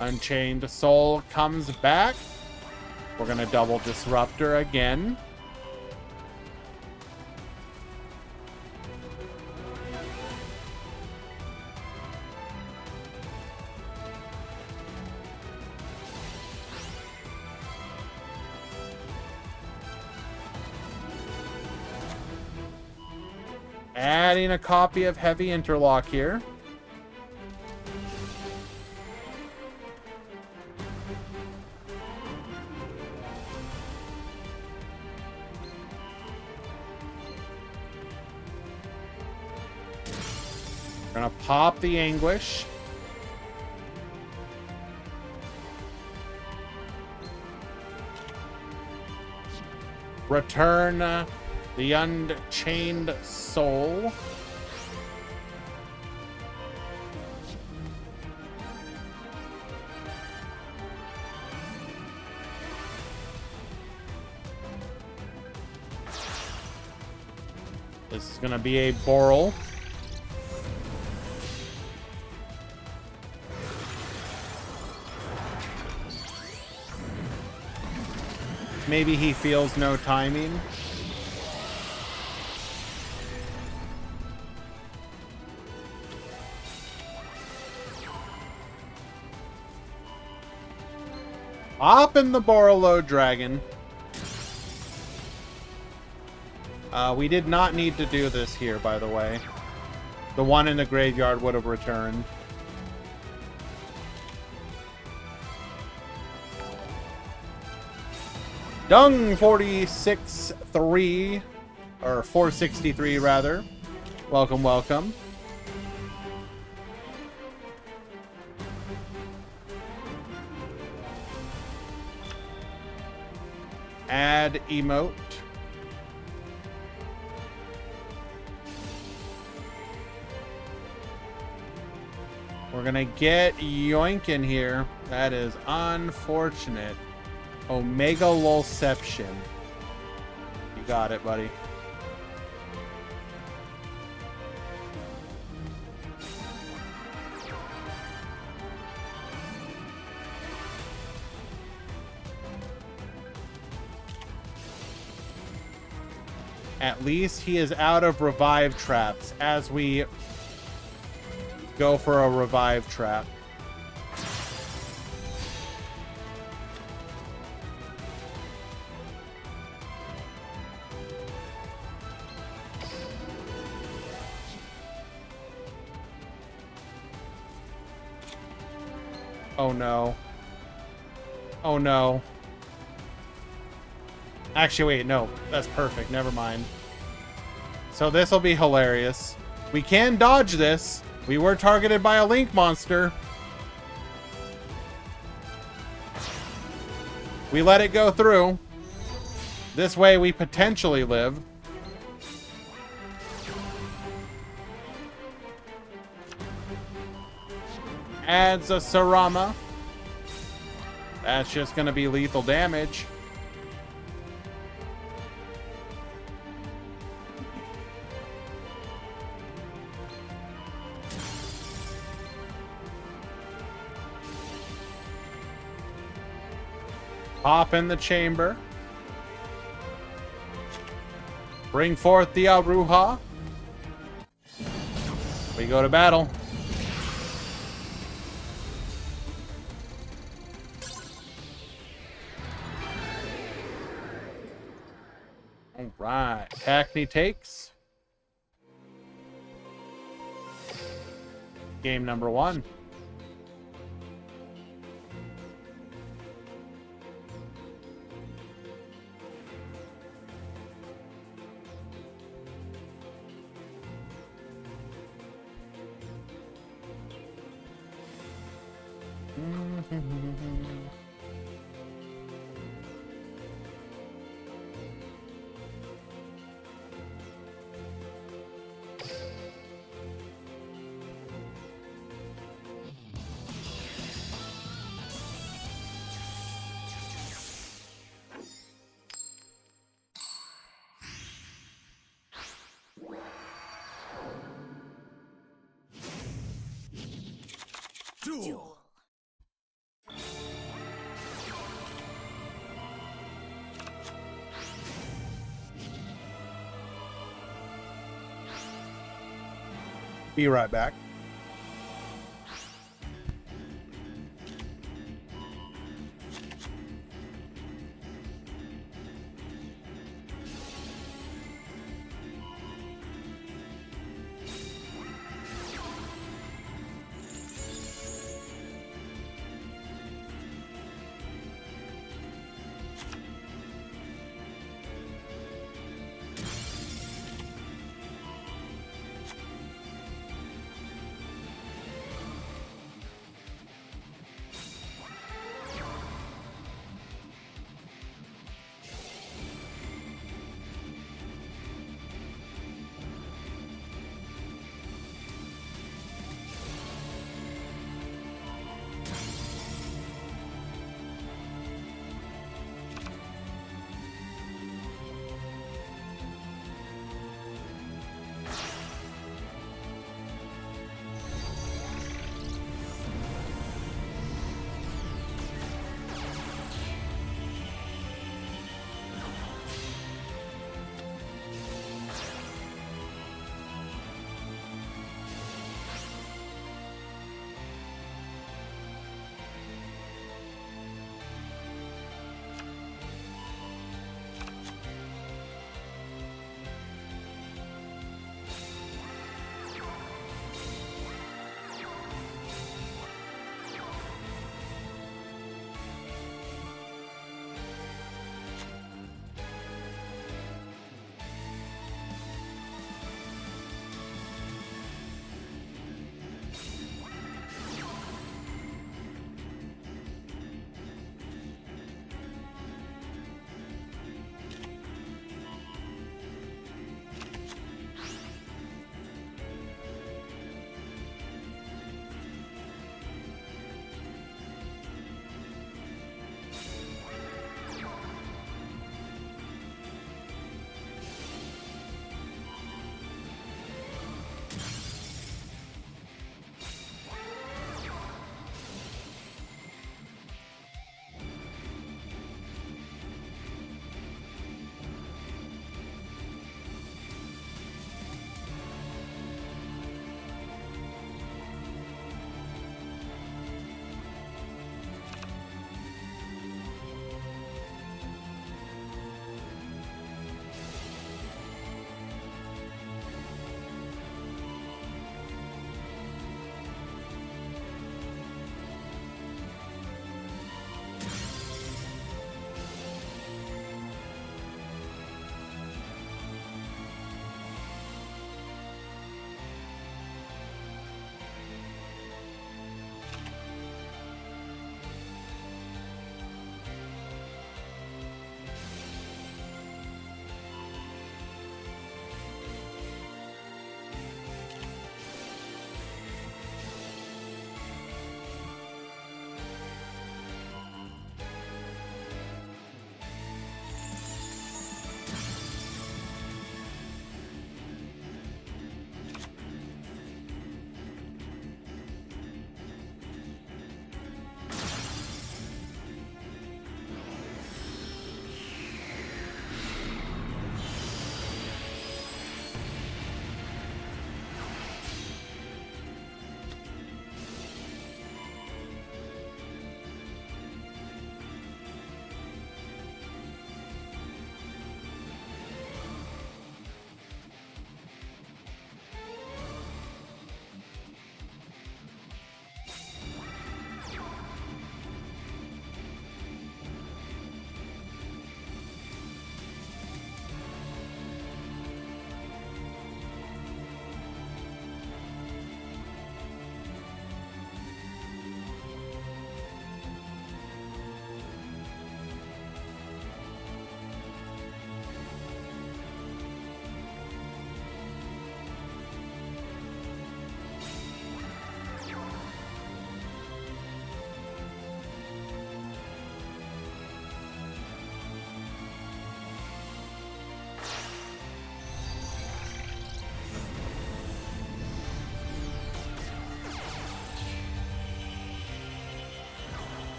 Unchained Soul comes back. We're gonna double Disruptor again. Adding a copy of Heavy Interlock here. Gonna pop the Anguish. Return the Unchained Soul. This is gonna be a Boral. Maybe he feels no timing. Up in the Borreload Dragon. We did not need to do this here, by the way. The one in the graveyard would have returned. Dung 46-3, or 463 rather. Welcome, welcome. Add emote. We're gonna get Yoink in here. That is unfortunate. Omega Lulception. You got it, buddy. At least he is out of revive traps as we go for a revive trap. Oh no. Oh no. Actually, wait, no. That's perfect. Never mind. So this will be hilarious. We can dodge this. We were targeted by a Link monster. We let it go through. This way we potentially live. Adds a Sarama. That's just going to be lethal damage. Pop in the chamber. Bring forth the Aruha. We go to battle. All right. Hackney takes. Game number 1. Duel. Be right back.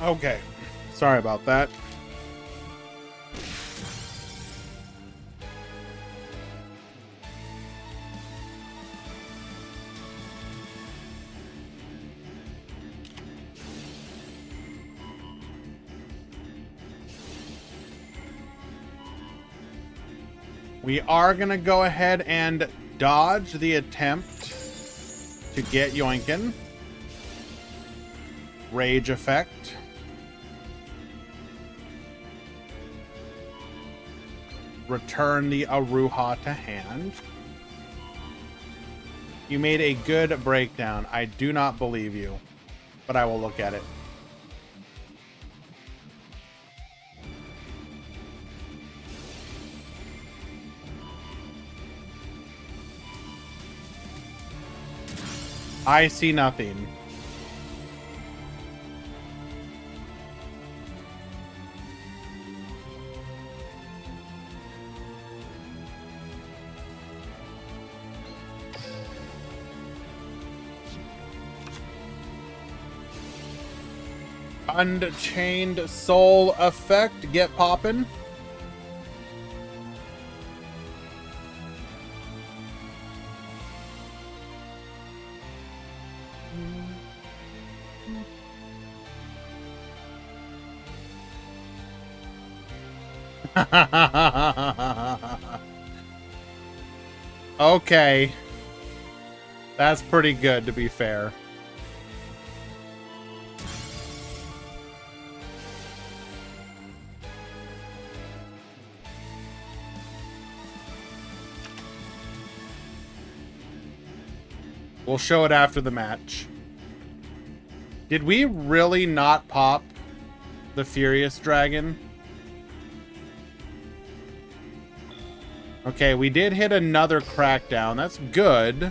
Okay. Sorry about that. We are going to go ahead and dodge the attempt to get Yoinkin. Rage effect. Return the Aruha to hand. You made a good breakdown. I do not believe you, but I will look at it. I see nothing. Unchained Soul effect, get poppin'. Okay. That's pretty good, to be fair. We'll show it after the match. Did we really not pop the Furious Dragon? Okay, we did hit another crackdown. That's good.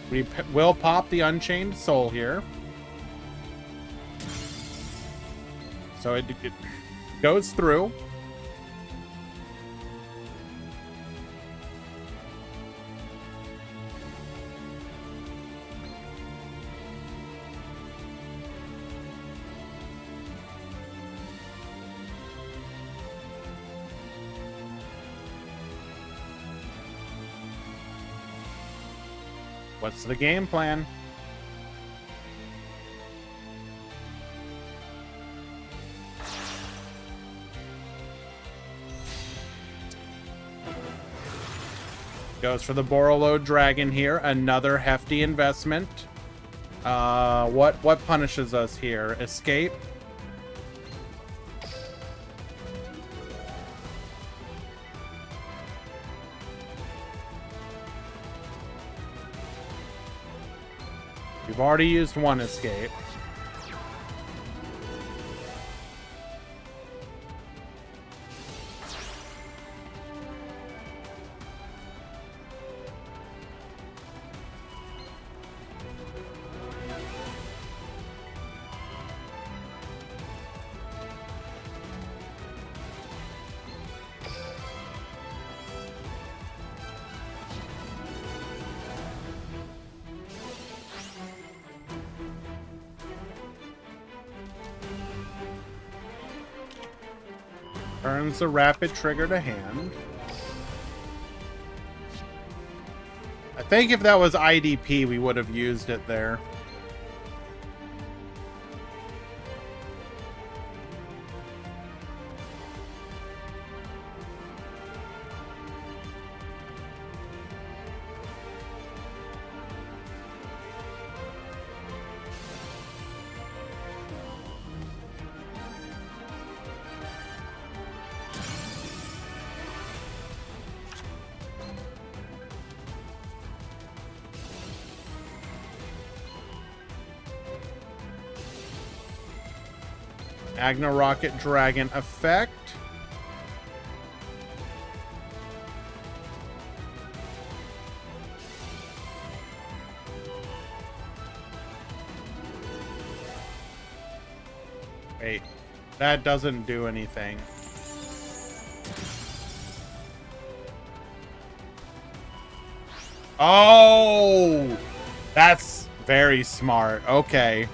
We will pop the Unchained Soul here. So it goes through. What's the game plan? Goes for the Borolo Dragon here. Another hefty investment. What punishes us here? Escape. We've already used one escape. Turns the rapid trigger to hand. I think if that was IDP, we would have used it there. Agna Rocket Dragon effect. Wait, that doesn't do anything. Oh, that's very smart. Okay.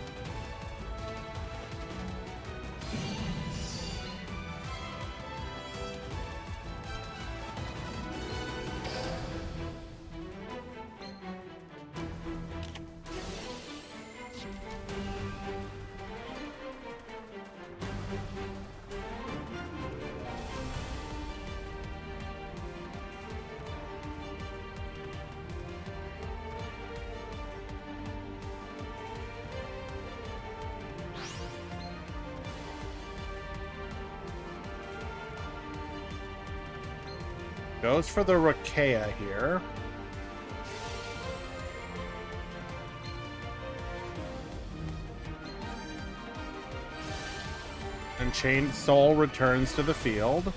Goes for the Rakea here. Unchained Soul returns to the field.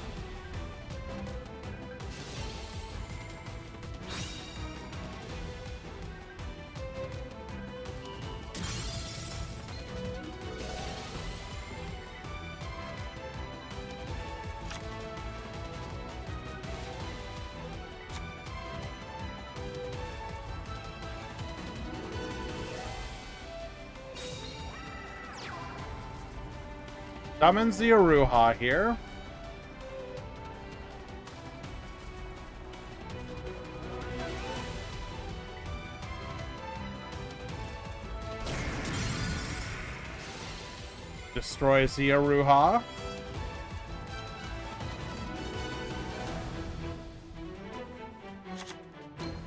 Summons the Aruha here. Destroys the Aruha.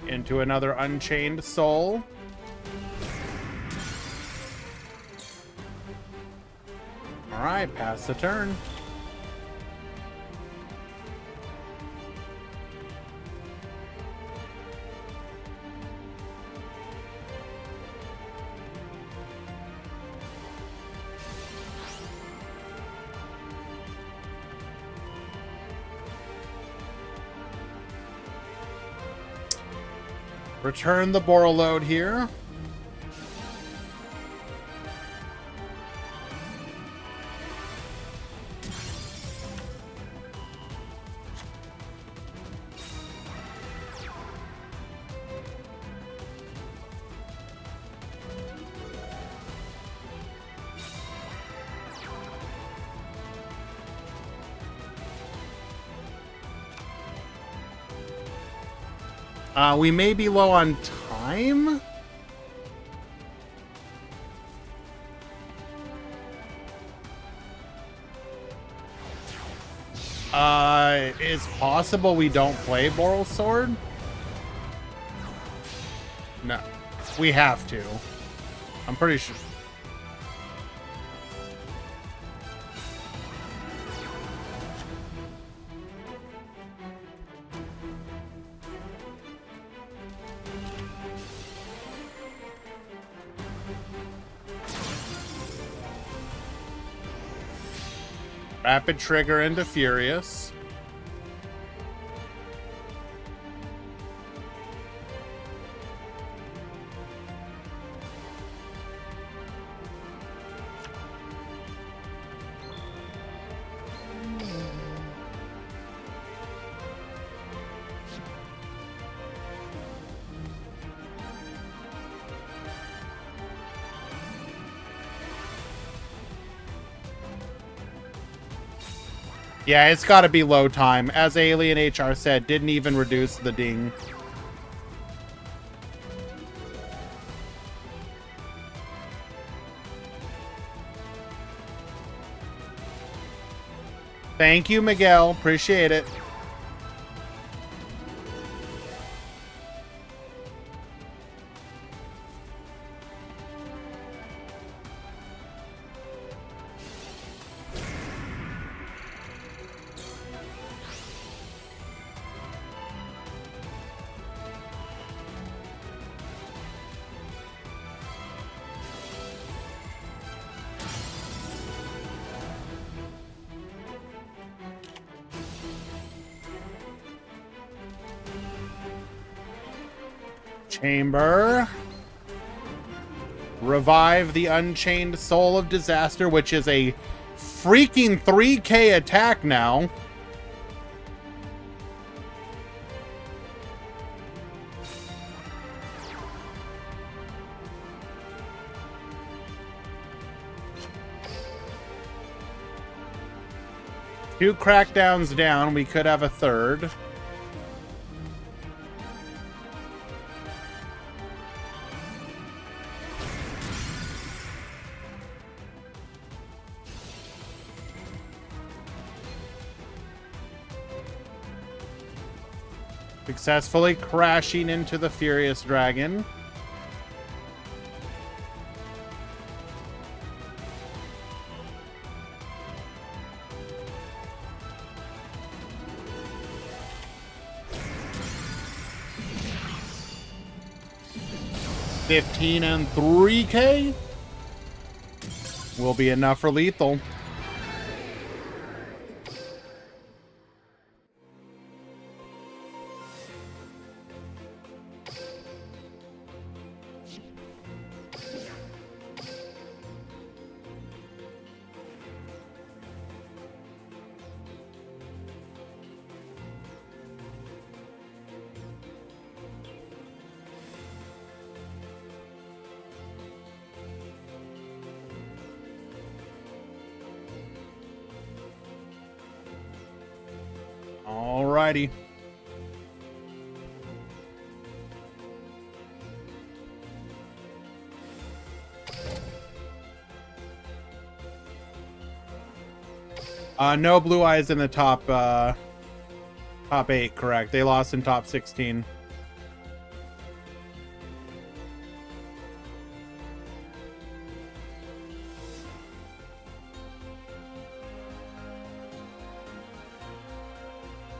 Into another Unchained Soul. Alright, pass the turn. Return the Borreload here. We may be low on time. It's possible we don't play Boral Sword. No, we have to. I'm pretty sure. Rapid trigger into Furious. Yeah, it's got to be low time. As Alien HR said, didn't even reduce the ding. Thank you, Miguel. Appreciate it. Chamber. Revive the Unchained Soul of Disaster, which is a freaking 3K attack now. Two crackdowns down. We could have a third. Successfully crashing into the Furious Dragon. $15 and $3K will be enough for lethal. Alrighty. No Blue Eyes in the top 8, correct. They lost in top 16.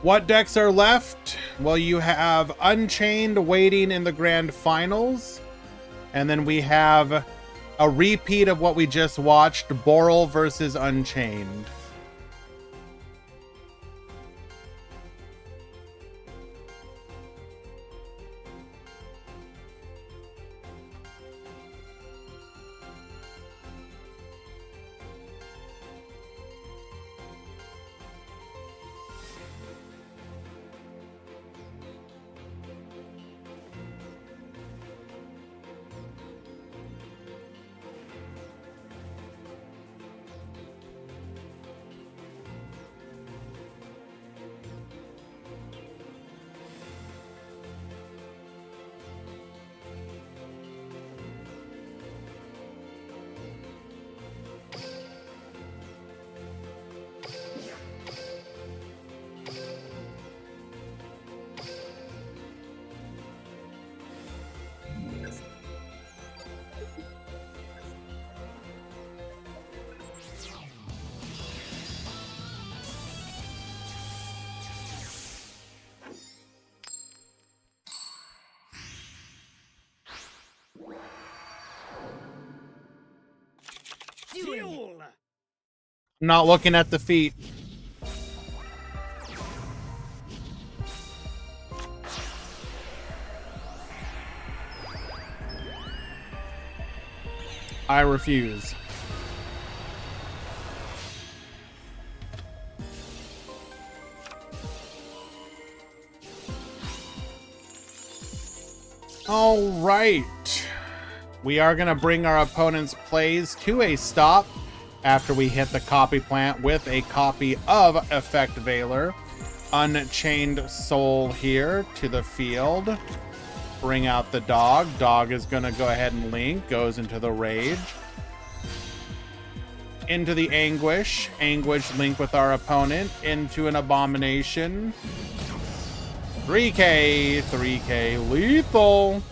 What decks are left? Well, you have Unchained waiting in the grand finals. And then we have a repeat of what we just watched, Boral versus Unchained. Duel. I'm not looking at the feet. I refuse. All right. We are going to bring our opponent's plays to a stop after we hit the copy plant with a copy of Effect Veiler. Unchained Soul here to the field. Bring out the dog. Dog is going to go ahead and link. Goes into the Rage. Into the Anguish. Anguish link with our opponent. Into an Abomination. 3K. 3K lethal.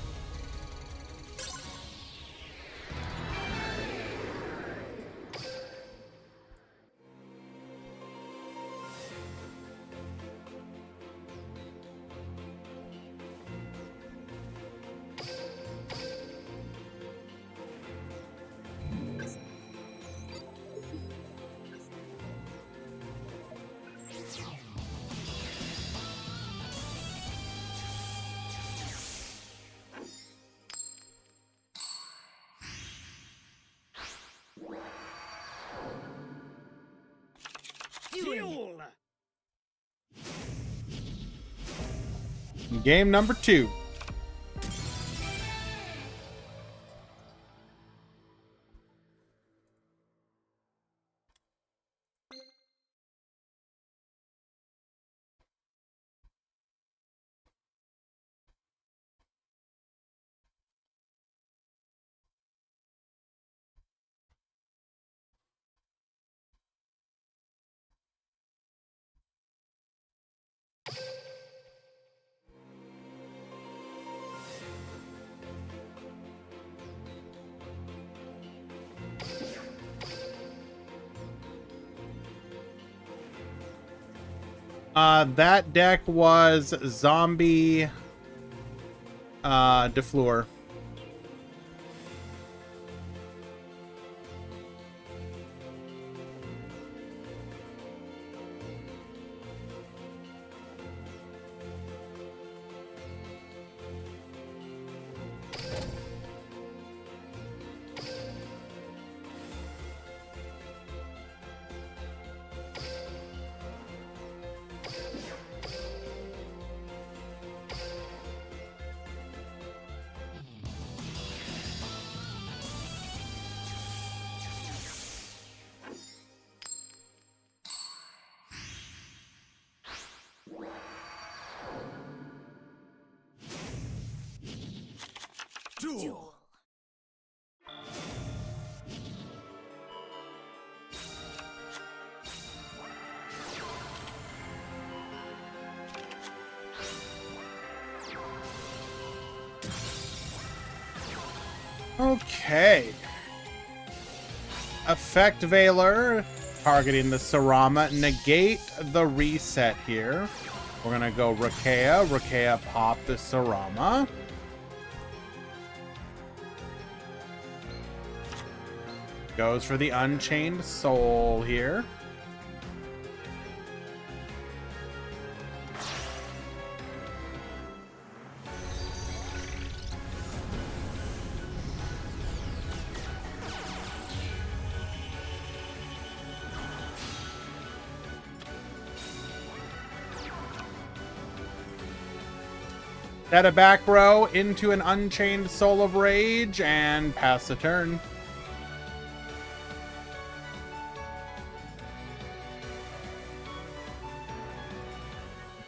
Game number 2. That deck was Zombie DeFleur. Duel. Okay. Effect Veiler, targeting the Sarama. Negate the reset here. We're gonna go Rakea. Rakea pop the Sarama. Goes for the Unchained Soul here. Set a back row into an Unchained Soul of Rage and pass the turn.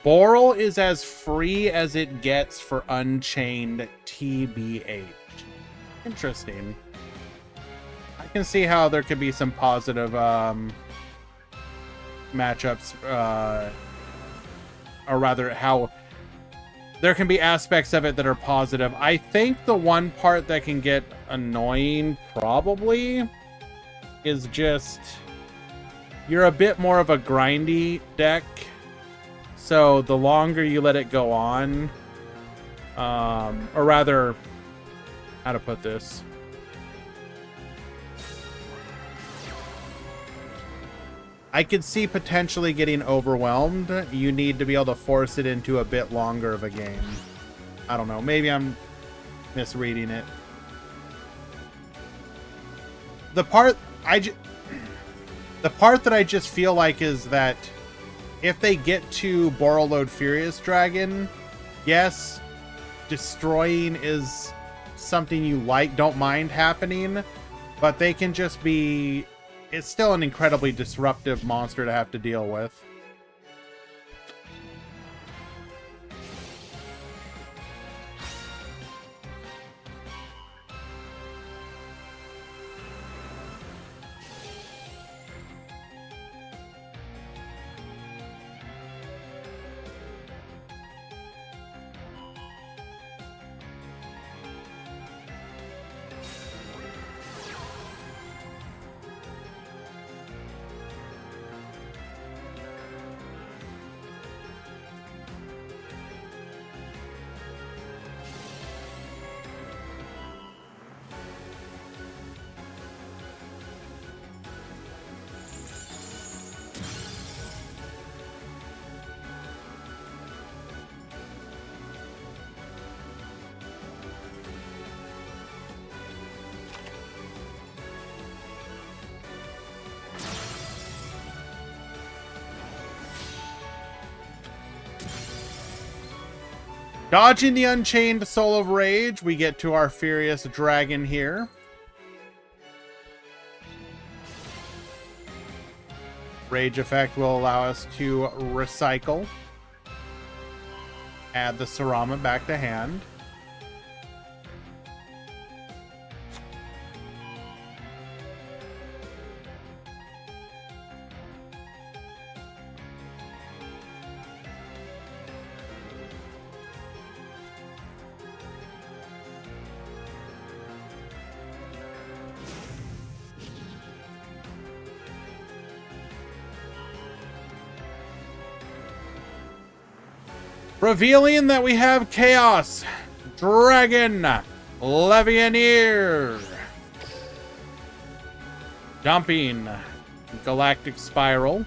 Boral is as free as it gets for Unchained TBH. Interesting. I can see how there could be some positive matchups, or rather how there can be aspects of it that are positive. I think the one part that can get annoying probably is just you're a bit more of a grindy deck. So the longer you let it go on, or rather, how to put this? I could see potentially getting overwhelmed. You need to be able to force it into a bit longer of a game. I don't know. Maybe I'm misreading it. The part that I just feel like is that if they get to Borreload Furious Dragon, yes, destroying is something you don't mind happening, but they can just be... It's still an incredibly disruptive monster to have to deal with. Dodging the Unchained Soul of Rage, we get to our Furious Dragon here. Rage effect will allow us to recycle. Add the Sarama back to hand. Revealing that we have Chaos Dragon Levianeer. Dumping Galactic Spiral.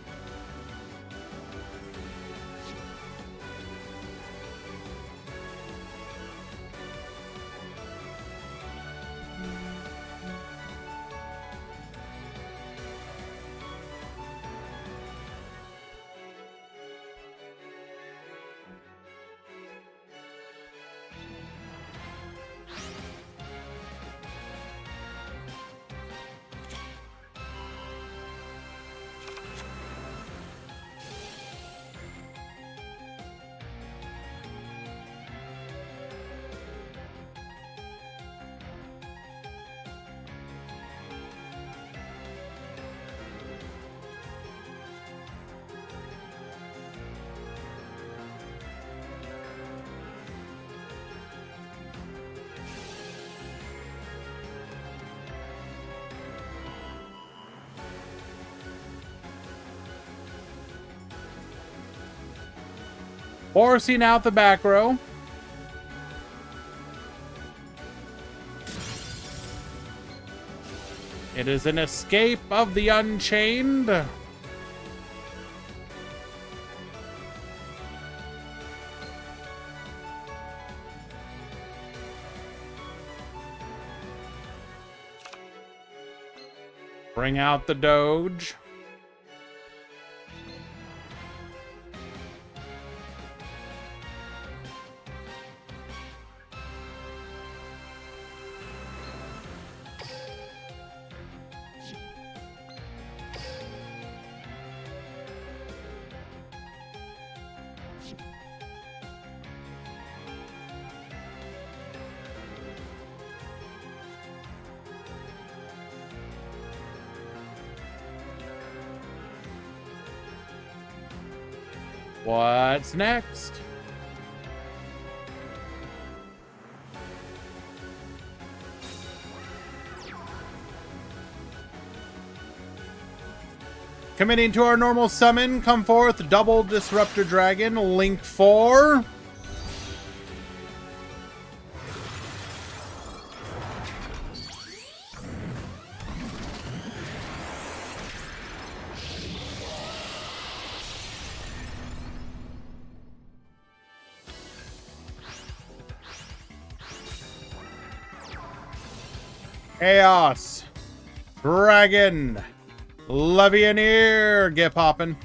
Forcing out the back row. It is an escape of the Unchained. Bring out the Doge. What's next? Committing to our normal summon, come forth, double Disruptor Dragon, Link 4. Chaos Dragon Levianeer, get poppin'.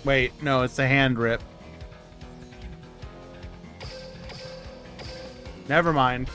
Wait, no, it's a hand rip. Never mind.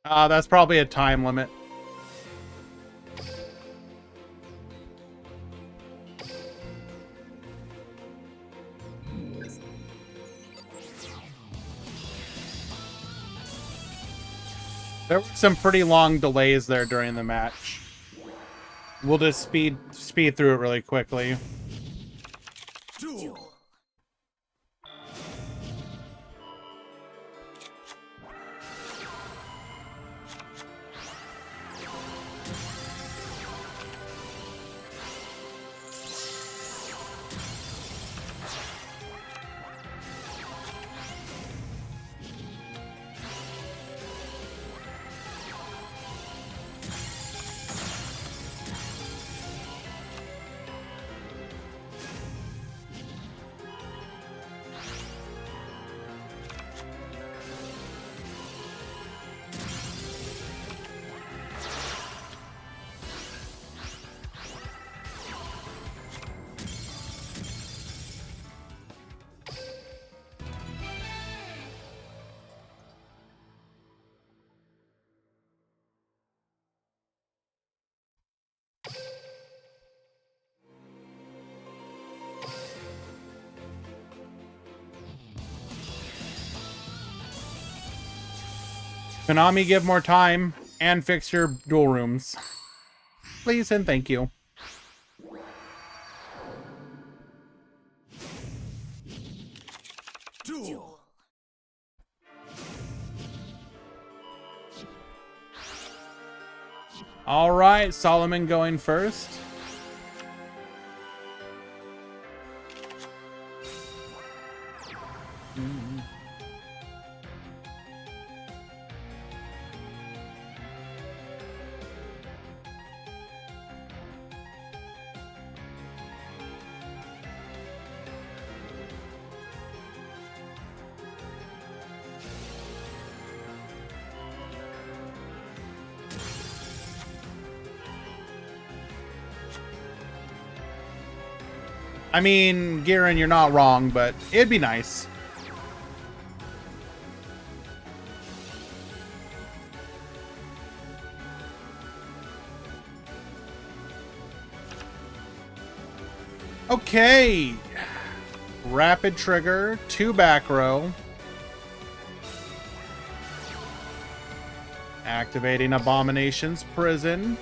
That's probably a time limit. There were some pretty long delays there during the match. We'll just speed through it really quickly. Duel. Konami, give more time and fix your duel rooms. Please and thank you. Duel. All right, Solomon going first. I mean, Garen, you're not wrong, but it'd be nice. Okay. Rapid trigger, 2 back row. Activating Abomination's prison.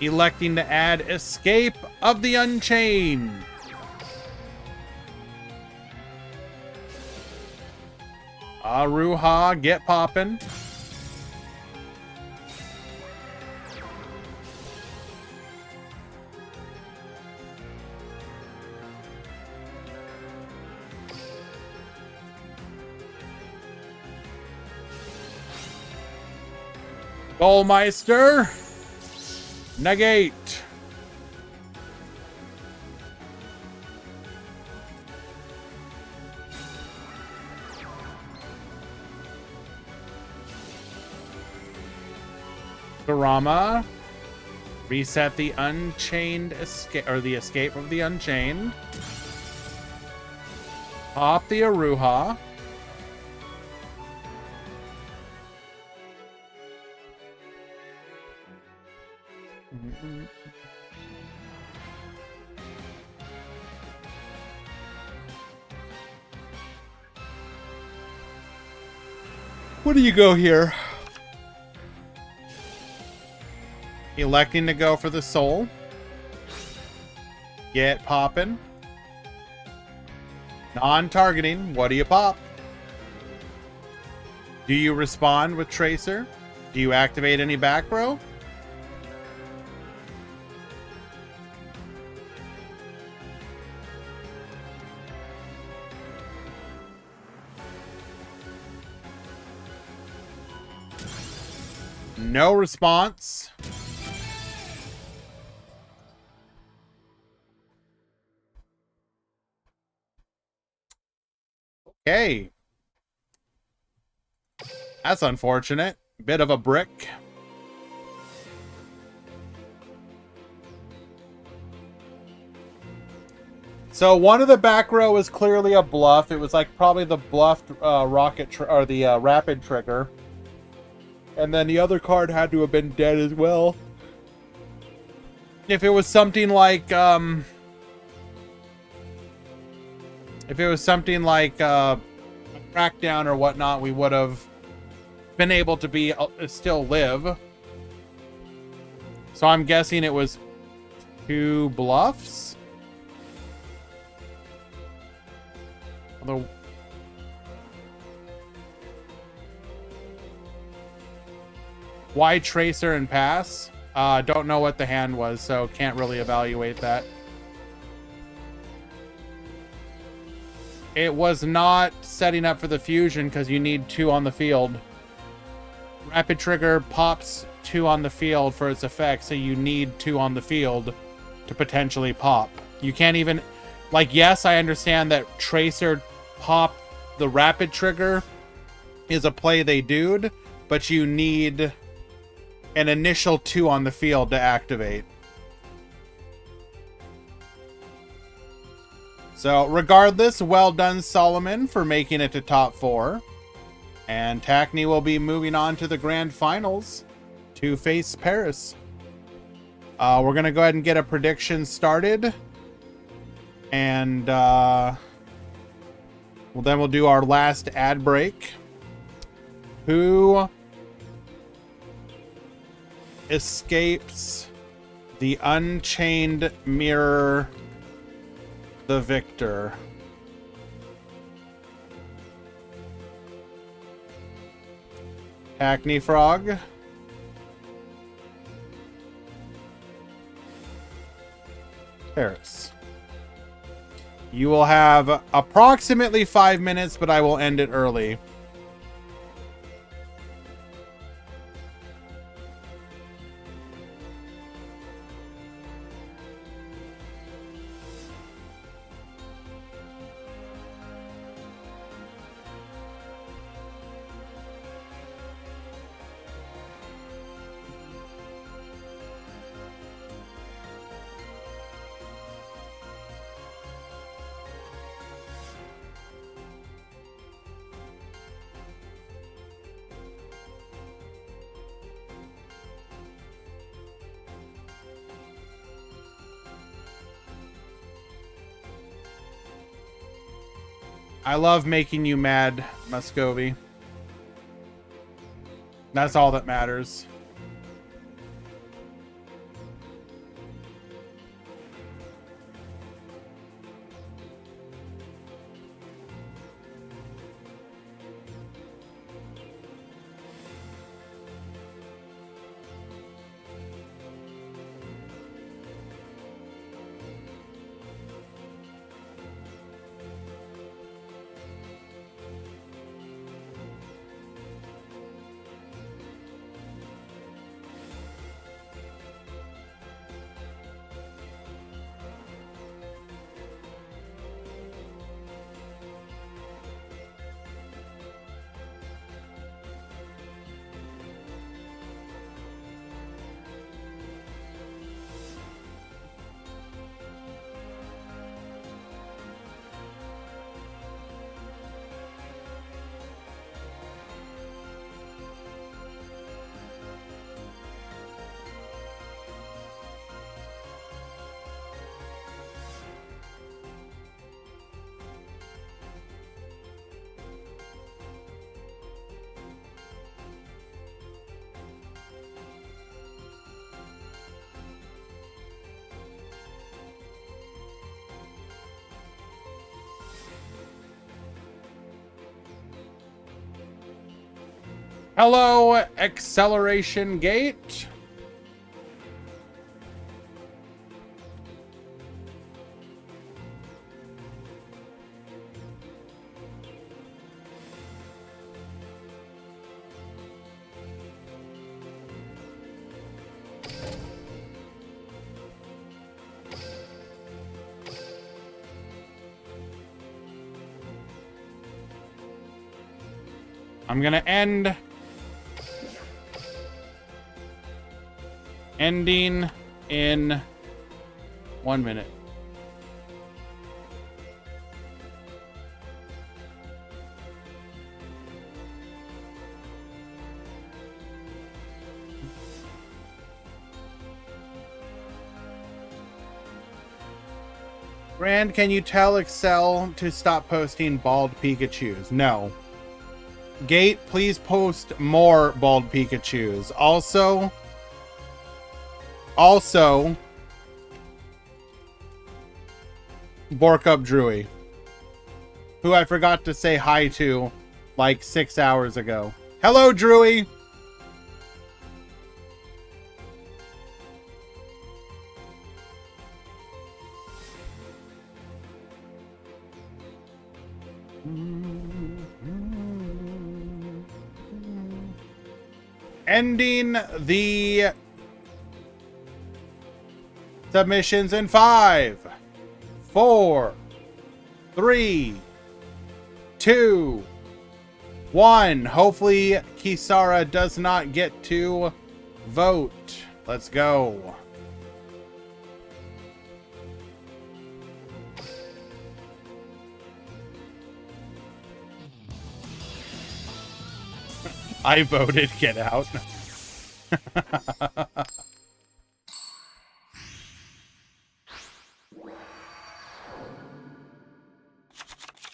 Electing to add Escape of the Unchained. Aruha, get poppin'. Goalmeister. Negate. Garama. Reset the Unchained escape, or the Escape of the Unchained. Pop the Aruha. What do you go here? Electing to go for the soul. Get poppin'. Non-targeting. What do you pop? Do you respond with Tracer? Do you activate any back row? No response. Okay. That's unfortunate. Bit of a brick. So one of the back row was clearly a bluff. It was like probably the bluffed rapid trigger. And then the other card had to have been dead as well. If it was something like Crackdown or whatnot, we would have been able to be still live. So I'm guessing it was 2 bluffs. Although why Tracer and pass? Don't know what the hand was, so can't really evaluate that. It was not setting up for the fusion because you need 2 on the field. Rapid trigger pops 2 on the field for its effect, so you need 2 on the field to potentially pop. You can't even... Like, yes, I understand that Tracer pop the rapid trigger is a play they do'd, but you need an initial 2 on the field to activate. So, regardless, well done, Solomon, for making it to top 4. And Hackney will be moving on to the grand finals to face Paris. We're going to go ahead and get a prediction started. And well, then we'll do our last ad break. Who escapes the Unchained Mirror the victor? Hackney Frog. Paris. You will have approximately 5 minutes, but I will end it early. I love making you mad, Muscovy. That's all that matters. Hello, Acceleration Gate. I'm gonna ending in 1 minute. Rand, can you tell Excel to stop posting bald Pikachus? No. Gate, please post more bald Pikachus. Also, Borkup Drewy, who I forgot to say hi to like 6 hours ago. Hello, Drewy! Ending the submissions in 5, 4, 3, 2, 1. Hopefully Kisara does not get to vote. Let's go. I voted get out.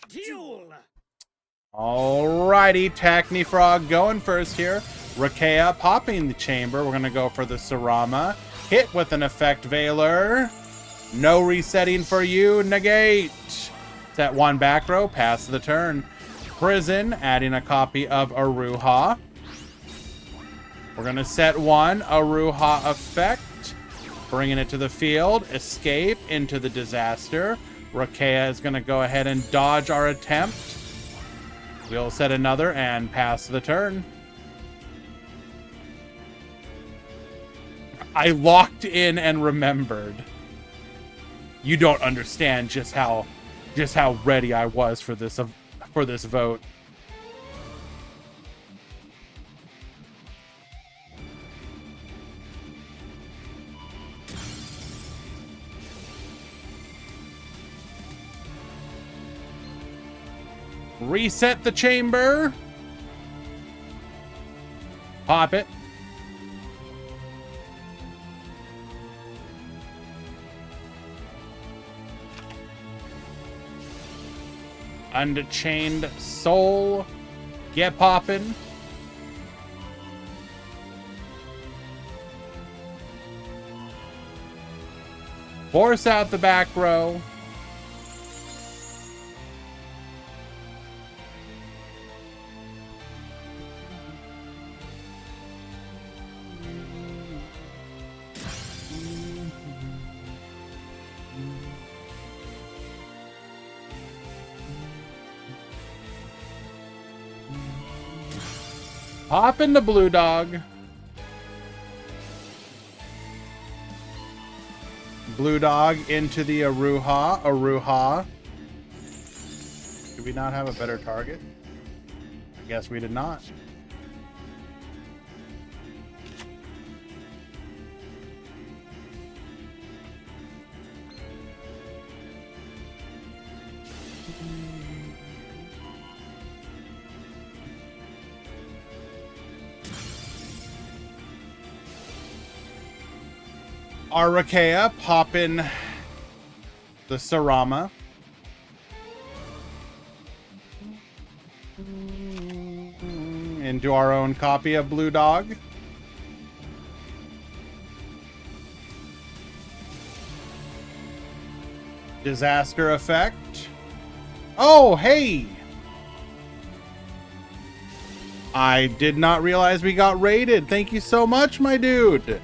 Duel. Alrighty, Tacny Frog going first here. Rakea popping the chamber. We're going to go for the Sarama. Hit with an effect Veiler. No resetting for you. Negate. Set one back row. Pass the turn. Prison, adding a copy of Aruha. We're going to set one Aruha effect. Bringing it to the field. Escape into the disaster. Rakea is going to go ahead and dodge our attempt. We'll set another and pass the turn. I locked in and remembered. You don't understand just how ready I was for this vote. Reset the chamber. Pop it. Unchained Soul. Get poppin'. Force out the back row. Hop into Blue Dog. Blue Dog into the Aruha. Aruha. Did we not have a better target? I guess we did not. Arakea popping the Sarama. Into our own copy of Blue Dog. Disaster effect. Oh, hey! I did not realize we got raided. Thank you so much, my dude.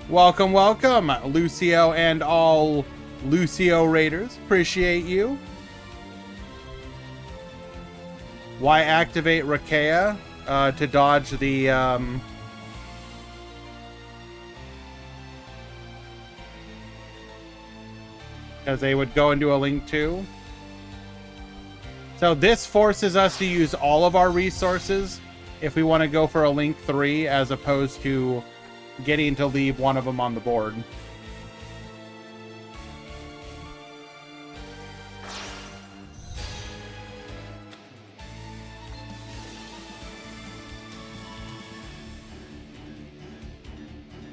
Welcome, welcome, Lucio and all Lucio Raiders. Appreciate you. Why activate Rakea? To dodge the... because they would go into a Link 2. So this forces us to use all of our resources if we want to go for a Link 3 as opposed to getting to leave one of them on the board.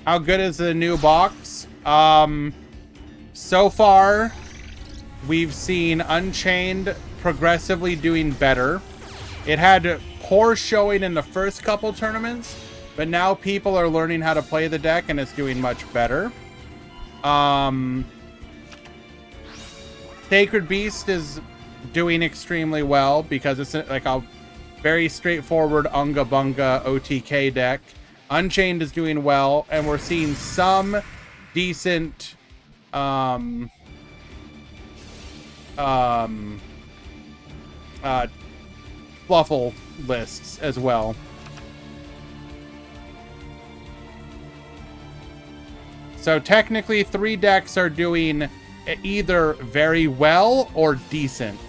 How good is the new box? So far, we've seen Unchained progressively doing better. It had poor showing in the first couple tournaments, but now people are learning how to play the deck and it's doing much better. Sacred Beast is doing extremely well because it's like a very straightforward Unga Bunga OTK deck. Unchained is doing well, and we're seeing some decent Fluffle lists as well. So technically 3 decks are doing either very well or decent.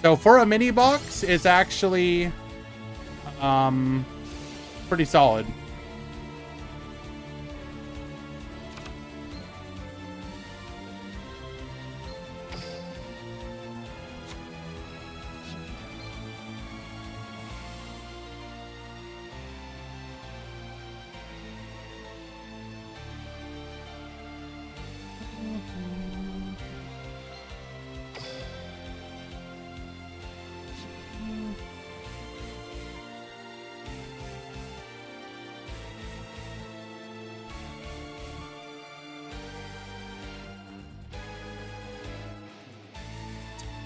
So for a mini box, it's actually pretty solid.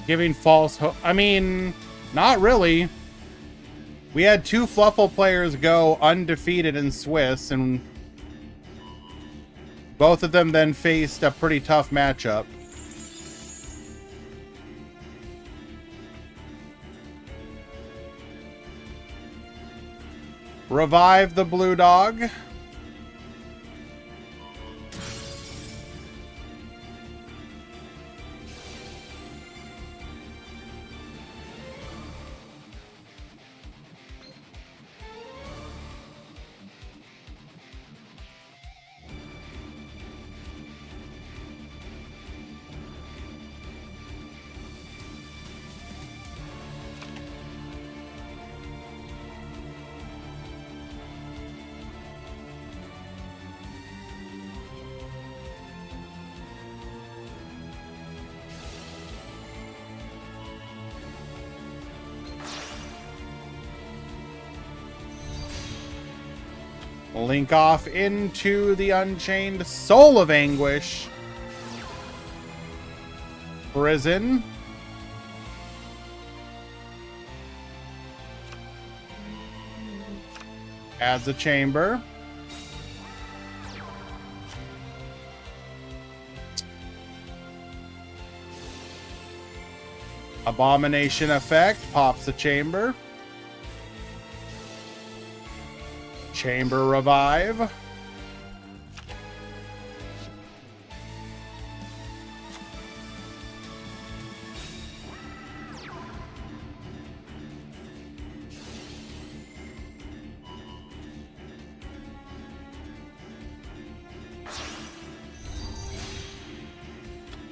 Giving false hope. I mean, not really. We had 2 Fluffle players go undefeated in Swiss, and both of them then faced a pretty tough matchup. Revive the blue dog. Link off into the Unchained Soul of Anguish. Prison. Adds a chamber. Abomination effect. Pops the chamber. Chamber revive.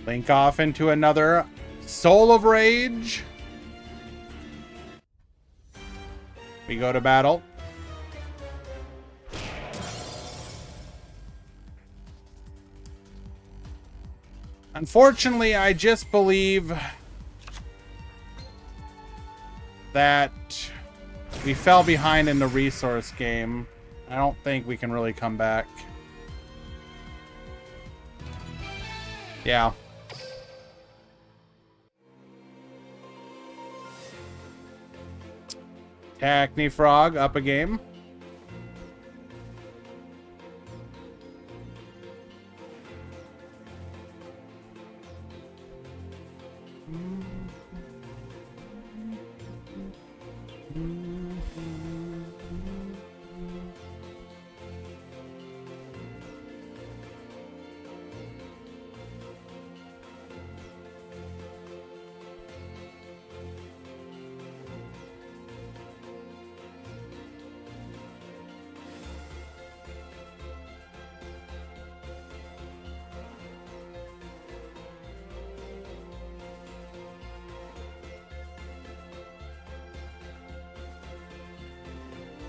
Link off into another Soul of Rage. We go to battle. Unfortunately, I just believe that we fell behind in the resource game. I don't think we can really come back. Yeah. Hackney Frog up a game.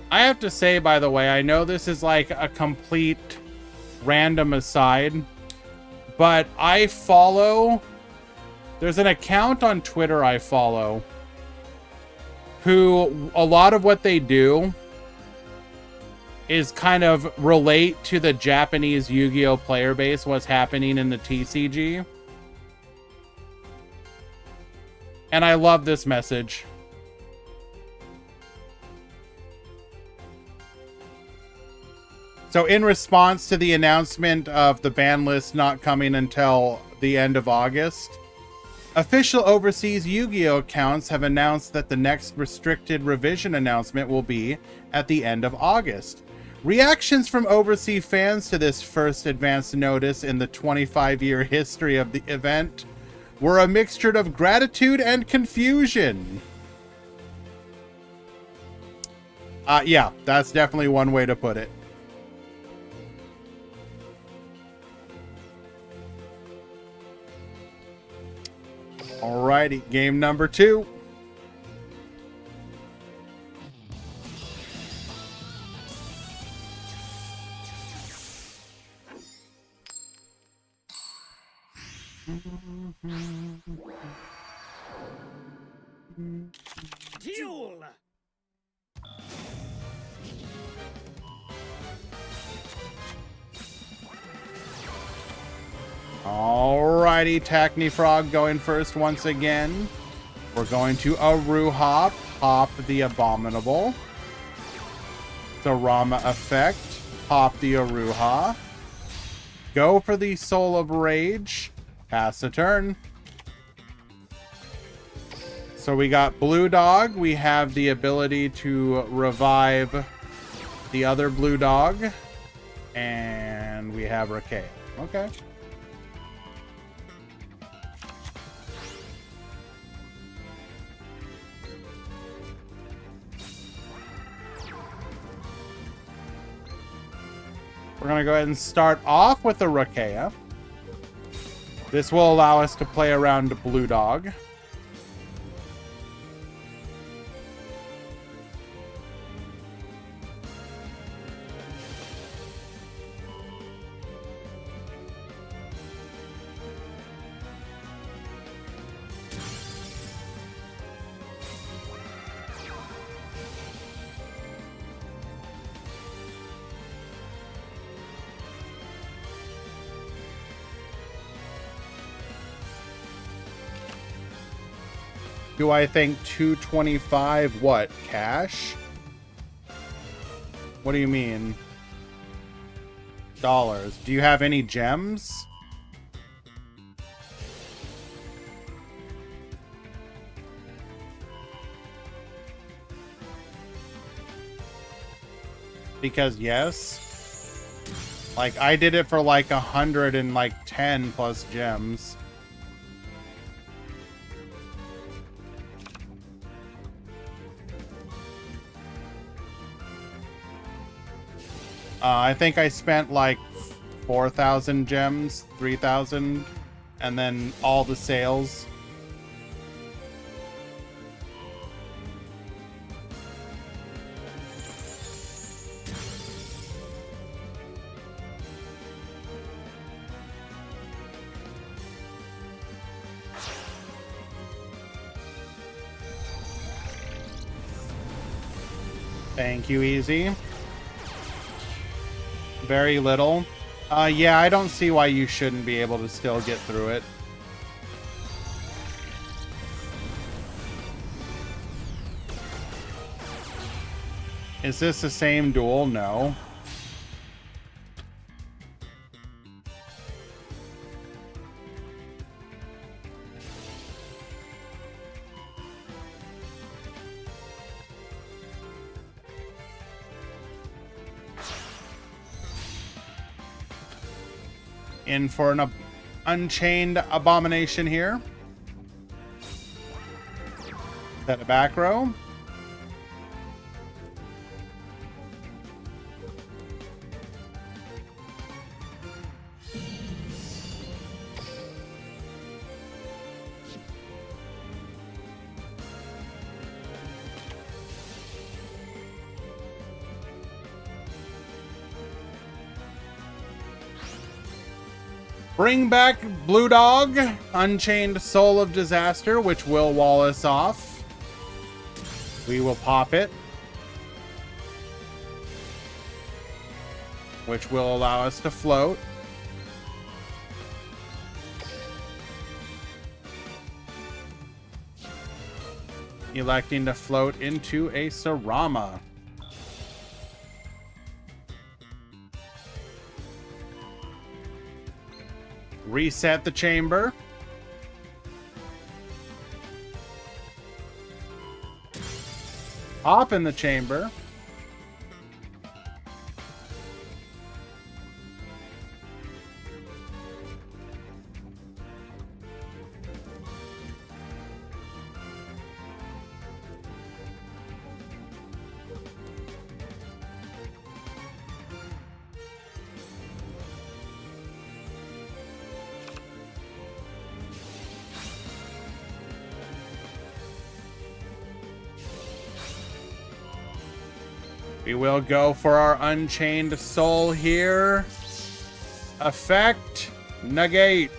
I have to say, by the way, I know this is like a complete random aside, but I follow... There's an account on Twitter I follow who, a lot of what they do is kind of relate to the Japanese Yu-Gi-Oh! Player base, what's happening in the TCG. And I love this message. So in response to the announcement of the ban list not coming until the end of August, official overseas Yu-Gi-Oh! Accounts have announced that the next restricted revision announcement will be at the end of August. Reactions from overseas fans to this first advance notice in the 25-year history of the event were a mixture of gratitude and confusion. Yeah, that's definitely one way to put it. Alrighty, game number 2. Duel. Alrighty, Tacny Frog going first once again. We're going to Aru Hop. Hop the Abominable. Sarama Effect. Hop the Aruha. Go for the Soul of Rage. Pass a turn. So we got Blue Dog. We have the ability to revive the other Blue Dog. And we have Rakea. Okay. We're going to go ahead and start off with the Rakea. This will allow us to play around Blue Dog. Do I think 225 what? Cash? What do you mean? Dollars. Do you have any gems? Because yes. Like I did it for like 110 plus gems. I think I spent like 4,000 gems, 3,000, and then all the sales. Thank you, Easy. Very little. Yeah, I don't see why you shouldn't be able to still get through it. Is this the same duel? No. In for an Unchained Abomination here. Set a back row. Bring back Blue Dog, Unchained Soul of Disaster, which will wall us off. We will pop it, which will allow us to float. Electing to float into a Sarama. Reset the chamber. Hop in the chamber. We will go for our Unchained Soul here. Effect, negate.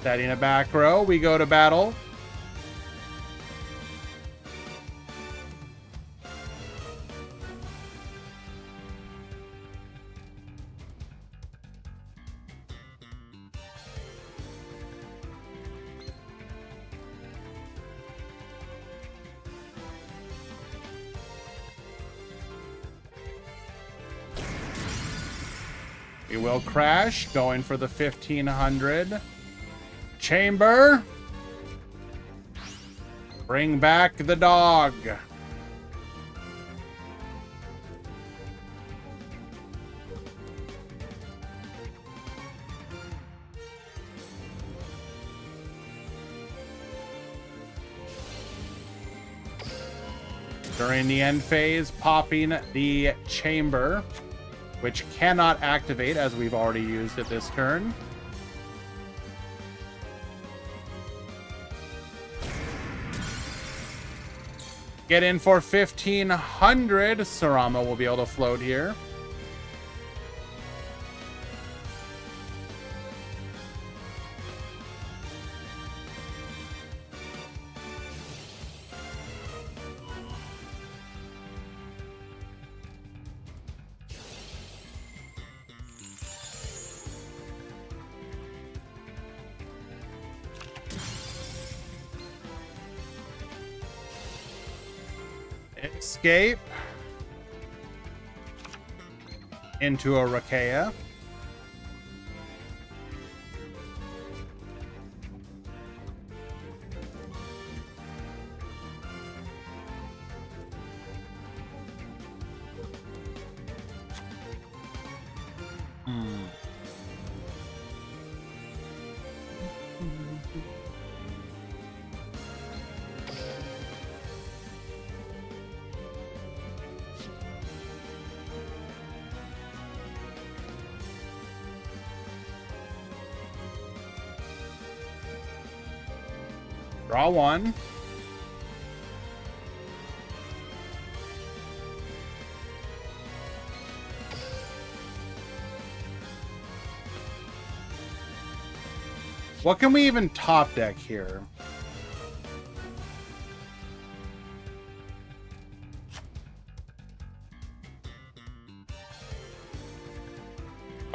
Setting a back row, we go to battle. We will crash, going for the 1500. Chamber. Bring back the dog. During the end phase, popping the chamber, which cannot activate as we've already used it this turn. Get in for 1500. Sarama will be able to float here. Escape into a Rakea. Draw one. What can we even top deck here?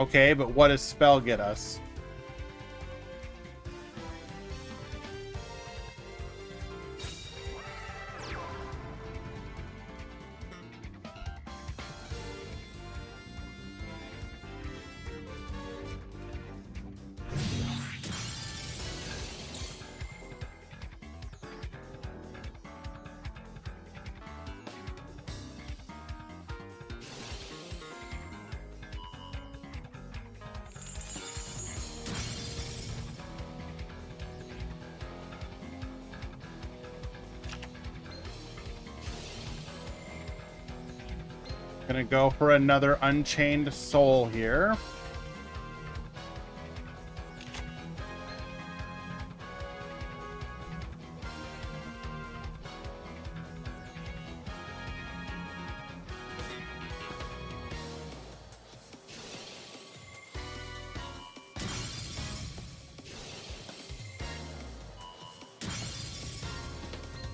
Okay, but what does spell get us? Gonna go for another Unchained Soul here.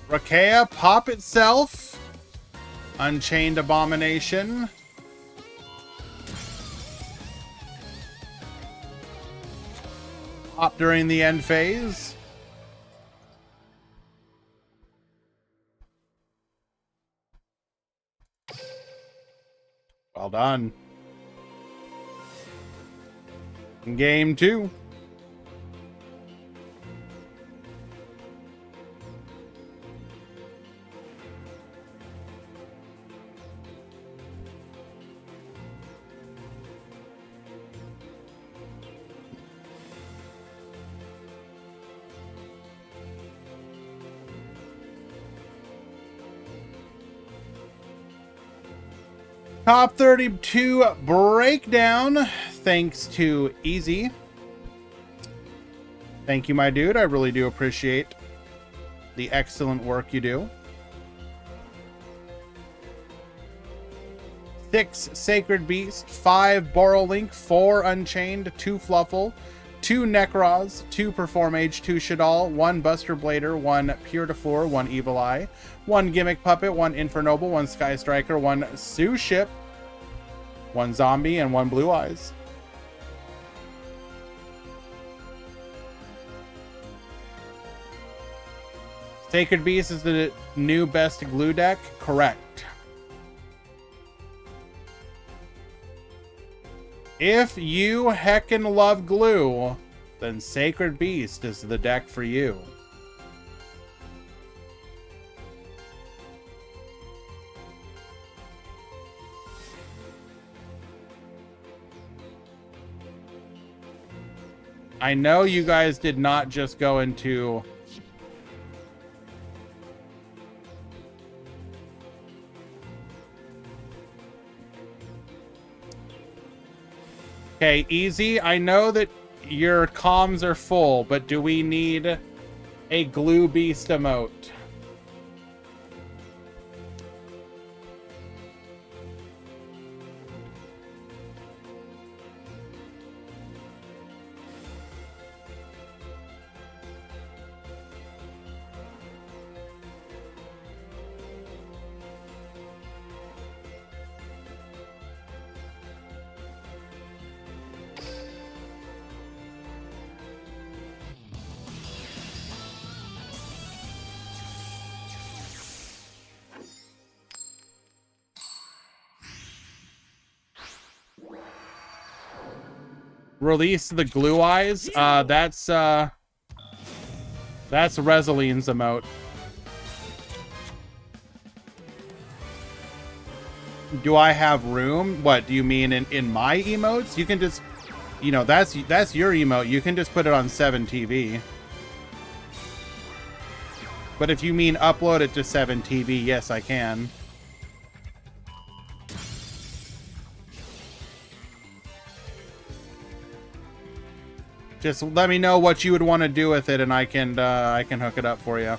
Rakea pop itself. Unchained Abomination. Pop during the end phase. Well done. Game 2. Top 32 breakdown, thanks to Easy. Thank you, my dude. I really do appreciate the excellent work you do. 6 Sacred Beast, 5 Borrowlink, 4 Unchained, 2 Fluffle, 2 Necros, 2 Performage, 2 Shadal, 1 Buster Blader, 1 Pure de Fleur, 1 Evil Eye, 1 Gimmick Puppet, 1 Infernoble, 1 Sky Striker, 1 Sue Ship, 1 Zombie, and 1 Blue Eyes. Sacred Beast is the new best glue deck? Correct. If you heckin' love glue, then Sacred Beast is the deck for you. I know you guys did not just go into... Okay, Easy, I know that your comms are full, but do we need a Glue Beast emote? Release the Glue Eyes. That's Resoline's emote. Do I have room? What do you mean in my emotes? You can just, you know, that's your emote. You can just put it on 7TV. But if you mean upload it to 7TV, yes, I can. Just let me know what you would want to do with it, and I can hook it up for you.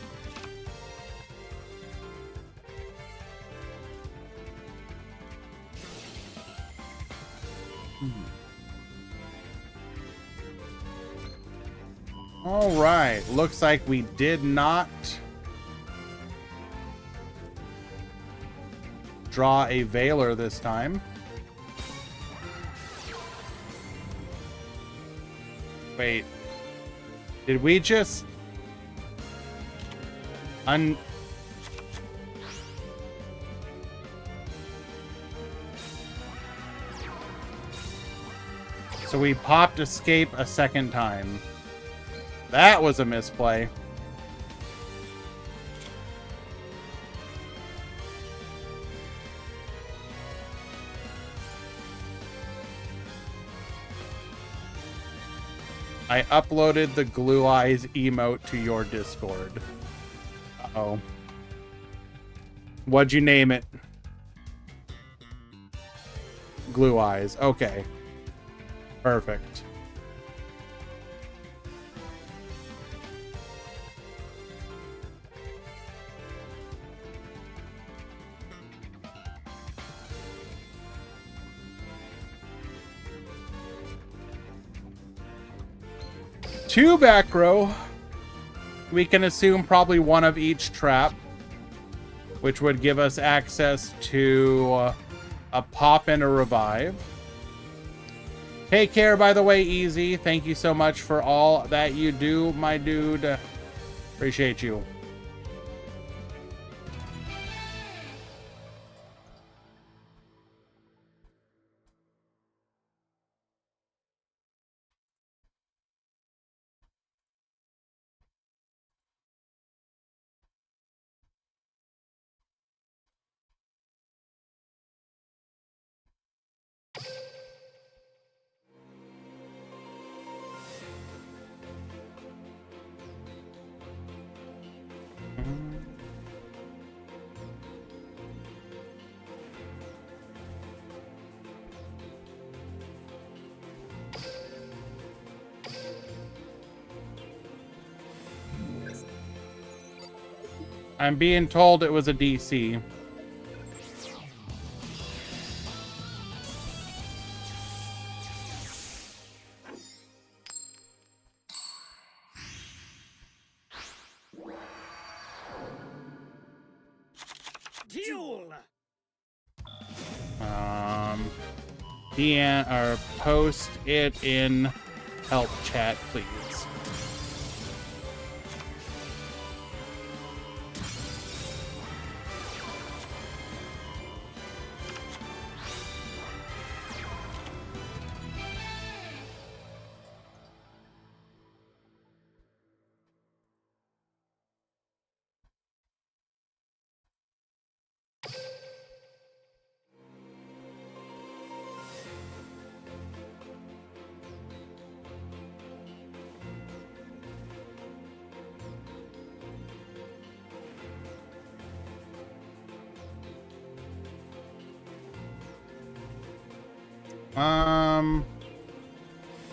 All right, looks like we did not draw a Veiler this time. Wait, did we just So we popped escape a second time. That was a misplay. I uploaded the Glue Eyes emote to your Discord. Uh-oh. What'd you name it? Glue Eyes. Okay. Perfect. Two back row. We can assume probably one of each trap, which would give us access to a pop and a revive. Take care, by the way, Easy. Thank you so much for all that you do, my dude. Appreciate you. I'm being told it was a DC. DM or post it in help chat, please.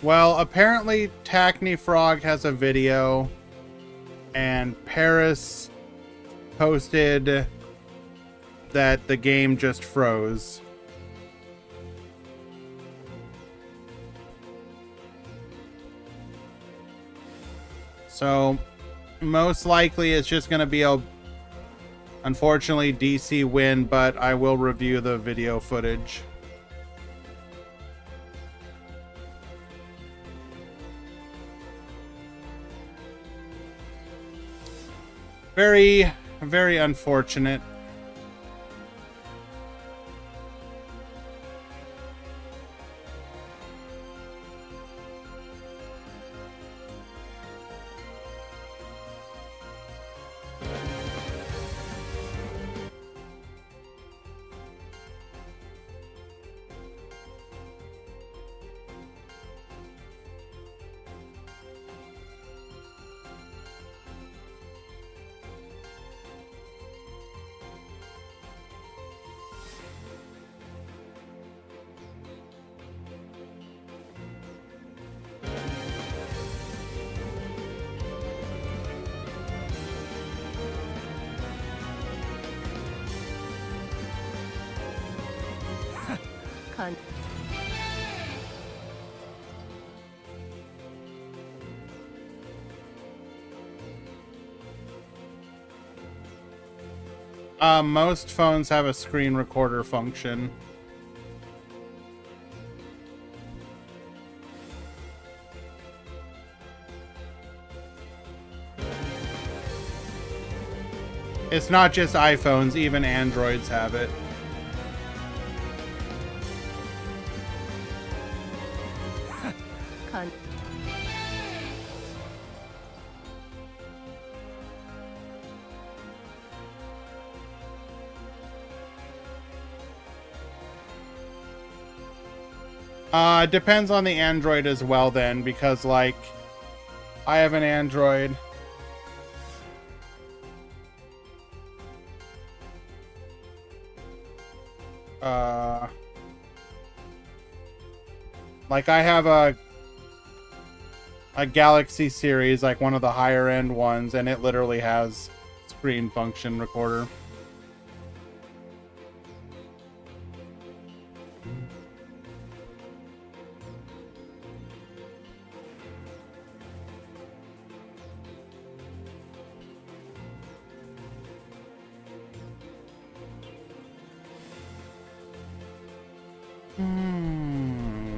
Well, apparently Tackney Frog has a video, and Paris posted that the game just froze. So, most likely it's just going to be a, unfortunately, DC win, but I will review the video footage. Very, very unfortunate. Con Most phones have a screen recorder function. It's not just iPhones, even Androids have it. Con It depends on the Android as well then, because like I have an Android. Like I have a Galaxy series, like one of the higher end ones, and it literally has screen function recorder.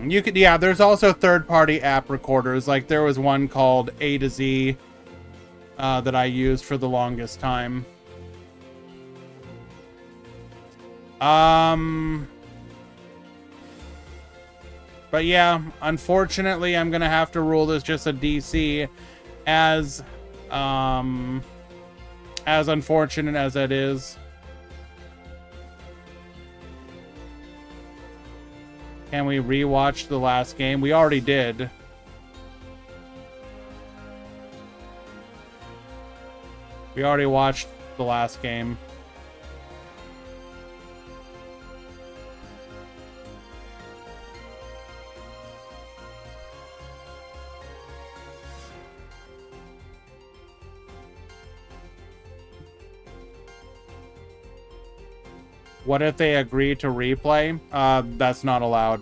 You could, yeah, there's also third-party app recorders. Like there was one called A to Z that I used for the longest time. But yeah, unfortunately, I'm gonna have to rule this just a DC, as unfortunate as that is. Can we rewatch the last game? We already did. We already watched the last game. What if they agree to replay? That's not allowed.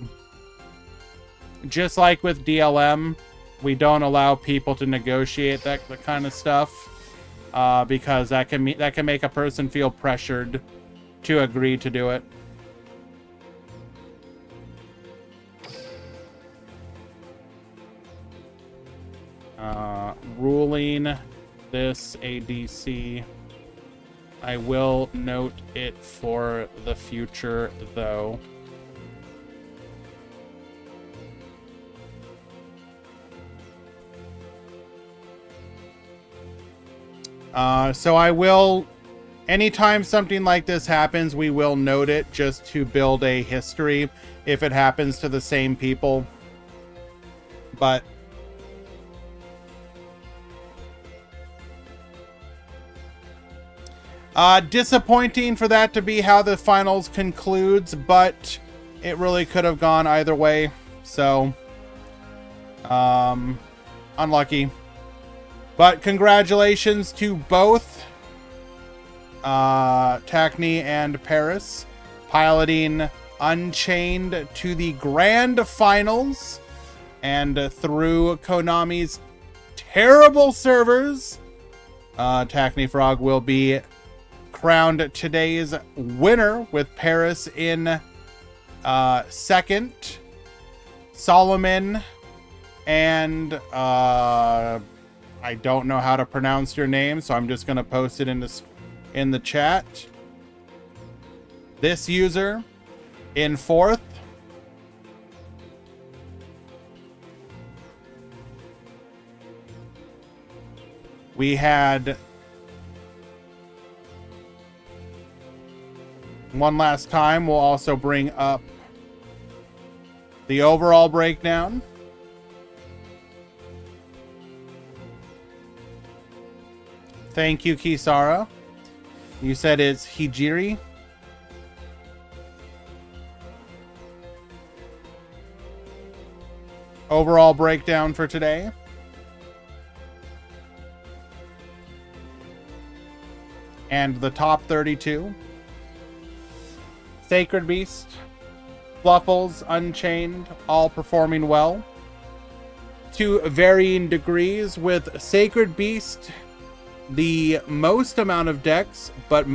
Just like with DLM, we don't allow people to negotiate that kind of stuff, because that can make a person feel pressured to agree to do it. Ruling this ADC. I will note it for the future, though. So I will, anytime something like this happens, we will note it just to build a history if it happens to the same people. But disappointing for that to be how the finals concludes, but it really could have gone either way. So, unlucky. But congratulations to both Tacne and Paris, piloting Unchained to the grand finals, and through Konami's terrible servers, Tacne Frog will be crowned today's winner, with Paris in second, Solomon and I don't know how to pronounce your name, so I'm just going to post it in the chat. This user in fourth. We had one last time. We'll also bring up the overall breakdown. Thank you, Kisara. You said it's Hijiri. Overall breakdown for today. And the top 32. Sacred Beast, Fluffles, Unchained, all performing well. To varying degrees, with Sacred Beast the most amount of decks, but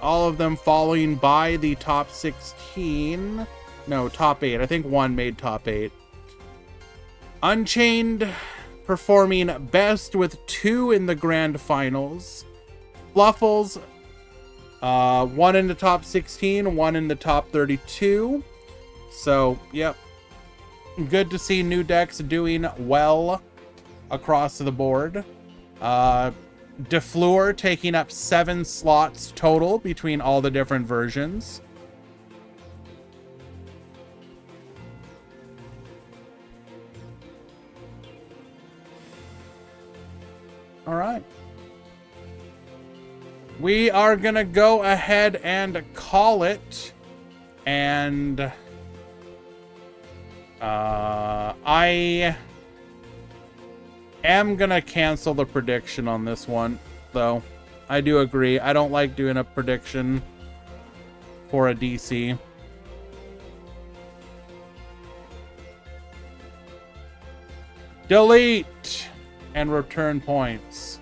all of them falling by the top 16. No, top 8. I think one made top 8. Unchained performing best with 2 in the grand finals. Fluffles, 1 in the top 16, 1 in the top 32. So, yep. Good to see new decks doing well across the board. DeFleur taking up 7 slots total between all the different versions. All right. We are going to go ahead and call it. And I am going to cancel the prediction on this one, though. I do agree. I don't like doing a prediction for a DC. Delete and return points.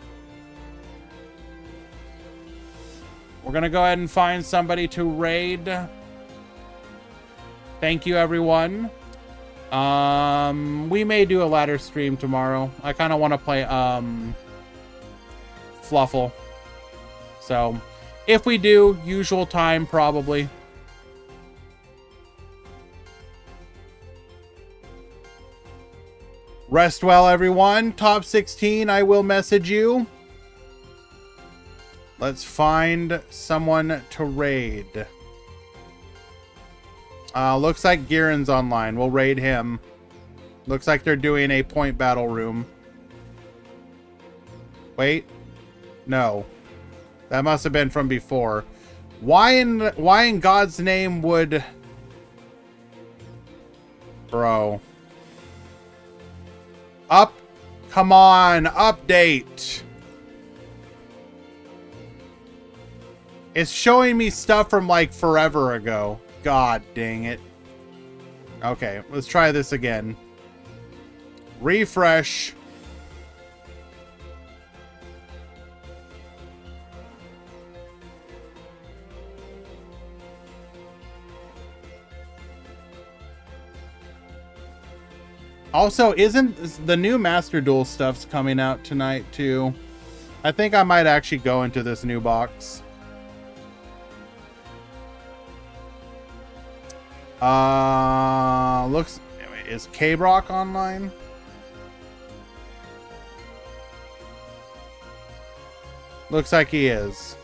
We're going to go ahead and find somebody to raid. Thank you, everyone. We may do a ladder stream tomorrow. I kind of want to play Fluffle. So, if we do, usual time probably. Rest well, everyone. Top 16, I will message you. Let's find someone to raid. Looks like Girin's online. We'll raid him. Looks like they're doing a point battle room. Wait. No. That must have been from before. Why in God's name would... Bro. Come on. Update. It's showing me stuff from like forever ago. God dang it. Okay, let's try this again. Refresh. Also, isn't the new Master Duel stuff's coming out tonight too? I think I might actually go into this new box. Looks, is K-Brock online? Looks like he is.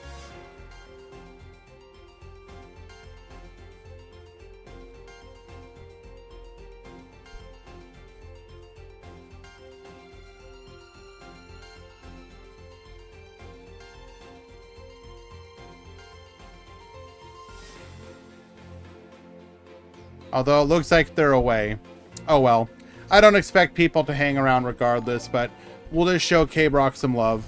Although it looks like they're away. Oh well. I don't expect people to hang around regardless, but we'll just show K-Brock some love.